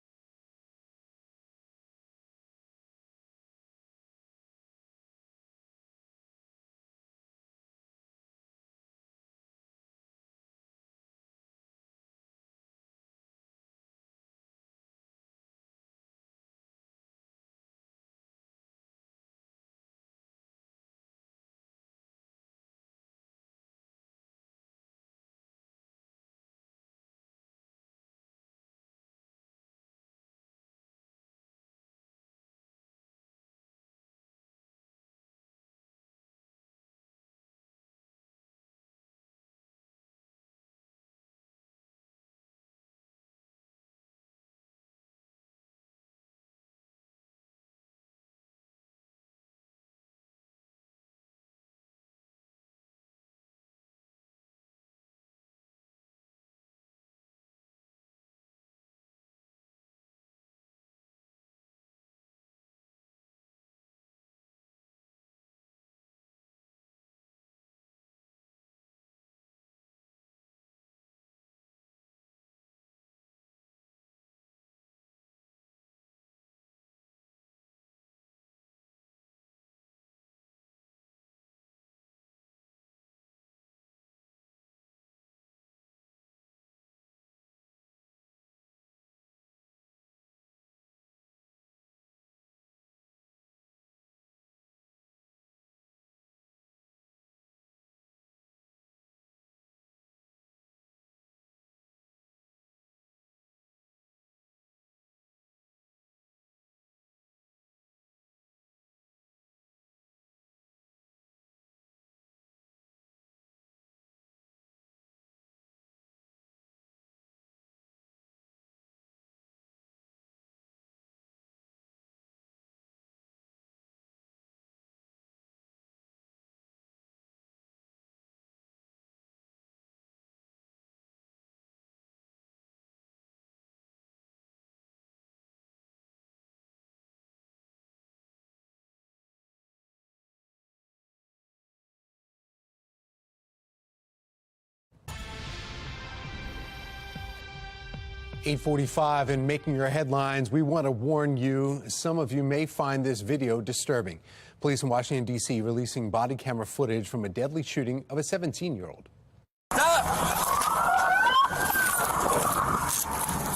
Speaker 1: 8:45 and making your headlines. We want to warn you, some of you may find this video disturbing. Police in Washington, D.C. releasing body camera footage from a deadly shooting of a 17-year-old.
Speaker 4: Stop!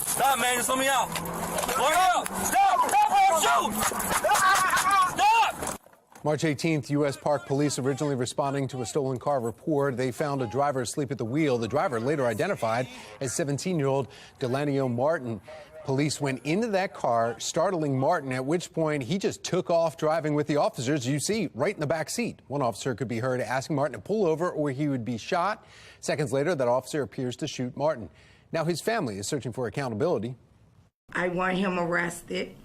Speaker 4: Stop, man. Just let me out. Stop! Stop or shoot! Stop!
Speaker 1: March 18th, U.S. Park Police originally responding to a stolen car report. They found a driver asleep at the wheel. The driver later identified as 17-year-old Delanio Martin. Police went into that car, startling Martin, at which point he just took off driving with the officers. You see, right in the back seat. One officer could be heard asking Martin to pull over or he would be shot. Seconds later, that officer appears to shoot Martin. Now his family is searching for accountability.
Speaker 6: I want him arrested.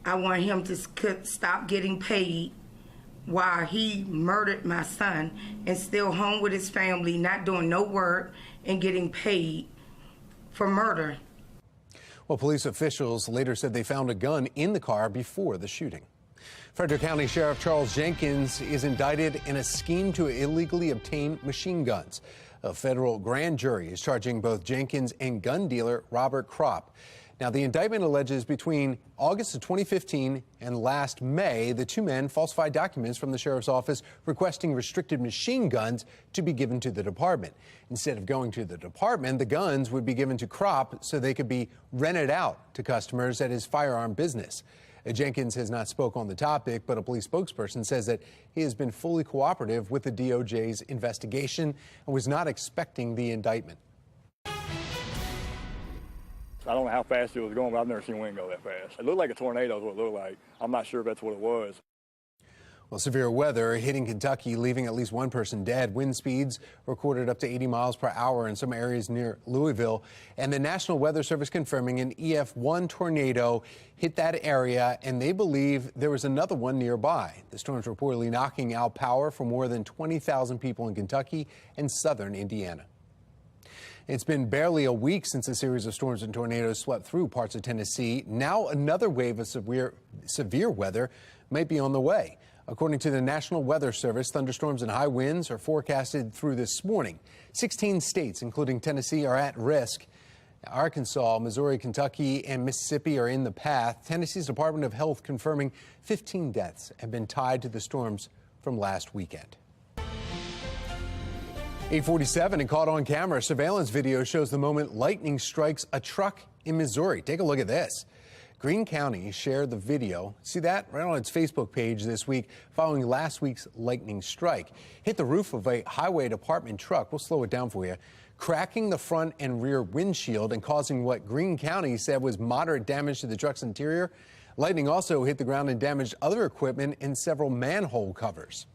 Speaker 6: I want him to stop getting paid while he murdered my son and still home with his family, not doing no work and getting paid for murder.
Speaker 1: Well, police officials later said they found a gun in the car before the shooting. Frederick County Sheriff Charles Jenkins is indicted in a scheme to illegally obtain machine guns. A federal grand jury is charging both Jenkins and gun dealer Robert Kropp. Now, the indictment alleges between August of 2015 and last May, the two men falsified documents from the sheriff's office requesting restricted machine guns to be given to the department. Instead of going to the department, the guns would be given to Kropp so they could be rented out to customers at his firearm business. Jenkins has not spoke on the topic, but a police spokesperson says that he has been fully cooperative with the DOJ's investigation and was not expecting the indictment.
Speaker 17: I don't know how fast it was going, but I've never seen wind go that fast. It looked like a tornado is what it looked like. I'm not sure if that's what it was.
Speaker 1: Well, severe weather hitting Kentucky, leaving at least one person dead. Wind speeds recorded up to 80 miles per hour in some areas near Louisville. And the National Weather Service confirming an EF1 tornado hit that area, and they believe there was another one nearby. The storm's reportedly knocking out power for more than 20,000 people in Kentucky and southern Indiana. It's been barely a week since a series of storms and tornadoes swept through parts of Tennessee. Now another wave of severe weather might be on the way. According to the National Weather Service, thunderstorms and high winds are forecasted through this morning. 16 states, including Tennessee, are at risk. Arkansas, Missouri, Kentucky, and Mississippi are in the path. Tennessee's Department of Health confirming 15 deaths have been tied to the storms from last weekend. 8:47 and caught on camera. Surveillance video shows the moment lightning strikes a truck in Missouri. Take a look at this. Greene County shared the video. See that? Right on its Facebook page this week following last week's lightning strike. Hit the roof of a highway department truck. We'll slow it down for you. Cracking the front and rear windshield and causing what Greene County said was moderate damage to the truck's interior. Lightning also hit the ground and damaged other equipment and several manhole covers.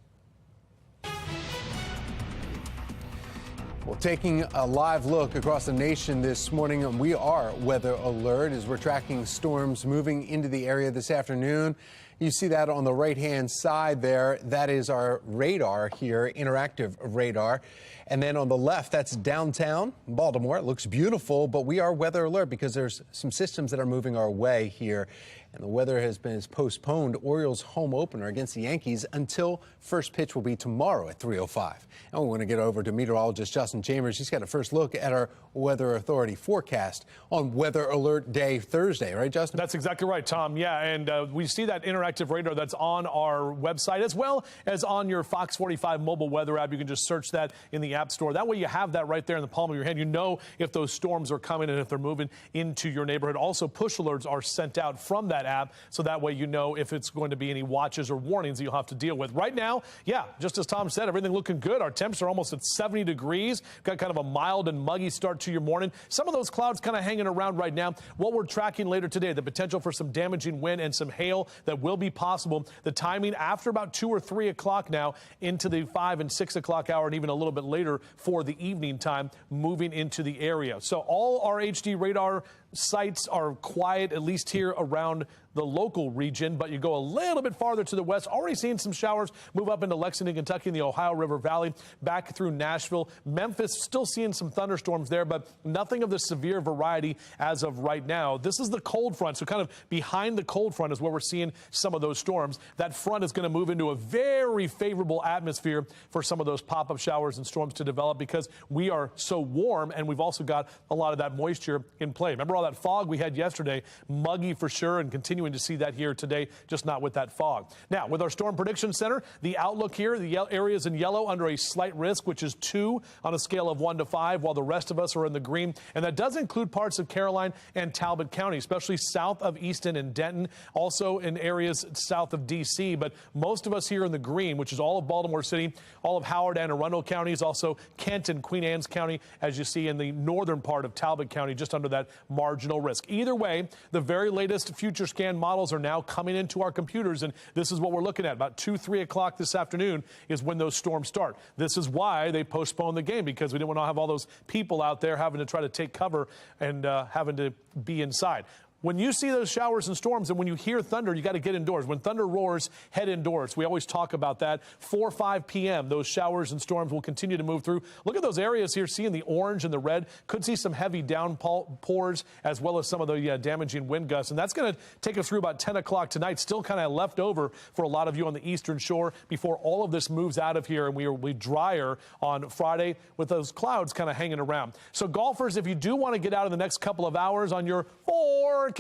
Speaker 1: Well, taking a live look across the nation this morning, and we are weather alert as we're tracking storms moving into the area this afternoon. You see that on the right-hand side there. That is our radar here, interactive radar. And then on the left, that's downtown Baltimore. It looks beautiful, but we are weather alert because there's some systems that are moving our way here. And the weather has been postponed Orioles home opener against the Yankees until first pitch will be tomorrow at 3:05. And we want to get over to meteorologist Justin Chambers. He's got a first look at our Weather Authority forecast on Weather Alert Day Thursday, right, Justin?
Speaker 2: That's exactly right, Tom. Yeah, and we see that interactive radar that's on our website as well as on your FOX45 mobile weather app. You can just search that in the App Store. That way you have that right there in the palm of your hand. You know if those storms are coming and if they're moving into your neighborhood. Also, push alerts are sent out from that app, so that way you know if it's going to be any watches or warnings that you'll have to deal with. Right now, yeah, just as Tom said, everything looking good. Our temps are almost at 70 degrees. Got kind of a mild and muggy start to your morning. Some of those clouds kind of hanging around right now. What we're tracking later today, the potential for some damaging wind and some hail that will be possible. The timing after about 2 or 3 o'clock now into the 5 and 6 o'clock hour and even a little bit later for the evening time moving into the area. So all our HD radar sites are quiet, at least here around the local region, but you go a little bit farther to the west, already seeing some showers move up into Lexington, Kentucky, and the Ohio River Valley, back through Nashville. Memphis, still seeing some thunderstorms there, but nothing of the severe variety as of right now. This is the cold front, so kind of behind the cold front is where we're seeing some of those storms. That front is going to move into a very favorable atmosphere for some of those pop-up showers and storms to develop because we are so warm, and we've also got a lot of that moisture in play. Remember all that fog we had yesterday? Muggy for sure, and continuing to see that here today, just not with that fog. Now, with our Storm Prediction Center, the outlook here, the areas in yellow under a slight risk, which is 2 on a scale of 1 to 5, while the rest of us are in the green. And that does include parts of Caroline and Talbot County, especially south of Easton and Denton, also in areas south of D.C. But most of us here in the green, which is all of Baltimore City, all of Howard and Arundel counties, also Kent and Queen Anne's County, as you see in the northern part of Talbot County, just under that marginal risk. Either way, the very latest future scan models are now coming into our computers, and this is what we're looking at. About 2, 3 o'clock this afternoon is when those storms start. This is why they postponed the game, because we didn't want to have all those people out there having to try to take cover and having to be inside. When you see those showers and storms and when you hear thunder, you got to get indoors. When thunder roars, head indoors. We always talk about that. 4 or 5 p.m., those showers and storms will continue to move through. Look at those areas here, seeing the orange and the red. Could see some heavy downpours as well as some of the damaging wind gusts. And that's going to take us through about 10 o'clock tonight. Still kind of left over for a lot of you on the eastern shore before all of this moves out of here and we will be drier on Friday with those clouds kind of hanging around. So golfers, if you do want to get out in the next couple of hours on your forecast,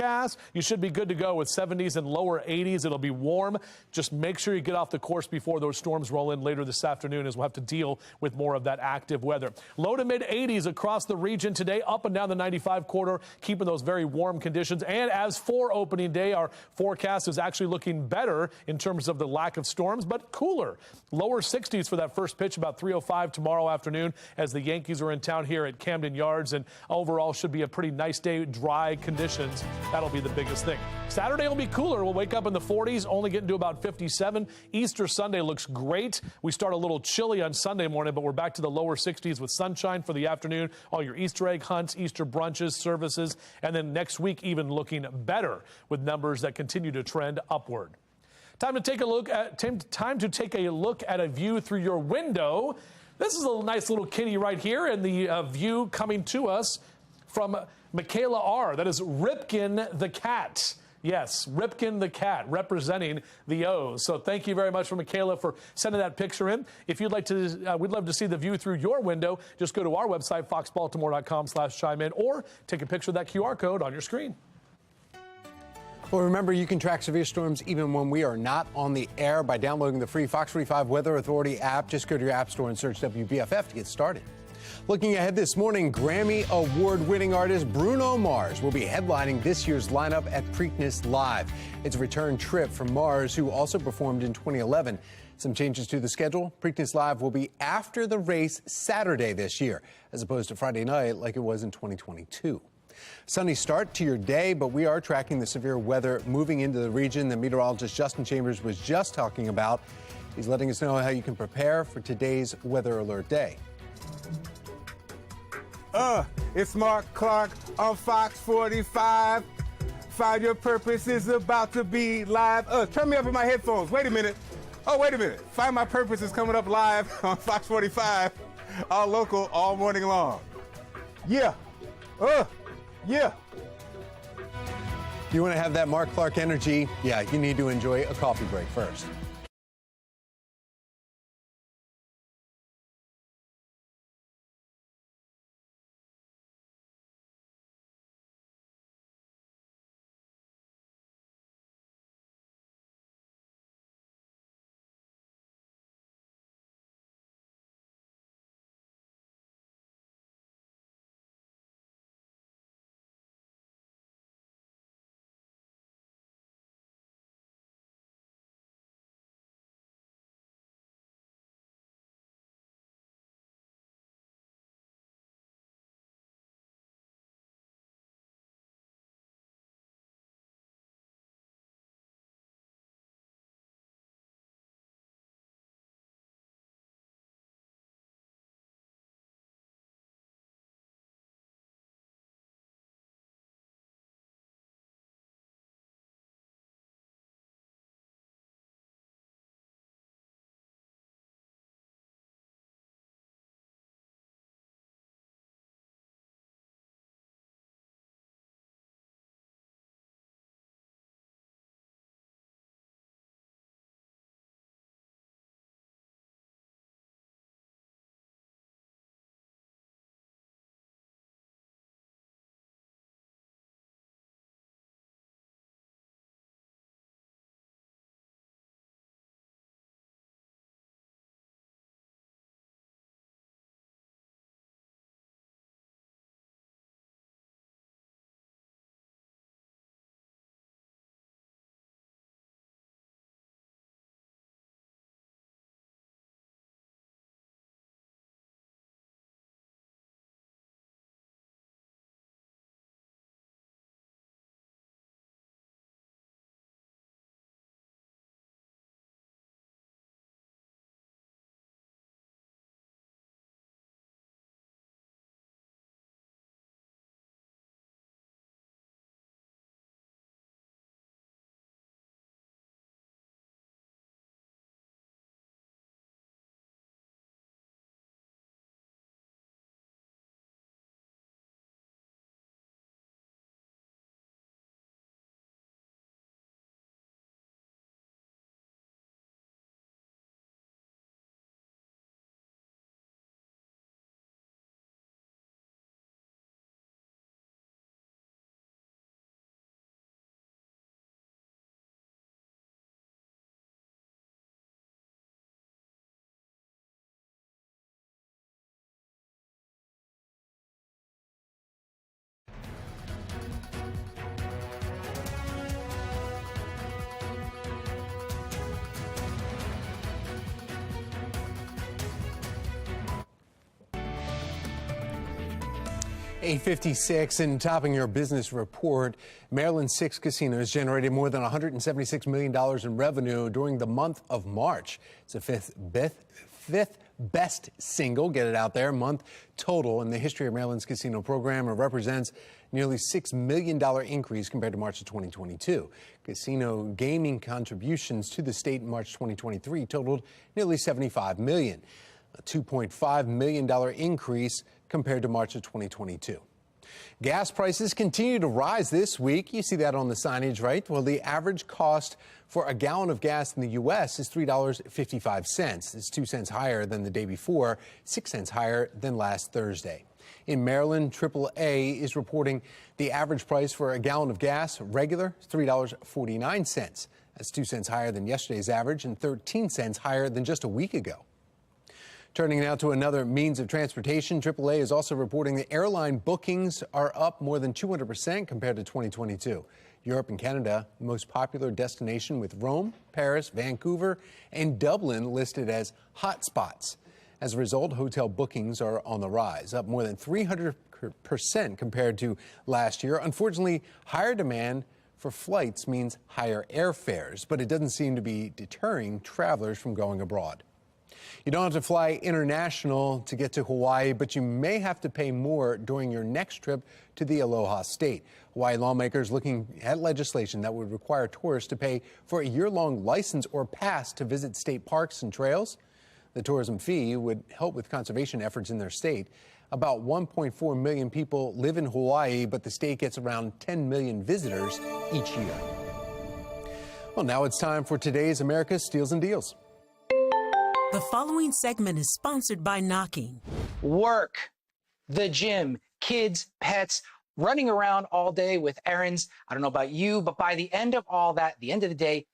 Speaker 2: you should be good to go with 70s and lower 80s. It'll be warm. Just make sure you get off the course before those storms roll in later this afternoon, as we'll have to deal with more of that active weather. Low to mid 80s across the region today, up and down the 95 corridor, keeping those very warm conditions. And as for opening day, our forecast is actually looking better in terms of the lack of storms, but cooler. Lower 60s for that first pitch, about 3:05 tomorrow afternoon, as the Yankees are in town here at Camden Yards. And overall should be a pretty nice day, dry conditions. That'll be the biggest thing. Saturday will be cooler. We'll wake up in the 40s, only getting to about 57. Easter Sunday looks great. We start a little chilly on Sunday morning, but we're back to the lower 60s with sunshine for the afternoon. All your Easter egg hunts, Easter brunches, services, and then next week even looking better with numbers that continue to trend upward. Time to take a look at a view through your window. This is a nice little kitty right here, and the view coming to us from Michaela R. That is Ripkin the cat. Yes, Ripkin the cat, representing the O's. So thank you very much for Michaela for sending that picture in. If you'd like to, we'd love to see the view through your window. Just go to our website, foxbaltimore.com/chime in, or take a picture of that QR code on your screen.
Speaker 1: Well, remember, you can track severe storms even when we are not on the air by downloading the free FOX45 Weather Authority app. Just go to your app store and search WBFF to get started. Looking ahead this morning, Grammy Award-winning artist Bruno Mars will be headlining this year's lineup at Preakness Live. It's a return trip from Mars, who also performed in 2011. Some changes to the schedule. Preakness Live will be after the race Saturday this year, as opposed to Friday night like it was in 2022. Sunny start to your day, but we are tracking the severe weather moving into the region that meteorologist Justin Chambers was just talking about. He's letting us know how you can prepare for today's weather alert day.
Speaker 5: It's Mark Clark on Fox 45. Find Your Purpose is about to be live. Turn me up in my headphones. Wait a minute. Oh, wait a minute. Find My Purpose is coming up live on Fox 45. All local, all morning long. Yeah. Yeah.
Speaker 1: If you want to have that Mark Clark energy, yeah, you need to enjoy a coffee break first. 8:56 and topping your business report, Maryland's 6 casinos generated more than $176 million in revenue during the month of March. It's the fifth best single, get it out there, month total in the history of Maryland's casino program. It represents nearly $6 million increase compared to March of 2022. Casino gaming contributions to the state in March 2023 totaled nearly $75 million, a $2.5 million increase compared to March of 2022. Gas prices continue to rise this week. You see that on the signage, right? Well, the average cost for a gallon of gas in the U.S. is $3.55. It's 2 cents higher than the day before, 6 cents higher than last Thursday. In Maryland, AAA is reporting the average price for a gallon of gas, regular, $3.49. That's 2 cents higher than yesterday's average and 13 cents higher than just a week ago. Turning now to another means of transportation, AAA is also reporting the airline bookings are up more than 200% compared to 2022. Europe and Canada, the most popular destination, with Rome, Paris, Vancouver, and Dublin listed as hotspots. As a result, hotel bookings are on the rise, up more than 300% compared to last year. Unfortunately, higher demand for flights means higher airfares, but it doesn't seem to be deterring travelers from going abroad. You don't have to fly international to get to Hawaii, but you may have to pay more during your next trip to the Aloha State. Hawaii lawmakers looking at legislation that would require tourists to pay for a year-long license or pass to visit state parks and trails. The tourism fee would help with conservation efforts in their state. About 1.4 million people live in Hawaii, but the state gets around 10 million visitors each year. Well, now it's time for today's America's Steals and Deals.
Speaker 7: The following segment is sponsored by Knocking.
Speaker 8: Work, the gym, kids, pets, running around all day with errands. I don't know about you, but by the end of all that, the end of the day,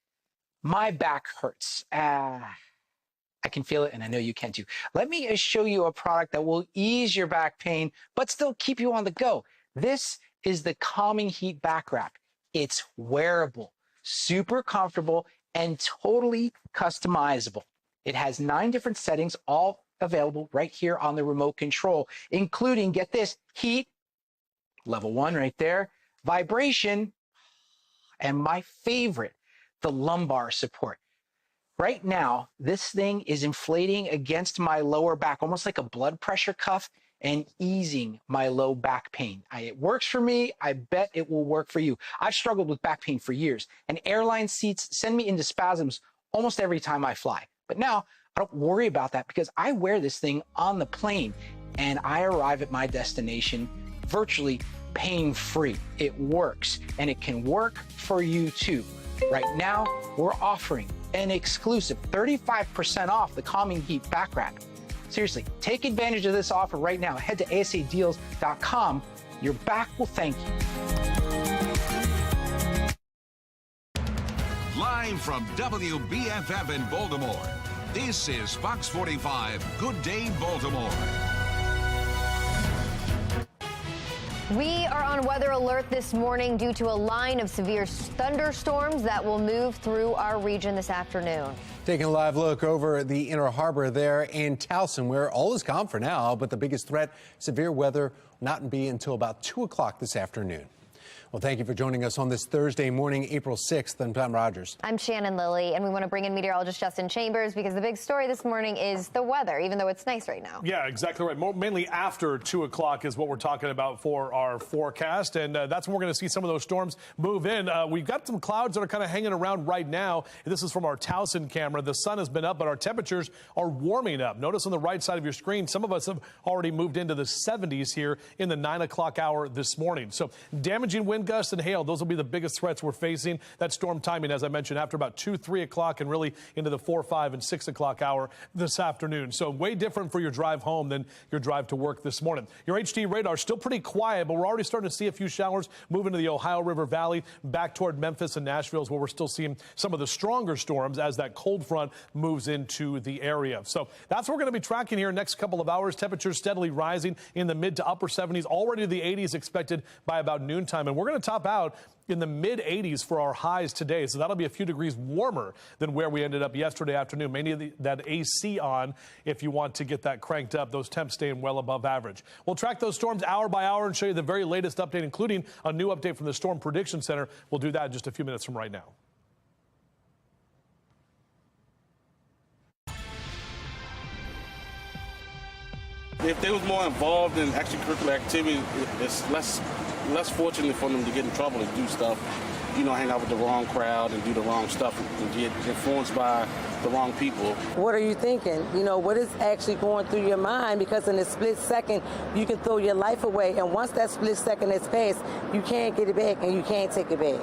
Speaker 8: my back hurts. I can feel it, and I know you can too. Let me show you a product that will ease your back pain, but still keep you on the go. This is the Calming Heat Back Wrap. It's wearable, super comfortable, and totally customizable. It has 9 different settings, all available right here on the remote control, including, get this, heat, level 1 right there, vibration, and my favorite, the lumbar support. Right now, this thing is inflating against my lower back, almost like a blood pressure cuff, and easing my low back pain. It works for me. I bet it will work for you. I've struggled with back pain for years, and airline seats send me into spasms almost every time I fly. But now I don't worry about that because I wear this thing on the plane and I arrive at my destination virtually pain-free. It works, and it can work for you too. Right now, we're offering an exclusive 35% off the Calming Heat Back Wrap. Seriously, take advantage of this offer right now. Head to asadeals.com. Your back will thank you.
Speaker 3: Live from WBFF in Baltimore, this is Fox 45 Good Day Baltimore.
Speaker 22: We are on weather alert this morning due to a line of severe thunderstorms that will move through our region this afternoon.
Speaker 1: Taking a live look over the Inner Harbor there and Towson, where all is calm for now, but the biggest threat, severe weather, will not be until about 2 o'clock this afternoon. Well, thank you for joining us on this Thursday morning, April 6th. I'm Tom Rogers.
Speaker 22: I'm Shannon Lilly, and we want to bring in meteorologist Justin Chambers because the big story this morning is the weather, even though it's nice right now.
Speaker 2: Yeah, exactly right. Mainly after 2 o'clock is what we're talking about for our forecast, and that's when we're going to see some of those storms move in. We've got some clouds that are kind of hanging around right now. This is from our Towson camera. The sun has been up, but our temperatures are warming up. Notice on the right side of your screen, some of us have already moved into the 70s here in the 9 o'clock hour this morning. So damaging wind gusts and hail, those will be the biggest threats we're facing. That storm timing, as I mentioned, after about 2, 3 o'clock and really into the 4, 5, and 6 o'clock hour this afternoon. So way different for your drive home than your drive to work this morning. Your HD radar still pretty quiet, but we're already starting to see a few showers move into the Ohio River Valley, back toward Memphis and Nashville, where we're still seeing some of the stronger storms as that cold front moves into the area. So that's what we're going to be tracking here next couple of hours. Temperatures steadily rising in the mid to upper 70s, already to the 80s expected by about noontime. And we're we're going to top out in the mid-80s for our highs today. So that'll be a few degrees warmer than where we ended up yesterday afternoon. Mainly that AC on if you want to get that cranked up. Those temps staying well above average. We'll track those storms hour by hour and show you the very latest update, including a new update from the Storm Prediction Center. We'll do that in just a few minutes from right now.
Speaker 18: If they was more involved in extracurricular activity, it's less fortunate for them to get in trouble and do stuff, hang out with the wrong crowd and do the wrong stuff and get influenced by the wrong people.
Speaker 19: What are you thinking? What is actually going through your mind? Because in a split second, you can throw your life away. And once that split second is passed, you can't get it back and you can't take it back.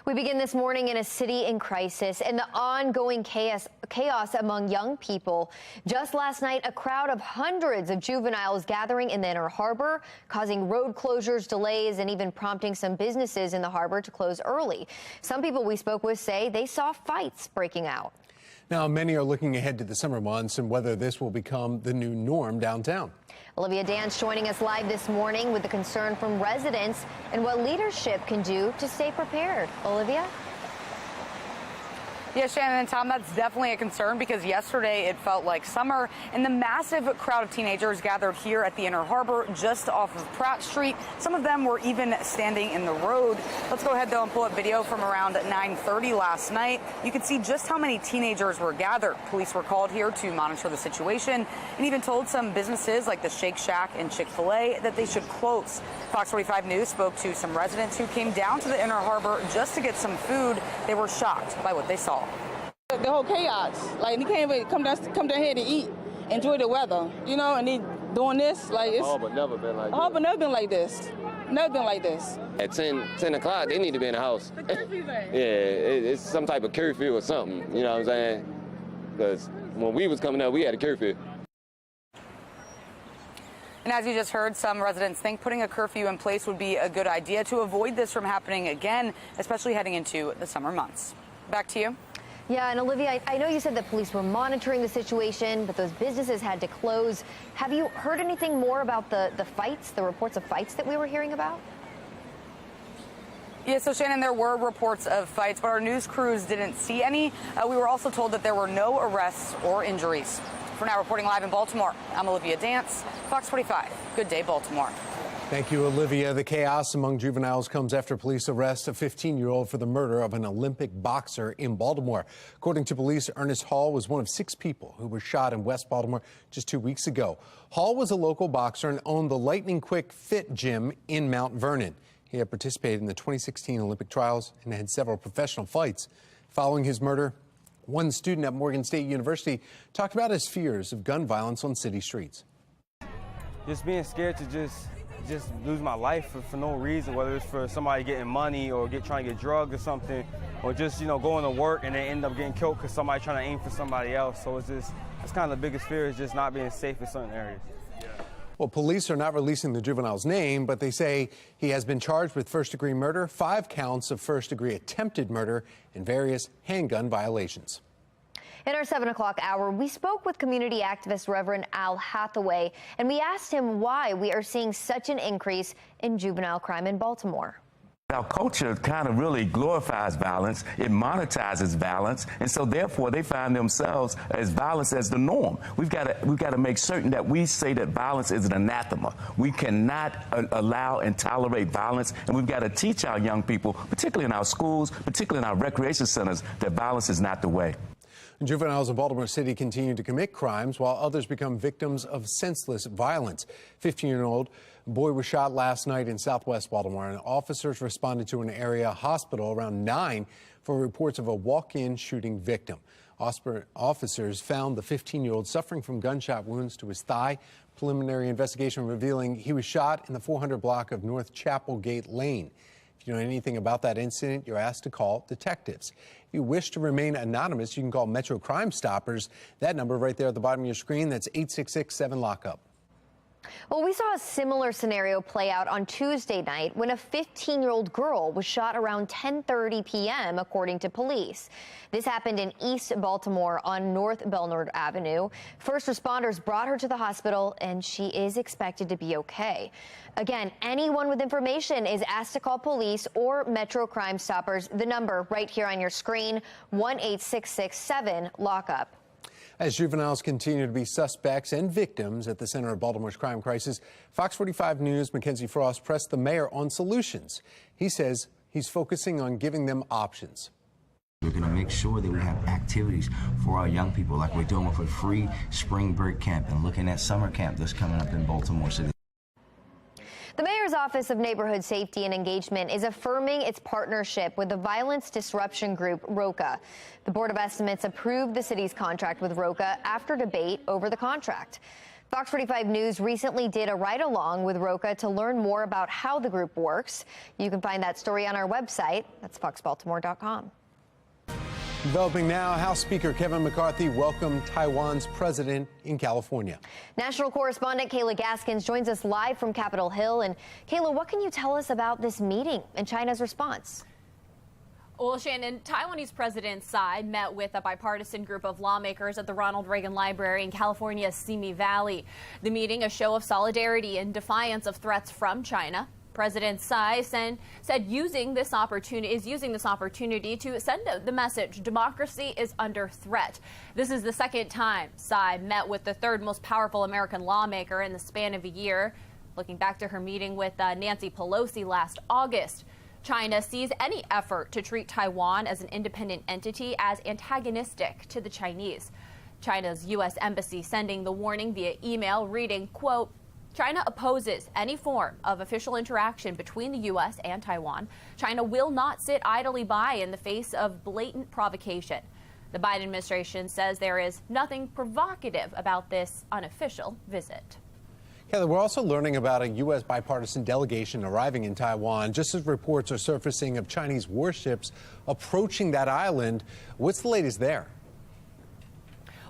Speaker 22: We begin this morning in a city in crisis and the ongoing chaos among young people. Just last night, a crowd of hundreds of juveniles gathering in the Inner Harbor, causing road closures, delays, and even prompting some businesses in the harbor to close early. Some people we spoke with say they saw fights breaking out.
Speaker 1: Now, many are looking ahead to the summer months and whether this will become the new norm downtown.
Speaker 22: Olivia Dance joining us live this morning with the concern from residents and what leadership can do to stay prepared. Olivia?
Speaker 21: Yes, Shannon and Tom, that's definitely a concern because yesterday it felt like summer and the massive crowd of teenagers gathered here at the Inner Harbor just off of Pratt Street. Some of them were even standing in the road. Let's go ahead, though, and pull up video from around 9:30 last night. You can see just how many teenagers were gathered. Police were called here to monitor the situation and even told some businesses like the Shake Shack and Chick-fil-A that they should close. Fox 45 News spoke to some residents who came down to the Inner Harbor just to get some food. They were shocked by what they saw.
Speaker 20: The whole chaos, like you can't even come down here to eat, enjoy the weather, and they doing this, like it's.
Speaker 24: Harbor never been like this.
Speaker 20: Harbor never been like this. Never been like this.
Speaker 24: At 10 o'clock, they need to be in the house.
Speaker 20: The curfew's at.
Speaker 24: Yeah, it's some type of curfew or something. You know what I'm saying? Because when we was coming up, we had a curfew.
Speaker 21: And as you just heard, some residents think putting a curfew in place would be a good idea to avoid this from happening again, especially heading into the summer months. Back to you.
Speaker 22: Yeah, and Olivia, I know you said that police were monitoring the situation, but those businesses had to close. Have you heard anything more about the fights, the reports of fights that we were hearing about?
Speaker 21: Yeah, so Shannon, there were reports of fights, but our news crews didn't see any. We were also told that there were no arrests or injuries. For now, reporting live in Baltimore, I'm Olivia Dance, Fox 45. Good day, Baltimore.
Speaker 1: Thank you, Olivia. The chaos among juveniles comes after police arrest a 15-year-old for the murder of an Olympic boxer in Baltimore. According to police, Ernest Hall was one of 6 people who were shot in West Baltimore just 2 weeks ago. Hall was a local boxer and owned the Lightning Quick Fit gym in Mount Vernon. He had participated in the 2016 Olympic trials and had several professional fights. Following his murder, one student at Morgan State University talked about his fears of gun violence on city streets.
Speaker 10: Just being scared to just lose my life for no reason, whether it's for somebody getting money or trying to get drugged or something, or just going to work and then end up getting killed because somebody trying to aim for somebody else. So that's kind of the biggest fear, is just not being safe in certain areas.
Speaker 1: Well, police are not releasing the juvenile's name, but they say he has been charged with first-degree murder, 5 counts of first-degree attempted murder, and various handgun violations.
Speaker 22: In our 7 o'clock hour, we spoke with community activist Reverend Al Hathaway, and we asked him why we are seeing such an increase in juvenile crime in Baltimore.
Speaker 25: Our culture kind of really glorifies violence, it monetizes violence, and so therefore they find themselves as violence as the norm. We've got to make certain that we say that violence is an anathema. We cannot allow and tolerate violence, and we've got to teach our young people, particularly in our schools, particularly in our recreation centers, that violence is not the way.
Speaker 1: Juveniles in Baltimore City continue to commit crimes while others become victims of senseless violence. 15-year-old boy was shot last night in southwest Baltimore, and officers responded to an area hospital around 9 for reports of a walk-in shooting victim. Officers found the 15-year-old suffering from gunshot wounds to his thigh. Preliminary investigation revealing he was shot in the 400 block of North Chapel Gate Lane. If you know anything about that incident, you're asked to call detectives. If you wish to remain anonymous, you can call Metro Crime Stoppers. That number right there at the bottom of your screen, that's 866-7-LOCK-UP.
Speaker 22: Well, we saw a similar scenario play out on Tuesday night when a 15-year-old girl was shot around 10:30 p.m., according to police. This happened in East Baltimore on North Belnard Avenue. First responders brought her to the hospital, and she is expected to be okay. Again, anyone with information is asked to call police or Metro Crime Stoppers. The number right here on your screen, 1-866-7-LOCK-UP.
Speaker 1: As juveniles continue to be suspects and victims at the center of Baltimore's crime crisis, Fox 45 News' Mackenzie Frost pressed the mayor on solutions. He says he's focusing on giving them options.
Speaker 9: We're going to make sure that we have activities for our young people, like we're doing with a free spring break camp and looking at summer camp that's coming up in Baltimore City.
Speaker 22: The Mayor's Office of Neighborhood Safety and Engagement is affirming its partnership with the violence disruption group ROCA. The Board of Estimates approved the city's contract with ROCA after debate over the contract. Fox 45 News recently did a ride-along with ROCA to learn more about how the group works. You can find that story on our website. That's foxbaltimore.com.
Speaker 1: Developing now, House Speaker Kevin McCarthy welcomed Taiwan's president in California.
Speaker 22: National correspondent Kayla Gaskins joins us live from Capitol Hill. And Kayla, what can you tell us about this meeting and China's response?
Speaker 11: Well, Shannon, Taiwanese President Tsai met with a bipartisan group of lawmakers at the Ronald Reagan Library in California's Simi Valley. The meeting, a show of solidarity in defiance of threats from China. President Tsai said using this opportunity to send the message democracy is under threat. This is the second time Tsai met with the third most powerful American lawmaker in the span of a year. Looking back to her meeting with Nancy Pelosi last August, China sees any effort to treat Taiwan as an independent entity as antagonistic to the Chinese. China's U.S. Embassy sending the warning via email reading, quote, China opposes any form of official interaction between the U.S. and Taiwan. China will not sit idly by in the face of blatant provocation. The Biden administration says there is nothing provocative about this unofficial visit.
Speaker 1: Kelly, we're also learning about a U.S. bipartisan delegation arriving in Taiwan, just as reports are surfacing of Chinese warships approaching that island. What's the latest there?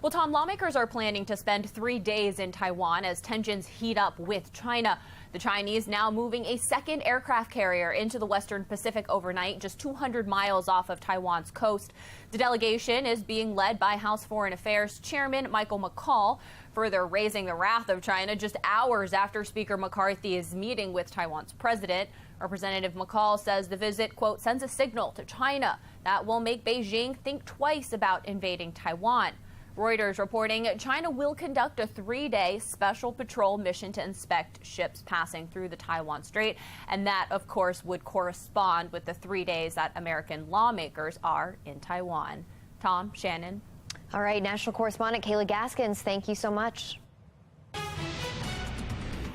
Speaker 11: Well, Tom, lawmakers are planning to spend 3 days in Taiwan as tensions heat up with China. The Chinese now moving a second aircraft carrier into the Western Pacific overnight, just 200 miles off of Taiwan's coast. The delegation is being led by House Foreign Affairs Chairman Michael McCaul, further raising the wrath of China just hours after Speaker McCarthy is meeting with Taiwan's president. Representative McCaul says the visit, quote, sends a signal to China that will make Beijing think twice about invading Taiwan. Reuters reporting China will conduct a 3-day special patrol mission to inspect ships passing through the Taiwan Strait. And that, of course, would correspond with the 3 days that American lawmakers are in Taiwan. Tom, Shannon.
Speaker 22: All right, national correspondent Kayla Gaskins, thank you so much.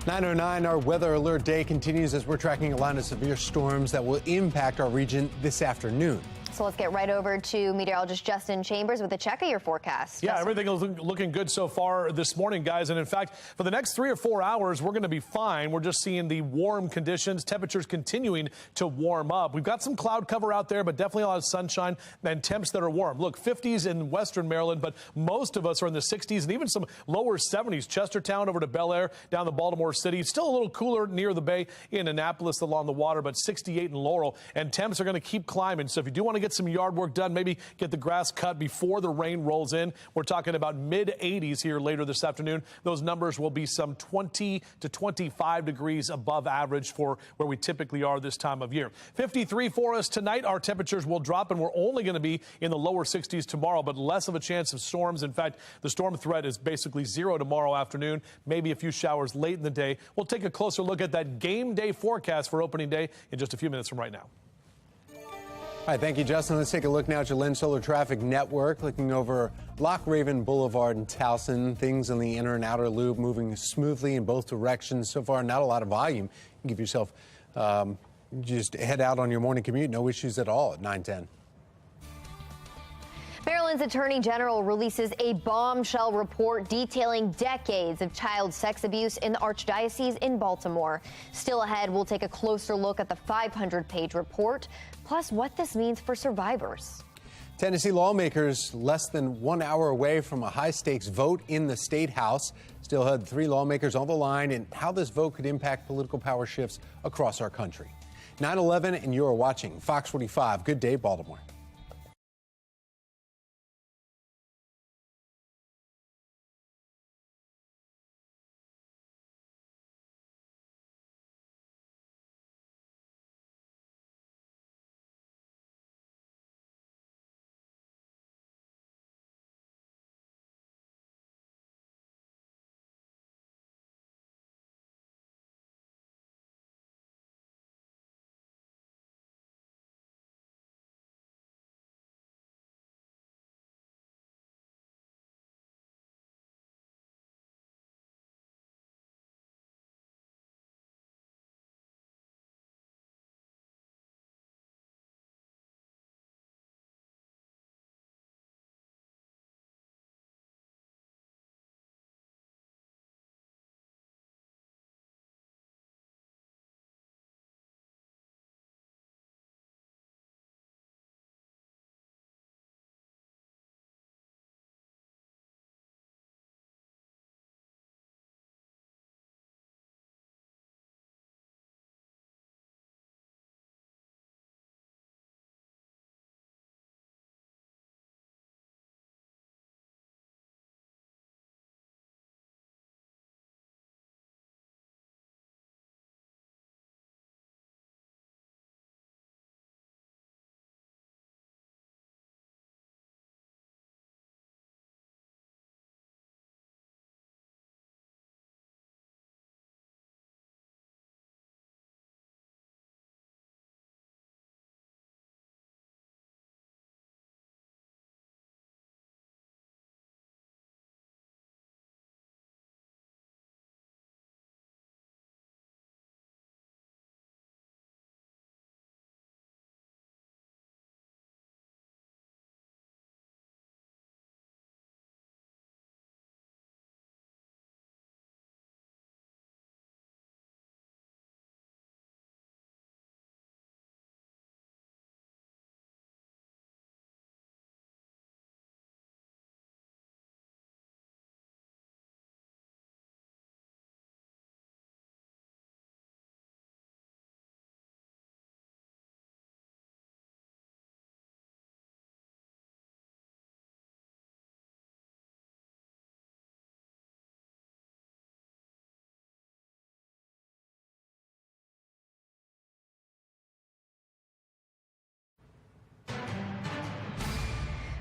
Speaker 1: 9:09, our weather alert day continues as we're tracking a line of severe storms that will impact our region this afternoon.
Speaker 22: So let's get right over to meteorologist Justin Chambers with a check of your forecast.
Speaker 2: Yeah,
Speaker 22: Justin.
Speaker 2: everything is looking good so far this morning, guys. And in fact, for the next 3 or 4 hours, we're going to be fine. We're just seeing the warm conditions, temperatures continuing to warm up. We've got some cloud cover out there, but definitely a lot of sunshine and temps that are warm. Look, 50s in western Maryland, but most of us are in the 60s and even some lower 70s. Chestertown over to Bel Air, down to Baltimore City. Still a little cooler near the bay in Annapolis along the water, but 68 in Laurel. And temps are going to keep climbing. So if you do want to get some yard work done, maybe get the grass cut before the rain rolls in. We're talking about mid-80s here later this afternoon. Those numbers will be some 20 to 25 degrees above average for where we typically are this time of year. 53 for us tonight. Our temperatures will drop, and we're only going to be in the lower 60s tomorrow, but less of a chance of storms. In fact, the storm threat is basically zero tomorrow afternoon, maybe a few showers late in the day. We'll take a closer look at that game day forecast for opening day in just a few minutes from right now.
Speaker 1: All right, thank you, Justin. Let's take a look now at your Lens Solar Traffic Network, looking over Loch Raven Boulevard in Towson. Things in the inner and outer loop moving smoothly in both directions. So far, not a lot of volume. You can give yourself, just head out on your morning commute. No issues at all at 9:10.
Speaker 22: Maryland's Attorney General releases a bombshell report detailing decades of child sex abuse in the Archdiocese in Baltimore. Still ahead, we'll take a closer look at the 500-page report, plus what this means for survivors.
Speaker 1: Tennessee lawmakers less than 1 hour away from a high-stakes vote in the state house. Still had 3 lawmakers on the line and how this vote could impact political power shifts across our country. 9/11, and you are watching Fox 45. Good day, Baltimore.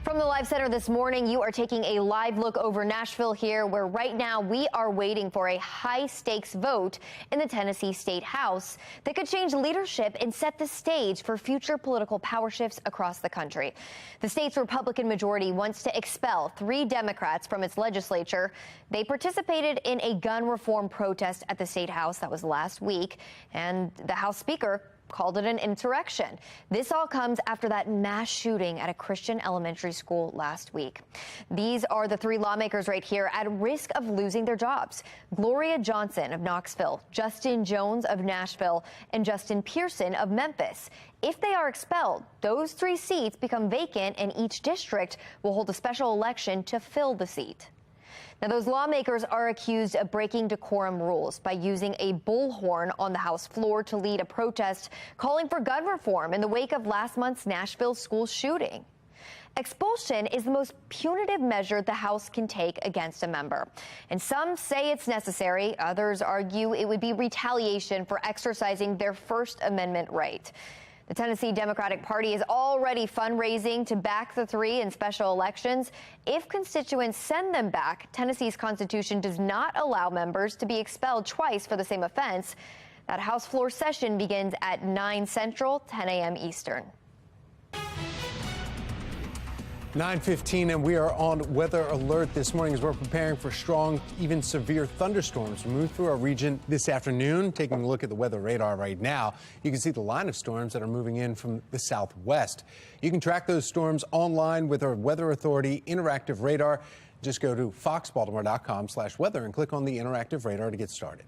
Speaker 22: From the Live Center this morning, you are taking a live look over Nashville here, where right now we are waiting for a high-stakes vote in the Tennessee State House that could change leadership and set the stage for future political power shifts across the country. The state's Republican majority wants to expel 3 Democrats from its legislature. They participated in a gun reform protest at the State House that was last week, and the House Speaker called it an insurrection. This all comes after that mass shooting at a Christian elementary school last week. These are the 3 lawmakers right here at risk of losing their jobs. Gloria Johnson of Knoxville, Justin Jones of Nashville, and Justin Pearson of Memphis. If they are expelled, those 3 seats become vacant, and each district will hold a special election to fill the seat. Now, those lawmakers are accused of breaking decorum rules by using a bullhorn on the House floor to lead a protest calling for gun reform in the wake of last month's Nashville school shooting. Expulsion is the most punitive measure the House can take against a member. And some say it's necessary. Others argue it would be retaliation for exercising their First Amendment right. The Tennessee Democratic Party is already fundraising to back the 3 in special elections. If constituents send them back, Tennessee's Constitution does not allow members to be expelled twice for the same offense. That House floor session begins at 9 Central, 10 a.m. Eastern.
Speaker 1: 9:15, and we are on weather alert this morning as we're preparing for strong, even severe thunderstorms to move through our region this afternoon. Taking a look at the weather radar right now, you can see the line of storms that are moving in from the southwest. You can track those storms online with our Weather Authority interactive radar. Just go to foxbaltimore.com/weather and click on the interactive radar to get started.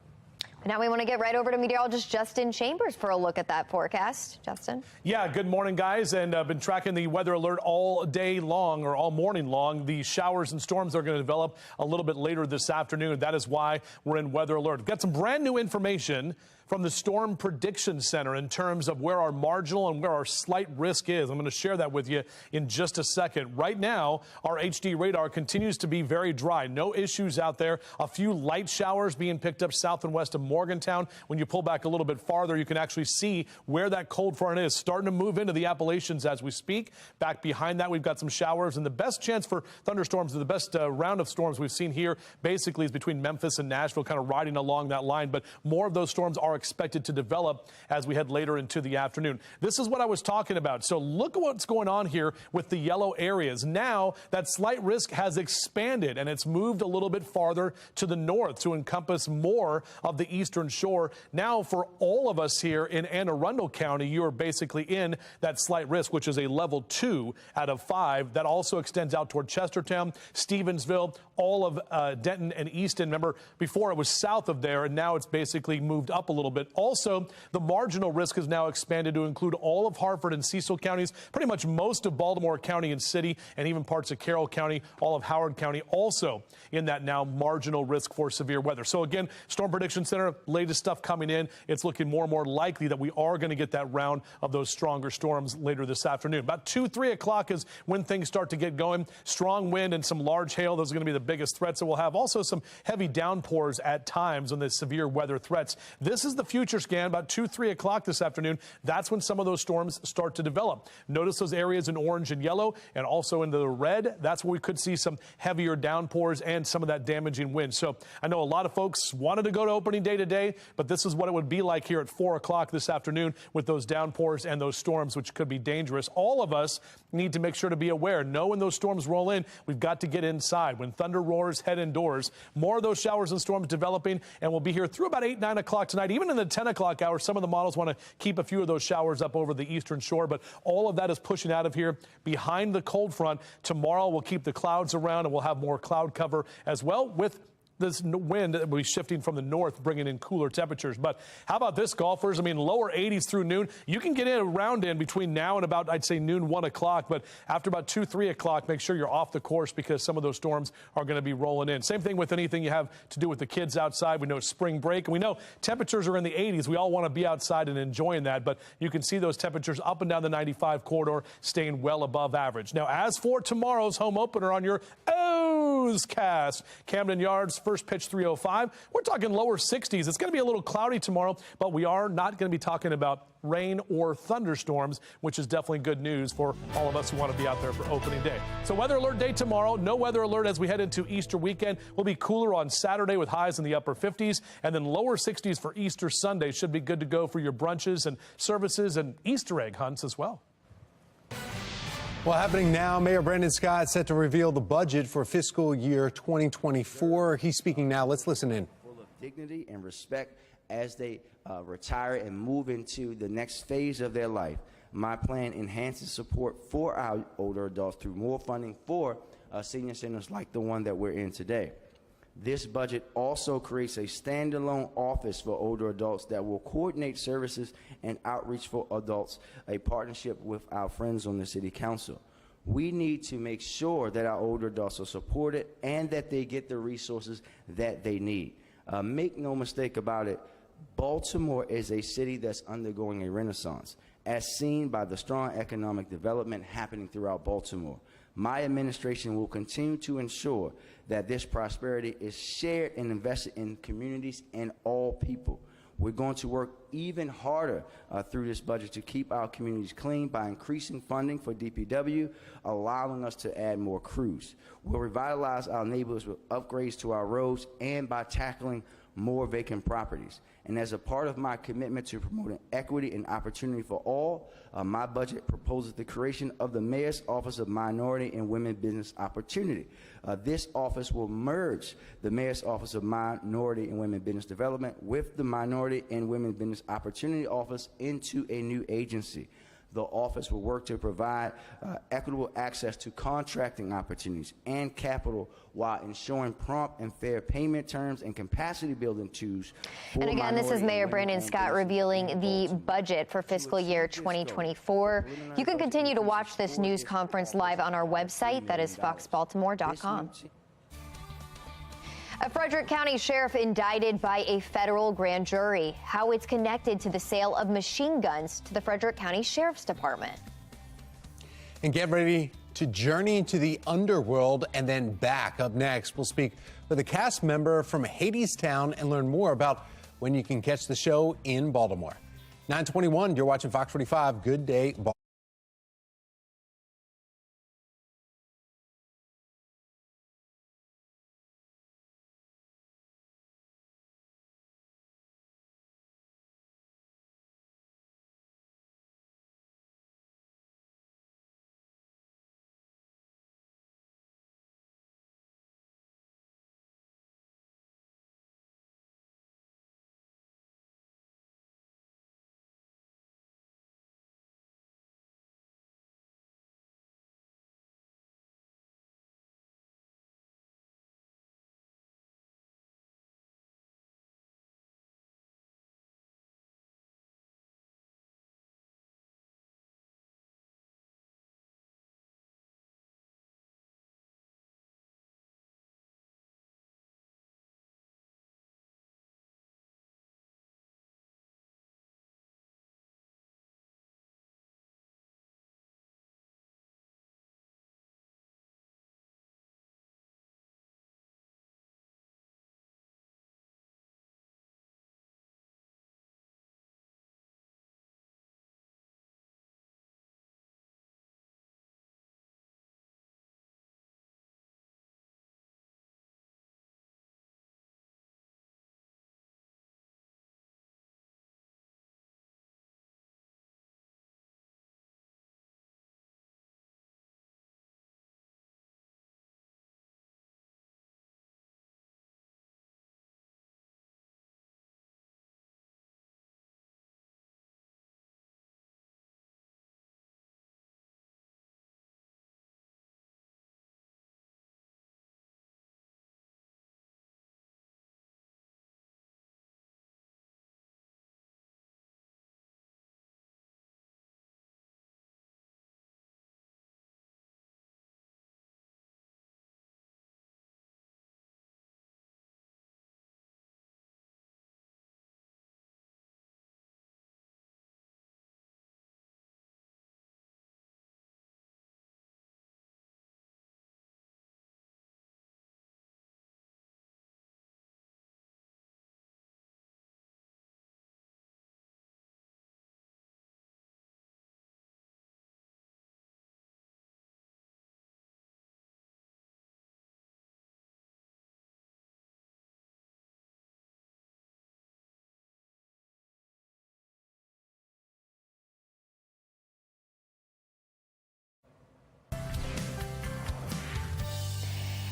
Speaker 22: Now we want to get right over to meteorologist Justin Chambers for a look at that forecast. Justin?
Speaker 2: Yeah, good morning, guys. And I've been tracking the weather alert all day long, or all morning long. The showers and storms are going to develop a little bit later this afternoon. That is why we're in weather alert. We've got some brand new information from the Storm Prediction Center in terms of where our marginal and where our slight risk is. I'm going to share that with you in just a second. Right now, our HD radar continues to be very dry. No issues out there. A few light showers being picked up south and west of Morgantown. When you pull back a little bit farther, you can actually see where that cold front is starting to move into the Appalachians as we speak. Back behind that, we've got some showers, and the best chance for thunderstorms, the best round of storms we've seen here basically is between Memphis and Nashville, kind of riding along that line. But more of those storms are expected to develop as we head later into the afternoon. This is what I was talking about. So look at what's going on here with the yellow areas. Now that slight risk has expanded and it's moved a little bit farther to the north to encompass more of the eastern shore. Now for all of us here in Anne Arundel County, you are basically in that slight risk, which is a level 2 out of 5. That also extends out toward Chestertown, Stevensville, all of Denton and Easton. Remember, before it was south of there, and now it's basically moved up a little bit. Also, the marginal risk has now expanded to include all of Harford and Cecil counties, pretty much most of Baltimore County and City, and even parts of Carroll County, all of Howard County, also in that now marginal risk for severe weather. So again, Storm Prediction Center, latest stuff coming in. It's looking more and more likely that we are going to get that round of those stronger storms later this afternoon. About 2, 3 o'clock is when things start to get going. Strong wind and some large hail. Those are going to be the biggest threats that we'll have. Also some heavy downpours at times on the severe weather threats. This is the future scan about 2, 3 o'clock this afternoon. That's when some of those storms start to develop. Notice those areas in orange and yellow and also into the red. That's where we could see some heavier downpours and some of that damaging wind. So I know a lot of folks wanted to go to opening day today, but this is what it would be like here at 4 o'clock this afternoon with those downpours and those storms, which could be dangerous. All of us need to make sure to be aware. Know when those storms roll in, we've got to get inside. When thunder roars, head indoors. More of those showers and storms developing, and we'll be here through about 8, 9 o'clock tonight. Even in the 10 o'clock hour, some of the models want to keep a few of those showers up over the eastern shore, but all of that is pushing out of here behind the cold front. Tomorrow we'll keep the clouds around and we'll have more cloud cover as well, with this wind that will be shifting from the north, bringing in cooler temperatures. But how about this, golfers? I mean, lower 80s through noon. You can get in a round in between now and about, I'd say, noon, 1 o'clock. But after about 2, 3 o'clock, make sure you're off the course because some of those storms are going to be rolling in. Same thing with anything you have to do with the kids outside. We know it's spring break, and we know temperatures are in the 80s. We all want to be outside and enjoying that. But you can see those temperatures up and down the 95 corridor staying well above average. Now, as for tomorrow's home opener on your O's cast, Camden Yards, first pitch 3:05. We're talking lower 60s. It's going to be a little cloudy tomorrow, but we are not going to be talking about rain or thunderstorms, which is definitely good news for all of us who want to be out there for opening day. So weather alert day tomorrow. No weather alert as we head into Easter weekend. We'll be cooler on Saturday with highs in the upper 50s, and then lower 60s for Easter Sunday. Should be good to go for your brunches and services and Easter egg hunts as well.
Speaker 1: Well, happening now, Mayor Brandon Scott set to reveal the budget for fiscal year 2024. He's speaking now. Let's listen in.
Speaker 12: Full of dignity and respect as they retire and move into the next phase of their life. My plan enhances support for our older adults through more funding for senior centers like the one that we're in today. This budget also creates a standalone office for older adults that will coordinate services and outreach for adults, a partnership with our friends on the City Council. We need to make sure that our older adults are supported and that they get the resources that they need. Make no mistake about it, Baltimore is a city that's undergoing a renaissance, as seen by the strong economic development happening throughout Baltimore. My administration will continue to ensure that this prosperity is shared and invested in communities and all people. We're going to work even harder through this budget to keep our communities clean by increasing funding for DPW, allowing us to add more crews. We'll revitalize our neighborhoods with upgrades to our roads and by tackling more vacant properties. And as a part of my commitment to promoting equity and opportunity for all, my budget proposes the creation of the Mayor's Office of Minority and Women Business Opportunity. This office will merge the Mayor's Office of Minority and Women Business Development with the Minority and Women Business Opportunity Office into a new agency. The office will work to provide equitable access to contracting opportunities and capital while ensuring prompt and fair payment terms and capacity building tools.
Speaker 22: And again, this is Mayor Brandon Scott revealing the budget for fiscal year 2024. You can continue to watch this news conference live on our website. That is foxbaltimore.com. A Frederick County sheriff indicted by a federal grand jury. How it's connected to the sale of machine guns to the Frederick County Sheriff's Department.
Speaker 1: And get ready to journey to the underworld and then back. Up next, we'll speak with a cast member from Hadestown and learn more about when you can catch the show in Baltimore. 9:21, you're watching Fox 45. Good day, Baltimore.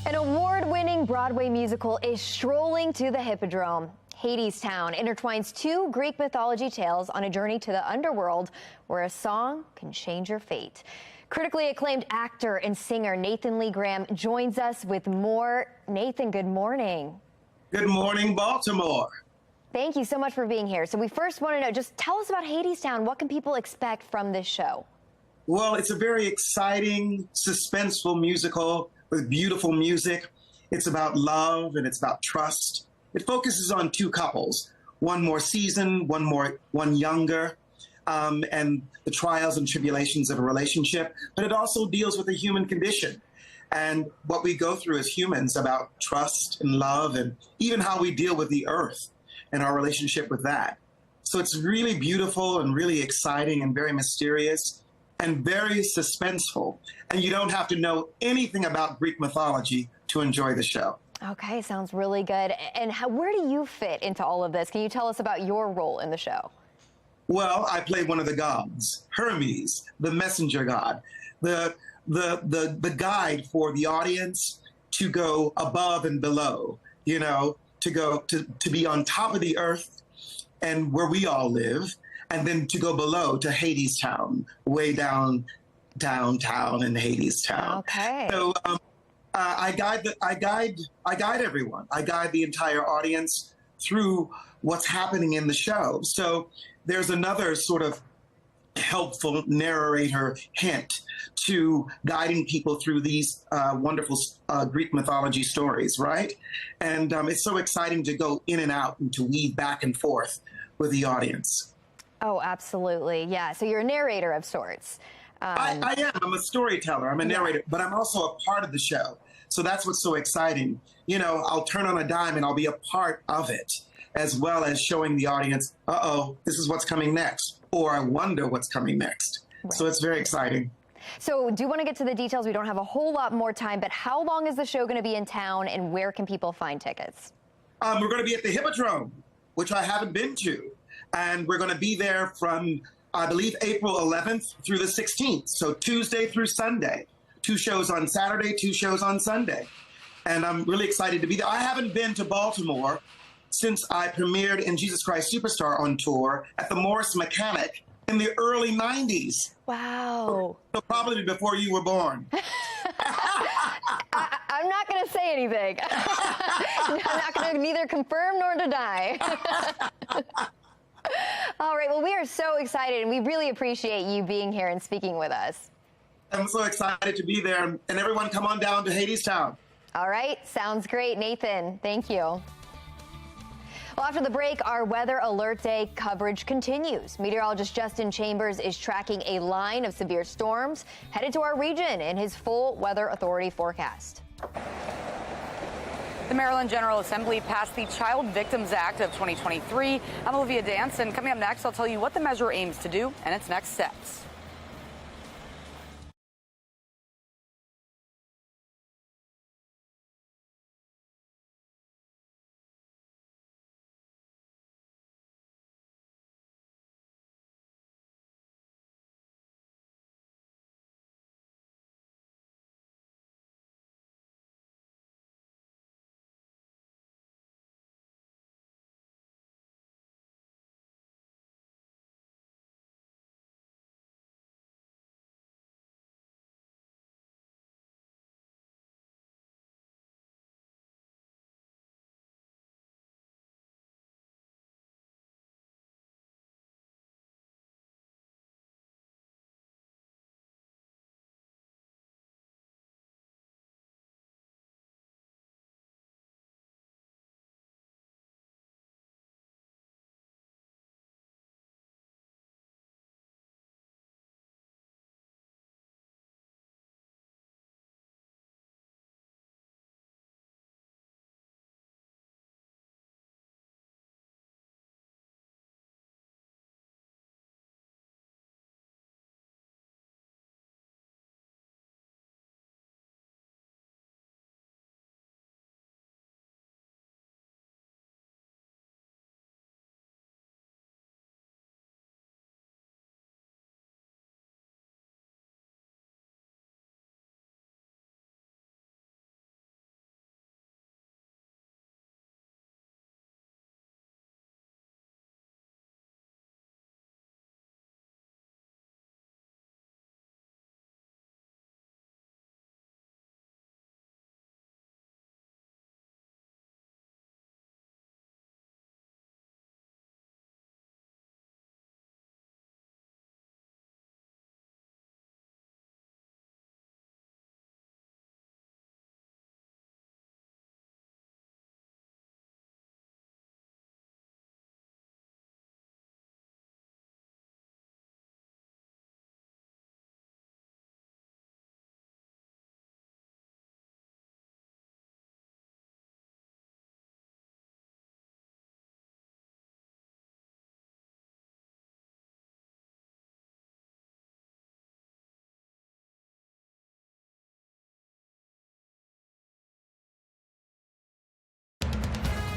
Speaker 22: An award-winning Broadway musical is strolling to the Hippodrome. Hadestown intertwines two Greek mythology tales on a journey to the underworld where a song can change your fate. Critically acclaimed actor and singer Nathan Lee Graham joins us with more. Nathan, good morning.
Speaker 13: Good morning, Baltimore.
Speaker 22: Thank you so much for being here. So we first want to know, just tell us about Hadestown. What can people expect from this show?
Speaker 13: Well, it's a very exciting, suspenseful musical with beautiful music. It's about love and it's about trust. It focuses on two couples, one more seasoned, one younger, and the trials and tribulations of a relationship. But it also deals with the human condition and what we go through as humans about trust and love and even how we deal with the earth and our relationship with that. So it's really beautiful and really exciting and very mysterious and very suspenseful. And you don't have to know anything about Greek mythology to enjoy the show.
Speaker 22: Okay, sounds really good. And where do you fit into all of this? Can you tell us about your role in the show?
Speaker 13: Well, I play one of the gods, Hermes, the messenger god, the guide for the audience to go above and below, you know, to go to be on top of the earth and where we all live, and then to go below to Hadestown, way downtown in Hadestown.
Speaker 22: Okay.
Speaker 13: So I guide everyone. I guide the entire audience through what's happening in the show. So there's another sort of helpful narrator hint to guiding people through these wonderful Greek mythology stories, right? And it's so exciting to go in and out and to weave back and forth with the audience.
Speaker 22: Oh, absolutely. Yeah. So you're a narrator of sorts.
Speaker 13: I am. I'm a storyteller. I'm a narrator, but I'm also a part of the show. So that's what's so exciting. You know, I'll turn on a dime and I'll be a part of it, as well as showing the audience, uh-oh, this is what's coming next, or I wonder what's coming next. Right. So it's very exciting.
Speaker 22: So do you want to get to the details? We don't have a whole lot more time, but how long is the show going to be in town, and where can people find tickets?
Speaker 13: We're going to be at the Hippodrome, which I haven't been to. And we're going to be there from, I believe, April 11th through the 16th. So Tuesday through Sunday. 2 shows on Saturday, 2 shows on Sunday. And I'm really excited to be there. I haven't been to Baltimore since I premiered in Jesus Christ Superstar on tour at the Morris Mechanic in the early 90s.
Speaker 22: Wow.
Speaker 13: So probably before you were born.
Speaker 22: I'm not going to say anything. I'm not going to neither confirm nor deny. All right. Well, we are so excited, and we really appreciate you being here and speaking with us.
Speaker 13: I'm so excited to be there. And everyone come on down to Hadestown.
Speaker 22: All right. Sounds great, Nathan. Thank you. Well, after the break, our Weather Alert Day coverage continues. Meteorologist Justin Chambers is tracking a line of severe storms headed to our region in his full Weather Authority forecast.
Speaker 21: The Maryland General Assembly passed the Child Victims Act of 2023. I'm Olivia Dance, and coming up next, I'll tell you what the measure aims to do and its next steps.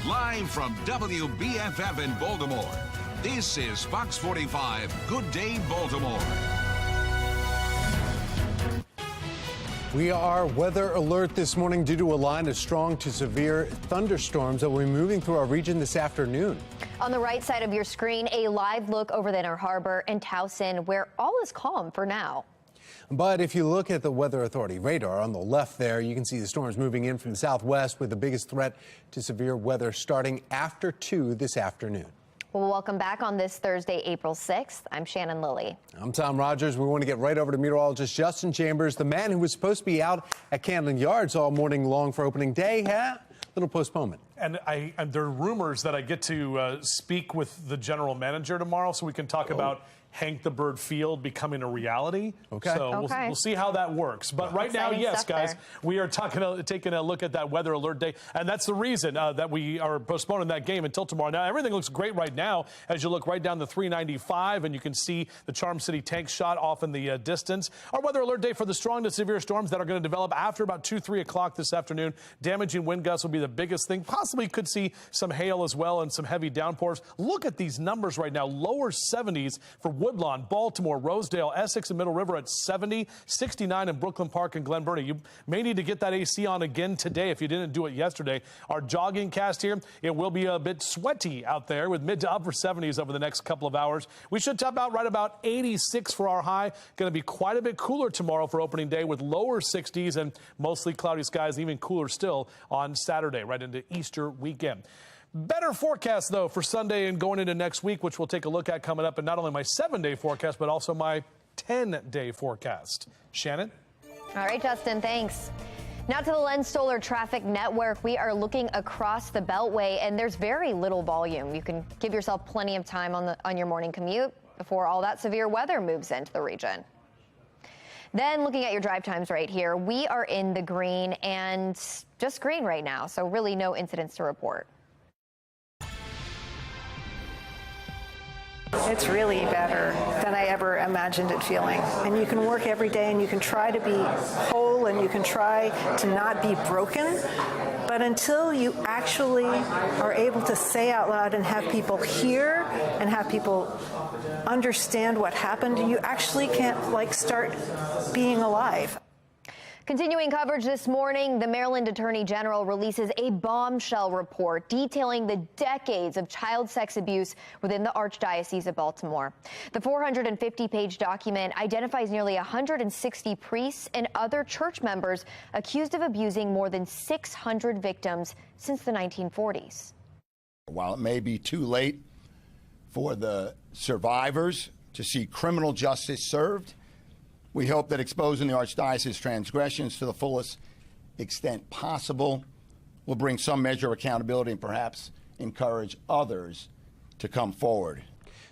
Speaker 3: Live from WBFF in Baltimore, this is Fox 45 Good Day Baltimore.
Speaker 1: We are weather alert this morning due to a line of strong to severe thunderstorms that will be moving through our region this afternoon.
Speaker 22: On the right side of your screen, a live look over the Inner Harbor and Towson, where all is calm for now.
Speaker 1: But if you look at the Weather Authority radar on the left there, you can see the storms moving in from the southwest with the biggest threat to severe weather starting after 2 this afternoon.
Speaker 22: Well, welcome back on this Thursday, April 6th. I'm Shannon Lilly.
Speaker 1: I'm Tom Rogers. We want to get right over to meteorologist Justin Chambers, the man who was supposed to be out at Camden Yards all morning long for opening day. Little postponement.
Speaker 2: And there are rumors that I get to speak with the general manager tomorrow so we can talk about Hank the Bird Field becoming a reality.
Speaker 1: Okay.
Speaker 2: So we'll see how that works. But right now, yes, guys, we are taking a look at that weather alert day. And that's the reason that we are postponing that game until tomorrow. Now, everything looks great right now as you look right down the 395 and you can see the Charm City tank shot off in the distance. Our weather alert day for the strong to severe storms that are going to develop after about 2, 3 o'clock this afternoon. Damaging wind gusts will be the biggest thing. Possibly could see some hail as well and some heavy downpours. Look at these numbers right now. Lower 70s for Woodlawn, Baltimore, Rosedale, Essex, and Middle River at 70, 69 in Brooklyn Park and Glen Burnie. You may need to get that AC on again today if you didn't do it yesterday. Our jogging cast here, it will be a bit sweaty out there with mid to upper 70s over the next couple of hours. We should top out right about 86 for our high. Going to be quite a bit cooler tomorrow for opening day with lower 60s and mostly cloudy skies, even cooler still on Saturday, right into Easter weekend. Better forecast, though, for Sunday and going into next week, which we'll take a look at coming up, and not only my 7-day forecast, but also my 10-day forecast. Shannon?
Speaker 22: All right, Justin, thanks. Now to the Lens Solar Traffic Network. We are looking across the Beltway, and there's very little volume. You can give yourself plenty of time on your morning commute before all that severe weather moves into the region. Then looking at your drive times right here, we are in the green and just green right now, so really no incidents to report.
Speaker 4: It's really better than I ever imagined it feeling. And you can work every day and you can try to be whole and you can try to not be broken. But until you actually are able to say out loud and have people hear and have people understand what happened, you actually can't start being alive.
Speaker 22: Continuing coverage this morning, the Maryland Attorney General releases a bombshell report detailing the decades of child sex abuse within the Archdiocese of Baltimore. The 450-page document identifies nearly 160 priests and other church members accused of abusing more than 600 victims since the 1940s.
Speaker 14: While it may be too late for the survivors to see criminal justice served, we hope that exposing the Archdiocese's transgressions to the fullest extent possible will bring some measure of accountability and perhaps encourage others to come forward.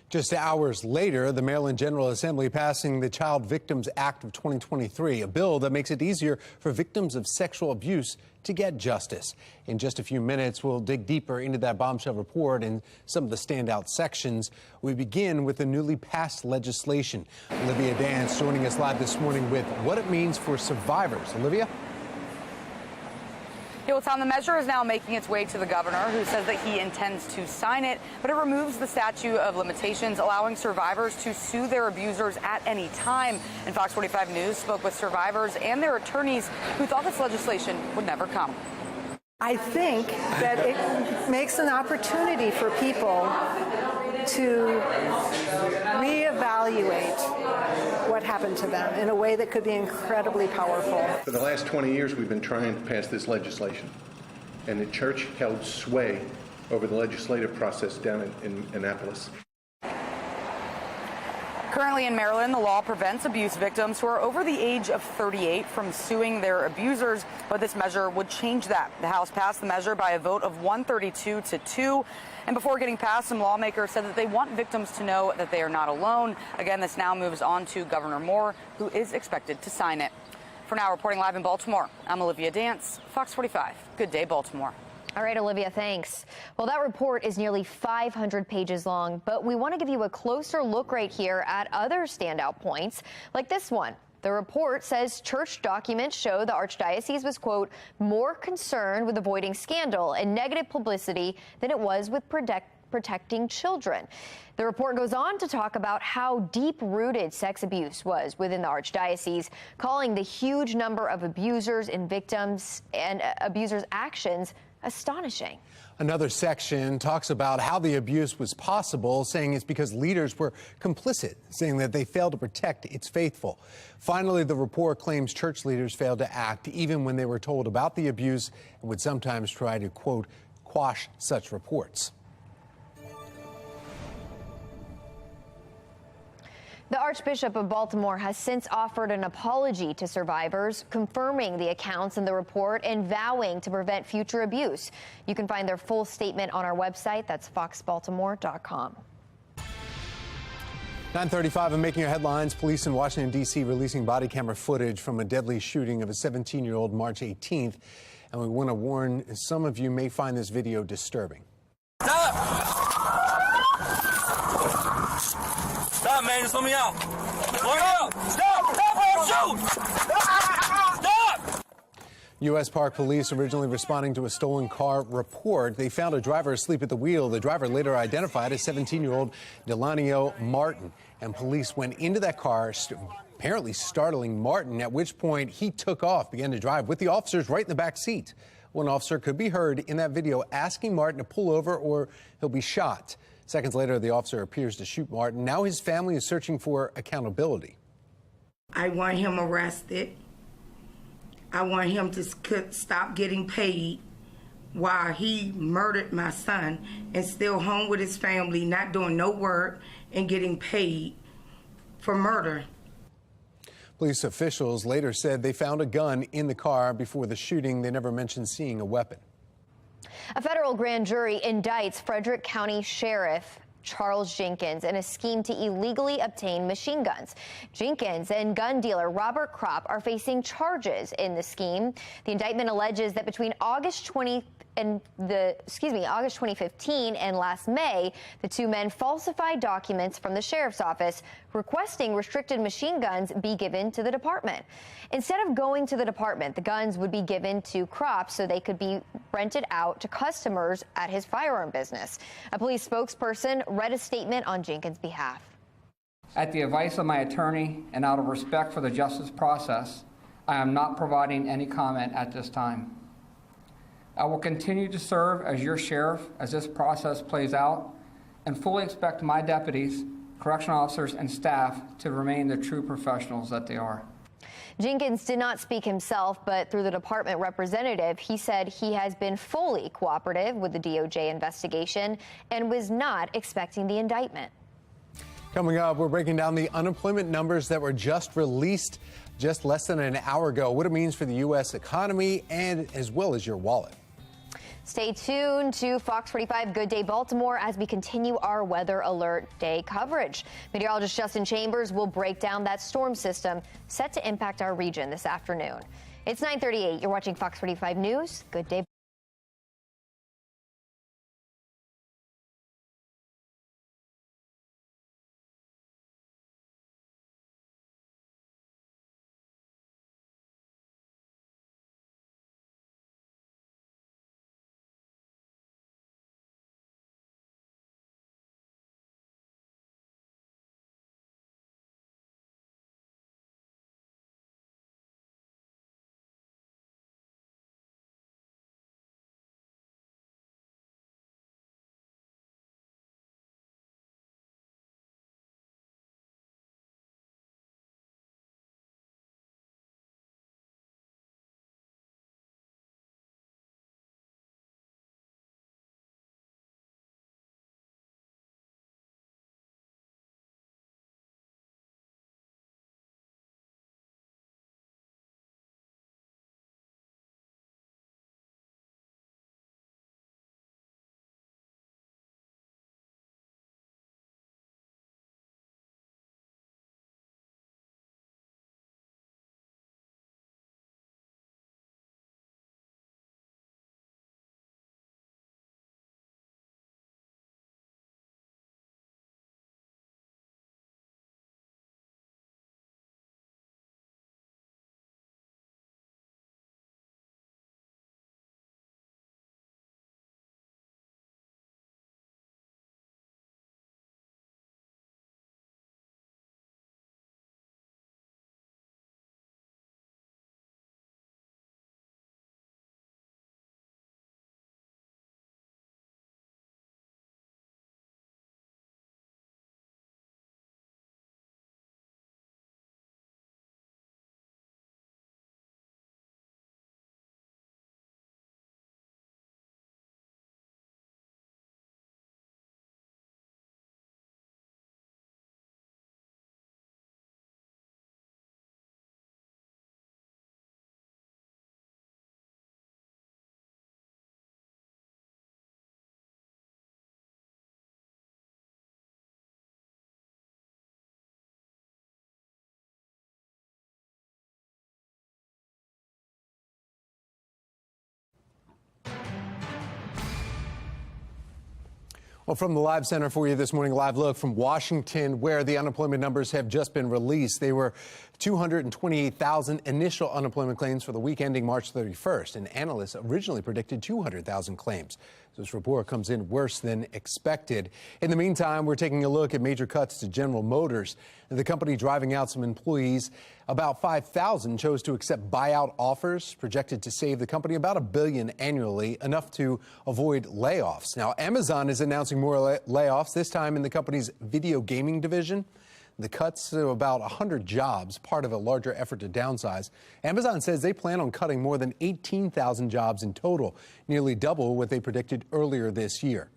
Speaker 1: Just hours later, the Maryland General Assembly passing the Child Victims Act of 2023, a bill that makes it easier for victims of sexual abuse to get justice. In just a few minutes, we'll dig deeper into that bombshell report and some of the standout sections. We begin with the newly passed legislation. Olivia Dance joining us live this morning with what it means for survivors. Olivia?
Speaker 21: Yeah, well, Tom, the measure is now making its way to the governor, who says that he intends to sign it, but it removes the statute of limitations, allowing survivors to sue their abusers at any time. And Fox 45 News spoke with survivors and their attorneys who thought this legislation would never come.
Speaker 4: I think that it makes an opportunity for people to reevaluate what happened to them in a way that could be incredibly powerful.
Speaker 15: For the last 20 years, we've been trying to pass this legislation, and the church held sway over the legislative process down in Annapolis.
Speaker 21: Currently in Maryland, the law prevents abuse victims who are over the age of 38 from suing their abusers, but this measure would change that. The House passed the measure by a vote of 132 to 2. And before getting passed, some lawmakers said that they want victims to know that they are not alone. Again, this now moves on to Governor Moore, who is expected to sign it. For now, reporting live in Baltimore, I'm Olivia Dance, Fox 45. Good day, Baltimore.
Speaker 22: All right, Olivia, thanks. Well, that report is nearly 500 pages long, but we want to give you a closer look right here at other standout points, like this one. The report says church documents show the Archdiocese was, quote, more concerned with avoiding scandal and negative publicity than it was with protecting children. The report goes on to talk about how deep-rooted sex abuse was within the Archdiocese, calling the huge number of abusers and victims and abusers' actions astonishing.
Speaker 1: Another section talks about how the abuse was possible, saying it's because leaders were complicit, saying that they failed to protect its faithful. Finally, the report claims church leaders failed to act even when they were told about the abuse and would sometimes try to, quote, quash such reports.
Speaker 22: The Archbishop of Baltimore has since offered an apology to survivors, confirming the accounts in the report and vowing to prevent future abuse. You can find their full statement on our website. That's foxbaltimore.com.
Speaker 1: 9:35 and making your headlines. Police in Washington, D.C. releasing body camera footage from a deadly shooting of a 17-year-old March 18th. And we want to warn some of you may find this video disturbing.
Speaker 5: Stop, man. Just let me out. Stop! Stop! Stop!
Speaker 1: U.S. Park Police originally responding to a stolen car report. They found a driver asleep at the wheel. The driver later identified as 17-year-old Delanio Martin. And police went into that car, apparently startling Martin, at which point he took off, began to drive with the officers right in the back seat. One officer could be heard in that video asking Martin to pull over or he'll be shot. Seconds later, the officer appears to shoot Martin. Now his family is searching for accountability.
Speaker 6: I want him arrested. I want him to stop getting paid while he murdered my son and still home with his family, not doing no work and getting paid for murder.
Speaker 1: Police officials later said they found a gun in the car before the shooting. They never mentioned seeing a weapon.
Speaker 22: A federal grand jury indicts Frederick County Sheriff Charles Jenkins in a scheme to illegally obtain machine guns. Jenkins and gun dealer Robert Kropp are facing charges in the scheme. The indictment alleges that between August 2015 and last May, the two men falsified documents from the sheriff's office requesting restricted machine guns be given to the department. Instead of going to the department, the guns would be given to Kropp so they could be rented out to customers at his firearm business. A police spokesperson read a statement on Jenkins' behalf.
Speaker 16: At the advice of my attorney and out of respect for the justice process, I am not providing any comment at this time. I will continue to serve as your sheriff as this process plays out and fully expect my deputies, correctional officers, and staff to remain the true professionals that they are.
Speaker 22: Jenkins did not speak himself, but through the department representative, he said he has been fully cooperative with the DOJ investigation and was not expecting the indictment.
Speaker 1: Coming up, we're breaking down the unemployment numbers that were just released just less than an hour ago, what it means for the U.S. economy and as well as your wallet.
Speaker 22: Stay tuned to Fox 45 Good Day Baltimore as we continue our Weather Alert Day coverage. Meteorologist Justin Chambers will break down that storm system set to impact our region this afternoon. It's 9:38. You're watching Fox 45 News. Good day.
Speaker 1: Well, from the Live Center for you this morning, live look from Washington, where the unemployment numbers have just been released. They were 228,000 initial unemployment claims for the week ending March 31st, and analysts originally predicted 200,000 claims. This report comes in worse than expected. In the meantime, we're taking a look at major cuts to General Motors, the company driving out some employees. About 5,000 chose to accept buyout offers, projected to save the company about $1 billion annually, enough to avoid layoffs. Now, Amazon is announcing more layoffs, this time in the company's video gaming division. The cuts to about 100 jobs, part of a larger effort to downsize. Amazon says they plan on cutting more than 18,000 jobs in total, nearly double what they predicted earlier this year.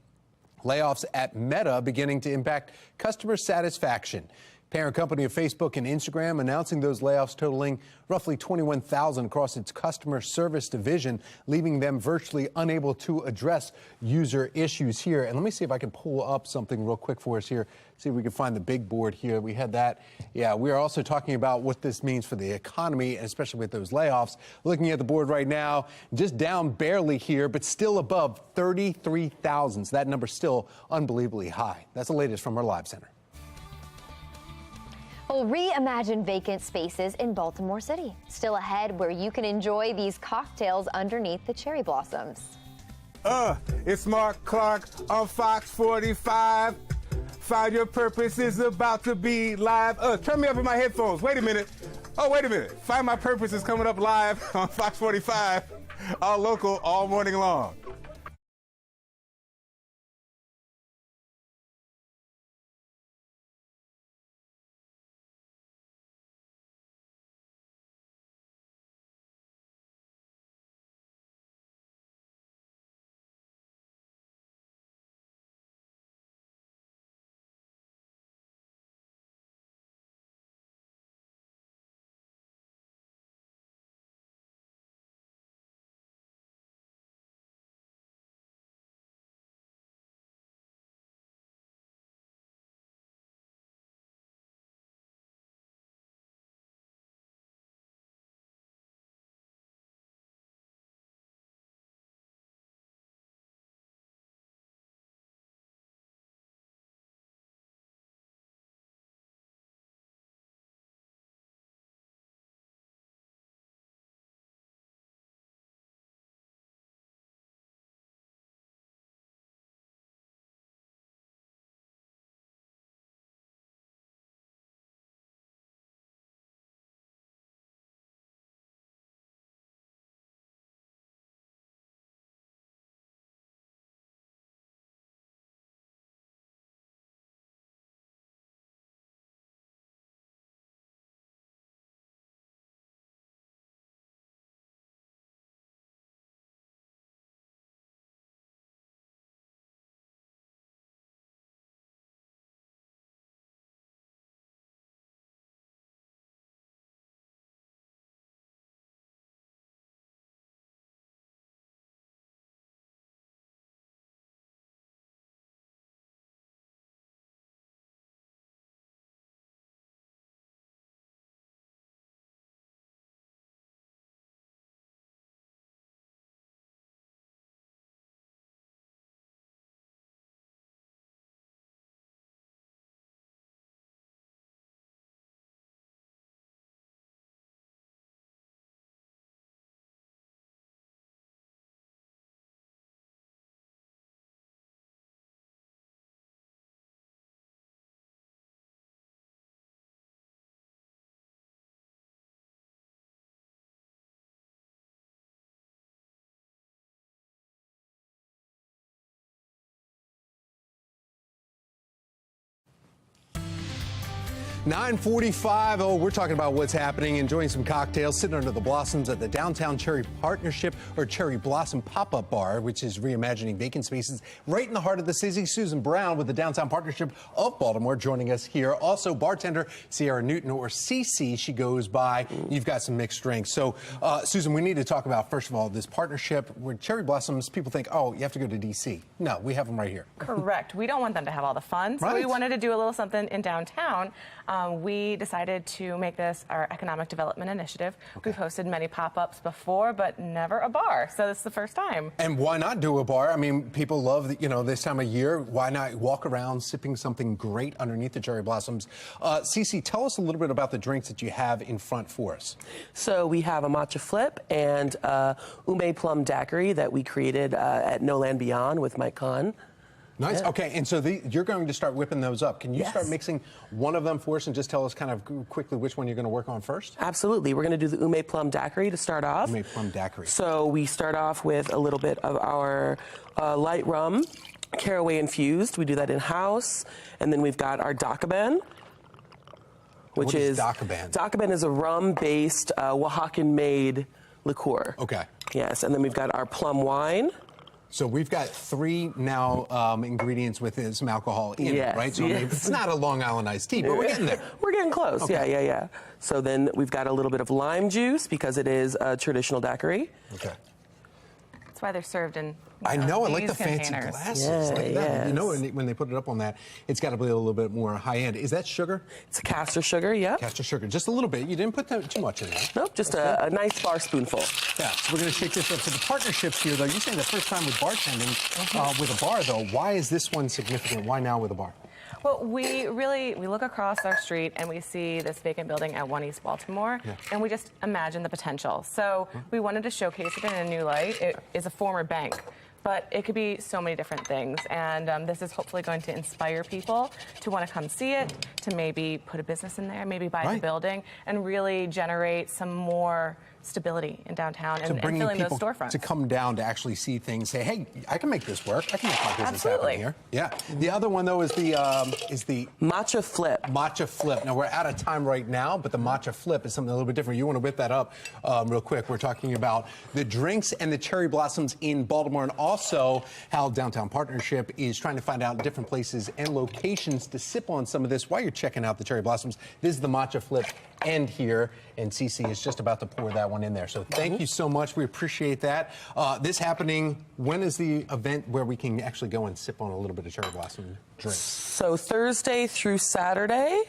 Speaker 1: Layoffs at Meta beginning to impact customer satisfaction. Parent company of Facebook and Instagram announcing those layoffs totaling roughly 21,000 across its customer service division, leaving them virtually unable to address user issues here. And let me see if I can pull up something real quick for us here. See if we can find the big board here. We had that. Yeah, we are also talking about what this means for the economy, and especially with those layoffs. Looking at the board right now, just down barely here, but still above 33,000. So that number's still unbelievably high. That's the latest from our Live Center.
Speaker 22: Well, reimagine vacant spaces in Baltimore City. Still ahead, where you can enjoy these cocktails underneath the cherry blossoms.
Speaker 7: It's Mark Clark on Fox 45. Find Your Purpose is about to be live. Turn me up in my headphones. Wait a minute. Oh, wait a minute. Find My Purpose is coming up live on Fox 45. All local, all morning long.
Speaker 1: $9:45. Oh, we're talking about what's happening, enjoying some cocktails, sitting under the blossoms at the Downtown Cherry Partnership or Cherry Blossom Pop-Up Bar, which is reimagining vacant spaces right in the heart of the city. Susan Brown with the Downtown Partnership of Baltimore joining us here. Also, bartender Sierra Newton, or Cece, she goes by. You've got some mixed drinks. So, Susan, we need to talk about, first of all, this partnership with Cherry Blossoms. People think, oh, you have to go to D.C. No, we have them right here.
Speaker 8: Correct. We don't want them to have all the fun, so we wanted to do a little something in downtown. we decided to make this our economic development initiative. We've hosted many pop-ups before, but never a bar, so this is the first time.
Speaker 1: And why not do a bar? I mean, people love, this time of year. Why not walk around sipping something great underneath the cherry blossoms? Cece, tell us a little bit about the drinks that you have in front for us.
Speaker 17: So we have a matcha flip and ume plum daiquiri that we created at No Land Beyond with Mike Kahn.
Speaker 1: Nice.
Speaker 17: Yeah.
Speaker 1: Okay, and so you're going to start whipping those up. Can you start mixing one of them for us and just tell us kind of quickly which one you're going to work on first?
Speaker 17: Absolutely. We're going to do the ume plum daiquiri to start off.
Speaker 1: Ume plum daiquiri.
Speaker 17: So we start off with a little bit of our light rum, caraway infused. We do that in-house. And then we've got our Dakaben, which is
Speaker 1: Dakaben?
Speaker 17: Dakaben is a rum-based Oaxacan-made liqueur.
Speaker 1: Okay.
Speaker 17: Yes, and then we've got our plum wine.
Speaker 1: So we've got 3 now ingredients with some alcohol in it, right? So it's not a Long Island iced tea, but we're getting there.
Speaker 17: We're getting close.
Speaker 1: Okay.
Speaker 17: Yeah. So then we've got a little bit of lime juice because it is a traditional daiquiri.
Speaker 1: Okay.
Speaker 8: That's why they're served in
Speaker 1: I know, I like the
Speaker 8: these
Speaker 1: fancy
Speaker 8: containers.
Speaker 1: glasses like that. When they put it up on that, it's got to be a little bit more high end. Is that sugar?
Speaker 17: It's a castor sugar, yep.
Speaker 1: Castor sugar, just a little bit. You didn't put too much in there.
Speaker 17: Nope, just a nice bar spoonful.
Speaker 1: Yeah, so we're going to shake this up. So the partnerships here, though, you're saying the first time with bartending with a bar, though. Why is this one significant? Why now with a bar?
Speaker 8: Well, we look across our street and we see this vacant building at 1 East Baltimore, and we just imagine the potential. So we wanted to showcase it in a new light. It is a former bank, but it could be so many different things. And this is hopefully going to inspire people to want to come see it, to maybe put a business in there, maybe buy the building, and really generate some more stability in downtown and filling those storefronts.
Speaker 1: To come down to actually see things, say, hey, I can make this work. I can make my business happen here. Yeah. The other one, though, is the
Speaker 17: matcha flip.
Speaker 1: Matcha flip. Now, we're out of time right now, but the matcha flip is something a little bit different. You want to whip that up real quick. We're talking about the drinks and the cherry blossoms in Baltimore, and also how Downtown Partnership is trying to find out different places and locations to sip on some of this while you're checking out the cherry blossoms. This is the matcha flip end here, and Cece is just about to pour that one in there. So thank you so much. We appreciate that. This happening, when is the event where we can actually go and sip on a little bit of cherry blossom drink?
Speaker 17: So Thursday through Saturday,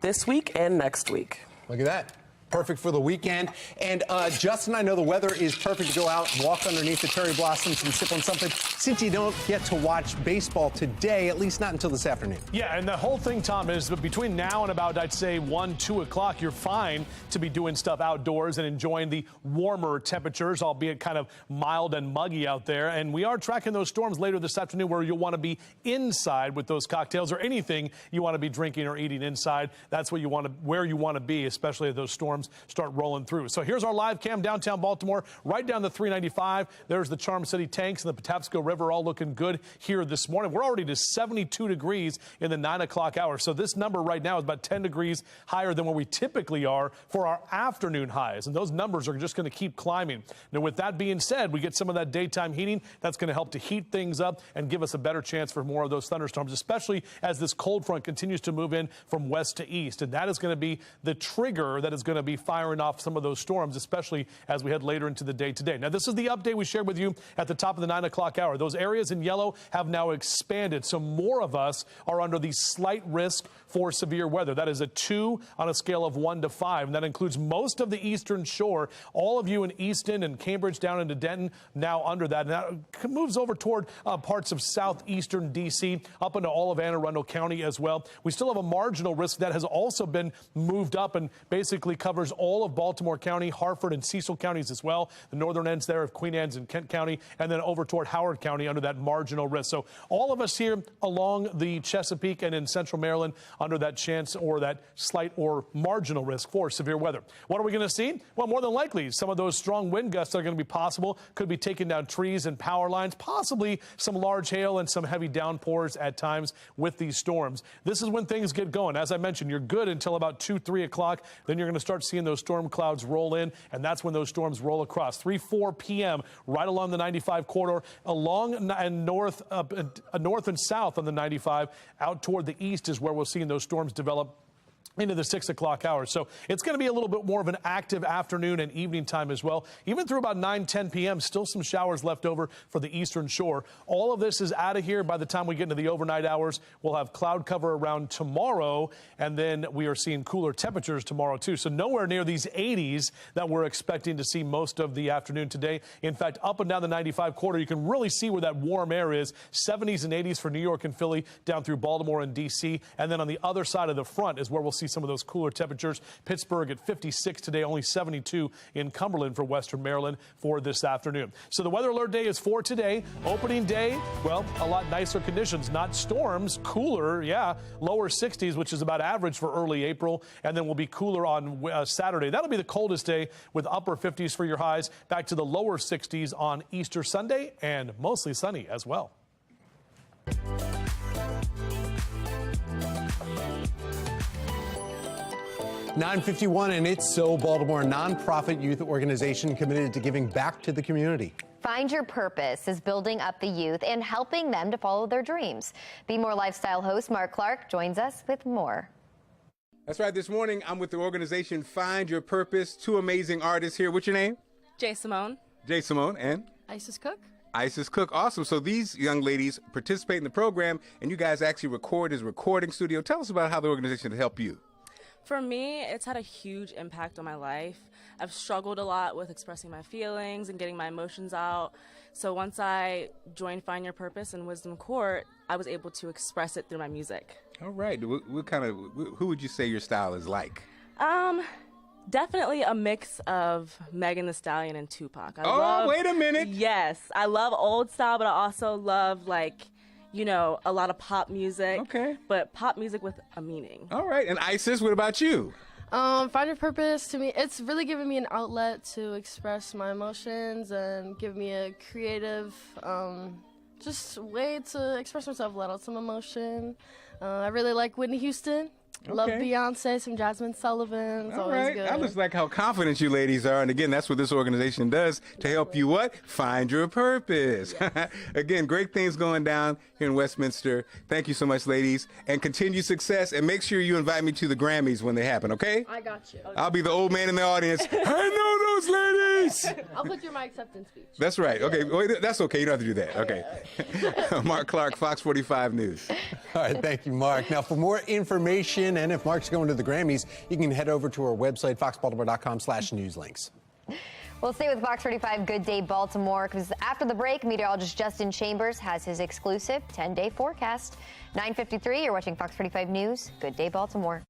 Speaker 17: this week and next week.
Speaker 1: Look at that. Perfect for the weekend. And Justin, I know the weather is perfect to go out, walk underneath the cherry blossoms and sip on something. Since you don't get to watch baseball today, at least not until this afternoon.
Speaker 2: Yeah, and the whole thing, Tom, is between now and about, I'd say, 1, 2 o'clock, you're fine to be doing stuff outdoors and enjoying the warmer temperatures, albeit kind of mild and muggy out there. And we are tracking those storms later this afternoon where you'll want to be inside with those cocktails or anything you want to be drinking or eating inside. That's what you want to, where you want to be, especially as those storms start rolling through. So here's our live cam downtown Baltimore, right down the 395. There's the Charm City tanks and the Patapsco River all looking good here this morning. We're already to 72 degrees in the 9 o'clock hour. So this number right now is about 10 degrees higher than where we typically are for our afternoon highs. And those numbers are just going to keep climbing. Now, with that being said, we get some of that daytime heating. That's going to help to heat things up and give us a better chance for more of those thunderstorms, especially as this cold front continues to move in from west to east. And that is going to be the trigger that is going to be firing off some of those storms, especially as we head later into the day today. Now, this is the update we shared with you at the top of the 9 o'clock hour. Those areas in yellow have now expanded, so more of us are under the slight risk for severe weather. That is a 2 on a scale of 1 to 5, and that includes most of the eastern shore. All of you in Easton and Cambridge down into Denton now under that. And that moves over toward parts of southeastern D.C., up into all of Anne Arundel County as well. We still have a marginal risk that has also been moved up and basically covers all of Baltimore County, Harford and Cecil counties as well. The northern ends there of Queen Anne's and Kent County, and then over toward Howard County under that marginal risk. So all of us here along the Chesapeake and in central Maryland under that chance or that slight or marginal risk for severe weather. What are we going to see? Well, more than likely, some of those strong wind gusts that are going to be possible could be taking down trees and power lines, possibly some large hail and some heavy downpours at times with these storms. This is when things get going. As I mentioned, you're good until about 2, 3 o'clock. Then you're going to start seeing those storm clouds roll in, and that's when those storms roll across. 3, 4 p.m. right along the 95 corridor, along and north and south on the 95, out toward the east is where we're seeing those storms develop into the 6 o'clock hour. So it's going to be a little bit more of an active afternoon and evening time as well. Even through about 9-10 p.m., still some showers left over for the eastern shore. All of this is out of here by the time we get into the overnight hours. We'll have cloud cover around tomorrow, and then we are seeing cooler temperatures tomorrow, too. So nowhere near these 80s that we're expecting to see most of the afternoon today. In fact, up and down the 95 corridor, you can really see where that warm air is. 70s and 80s for New York and Philly, down through Baltimore and D.C. And then on the other side of the front is where we'll see some of those cooler temperatures. Pittsburgh at 56 today, only 72 in Cumberland for Western Maryland for this afternoon. So the weather alert day is for today. Opening day, well, a lot nicer conditions, not storms, cooler, yeah, lower 60s, which is about average for early April, and then we'll be cooler on Saturday. That'll be the coldest day with upper 50s for your highs, back to the lower 60s on Easter Sunday, and mostly sunny as well.
Speaker 1: 9:51, and It's So Baltimore, a nonprofit youth organization committed to giving back to the community.
Speaker 22: Find Your Purpose is building up the youth and helping them to follow their dreams. Be More lifestyle host Mark Clark joins us with more.
Speaker 7: That's right. This morning, I'm with the organization Find Your Purpose. Two amazing artists here. What's your name?
Speaker 18: Jay Simone.
Speaker 7: Jay Simone and?
Speaker 18: Isis Cook.
Speaker 7: Isis Cook. Awesome. So these young ladies participate in the program, and you guys actually record as a recording studio. Tell us about how the organization helped you.
Speaker 18: For me, it's had a huge impact on my life. I've struggled a lot with expressing my feelings and getting my emotions out. So once I joined Find Your Purpose in Wisdom Court, I was able to express it through my music.
Speaker 7: All right. Who would you say your style is like?
Speaker 18: Definitely a mix of Megan Thee Stallion and Tupac.
Speaker 7: Wait a minute.
Speaker 18: Yes. I love old style, but I also love, a lot of pop music.
Speaker 7: Okay.
Speaker 18: But pop music with a meaning.
Speaker 7: All right. And Isis, what about you?
Speaker 19: Find Your Purpose, to me, it's really given me an outlet to express my emotions and give me a creative, just way to express myself, let out some emotion. I really like Whitney Houston.
Speaker 7: Okay.
Speaker 19: Love Beyonce, some Jasmine Sullivan. It's always
Speaker 7: right.
Speaker 19: good.
Speaker 7: I just like how confident you ladies are. And again, that's what this organization does to help you what? Find your purpose. Yes. Again, great things going down here in Westminster. Thank you so much, ladies. And continue success. And make sure you invite me to the Grammys when they happen, okay?
Speaker 19: I got you.
Speaker 7: I'll be the old man in the audience. I know those ladies.
Speaker 19: I'll put you in my acceptance speech.
Speaker 7: That's right. Okay. Wait, that's okay. You don't have to do that. Okay. Mark Clark, Fox 45 News.
Speaker 1: All right. Thank you, Mark. Now, for more information, and if Mark's going to the Grammys, you can head over to our website, foxbaltimore.com/news links.
Speaker 22: We'll stay with Fox 45 Good Day Baltimore, because after the break, meteorologist Justin Chambers has his exclusive 10-day forecast. 9:53, you're watching Fox 45 News. Good Day Baltimore.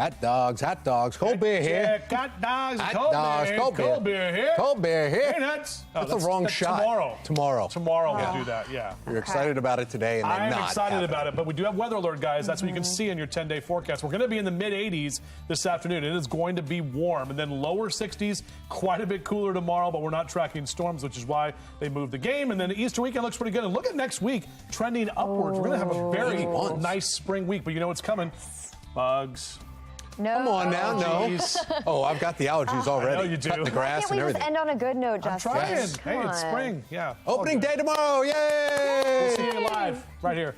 Speaker 1: Hot dogs, cold beer here.
Speaker 2: Hot dogs,
Speaker 1: Hot dogs,
Speaker 2: cold beer here.
Speaker 1: Cold beer here.
Speaker 2: Hey, nuts.
Speaker 1: That's the wrong shot.
Speaker 2: Tomorrow
Speaker 1: Yeah.
Speaker 2: we'll do that, yeah.
Speaker 1: You're excited about it today, and then not.
Speaker 2: I'm excited about it, but we do have weather alert, guys. That's what you can see in your 10-day forecast. We're going to be in the mid-80s this afternoon. It is going to be warm, and then lower 60s, quite a bit cooler tomorrow, but we're not tracking storms, which is why they moved the game. And then the Easter weekend looks pretty good. And look at next week, trending upwards. We're going to have a very nice spring week, but you know what's coming? Bugs.
Speaker 22: No.
Speaker 1: Come on now, no. Oh, I've got the allergies already.
Speaker 2: I know you do.
Speaker 1: Cut the grass
Speaker 22: Why
Speaker 1: and
Speaker 22: can't we
Speaker 1: everything.
Speaker 22: just end on a good note,
Speaker 2: I'm
Speaker 22: Justin?
Speaker 2: trying.
Speaker 22: Come
Speaker 2: Hey, it's
Speaker 22: on.
Speaker 2: spring. Yeah.
Speaker 1: Opening day tomorrow. Yay!
Speaker 2: We'll see you live right here.